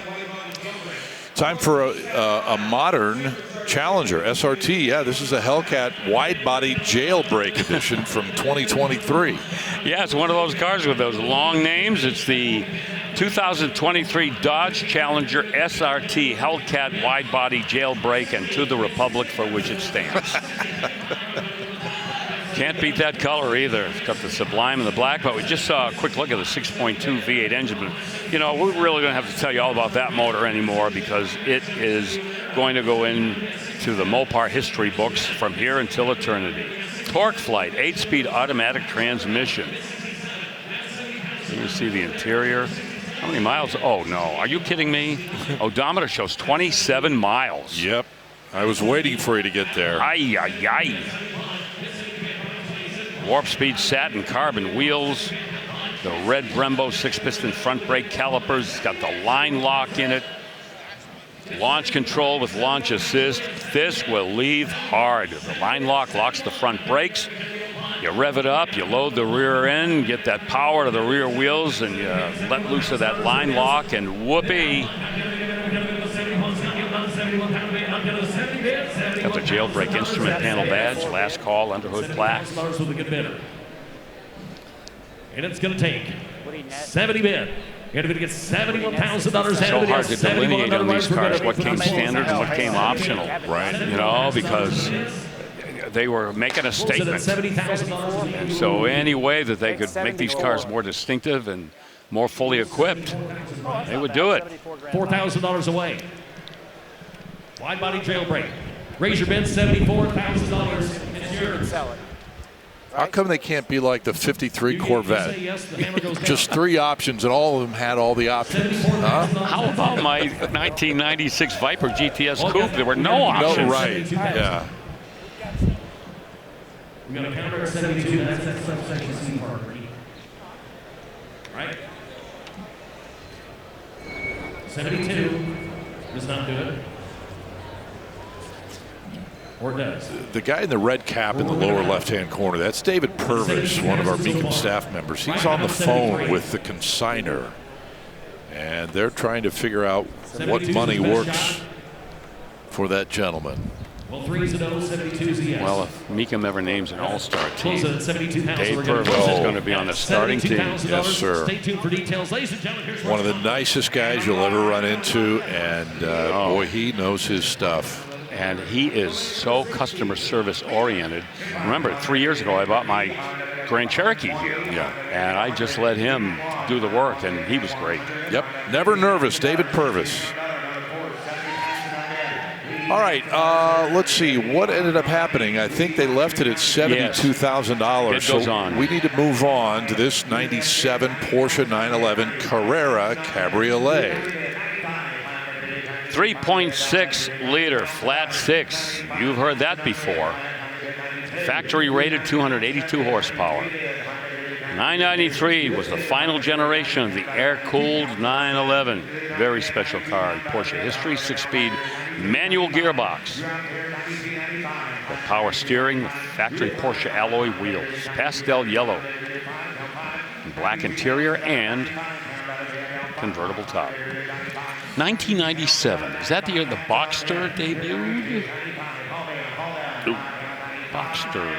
Speaker 3: Time for a modern Challenger SRT. Yeah, this is a Hellcat wide-body jailbreak edition from 2023.
Speaker 5: Yeah, it's one of those cars with those long names. It's the 2023 Dodge Challenger SRT Hellcat wide-body jailbreak, and to the republic for which it stands. Can't beat that color either. It's got the sublime and the black, but we just saw a quick look at the 6.2 V8 engine. But, you know, we're really going to have to tell you all about that motor anymore, because it is going to go into the Mopar history books from here until eternity. Torque Flight, 8-speed automatic transmission. You see the interior. How many miles? Oh, no. Are you kidding me? Odometer shows 27 miles.
Speaker 3: Yep. I was waiting for you to get there.
Speaker 5: Ay, ay, ay. Warp Speed satin carbon wheels, the red Brembo 6-piston front brake calipers. It's got the line lock in it. Launch control with launch assist. This will leave hard. The line lock locks the front brakes. You rev it up, you load the rear end, get that power to the rear wheels, and you let loose of that line lock, and whoopee. Got the jailbreak instrument panel badge, last call, underhood plaque.
Speaker 2: And it's going to take 70 bid. You're going to get $71,000.
Speaker 5: So hard to delineate on these cars what came standard and what came optional,
Speaker 3: right?
Speaker 5: You know, because they were making a statement. And so any way that they could make these cars more distinctive and more fully equipped, they would do it.
Speaker 2: $4,000 away. Wide body jailbreak. Raise your bid, $74,000. It's yours.
Speaker 15: Sell it.
Speaker 3: How come they can't be like the 53 Corvette? Just 3 options, and all of them had all the options. Huh?
Speaker 5: How about my 1996 Viper GTS Coupe? There were no options.
Speaker 3: No, right. Yeah.
Speaker 2: We got a counter at 72. That's that subsection C part. Right? 72 does not do it. Or it does.
Speaker 3: The guy in the red cap in the lower left-hand corner, that's David Purvis, one of our Mecum staff members. He's on the phone with the consignor, and they're trying to figure out what money works for that gentleman.
Speaker 2: Well, 3's a no, 72's a yes.
Speaker 5: Well, if Mecum ever names an all-star team,
Speaker 2: $72,000.
Speaker 5: Dave Purvis is going to be on the starting team.
Speaker 3: Yes, sir.
Speaker 2: Stay tuned for details. Ladies and gentlemen, here's
Speaker 3: one of the nicest guys you'll ever run into, and boy, he knows his stuff.
Speaker 5: And he is so customer service oriented. Remember, 3 years ago, I bought my Grand Cherokee here.
Speaker 3: Yeah.
Speaker 5: And I just let him do the work, and he was great.
Speaker 3: Yep. Never nervous, David Purvis. All right, let's see. What ended up happening? I think they left it at $72,000.
Speaker 5: It goes on.
Speaker 3: We need to move on to this 97 Porsche 911 Carrera Cabriolet.
Speaker 5: 3.6 liter flat 6. You've heard that before. Factory rated 282 horsepower. 993 was the final generation of the air-cooled 911. Very special car in Porsche history. 6-speed manual gearbox. The power steering, the factory Porsche alloy wheels. Pastel yellow. Black interior and convertible top. 1997. Is that the year the Boxster debuted? Ooh, Boxster.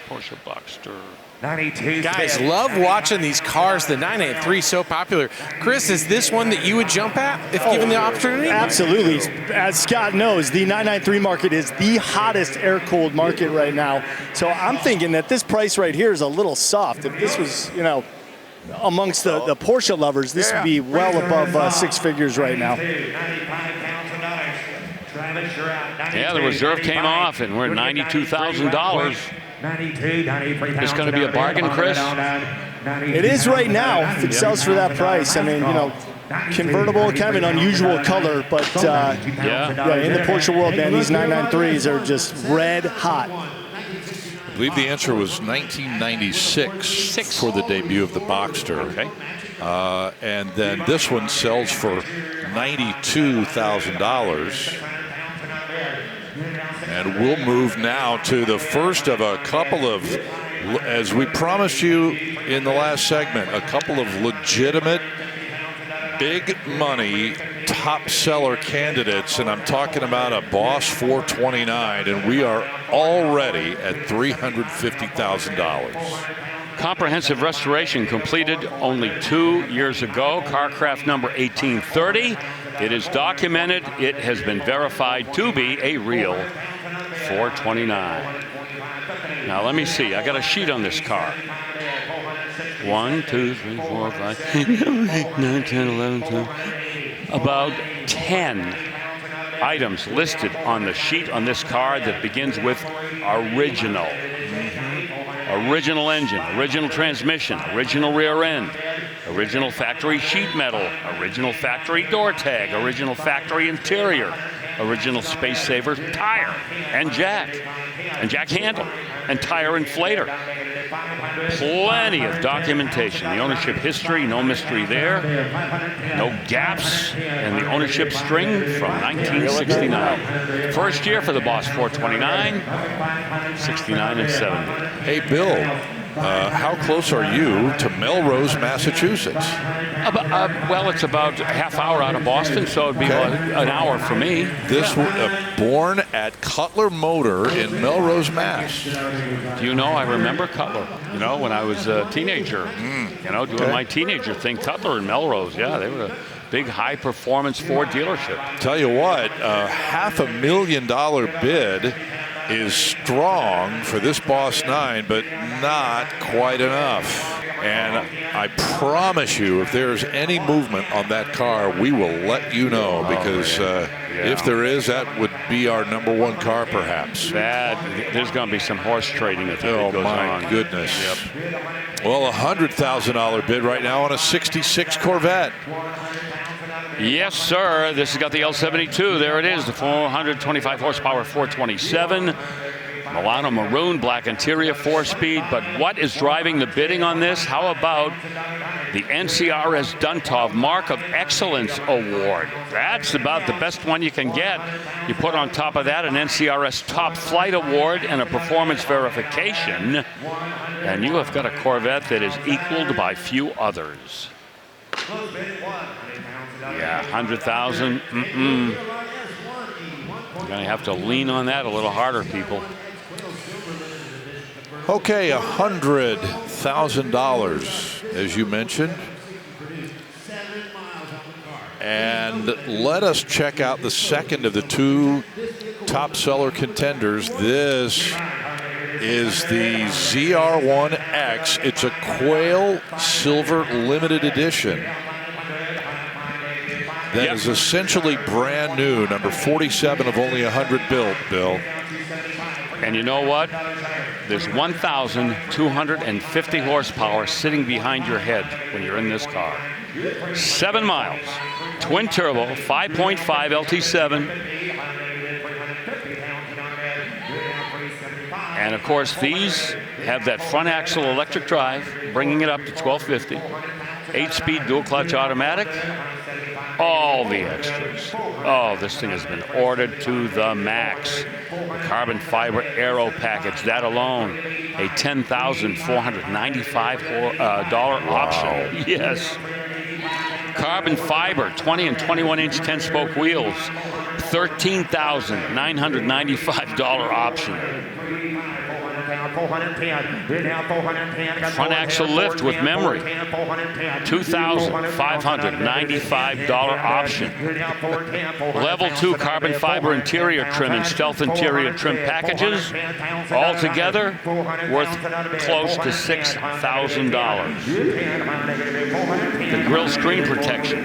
Speaker 5: Porsche Boxster.
Speaker 12: 92.
Speaker 4: Guys, love watching these cars. The 993 so popular. Chris, is this one that you would jump at if given the opportunity?
Speaker 1: Absolutely. As Scott knows, the 993 market is the hottest air-cooled market right now. So I'm thinking that this price right here is a little soft. If this was, you know, amongst the Porsche lovers, this would be well above 6 figures right now.
Speaker 5: Yeah, the reserve came off, and we're at $92,000. It's going to be a bargain, Chris?
Speaker 1: It is right now if it sells for that price. I mean, you know, convertible, kind of an unusual color, but yeah, in the Porsche world, man, these 993s are just red hot.
Speaker 3: I believe the answer was 1996 for the debut of the Boxster.
Speaker 5: Okay.
Speaker 3: And then this one sells for $92,000. And we'll move now to the first of a couple of, as we promised you in the last segment, a couple of legitimate, big money top seller candidates. And I'm talking about a Boss 429, and we are already at $350,000.
Speaker 5: Comprehensive restoration completed only 2 years ago. Carcraft number 1830. It is documented. It has been verified to be a real 429. Now let me see. I got a sheet on this car. 1, 2, 3, 4, 5, 6, 7, 8, 9, 10, 11, 12. About 10 items listed on the sheet on this car that begins with original. Original engine, original transmission, original rear end, original factory sheet metal, original factory door tag, original factory interior, original Space Saver tire and jack handle, and tire inflator. Plenty of documentation. The ownership history, no mystery there. No gaps in the ownership string from 1969. First year for the Boss 429, 69 and 70.
Speaker 3: Hey, Bill, how close are you to Melrose, Massachusetts?
Speaker 5: Well, it's about a half hour out of Boston, so it'd be about an hour for me.
Speaker 3: This born at Cutler Motor in Melrose, Mass.
Speaker 5: Do you know, I remember Cutler, you know, when I was a teenager, you know, doing my teenager thing. Cutler and Melrose, yeah, they were a big high-performance Ford dealership.
Speaker 3: Tell you what, $500,000 bid is strong for this Boss 9, but not quite enough. And I promise you, if there's any movement on that car, we will let you know, because if there is, that would be our #1 car, perhaps.
Speaker 5: There's going to be some horse trading if it goes on.
Speaker 3: Oh, my goodness. Yep. Well, $100,000 bid right now on a 66 Corvette.
Speaker 5: Yes, sir. This has got the L72. There it is, the 425 horsepower 427. Milano maroon, black interior, 4-speed. But what is driving the bidding on this? How about the NCRS Duntov Mark of Excellence Award? That's about the best one you can get. You put on top of that an NCRS Top Flight Award and a performance verification, and you have got a Corvette that is equaled by few others. Yeah, 100,000. You're going to have to lean on that a little harder, people.
Speaker 3: Okay, $100,000, as you mentioned. And let us check out the second of the two top seller contenders. This is the ZR1X. It's a Quail Silver Limited Edition. That is essentially brand new, number 47 of only 100 built, Bill.
Speaker 5: And you know what? There's 1,250 horsepower sitting behind your head when you're in this car. 7 miles, twin turbo, 5.5 LT7. And of course, these have that front axle electric drive, bringing it up to 1250. 8-speed dual clutch automatic. All the extras. Oh, this thing has been ordered to the max. The carbon fiber aero package, that alone, a $10,495 option. Yes. Carbon fiber, 20 and 21-inch 10-spoke wheels, $13,995 option. Front axle lift with memory. $2,595 option. Level 2 carbon fiber interior trim and stealth interior trim packages, altogether worth close to $6,000. The grille screen protection,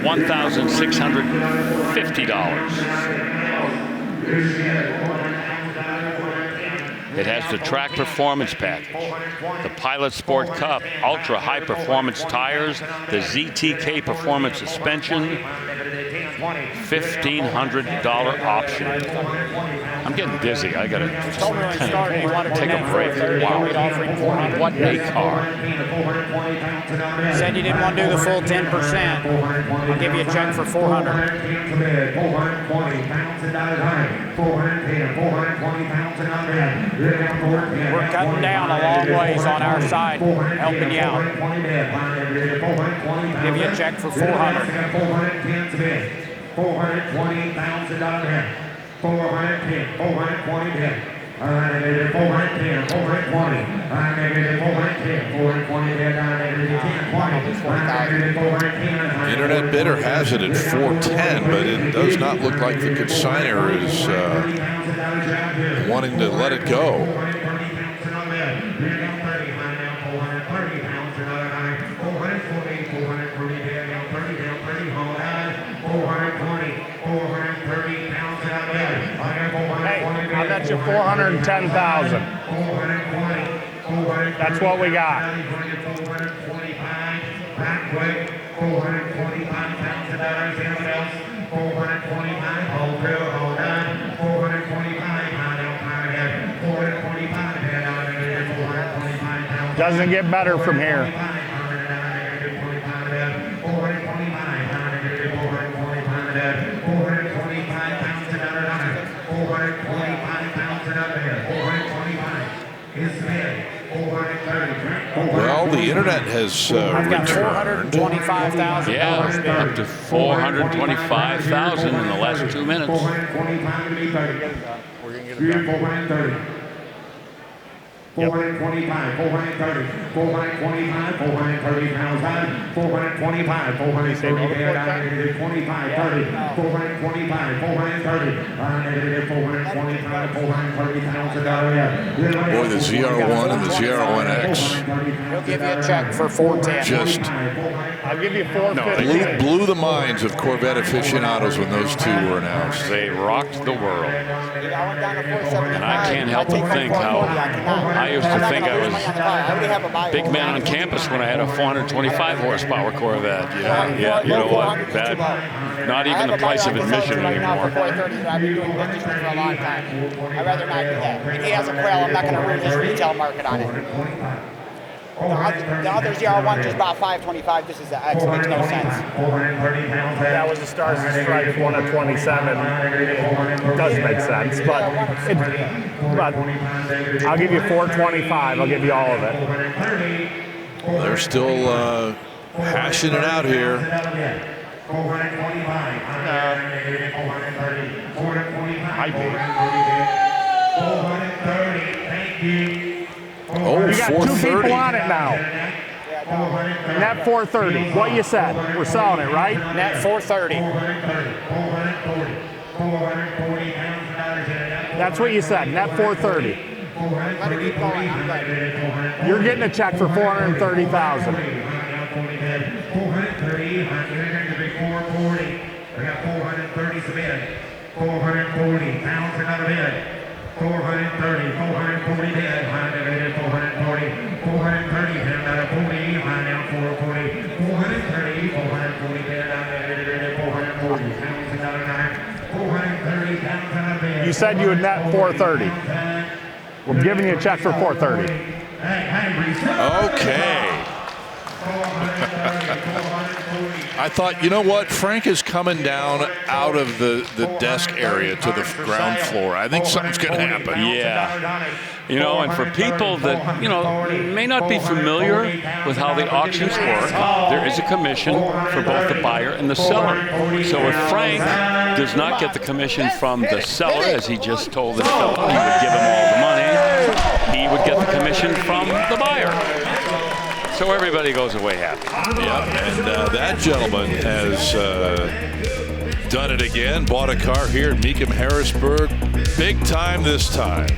Speaker 5: $1,650. It has the track performance package, the Pilot Sport Cup, ultra high performance tires, the ZTK performance suspension, $1,500 option. I'm getting dizzy. I gotta just take a break. Wow, what a car!
Speaker 10: Said you didn't want to do the full 10%. I'll give you a check for $400. We're cutting down a long ways on our side, helping you out. Give you a check for $400.
Speaker 12: $420,000. 410, 420 bid. All right, negative 410, 420. Negative 410, 420 bid. Negative 10, 20.
Speaker 3: Internet bidder has it at 410, but it does not look like the consignor is wanting to let it go.
Speaker 12: I bet you 410,000. That's what we got. Doesn't get better from here.
Speaker 3: Well, the internet has returned.
Speaker 10: 425,000.
Speaker 5: Yeah, up to 425,000 in the last 2 minutes.
Speaker 12: We're going to get it done. 425, 430, 425, 430,000, 425, 430, 25, 30, 425, 430, negative 425, 430,000.
Speaker 3: Boy, the ZR1 and the ZR1X.
Speaker 10: He'll give you a check for 410.
Speaker 3: Just
Speaker 12: I'll give you 450.
Speaker 3: blew the minds of Corvette aficionados when those two were announced.
Speaker 5: They rocked the world. And I can't help but think how I used to think I was big man on campus when I had a 425 horsepower Corvette. Yeah, you know what? That, not even the price of admission anymore.
Speaker 10: I've been doing business for a long time. I'd rather not do that. If he has a quail, I'm not going to ruin his retail market on it. The other ZR1 just bought 525. This is the X. It makes no sense.
Speaker 12: That was the Stars and Stripes, one of 27. It does make sense, but I'll give you 425. I'll give you all of it.
Speaker 3: They're still hashing it out here.
Speaker 12: 425. Might be. 430. Thank you.
Speaker 3: Oh,
Speaker 12: you got
Speaker 3: 430.
Speaker 12: Two people on it now. Net 430. What you said? We're selling it, right?
Speaker 10: Net 430.
Speaker 12: That's what you said. Net 430.
Speaker 10: Let it keep going. I'm good.
Speaker 12: You're getting a check for 430,000.
Speaker 17: 430. I got 430 submitted. 440,000 out of bid. 430, 440 bid, 440, 430 bid, out of 40, high down 440, 430, 440 bid, out of 440, 430,000 out of bid.
Speaker 12: You said you would net 430. We're giving you a check for 430.
Speaker 3: Okay. I thought, you know what? Frank is coming down out of the desk area to the ground floor. I think something's going to happen.
Speaker 5: Yeah. You know, and for people that, you know, may not be familiar with how the auctions work, there is a commission for both the buyer and the seller. So if Frank does not get the commission from the seller, as he just told this fellow he would give him all the money, he would get the commission from the buyer. So everybody goes away happy.
Speaker 3: Yep, and that gentleman has done it again. Bought a car here at Mecum Harrisburg. Big time this time.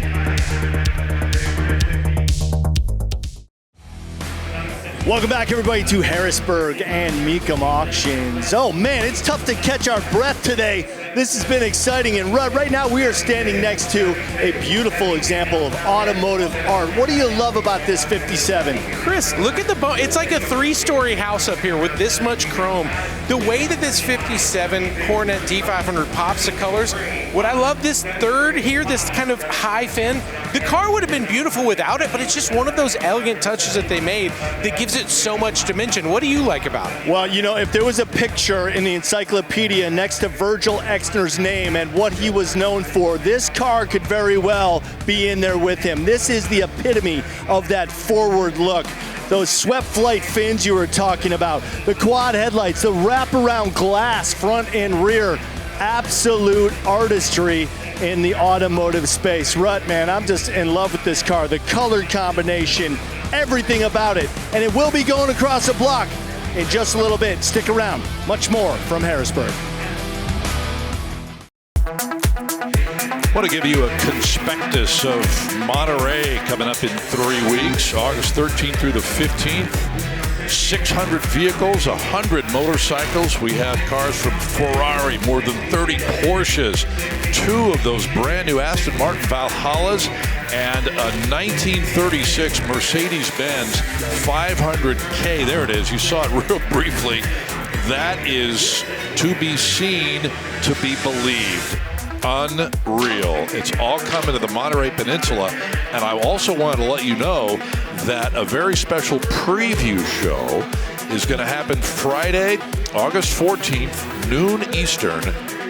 Speaker 1: Welcome back, everybody, to Harrisburg and Mecum Auctions. Oh, man, it's tough to catch our breath today. This has been exciting. And right now we are standing next to a beautiful example of automotive art. What do you love about this 57?
Speaker 4: Chris, look at the boat. It's like a 3-story house up here with this much chrome. The way that this 57 Coronet D500 pops the colors, what I love, this third here, this kind of high fin, the car would have been beautiful without it, but it's just one of those elegant touches that they made that gives it so much dimension. What do you like about it?
Speaker 1: Well, you know, if there was a picture in the encyclopedia next to Virgil Exner's name and what he was known for, this car could very well be in there with him. This is the epitome of that forward look. Those swept flight fins you were talking about, the quad headlights, the wraparound glass front and rear, absolute artistry in the automotive space. Rut, man, I'm just in love with this car. The color combination, everything about it. And it will be going across the block in just a little bit. Stick around. Much more from Harrisburg.
Speaker 3: I want to give you a conspectus of Monterey coming up in 3 weeks, August 13th through the 15th. 600 vehicles, 100 motorcycles. We have cars from Ferrari, more than 30 Porsches, 2 of those brand new Aston Martin Valhallas, and a 1936 Mercedes-Benz 500K. There it is. You saw it real briefly. That is to be seen, to be believed. Unreal. It's all coming to the Monterey Peninsula. And I also wanted to let you know that a very special preview show is going to happen Friday, August 14th, noon Eastern,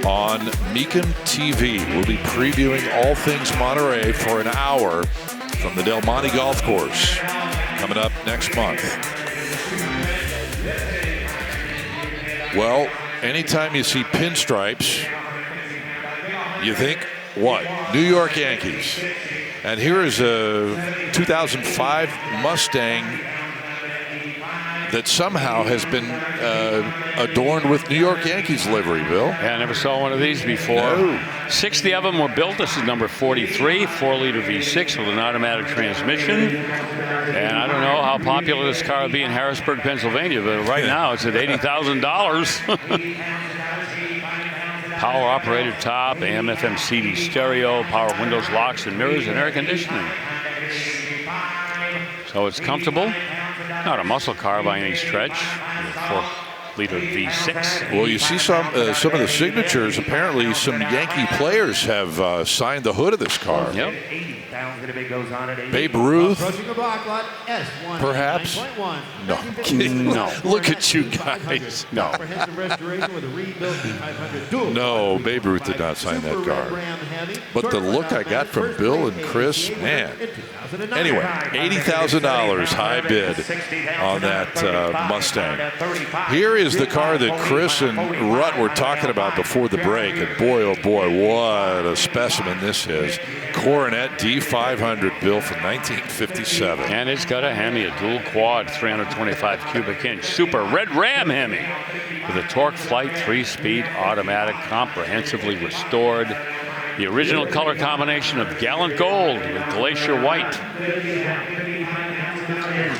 Speaker 3: on Mecum TV. We'll be previewing all things Monterey for an hour from the Del Monte Golf Course coming up next month. Well, anytime you see pinstripes, you think, what? New York Yankees. And here is a 2005 Mustang that somehow has been adorned with New York Yankees livery, Bill.
Speaker 5: Yeah, I never saw one of these before.
Speaker 3: No.
Speaker 5: 60 of them were built. This is number 43, 4-liter V6 with an automatic transmission. And I don't know how popular this car will be in Harrisburg, Pennsylvania, but right now it's at $80,000. Power operated top, AM, FM, CD stereo, power windows, locks and mirrors, and air conditioning. So it's comfortable. Not a muscle car by any stretch. 4-liter V6.
Speaker 3: Well, you see some of the signatures. Apparently, some Yankee players have signed the hood of this car.
Speaker 5: Yep.
Speaker 3: Babe Ruth,
Speaker 8: perhaps.
Speaker 3: No, no. Look at you guys. No. No, Babe Ruth did not sign that car. But the look I got from Bill and Chris, man. Anyway, $80,000 high bid on that Mustang. Here is the car that Chris and Rut were talking about before the break, and boy, oh boy, what a specimen this is. Coronet D500, Bill, from 1957.
Speaker 5: And it's got a Hemi, a dual quad, 325 cubic inch, super red Ram Hemi with a torque flight 3-speed automatic, comprehensively restored. The original color combination of gallant gold with glacier white.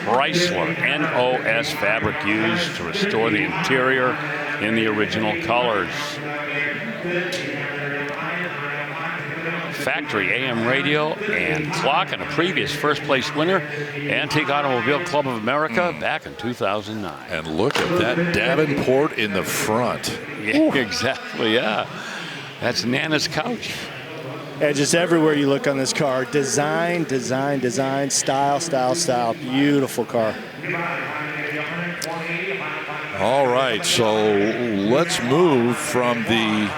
Speaker 5: Chrysler NOS fabric used to restore the interior in the original colors. Factory AM radio and clock, and a previous first place winner, Antique Automobile Club of America, back in 2009.
Speaker 3: And look at that Davenport in the front.
Speaker 5: Yeah, exactly, yeah. That's Nana's couch.
Speaker 1: Yeah, just everywhere you look on this car, design, design, design, style, style, style. Beautiful car.
Speaker 3: All right, so let's move from the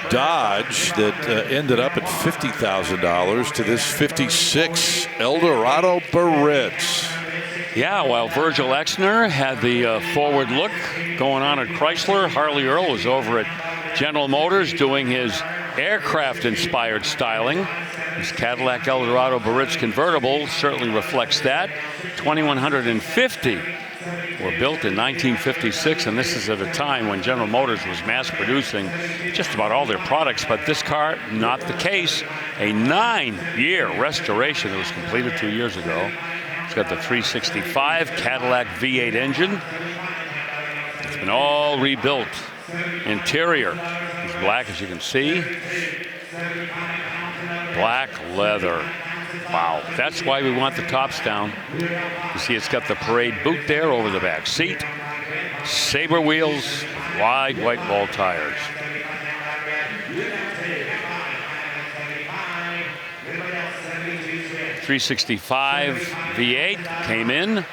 Speaker 3: Dodge that ended up at $50,000 to this 56 Eldorado Baritz.
Speaker 5: Yeah, while Virgil Exner had the forward look going on at Chrysler, Harley Earl was over at General Motors doing his aircraft-inspired styling. This Cadillac Eldorado Baritz convertible certainly reflects that. 2,150 were built in 1956, and this is at a time when General Motors was mass-producing just about all their products, but this car, not the case. A 9-year restoration that was completed 2 years ago. It's got the 365 Cadillac V8 engine. It's been all rebuilt. Interior is black, as you can see. Black leather. Wow, that's why we want the tops down. You see it's got the parade boot there over the back seat. Sabre wheels, wide white ball tires. .365 V8 came in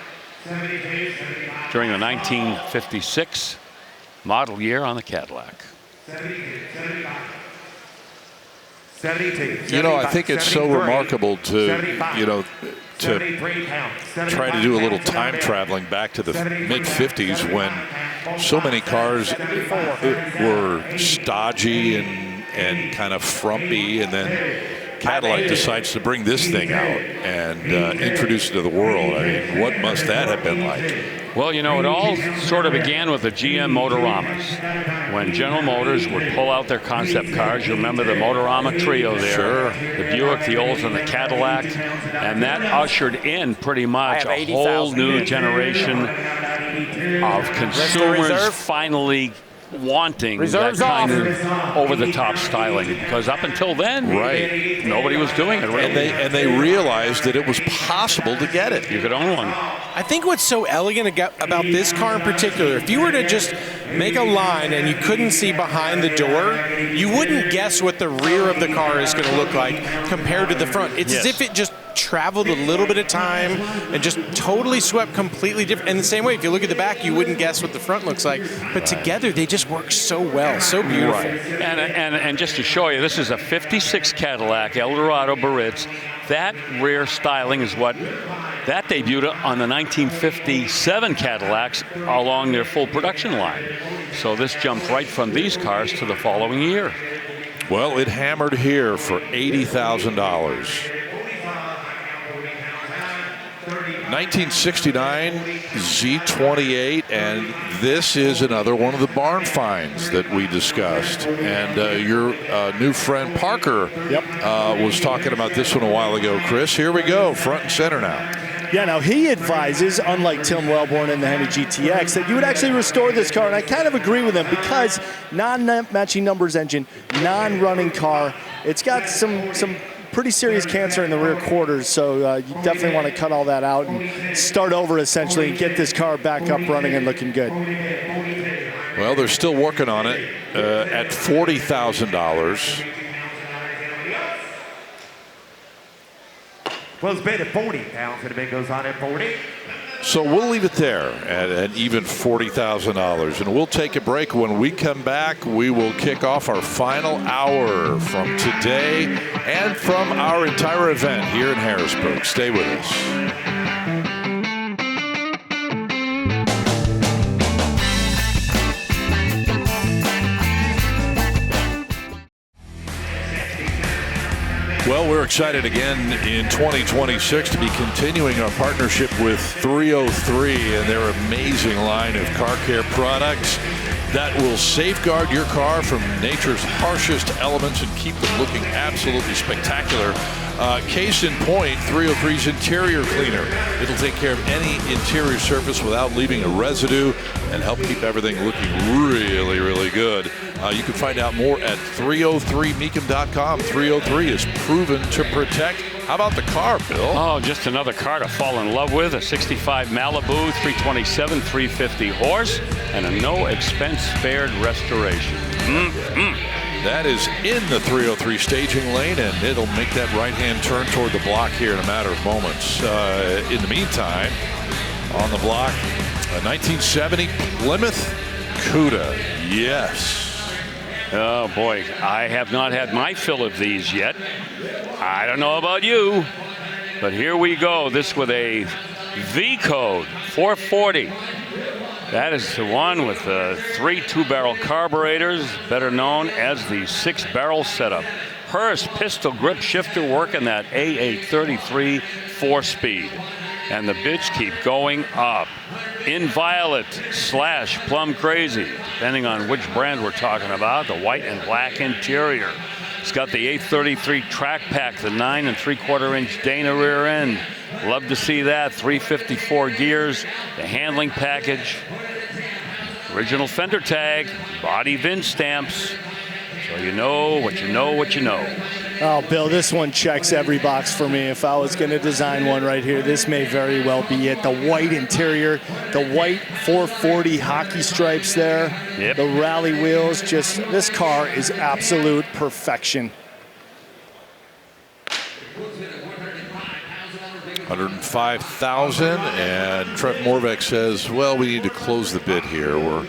Speaker 5: during the 1956 model year on the Cadillac.
Speaker 12: 72.
Speaker 3: You know, I think it's so remarkable to, you know, to try to do a little time traveling back to the mid-50s when so many cars were stodgy and kind of frumpy, and then Cadillac decides to bring this thing out and introduce it to the world. I mean, what must that have been like?
Speaker 5: Well, you know, it all sort of began with the GM Motoramas. When General Motors would pull out their concept cars, you remember the Motorama trio there.
Speaker 3: Sure.
Speaker 5: The Buick, the Olds, and the Cadillac. And that ushered in pretty much a whole new generation of consumers finally wanting that kind of over-the-top styling, because up until then, nobody was doing it. Really.
Speaker 3: And they realized that it was possible to get it.
Speaker 5: You could own one.
Speaker 4: I think what's so elegant about this car in particular, if you were to just make a line and you couldn't see behind the door, you wouldn't guess what the rear of the car is going to look like compared to the front. It's as if it just traveled a little bit of time and just totally swept completely different. And the same way, if you look at the back, you wouldn't guess what the front looks like. But together, they just work so well, so beautiful.
Speaker 5: And just to show you, this is a 56 Cadillac Eldorado Baritz. That rear styling is what that debuted on the 1957 Cadillacs along their full production line. So this jumped right from these cars to the following year.
Speaker 3: Well, it hammered here for $80,000. 1969 Z28, and this is another one of the barn finds that we discussed. And your new friend Parker was talking about this one a while ago, Chris. Here we go, front and center now.
Speaker 1: Yeah, now he advises, unlike Tim Wellborn in the Hemi GTX, that you would actually restore this car, and I kind of agree with him because non-matching numbers engine, non-running car, it's got some pretty serious cancer in the rear quarters, so you definitely want to cut all that out and start over essentially and get this car back up running and looking good.
Speaker 3: Well, they're still working on it at $40,000.
Speaker 12: Well, it's bid at 40. Down to the bid goes on at 40.
Speaker 3: So we'll leave it there at an even $40,000, and we'll take a break. When we come back, we will kick off our final hour from today and from our entire event here in Harrisburg. Stay with us. Well, we're excited again in 2026 to be continuing our partnership with 303 and their amazing line of car care products that will safeguard your car from nature's harshest elements and keep them looking absolutely spectacular. Case in point, 303's interior cleaner. It'll take care of any interior surface without leaving a residue and help keep everything looking really, really good. You can find out more at 303mecum.com. 303 is proven to protect. How about the car, Bill?
Speaker 5: Oh, just another car to fall in love with. A 65 Malibu, 327, 350 horse, and a no-expense spared restoration.
Speaker 3: That is in the 303 staging lane, and it'll make that right-hand turn toward the block here in a matter of moments. In the meantime, on the block, a 1970 Plymouth Cuda. Yes.
Speaker 5: Oh, boy. I have not had my fill of these yet. I don't know about you, but here we go. This with a V code, 440. That is the one with the 3 2-barrel carburetors, better known as the 6-barrel setup. Hurst pistol grip shifter working that A833 4-speed. And the bids keep going up. Inviolate / plum crazy, depending on which brand we're talking about. The white and black interior. It's got the 833 track pack, the 9 3/4-inch Dana rear end. Love to see that. 354 gears, the handling package, original fender tag, body VIN stamps. So you know what you know what you know.
Speaker 1: Oh, Bill, this one checks every box for me. If I was going to design one right here, this may very well be it. The white interior, the white 440 hockey stripes there, the rally wheels, just this car is absolute perfection.
Speaker 3: 105,000, and Trent Morbeck says, well, we need to close the bid here. We're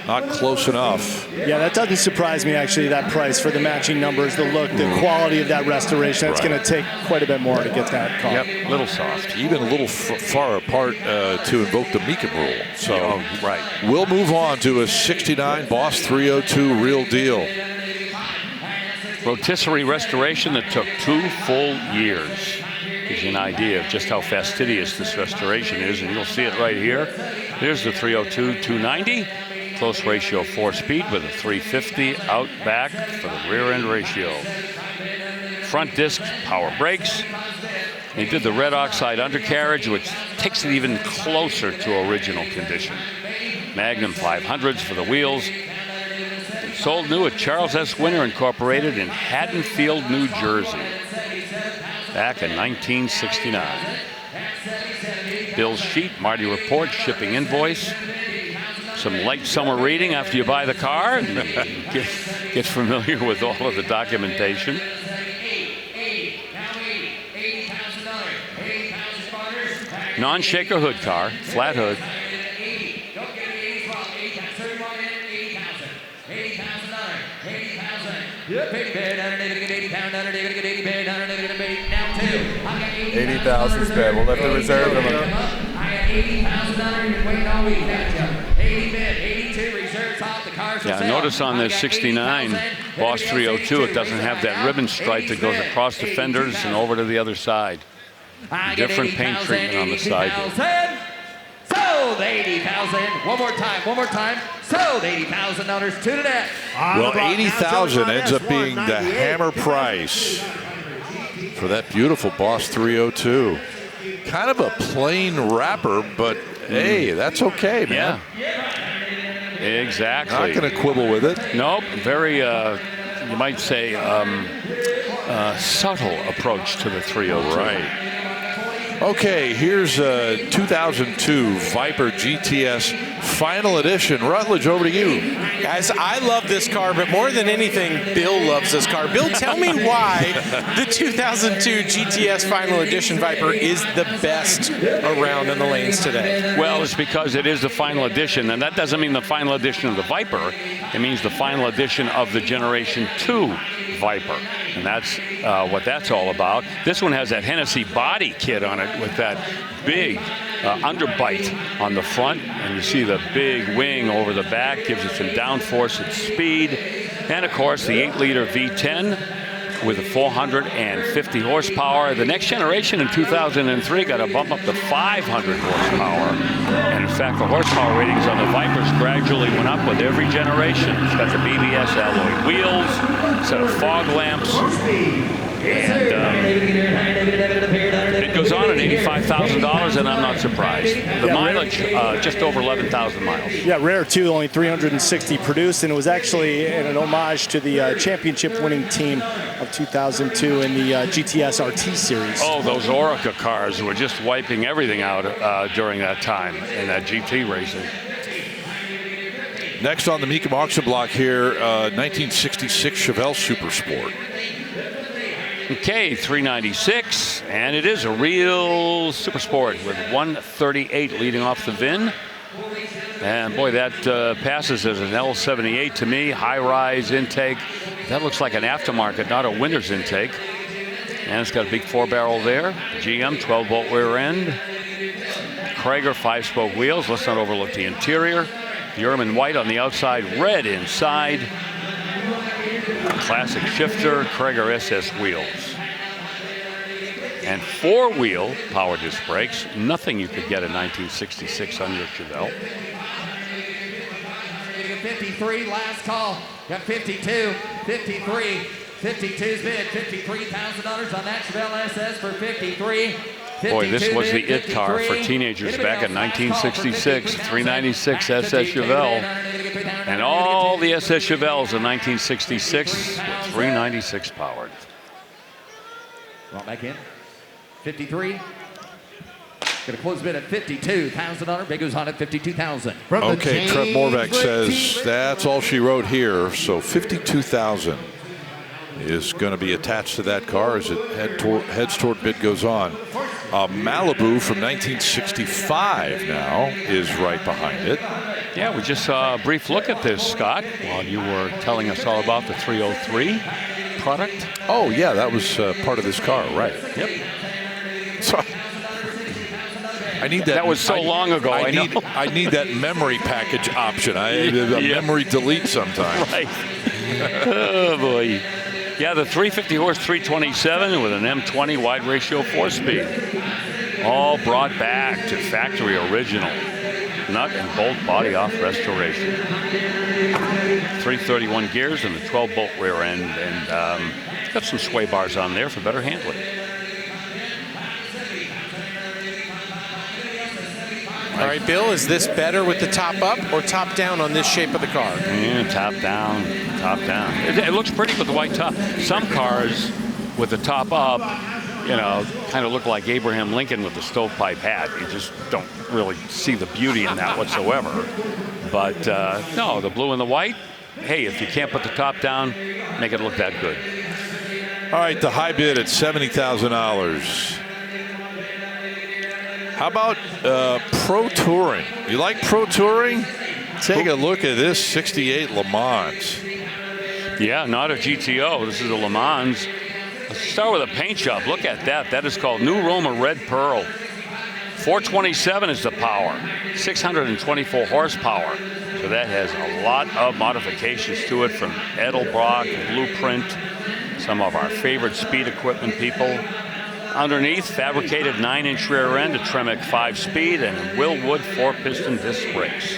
Speaker 3: not close enough.
Speaker 1: Yeah, that doesn't surprise me, actually, that price for the matching numbers, the look, the quality of that restoration. That's going to take quite a bit more to get that car.
Speaker 3: Yep, a little soft. Even a little far apart to invoke the Mecum rule. So we'll move on to a 69 Boss 302 Real Deal.
Speaker 5: Rotisserie restoration that took 2 full years. Gives you an idea of just how fastidious this restoration is, and you'll see it right here. Here's the 302 290. Close ratio 4-speed with a 350 out back for the rear end ratio. Front disc power brakes. They did the red oxide undercarriage, which takes it even closer to original condition. Magnum 500s for the wheels. Sold new at Charles S. Winter Incorporated in Haddonfield, New Jersey, back in 1969. Bill's sheet, Marty report, shipping invoice. Some light summer reading after you buy the car. And get familiar with all of the documentation. Non-shaker hood car, flat hood.
Speaker 11: $80,000 spent. We'll have to reserve them.
Speaker 5: Yeah, notice on this 69 Boss 302, it doesn't have that ribbon stripe that goes across the fenders and over to the other side. Different paint treatment on the side.
Speaker 8: Sold 80,000. One more time. Sold $80,000 to the net.
Speaker 3: Well, 80,000 ends up being the hammer price for that beautiful Boss 302. Kind of a plain wrapper, but hey, that's okay, man.
Speaker 5: Yeah, exactly.
Speaker 3: Not going to quibble with it.
Speaker 5: Nope. Very, you might say, subtle approach to the 302.
Speaker 3: Right. Okay, here's a 2002 Viper GTS Final Edition. Rutledge, over to you.
Speaker 4: Guys, I love this car, but more than anything, Bill loves this car. Bill, tell me why the 2002 GTS Final Edition Viper is the best around in the lanes today.
Speaker 5: Well, it's because it is the final edition, and that doesn't mean the final edition of the Viper. It means the final edition of the Generation 2 Viper, and that's what that's all about. This one has that Hennessy body kit on it with that big underbite on the front, and you see the big wing over the back, gives it some downforce at speed, and of course the 8-liter V10 with a 450 horsepower. The next generation in 2003 got a bump up to 500 horsepower, and in fact the horsepower ratings on the Vipers gradually went up with every generation. It's got the BBS alloy wheels, set of fog lamps, and it goes on at $85,000, and I'm not surprised. The mileage, just over 11,000 miles.
Speaker 1: Yeah, rare too, only 360 produced, and it was actually an homage to the championship-winning team of 2002 in the GTS RT series.
Speaker 5: Oh, those Orica cars were just wiping everything out during that time in that GT racing.
Speaker 3: Next on the Mecum auction block here, 1966 Chevelle Super Sport.
Speaker 5: Okay, 396, and it is a real Super Sport with 138 leading off the VIN. And boy, that passes as an L78 to me. High-rise intake. That looks like an aftermarket, not a winner's intake. And it's got a big 4-barrel there. GM 12-volt rear end. Prager 5-spoke wheels. Let's not overlook the interior. The ermine white on the outside, red inside. Classic shifter, Prager SS wheels. And 4-wheel power disc brakes. Nothing you could get in 1966 on your Chevelle.
Speaker 8: 53, last call. Got 52, 53. 52's bid, $53,000 on that Chevelle SS for 53.
Speaker 5: Boy, this was the it car for teenagers back in 1966. 396 SS Chevelle. And all the SS Chevelles in 1966 were 396 powered.
Speaker 8: Brought back in. 53. Gonna close bid at $52,000. Big goes on at $52,000.
Speaker 3: Okay, Trev Morvac says that's all she wrote here. So $52,000 is going to be attached to that car as it heads toward bid goes on. Malibu from 1965 now is right behind it.
Speaker 5: Yeah, we just saw a brief look at this, Scott, while you were telling us all about the 303 product.
Speaker 3: Oh, yeah, that was part of this car, right.
Speaker 5: Yep.
Speaker 3: So I need that.
Speaker 5: That was so long ago, I know.
Speaker 3: I need that memory package option. Memory delete sometime.
Speaker 5: Right. Oh, boy. Yeah, the 350 horse 327 with an M20 wide ratio 4-speed. All brought back to factory original. Nut and bolt body off restoration. 331 gears and a 12-bolt rear end, and got some sway bars on there for better handling.
Speaker 4: All right, Bill, is this better with the top up or top down on this shape of the car?
Speaker 5: Yeah, top down, top down. It looks pretty with the white top. Some cars with the top up, you know, kind of look like Abraham Lincoln with the stovepipe hat. You just don't really see the beauty in that whatsoever. But no, the blue and the white, hey, if you can't put the top down, make it look that good.
Speaker 3: All right, the high bid at $70,000. How about Pro Touring? You like Pro Touring? Take a look at this 68 Le Mans.
Speaker 5: Yeah, not a GTO. This is a Le Mans. Let's start with a paint job. Look at that. That is called New Roma Red Pearl. 427 is the power. 624 horsepower. So that has a lot of modifications to it from Edelbrock, Blueprint, some of our favorite speed equipment people. Underneath, fabricated 9-inch rear end, a Tremec 5-speed, and Willwood 4-piston disc brakes.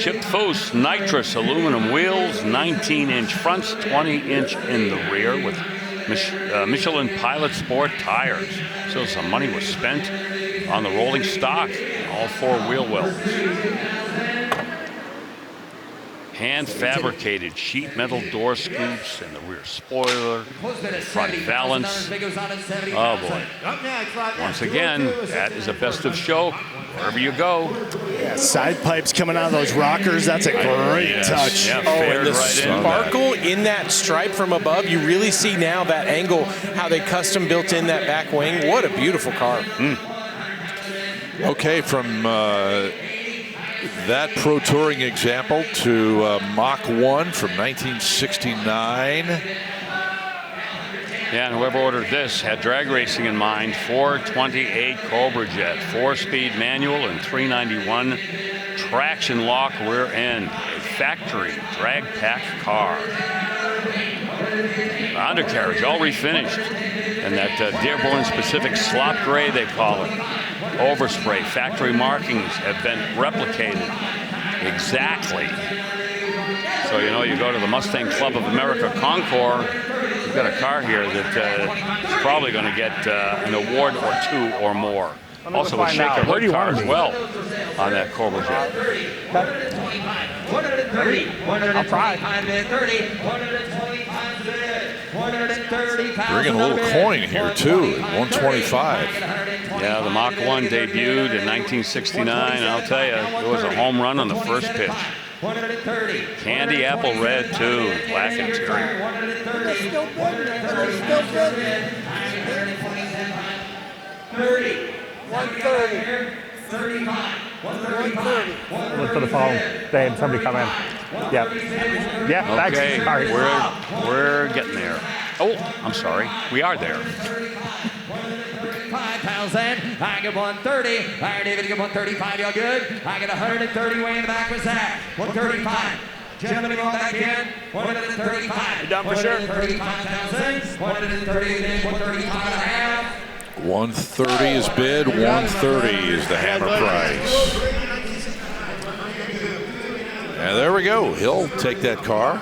Speaker 5: Chipped Foose, nitrous aluminum wheels, 19-inch fronts, 20-inch in the rear with Michelin Pilot Sport tires. So some money was spent on the rolling stock, all 4 wheel wells. Hand-fabricated sheet metal door scoops and the rear spoiler, front valance. Oh boy! Once again, that is a best of show wherever you go.
Speaker 1: Yeah, side pipes coming out of those rockers. That's a great touch.
Speaker 5: Yeah,
Speaker 4: and the
Speaker 5: right
Speaker 4: sparkle in that stripe from above. You really see now that angle, how they custom built in that back wing. What a beautiful car.
Speaker 3: Okay, from that Pro Touring example to Mach 1 from 1969.
Speaker 5: Yeah, and whoever ordered this had drag racing in mind. 428 Cobra Jet, 4-speed manual and 391 traction lock rear end. A factory drag pack car. The undercarriage all refinished. And that Dearborn specific slop gray, they call it. Overspray, factory markings have been replicated exactly. So, you know, you go to the Mustang Club of America Concours, you've got a car here that is probably going to get an award or 2 or more. Also a shaker hood car as well on that Cobra Jet.
Speaker 8: 130, 130, I'll try. 130, 130.
Speaker 3: Bringing a little coin here too at 125.
Speaker 5: Yeah, the Mach 1 debuted in 1969. I'll tell you, it was a home run on the first pitch.
Speaker 8: 130.
Speaker 5: Candy apple red too, black interior.
Speaker 8: 30.
Speaker 15: 130.
Speaker 8: 35. 130.
Speaker 11: Look for the phone. Dave, somebody come in. Yep. Yeah, thanks.
Speaker 5: Okay,
Speaker 11: Sorry.
Speaker 5: we're getting there. Oh, I'm sorry. We are there.
Speaker 8: 135,000. I get 130. All right, David, get 135. Y'all good? I get 130 way in the back with Zach. 135. Gentlemen, going back in. 135.
Speaker 11: You're done for sure.
Speaker 8: 135,000. 130 again. 135 and a half.
Speaker 3: 130 is bid. 130 is the hammer price. And there we go. He'll take that car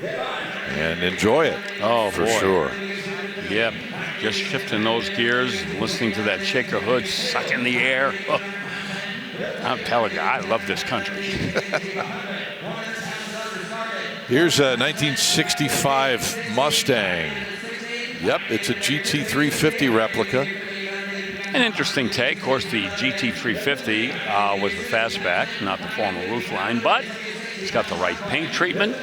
Speaker 3: and enjoy it.
Speaker 5: Oh,
Speaker 3: for
Speaker 5: boy.
Speaker 3: sure.
Speaker 5: Yep. Just shifting those gears, listening to that shaker hood sucking the air. Oh. I'm telling you, I love this country.
Speaker 3: Here's a 1965 Mustang. Yep, it's a GT350 replica.
Speaker 5: An interesting take. Of course, the GT350 was the fastback, not the former roofline, but it's got the right paint treatment,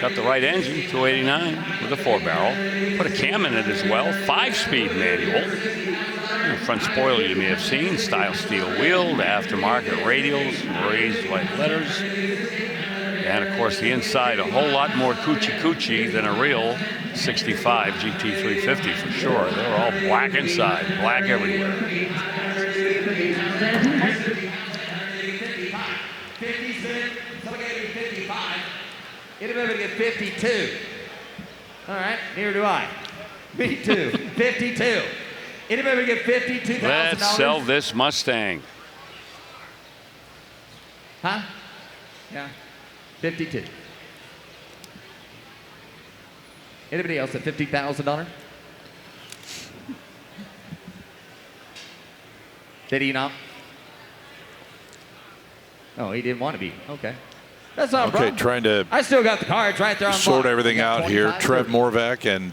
Speaker 5: got the right engine, 289 with a 4-barrel. Put a cam in it as well, 5-speed manual. The front spoiler you may have seen, style steel wheel, the aftermarket radials, raised white letters. And of course, the inside, a whole lot more coochie than a real 65 GT350 for sure. They're all black inside, black everywhere.
Speaker 8: 55. Anybody get 52? All right, neither do I. Me too. 52. Anybody get $52,000?
Speaker 5: Let's sell this Mustang.
Speaker 8: Huh? Yeah. 52. Anybody else at $50,000? Did he not? Oh, he didn't want to be. Okay. That's not a problem.
Speaker 3: Trying to
Speaker 8: I still got the cards right there on
Speaker 3: sort
Speaker 8: block.
Speaker 3: everything out here. Trev Morvac and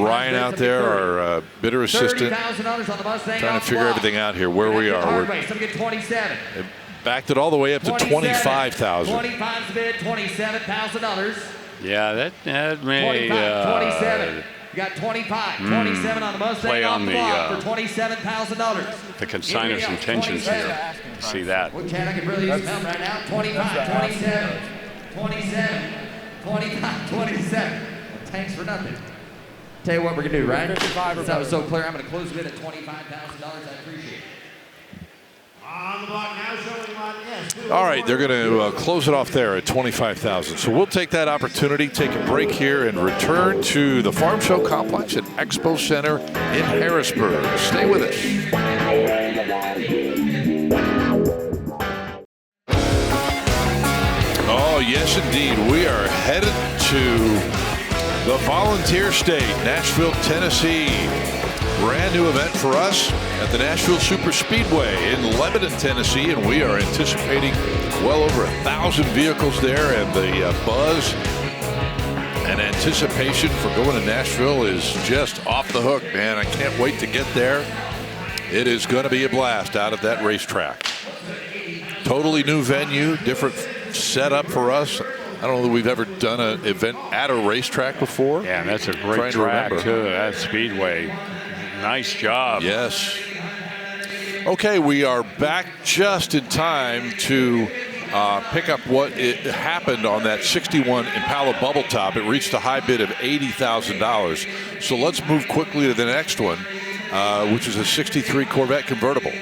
Speaker 3: Ryan out there, our bidder assistant,
Speaker 8: $30,000 on the Mustang.
Speaker 3: trying to figure everything out here, where we are.
Speaker 8: We're get 27.
Speaker 3: Backed it all the way up to $25,000.
Speaker 8: 25's bid, $27,000.
Speaker 5: Yeah, that may
Speaker 8: 27. You got 25, 27 on the Mustang
Speaker 5: play on
Speaker 8: the block for $27,000.
Speaker 5: The consignor's intentions here. See that.
Speaker 8: Well, Chad, I can really use them right now. 25, 27, 27, 25, 27. Thanks for nothing. Tell you what we're going to do, right? Since I was so clear, I'm going to close the bid at $25,000. I appreciate it.
Speaker 12: On the block now, showing on S2.
Speaker 3: All right, they're going to close it off there at $25,000. So we'll take that opportunity, take a break here, and return to the Farm Show Complex at Expo Center in Harrisburg. Stay with us. Oh, yes, indeed. We are headed to the Volunteer State, Nashville, Tennessee. Brand new event for us at the Nashville Super Speedway in Lebanon, Tennessee, and we are anticipating well over 1,000 vehicles there, and the buzz and anticipation for going to Nashville is just off the hook, man. I can't wait to get there. It is going to be a blast out at that racetrack. Totally new venue, different setup for us. I don't know that we've ever done an event at a racetrack before.
Speaker 5: Yeah, and that's a great track, too. That Speedway. Nice job.
Speaker 3: Yes. Okay, we are back just in time to pick up what happened on that 61 Impala bubble top. It reached a high bid of $80,000. So let's move quickly to the next one, which is a 63 Corvette convertible.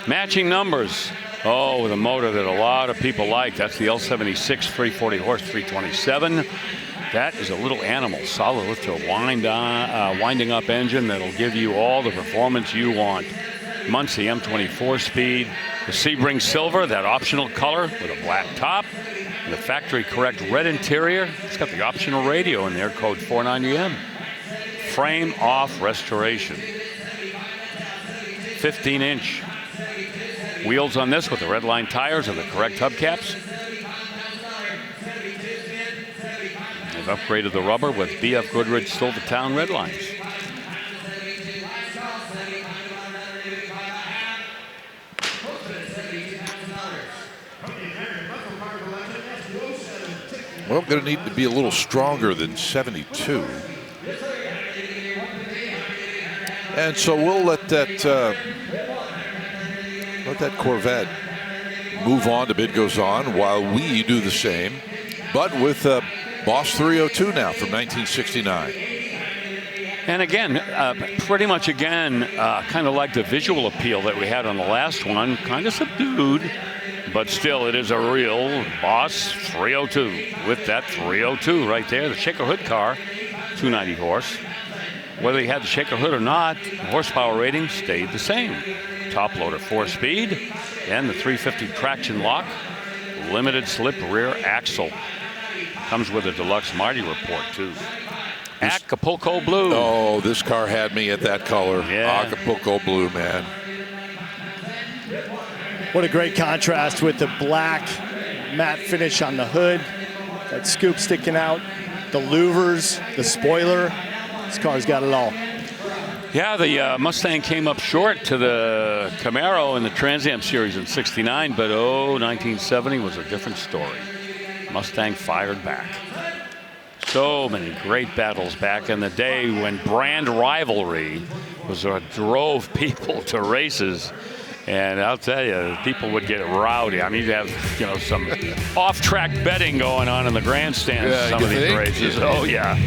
Speaker 5: Matching numbers. Oh, with a motor that a lot of people like. That's the L76 340 horse 327. That is a little animal, solid lift to a winding up engine that'll give you all the performance you want. Muncie M24 speed, the Sebring Silver, that optional color with a black top, and the factory correct red interior. It's got the optional radio in there, code 490M. Frame off restoration. 15-inch wheels on this with the red line tires and the correct hubcaps. They've upgraded the rubber with BF Goodrich Silvertown red lines.
Speaker 3: Well, going to need to be a little stronger than 72. And so we'll let that Corvette move on to bid goes on while we do the same, but with Boss 302 now from 1969.
Speaker 5: And again, pretty much again, kind of like the visual appeal that we had on the last one, kind of subdued, but still it is a real Boss 302 with that 302 right there, the Shaker Hood car, 290 horse. Whether he had the Shaker Hood or not, the horsepower rating stayed the same. Top loader 4-speed, and the 350 traction lock, limited slip rear axle. Comes with a deluxe Marty report too. Acapulco Blue.
Speaker 3: Oh, this car had me at that color.
Speaker 5: Yeah.
Speaker 3: Acapulco Blue, man.
Speaker 1: What a great contrast with the black matte finish on the hood, that scoop sticking out, the louvers, the spoiler. This car's got it all.
Speaker 5: Yeah, the Mustang came up short to the Camaro in the Trans Am Series in '69, but 1970 was a different story. Mustang fired back. So many great battles back in the day when brand rivalry was what drove people to races. And I'll tell you, people would get rowdy. I mean, you'd have, some off-track betting going on in the grandstands.
Speaker 3: Yeah,
Speaker 5: some of these races. Oh, yeah.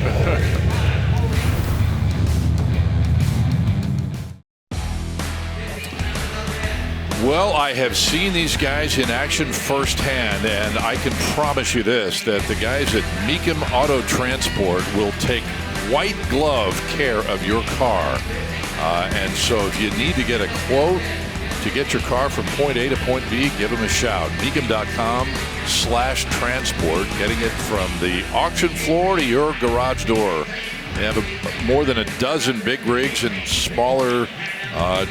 Speaker 3: Well, I have seen these guys in action firsthand, and I can promise you this, that the guys at Mecum Auto Transport will take white glove care of your car. And so if you need to get a quote to get your car from point A to point B, give them a shout. Mecum.com/transport, getting it from the auction floor to your garage door. They have more than a dozen big rigs and smaller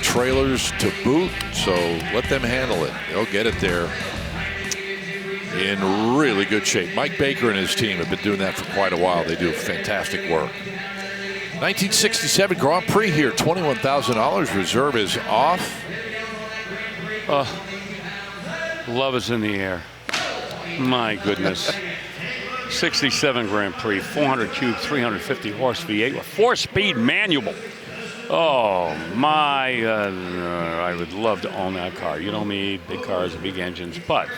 Speaker 3: trailers to boot, so let them handle it. They'll get it there in really good shape. Mike Baker and his team have been doing that for quite a while. They do fantastic work. 1967 Grand Prix here, $21,000. Reserve is off.
Speaker 5: Love is in the air. My goodness. 67 Grand Prix, 400 cube, 350 horse V8 with 4-speed manual. Oh, my, I would love to own that car. You know me, big cars, big engines, but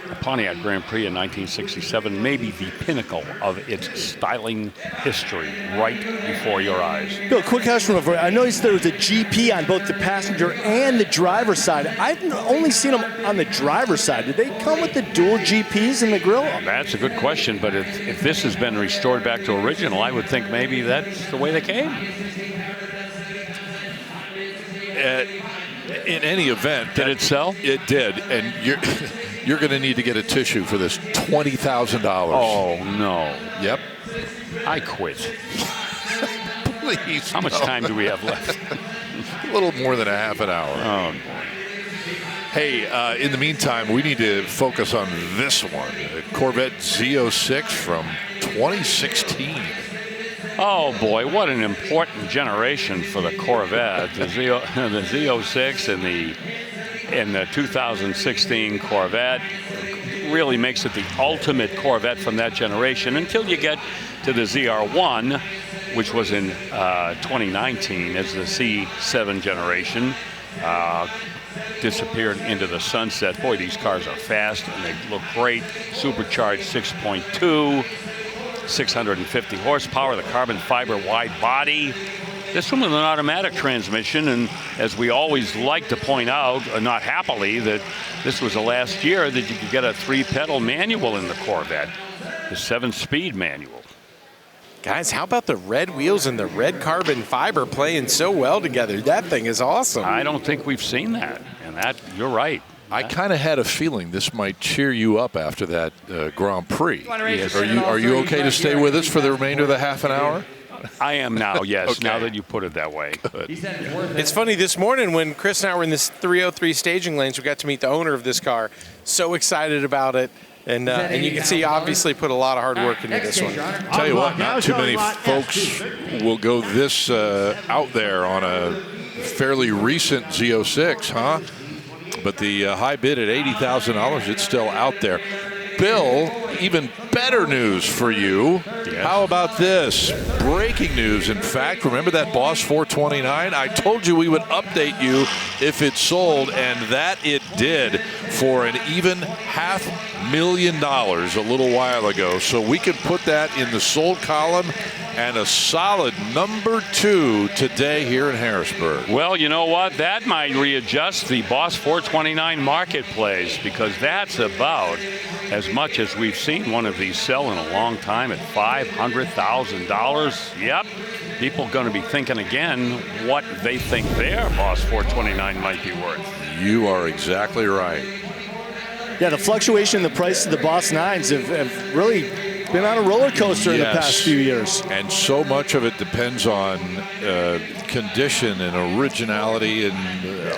Speaker 5: the Pontiac Grand Prix in 1967 may be the pinnacle of its styling history right before your eyes.
Speaker 1: Bill, quick question for you. I noticed there was a GP on both the passenger and the driver's side. I've only seen them on the driver's side. Did they come with the dual GPs in the grill?
Speaker 5: Well, that's a good question, but if this has been restored back to original, I would think maybe that's the way they came.
Speaker 3: In any event,
Speaker 5: did it sell?
Speaker 3: It did, and you're going to need to get a tissue for this $20,000.
Speaker 5: Oh no!
Speaker 3: Yep.
Speaker 5: I quit.
Speaker 3: Please.
Speaker 5: How much time do we have left?
Speaker 3: A little more than a half an hour.
Speaker 5: Oh.
Speaker 3: Hey, in the meantime, we need to focus on this one, the Corvette Z06 from 2016.
Speaker 5: Oh boy, what an important generation for the Corvette. The Z06 and the 2016 Corvette really makes it the ultimate Corvette from that generation until you get to the ZR1, which was in 2019 as the C7 generation. Disappeared into the sunset. Boy, these cars are fast and they look great. Supercharged 6.2. 650 horsepower, the carbon fiber wide body. This one with an automatic transmission, and as we always like to point out, not happily, that this was the last year that you could get a 3-pedal manual in the Corvette, the 7-speed manual.
Speaker 4: Guys, how about the red wheels and the red carbon fiber playing so well together? That thing is awesome.
Speaker 5: I don't think we've seen that, and that, you're right.
Speaker 3: I kind of had a feeling this might cheer you up after that Grand Prix.
Speaker 5: Yes.
Speaker 3: Are you okay to stay with us for the remainder of the half an hour?
Speaker 5: I am now, yes,
Speaker 3: Okay.
Speaker 5: now that you put it that way.
Speaker 3: Good.
Speaker 4: It's funny, this morning when Chris and I were in this 303 staging lanes, we got to meet the owner of this car. So excited about it. And you can see he obviously put a lot of hard work into this one.
Speaker 3: Tell you what, not too many folks will go this out there on a fairly recent Z06, huh? But the high bid at $80,000, it's still out there. Bill, even better news for you.
Speaker 5: Yes.
Speaker 3: How about this? Breaking news, in fact. Remember that Boss 429? I told you we would update you if it sold, and that it did for an even million a little while ago. So we can put that in the sold column and a solid number 2 today here in Harrisburg.
Speaker 5: Well, you know what? That might readjust the Boss 429 marketplace, because that's about as much as we've seen one of these sell in a long time at $500,000. Yep. People going to be thinking again what they think their Boss 429 might be worth.
Speaker 3: You are exactly right.
Speaker 1: Yeah, the fluctuation in the price of the Boss 9s have really been on a roller coaster in the past few years.
Speaker 3: And so much of it depends on condition and originality and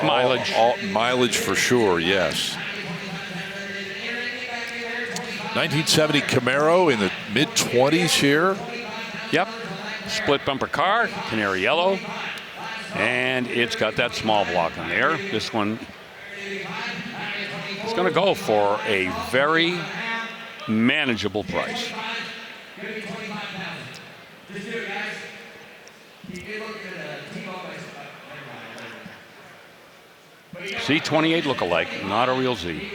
Speaker 5: mileage.
Speaker 3: Mileage for sure, yes. 1970 Camaro in the mid-20s here.
Speaker 5: Yep. Split bumper car, canary yellow. And it's got that small block on there. This one is going to go for a very manageable price. Z28 look-alike, not a real Z.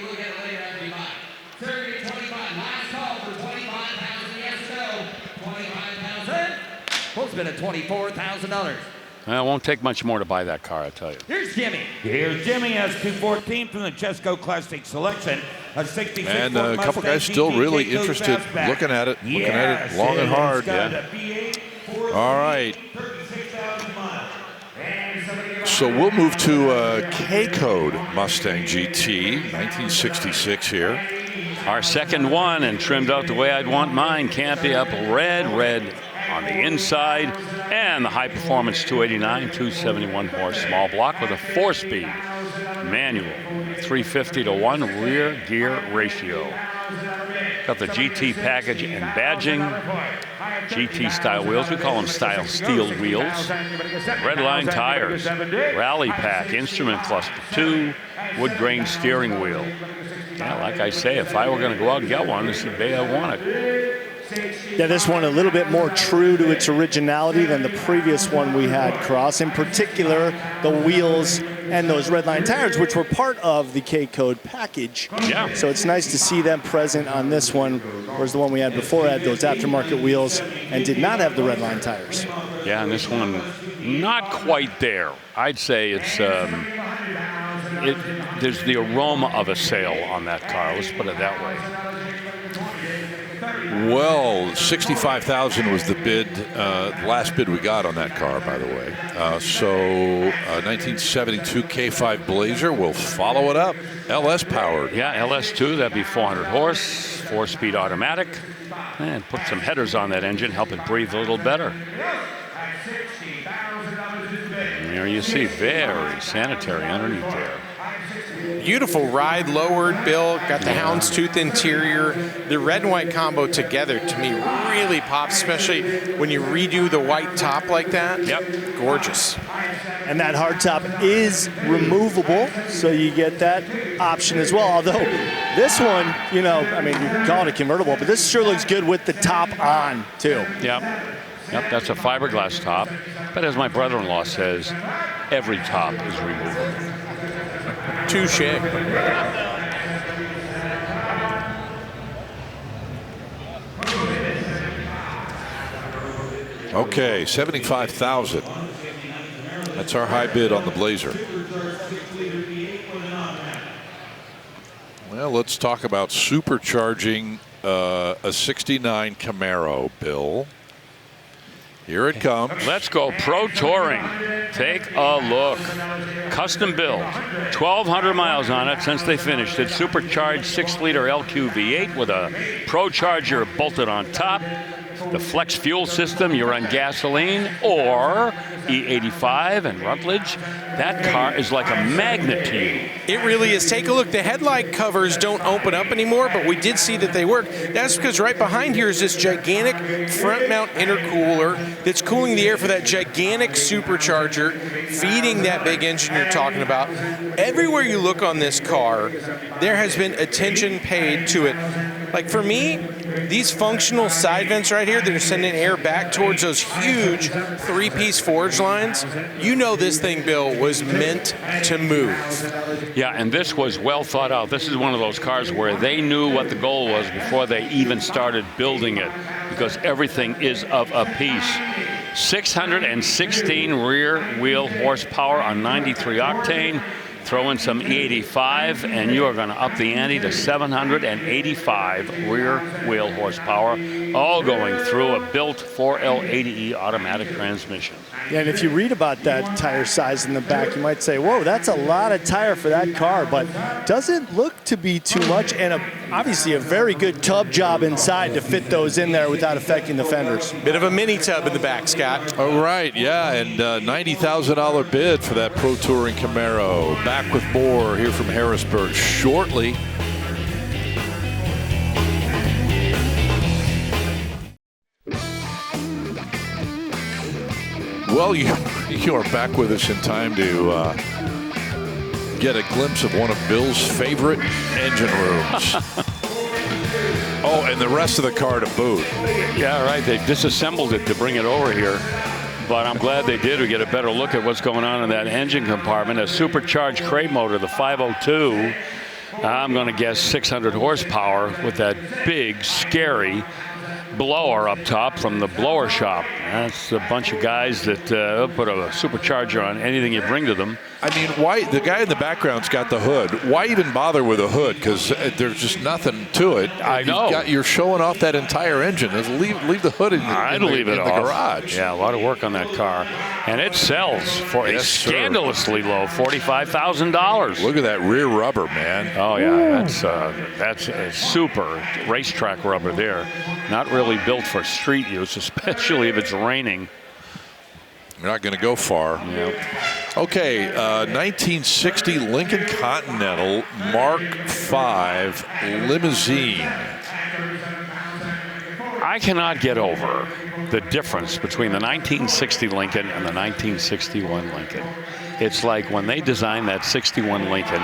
Speaker 8: Full spin at $24,000.
Speaker 5: Well, it won't take much more to buy that car, I tell you.
Speaker 8: Here's Jimmy.
Speaker 12: Here's Jimmy as 214 from the Chesco Classic Selection. A 66
Speaker 3: And a couple guys still really interested, looking at it long and hard. Yeah. All right. So we'll move to K-Code Mustang GT, 1966 here.
Speaker 5: Our second one, and trimmed out the way I'd want mine. Campy up red on the inside, and the high performance 289, 271 horse small block with a 4-speed manual, 350 to 1 rear gear ratio. Got the GT package and badging, GT style wheels. We call them style steel wheels. Red line tires, rally pack, instrument cluster 2, wood grain steering wheel. Yeah, like I say, if I were going to go out and get one, this is the day I want it.
Speaker 1: Yeah, this one a little bit more true to its originality than the previous one we had, Cross. In particular, the wheels and those red line tires, which were part of the K-Code package.
Speaker 5: Yeah.
Speaker 1: So it's nice to see them present on this one, whereas the one we had before had those aftermarket wheels and did not have the red line tires.
Speaker 5: Yeah, and this one, not quite there. I'd say it's there's the aroma of a sale on that car. Let's put it that way.
Speaker 3: Well, $65,000 was the bid, last bid we got on that car, by the way. 1972 K5 Blazer will follow it up. LS powered.
Speaker 5: Yeah, LS2, that'd be 400 horse, 4-speed automatic. And put some headers on that engine, help it breathe a little better. And there you see, very sanitary underneath there.
Speaker 4: Beautiful ride, lowered, Bill, got the houndstooth interior. The red and white combo together, to me, really pops, especially when you redo the white top like that.
Speaker 5: Yep.
Speaker 4: Gorgeous.
Speaker 1: And that hardtop is removable, so you get that option as well. Although this one, you know, I mean, you can call it a convertible, but this sure looks good with the top on, too.
Speaker 5: Yep, that's a fiberglass top. But as my brother-in-law says, every top is removable.
Speaker 4: Touche.
Speaker 3: Okay, $75,000. That's our high bid on the Blazer. Well, let's talk about supercharging a 69 Camaro, Bill. Here it comes.
Speaker 5: Let's go Pro Touring. Take a look. Custom build. 1,200 miles on it since they finished it. Supercharged 6-liter LQ V8 with a Pro Charger bolted on top. The flex fuel system, you run gasoline or E85 and Rutledge. That car is like a magnet to you.
Speaker 4: It really is. Take a look. The headlight covers don't open up anymore, but we did see that they work. That's because right behind here is this gigantic front mount intercooler that's cooling the air for that gigantic supercharger, feeding that big engine you're talking about. Everywhere you look on this car, there has been attention paid to it. Like for me, These functional side vents right here that are sending air back towards those huge 3-piece forge lines, you know this thing, Bill, was meant to move.
Speaker 5: Yeah, and this was well thought out. This is one of those cars where they knew what the goal was before they even started building it, because everything is of a piece. 616 rear wheel horsepower on 93 octane. Throw in some E85, and you are going to up the ante to 785 rear wheel horsepower, all going through a built 4L80E automatic transmission.
Speaker 1: Yeah, and if you read about that tire size in the back, you might say, whoa, that's a lot of tire for that car, but doesn't look to be too much, and obviously a very good tub job inside to fit those in there without affecting the fenders.
Speaker 4: Bit of a mini tub in the back, Scott.
Speaker 3: All right, yeah, and $90,000 bid for that Pro Touring Camaro. Back with more here from Harrisburg shortly. Well, you are back with us in time to get a glimpse of one of Bill's favorite engine rooms. Oh, and the rest of the car to boot.
Speaker 5: Yeah, right. They disassembled it to bring it over here. But I'm glad they did. We get a better look at what's going on in that engine compartment. A supercharged crate motor, the 502. I'm going to guess 600 horsepower with that big, scary blower up top from the blower shop. That's a bunch of guys that put a supercharger on anything you bring to them.
Speaker 3: I mean, why the guy in the background's got the hood? Why even bother with a hood? Because there's just nothing to it.
Speaker 5: I know.
Speaker 3: You're showing off that entire engine. Just leave the hood in the garage.
Speaker 5: Yeah, a lot of work on that car, and it sells for a scandalously low $45,000.
Speaker 3: Look at that rear rubber, man.
Speaker 5: Oh yeah, that's a super racetrack rubber there. Not really built for street use, especially if it's raining.
Speaker 3: You're not going to go far.
Speaker 5: Yeah.
Speaker 3: Okay, 1960 Lincoln Continental Mark V limousine.
Speaker 5: I cannot get over the difference between the 1960 Lincoln and the 1961 Lincoln. It's like when they designed that 61 Lincoln,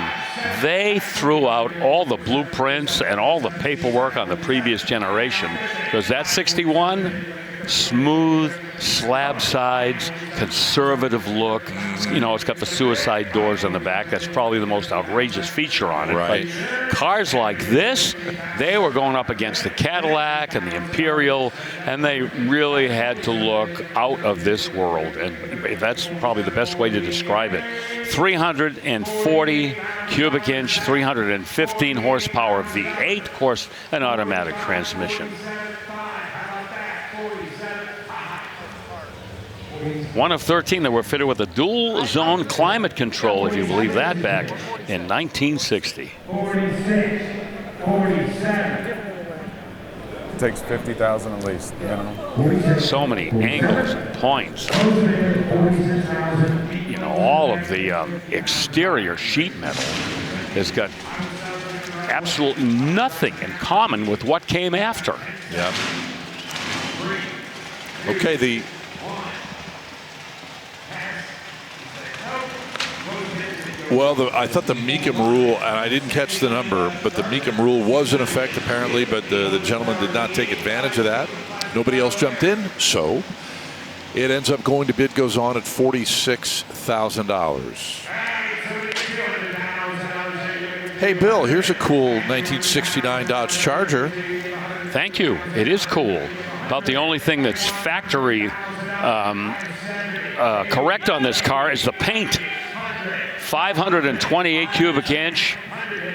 Speaker 5: they threw out all the blueprints and all the paperwork on the previous generation, because that 61, smooth, slab sides, conservative look. You know, it's got the suicide doors on the back. That's probably the most outrageous feature on it.
Speaker 3: Right.
Speaker 5: But cars like this, they were going up against the Cadillac and the Imperial, and they really had to look out of this world. And that's probably the best way to describe it. 340 cubic inch, 315 horsepower V8, of course, an automatic transmission. One of 13 that were fitted with a dual zone climate control, if you believe that, back in 1960.
Speaker 17: 46, 47.
Speaker 18: It takes 50,000 at least, minimum.
Speaker 5: So many angles and points. You know, all of the exterior sheet metal has got absolutely nothing in common with what came after.
Speaker 3: Yeah. Okay, I thought the Mecum rule, and I didn't catch the number, but the Mecum rule was in effect apparently, but the gentleman did not take advantage of that. Nobody else jumped in, so it ends up going to bid goes on at $46,000. Hey, Bill, here's a cool 1969 Dodge Charger.
Speaker 5: Thank you. It is cool. About the only thing that's factory correct on this car is the paint. 528 cubic inch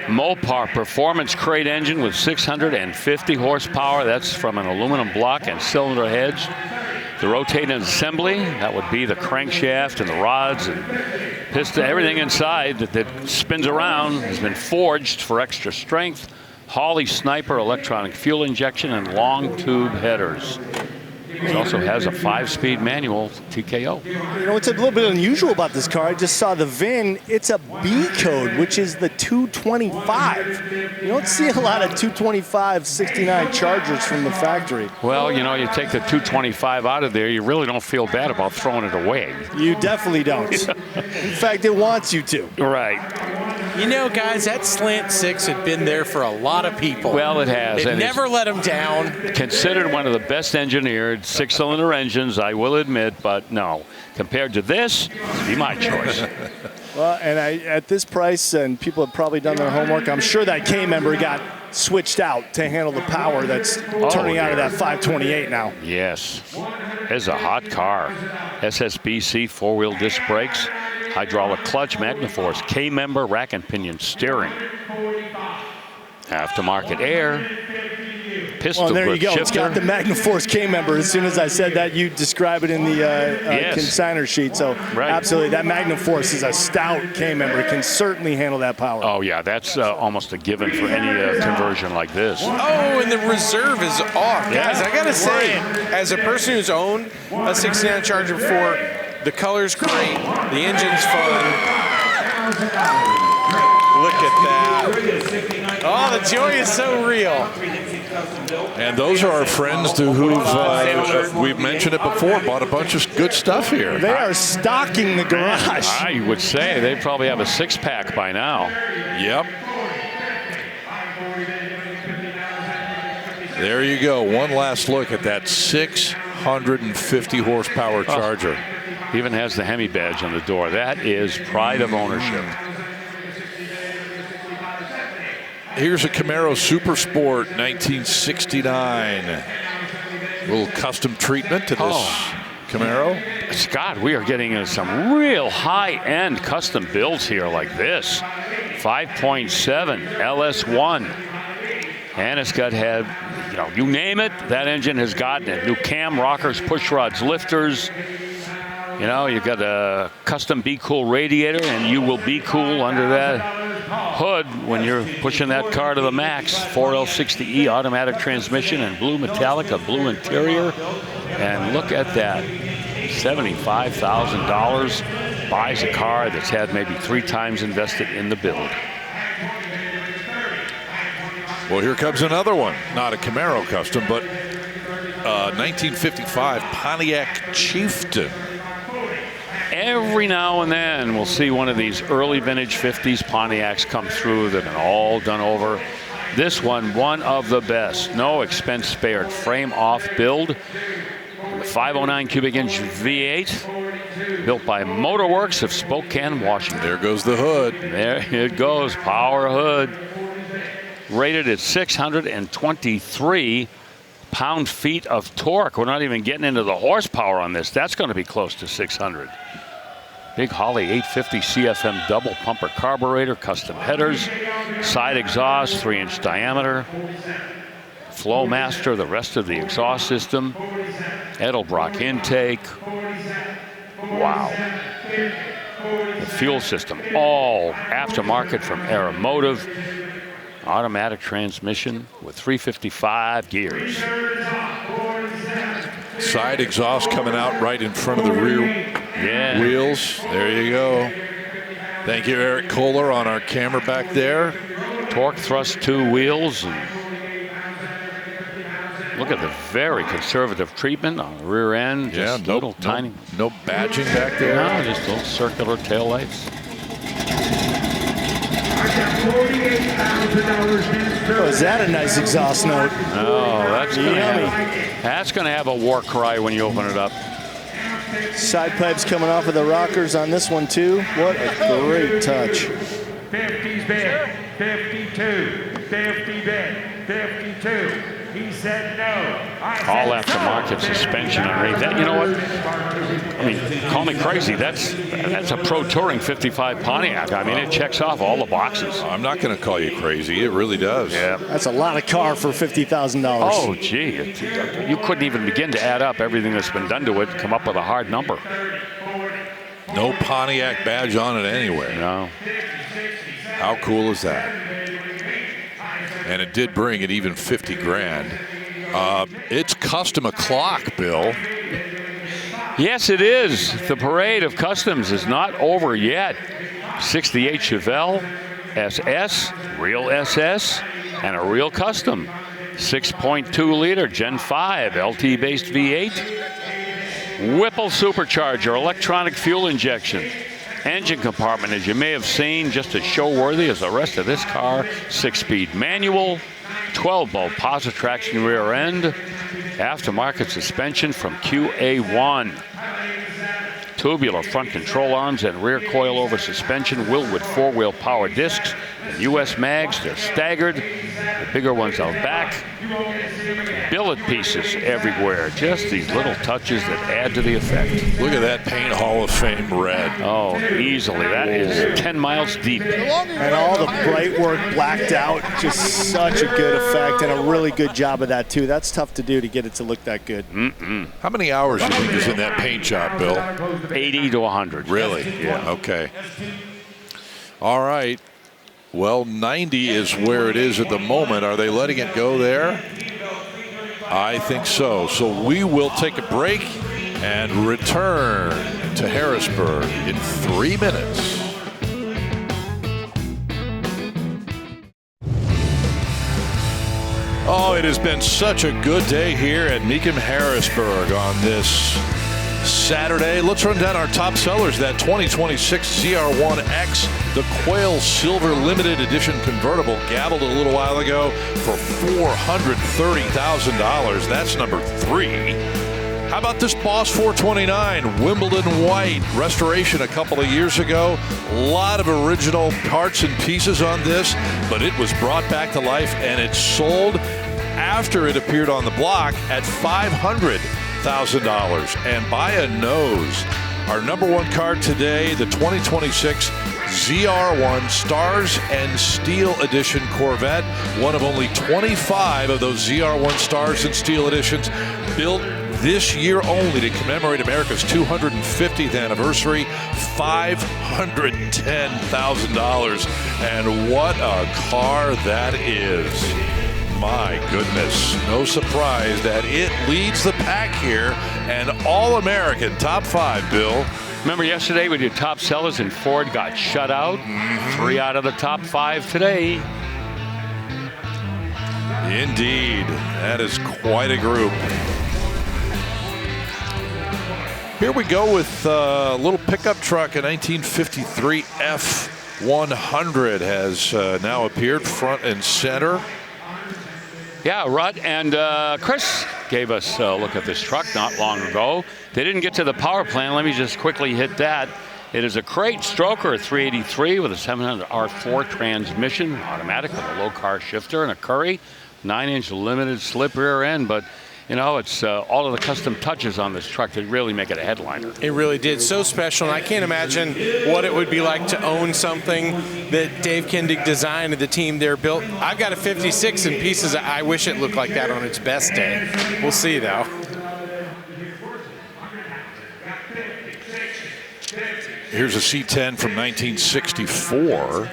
Speaker 5: Mopar performance crate engine with 650 horsepower. That's from an aluminum block and cylinder heads. The rotating assembly, that would be the crankshaft and the rods and piston, everything inside that spins around has been forged for extra strength. Hawley Sniper electronic fuel injection and long tube headers. It also has a 5-speed manual TKO.
Speaker 1: You know, what's a little bit unusual about this car, I just saw the VIN. It's a B code, which is the 225. You don't see a lot of 225 69 Chargers from the factory.
Speaker 5: Well, you know, you take the 225 out of there, you really don't feel bad about throwing it away.
Speaker 1: You definitely don't. In fact, it wants you to.
Speaker 5: Right.
Speaker 4: You know, guys, that slant six had been there for a lot of people.
Speaker 5: Well, it has.
Speaker 4: It never let them down.
Speaker 5: Considered one of the best engineered six-cylinder engines, I will admit, but no. Compared to this, it'd be my choice.
Speaker 1: Well, and at this price, and people have probably done their homework, I'm sure that K-member got switched out to handle the power that's turning out of that 528 now.
Speaker 5: Yes. It's a hot car. SSBC four-wheel disc brakes, hydraulic clutch, Magnaforce, K-member, rack and pinion steering. Aftermarket air, pistol
Speaker 1: well, there you
Speaker 5: grip
Speaker 1: go.
Speaker 5: shifter.
Speaker 1: It's got the Magnaforce K-member. As soon as I said that, you describe it in the consigner sheet. So absolutely, that Magnaforce is a stout K-member. It can certainly handle that power.
Speaker 5: Oh, yeah, that's almost a given for any conversion like this.
Speaker 4: Oh, and the reserve is off.
Speaker 5: Yeah.
Speaker 4: Guys, I got to say, as a person who's owned a 69 Charger before, the color's great, the engine's fun. Look at that. Oh, the joy is so real.
Speaker 3: And those are our friends who've, we've mentioned it before, bought a bunch of good stuff here.
Speaker 1: They are stocking the garage.
Speaker 5: I would say they probably have a six-pack by now.
Speaker 3: Yep. There you go. One last look at that 650 horsepower Charger.
Speaker 5: Even has the Hemi badge on the door. That is pride of ownership.
Speaker 3: Here's a Camaro Super Sport 1969. A little custom treatment to this Camaro.
Speaker 5: Scott, we are getting some real high-end custom builds here like this. 5.7 LS1. And it's got you name it, that engine has gotten it. New cam, rockers, push rods, lifters. You know, you've got a custom Be Cool radiator, and you will be cool under that hood when you're pushing that car to the max. 4L60E automatic transmission and blue metallic, a blue interior. And look at that, $75,000 buys a car that's had maybe 3 times invested in the build.
Speaker 3: Well, here comes another one. Not a Camaro custom, but 1955 Pontiac Chieftain.
Speaker 5: Every now and then we'll see one of these early vintage 50s Pontiacs come through. They've been all done over. This one of the best. No expense spared. Frame off build. 509 cubic inch V8. Built by Motorworks of Spokane, Washington.
Speaker 3: There goes the hood.
Speaker 5: There it goes. Power hood. Rated at 623 pound-feet of torque. We're not even getting into the horsepower on this. That's going to be close to 600. Big Holly 850 CFM double pumper carburetor, custom headers, side exhaust, 3-inch diameter, Flowmaster, the rest of the exhaust system, Edelbrock intake. Wow. The fuel system, all aftermarket from Aeromotive. Automatic transmission with 355 gears.
Speaker 3: Side exhaust coming out right in front of the rear wheels. There you go. Thank you, Eric Kohler, on our camera back there.
Speaker 5: Torque thrust 2 wheels. And look at the very conservative treatment on the rear end. Just little tiny.
Speaker 3: No badging back there.
Speaker 5: No, just little circular taillights.
Speaker 1: Oh, is that a nice exhaust note?
Speaker 5: Oh, that's gonna have a war cry when you open it up.
Speaker 1: Side pipes coming off of the rockers on this one too. What a great touch.
Speaker 12: 50's bid, 52, 50 bid, 52. He said no.
Speaker 5: All aftermarket suspension underneath that. You know what? I mean, call me crazy. That's a Pro Touring 55 Pontiac. I mean, it checks off all the boxes.
Speaker 3: I'm not going to call you crazy. It really does.
Speaker 5: Yeah.
Speaker 1: That's a lot of car for $50,000.
Speaker 5: Oh, gee. You couldn't even begin to add up everything that's been done to it and come up with a hard number.
Speaker 3: No Pontiac badge on it anywhere.
Speaker 5: No.
Speaker 3: How cool is that? And it did bring it even 50 grand. It's custom o'clock, Bill.
Speaker 5: Yes, it is. The parade of customs is not over yet. 68 Chevelle, SS, real SS, and a real custom. 6.2 liter Gen 5 LT-based V8. Whipple supercharger, electronic fuel injection. Engine compartment, as you may have seen, just as show-worthy as the rest of this car. 6-speed manual, 12-bolt positive traction rear end, aftermarket suspension from QA1. Tubular front control arms and rear coilover suspension, Wilwood 4-wheel power discs, and US mags. They're staggered. The bigger ones out back. Billet pieces everywhere. Just these little touches that add to the effect.
Speaker 3: Look at that Paint Hall of Fame red.
Speaker 5: Oh, easily. That is 10 miles deep.
Speaker 1: And all the bright work blacked out. Just such a good effect, and a really good job of that, too. That's tough to do to get it to look that good.
Speaker 3: How many hours do you think is in that paint job, Bill?
Speaker 5: 80 to 100.
Speaker 3: Really?
Speaker 5: Yeah.
Speaker 3: Okay. All right. Well, 90 is where it is at the moment. Are they letting it go there? I think so. So we will take a break and return to Harrisburg in 3 minutes. Oh, it has been such a good day here at Mecum Harrisburg on this Saturday. Let's run down our top sellers. That 2026 ZR1X, the Quail Silver Limited Edition convertible, gabbled a little while ago for $430,000. That's number 3. How about this Boss 429 Wimbledon White restoration a couple of years ago? A lot of original parts and pieces on this, but it was brought back to life and it sold after it appeared on the block at $500,000. And by a nose, our number 1 car today, the 2026 ZR1 Stars and Steel Edition Corvette, one of only 25 of those ZR1 Stars and Steel Editions built this year only to commemorate America's 250th anniversary. $510,000. And what a car that is. My goodness, no surprise that it leads the pack here, and All-American top 5, Bill.
Speaker 5: Remember yesterday we did top sellers and Ford got shut out? 3 out of the top 5 today.
Speaker 3: Indeed, that is quite a group. Here we go with a little pickup truck, a 1953 F100 has now appeared front and center.
Speaker 5: Yeah, Rut and Chris gave us a look at this truck not long ago. They didn't get to the power plant. Let me just quickly hit that. It is a crate stroker, a 383 with a 700 R4 transmission, automatic with a low car shifter and a Curry, 9-inch limited slip rear end. But you know, it's all of the custom touches on this truck that really make it a headliner.
Speaker 4: It really did. So special, and I can't imagine what it would be like to own something that Dave Kindig designed and the team there built. I've got a 56 in pieces. I wish it looked like that on its best day. We'll see, though.
Speaker 3: Here's a C10 from 1964.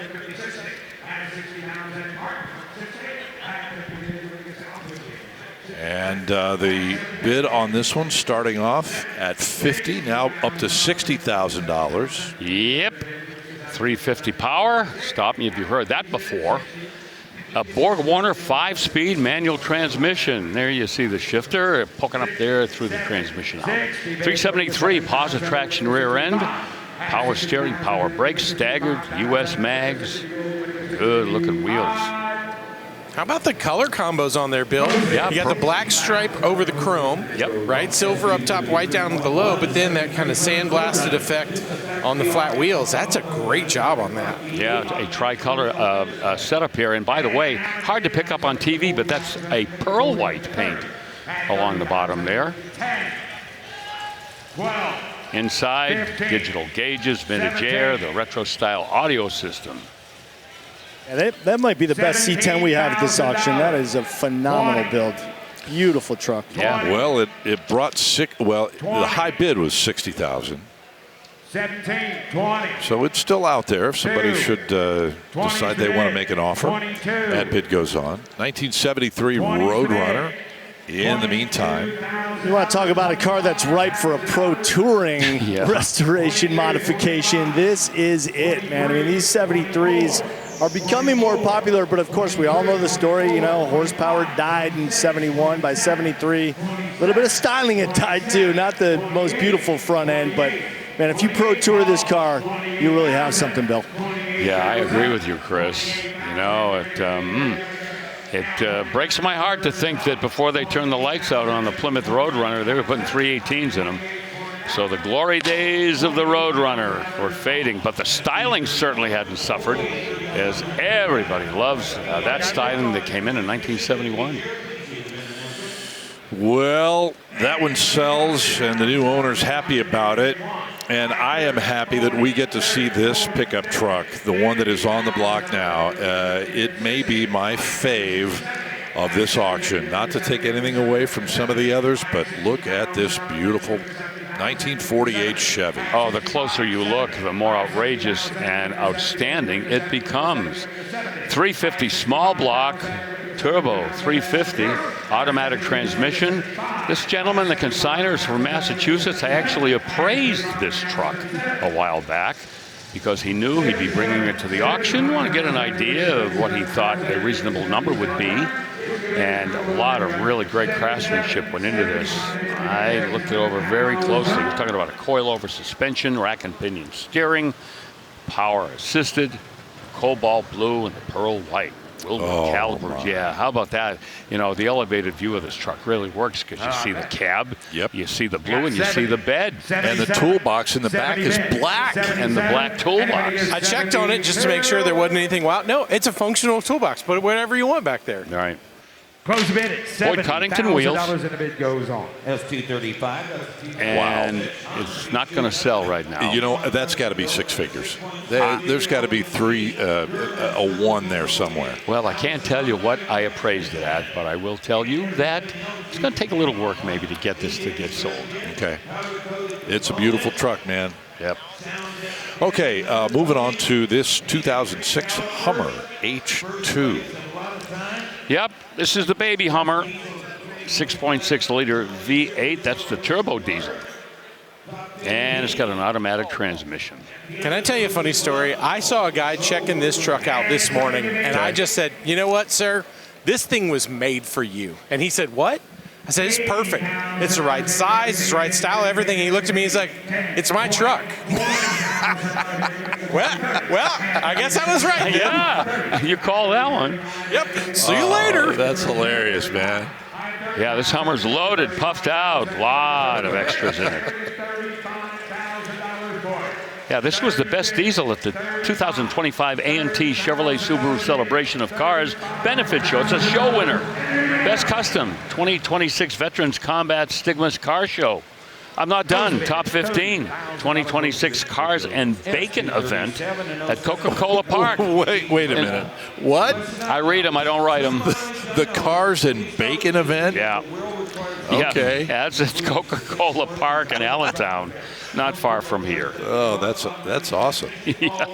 Speaker 3: And the bid on this one starting off at $50,000, now up to $60,000.
Speaker 5: Yep. 350 power. Stop me if you've heard that before. A Borg Warner 5-speed manual transmission. There you see the shifter poking up there through the transmission housing. 373 positive traction rear end. Power steering, power brakes, staggered, US mags. Good looking wheels.
Speaker 4: How about the color combos on there, Bill?
Speaker 5: Yeah,
Speaker 4: you got the black stripe over the chrome, right? Silver up top, white down below, but then that kind of sandblasted effect on the flat wheels. That's a great job on that.
Speaker 5: Yeah, a tricolor setup here. And by the way, hard to pick up on TV, but that's a pearl white paint along the bottom there. Inside, digital gauges, vintage air, the retro style audio system.
Speaker 1: Yeah, that might be the best C10 we have at this auction. That is a phenomenal build. Beautiful truck.
Speaker 5: Yeah.
Speaker 3: Well, it brought the high bid was $60,000.
Speaker 12: 17-20.
Speaker 3: So it's still out there if somebody should decide they want to make an offer. That bid goes on. 1973 Roadrunner. In the meantime,
Speaker 1: you want to talk about a car that's ripe for a pro touring restoration modification. This is it, man. I mean, these 73s are becoming more popular, but of course we all know the story. You know, horsepower died in 71. By 73, a little bit of styling it died too. Not the most beautiful front end, but Man, if you Pro Tour this car, you really have something, Bill.
Speaker 5: Yeah, I agree with you, Chris. You know, it breaks my heart to think that before they turned the lights out on the Plymouth Roadrunner, they were putting 318s in them. So the glory days of the Roadrunner were fading, but the styling certainly hadn't suffered, as everybody loves that styling that came in 1971.
Speaker 3: Well, that one sells, and the new owner's happy about it. And I am happy that we get to see this pickup truck, the one that is on the block now. It may be my fave of this auction. Not to take anything away from some of the others, but look at this beautiful 1948 Chevy.
Speaker 5: Oh, the closer you look, the more outrageous and outstanding it becomes. 350 small block, turbo 350, automatic transmission. This gentleman, the consigners from Massachusetts, actually appraised this truck a while back because he knew he'd be bringing it to the auction. Want to get an idea of what he thought a reasonable number would be. And a lot of really great craftsmanship went into this. I looked it over very closely. We're talking about a coilover suspension, rack and pinion steering, power assisted, cobalt blue and the pearl white. Calibers, yeah. How about that? You know, the elevated view of this truck really works because you see the cab, you see the blue, and you see the bed.
Speaker 3: And the toolbox in the back is black.
Speaker 5: And the black toolbox.
Speaker 4: I checked on it just to make sure there wasn't anything wild. No, it's a functional toolbox. Put whatever you want back there.
Speaker 5: All right.
Speaker 12: Close bid at $70,000 and the bid goes on.
Speaker 2: That's 235.
Speaker 5: And it's not going to sell right now.
Speaker 3: You know, that's got to be six figures. There's got to be a one there somewhere.
Speaker 5: Well, I can't tell you what I appraised it at, but I will tell you that it's going to take a little work maybe to get this to get sold.
Speaker 3: Okay. It's a beautiful truck, man.
Speaker 5: Yep.
Speaker 3: Okay, moving on to this 2006 Hummer H2.
Speaker 5: Yep, this is the baby Hummer, 6.6 liter V8. That's the turbo diesel. And it's got an automatic transmission.
Speaker 4: Can I tell you a funny story? I saw a guy checking this truck out this morning, and I just said, you know what, sir? This thing was made for you. And he said, what? I said, it's perfect. It's the right size, it's the right style, everything. And he looked at me, he's like, it's my truck. well, I guess I was right, then.
Speaker 5: Yeah, you call that one.
Speaker 4: Yep, see you later.
Speaker 3: That's hilarious, man.
Speaker 5: Yeah, this Hummer's loaded, puffed out, a lot of extras in it. Yeah, this was the best diesel at the 2025 A&T Chevrolet Subaru Celebration of Cars benefit show. It's a show winner. Best Custom 2026 Veterans Combat Stigmas Car Show. I'm not done. Top 15 2026 Cars and Bacon event at Coca-Cola Park.
Speaker 3: Wait a minute. What?
Speaker 5: I read them. I don't write them.
Speaker 3: The Cars and Bacon event?
Speaker 5: Yeah.
Speaker 3: Okay.
Speaker 5: Yeah, it's Coca-Cola Park in Allentown, not far from here.
Speaker 3: Oh, that's awesome.
Speaker 5: Yeah.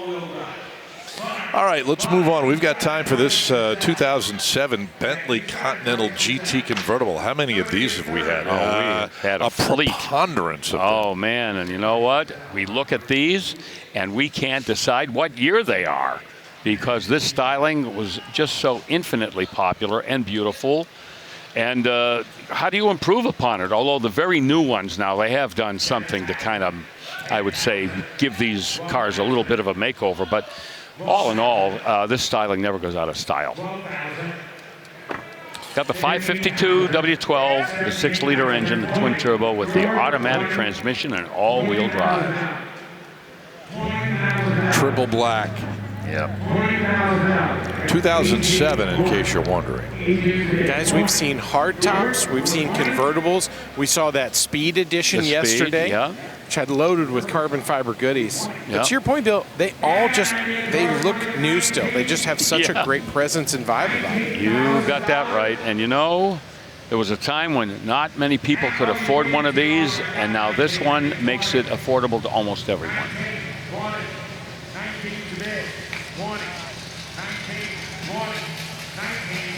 Speaker 3: All right, let's move on. We've got time for this 2007 Bentley Continental GT convertible. How many of these have we had?
Speaker 5: We had a fleet.
Speaker 3: Preponderance of them.
Speaker 5: Oh, man, and you know what? We look at these, and we can't decide what year they are because this styling was just so infinitely popular and beautiful. And how do you improve upon it? Although the very new ones now, they have done something to kind of, I would say, give these cars a little bit of a makeover. But all in all, this styling never goes out of style. Got the 552 W12, the 6-liter engine, the twin turbo with the automatic transmission and all-wheel drive.
Speaker 3: Triple black.
Speaker 5: Yep.
Speaker 3: 2007, in case you're wondering.
Speaker 4: Guys, we've seen hardtops, we've seen convertibles. We saw that Speed edition yesterday, which had loaded with carbon fiber goodies. But to your point, Bill, they all they look new still. They just have such a great presence and vibe about it.
Speaker 5: You got that right. And you know, there was a time when not many people could afford one of these, and now this one makes it affordable to almost everyone.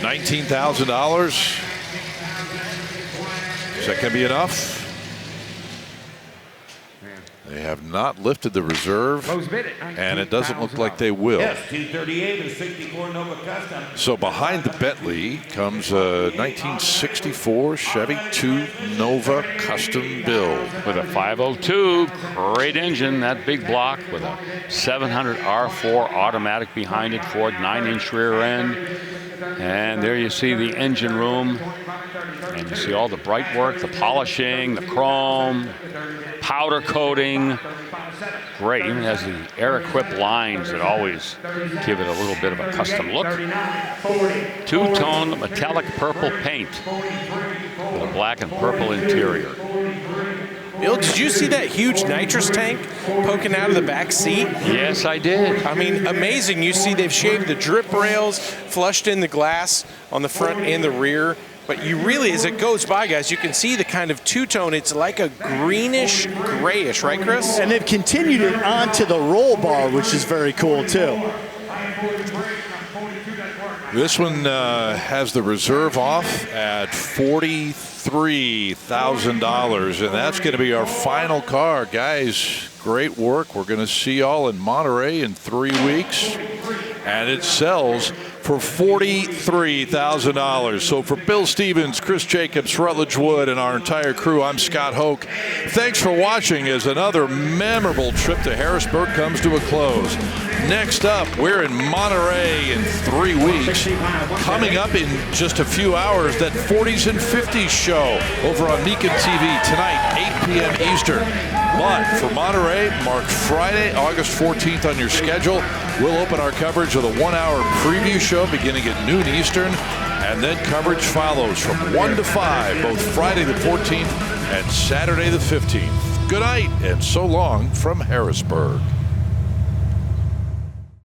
Speaker 3: $19,000. Is that going to be enough? They have not lifted the reserve, and it doesn't look like they will.
Speaker 2: Yes, 238 and 64 Nova Custom.
Speaker 3: So behind the Bentley comes a 1964 Chevy 2 Nova Custom build.
Speaker 5: With a 502, great engine, that big block with a 700 R4 automatic behind it, Ford 9-inch rear end. And there you see the engine room. And you see all the bright work, the polishing, the chrome, powder coating. Great, even has the air-equipped lines that always give it a little bit of a custom look. Two-tone metallic purple paint with a black and purple interior.
Speaker 4: Bill, did you see that huge nitrous tank poking out of the back seat?
Speaker 5: Yes, I did.
Speaker 4: I mean, amazing. You see they've shaved the drip rails, flushed in the glass on the front and the rear. But you really, as it goes by, guys, you can see the kind of two-tone. It's like a greenish, grayish, right, Chris?
Speaker 1: And they've continued it onto the roll bar, which is very cool, too.
Speaker 3: This one has the reserve off at $43,000, and that's going to be our final car. Guys, great work. We're going to see y'all in Monterey in 3 weeks, and it sells for $43,000. So for Bill Stevens, Chris Jacobs, Rutledge Wood, and our entire crew, I'm Scott Hoke. Thanks for watching as another memorable trip to Harrisburg comes to a close. Next up, we're in Monterey in 3 weeks. Coming up in just a few hours, that 40s and 50s show over on Mecum TV tonight, 8 p.m. Eastern. But for Monterey, mark Friday, August 14th on your schedule. We'll open our coverage with a 1-hour preview show beginning at noon Eastern, and then coverage follows from 1 to 5, both Friday the 14th and Saturday the 15th. Good night, and so long from Harrisburg.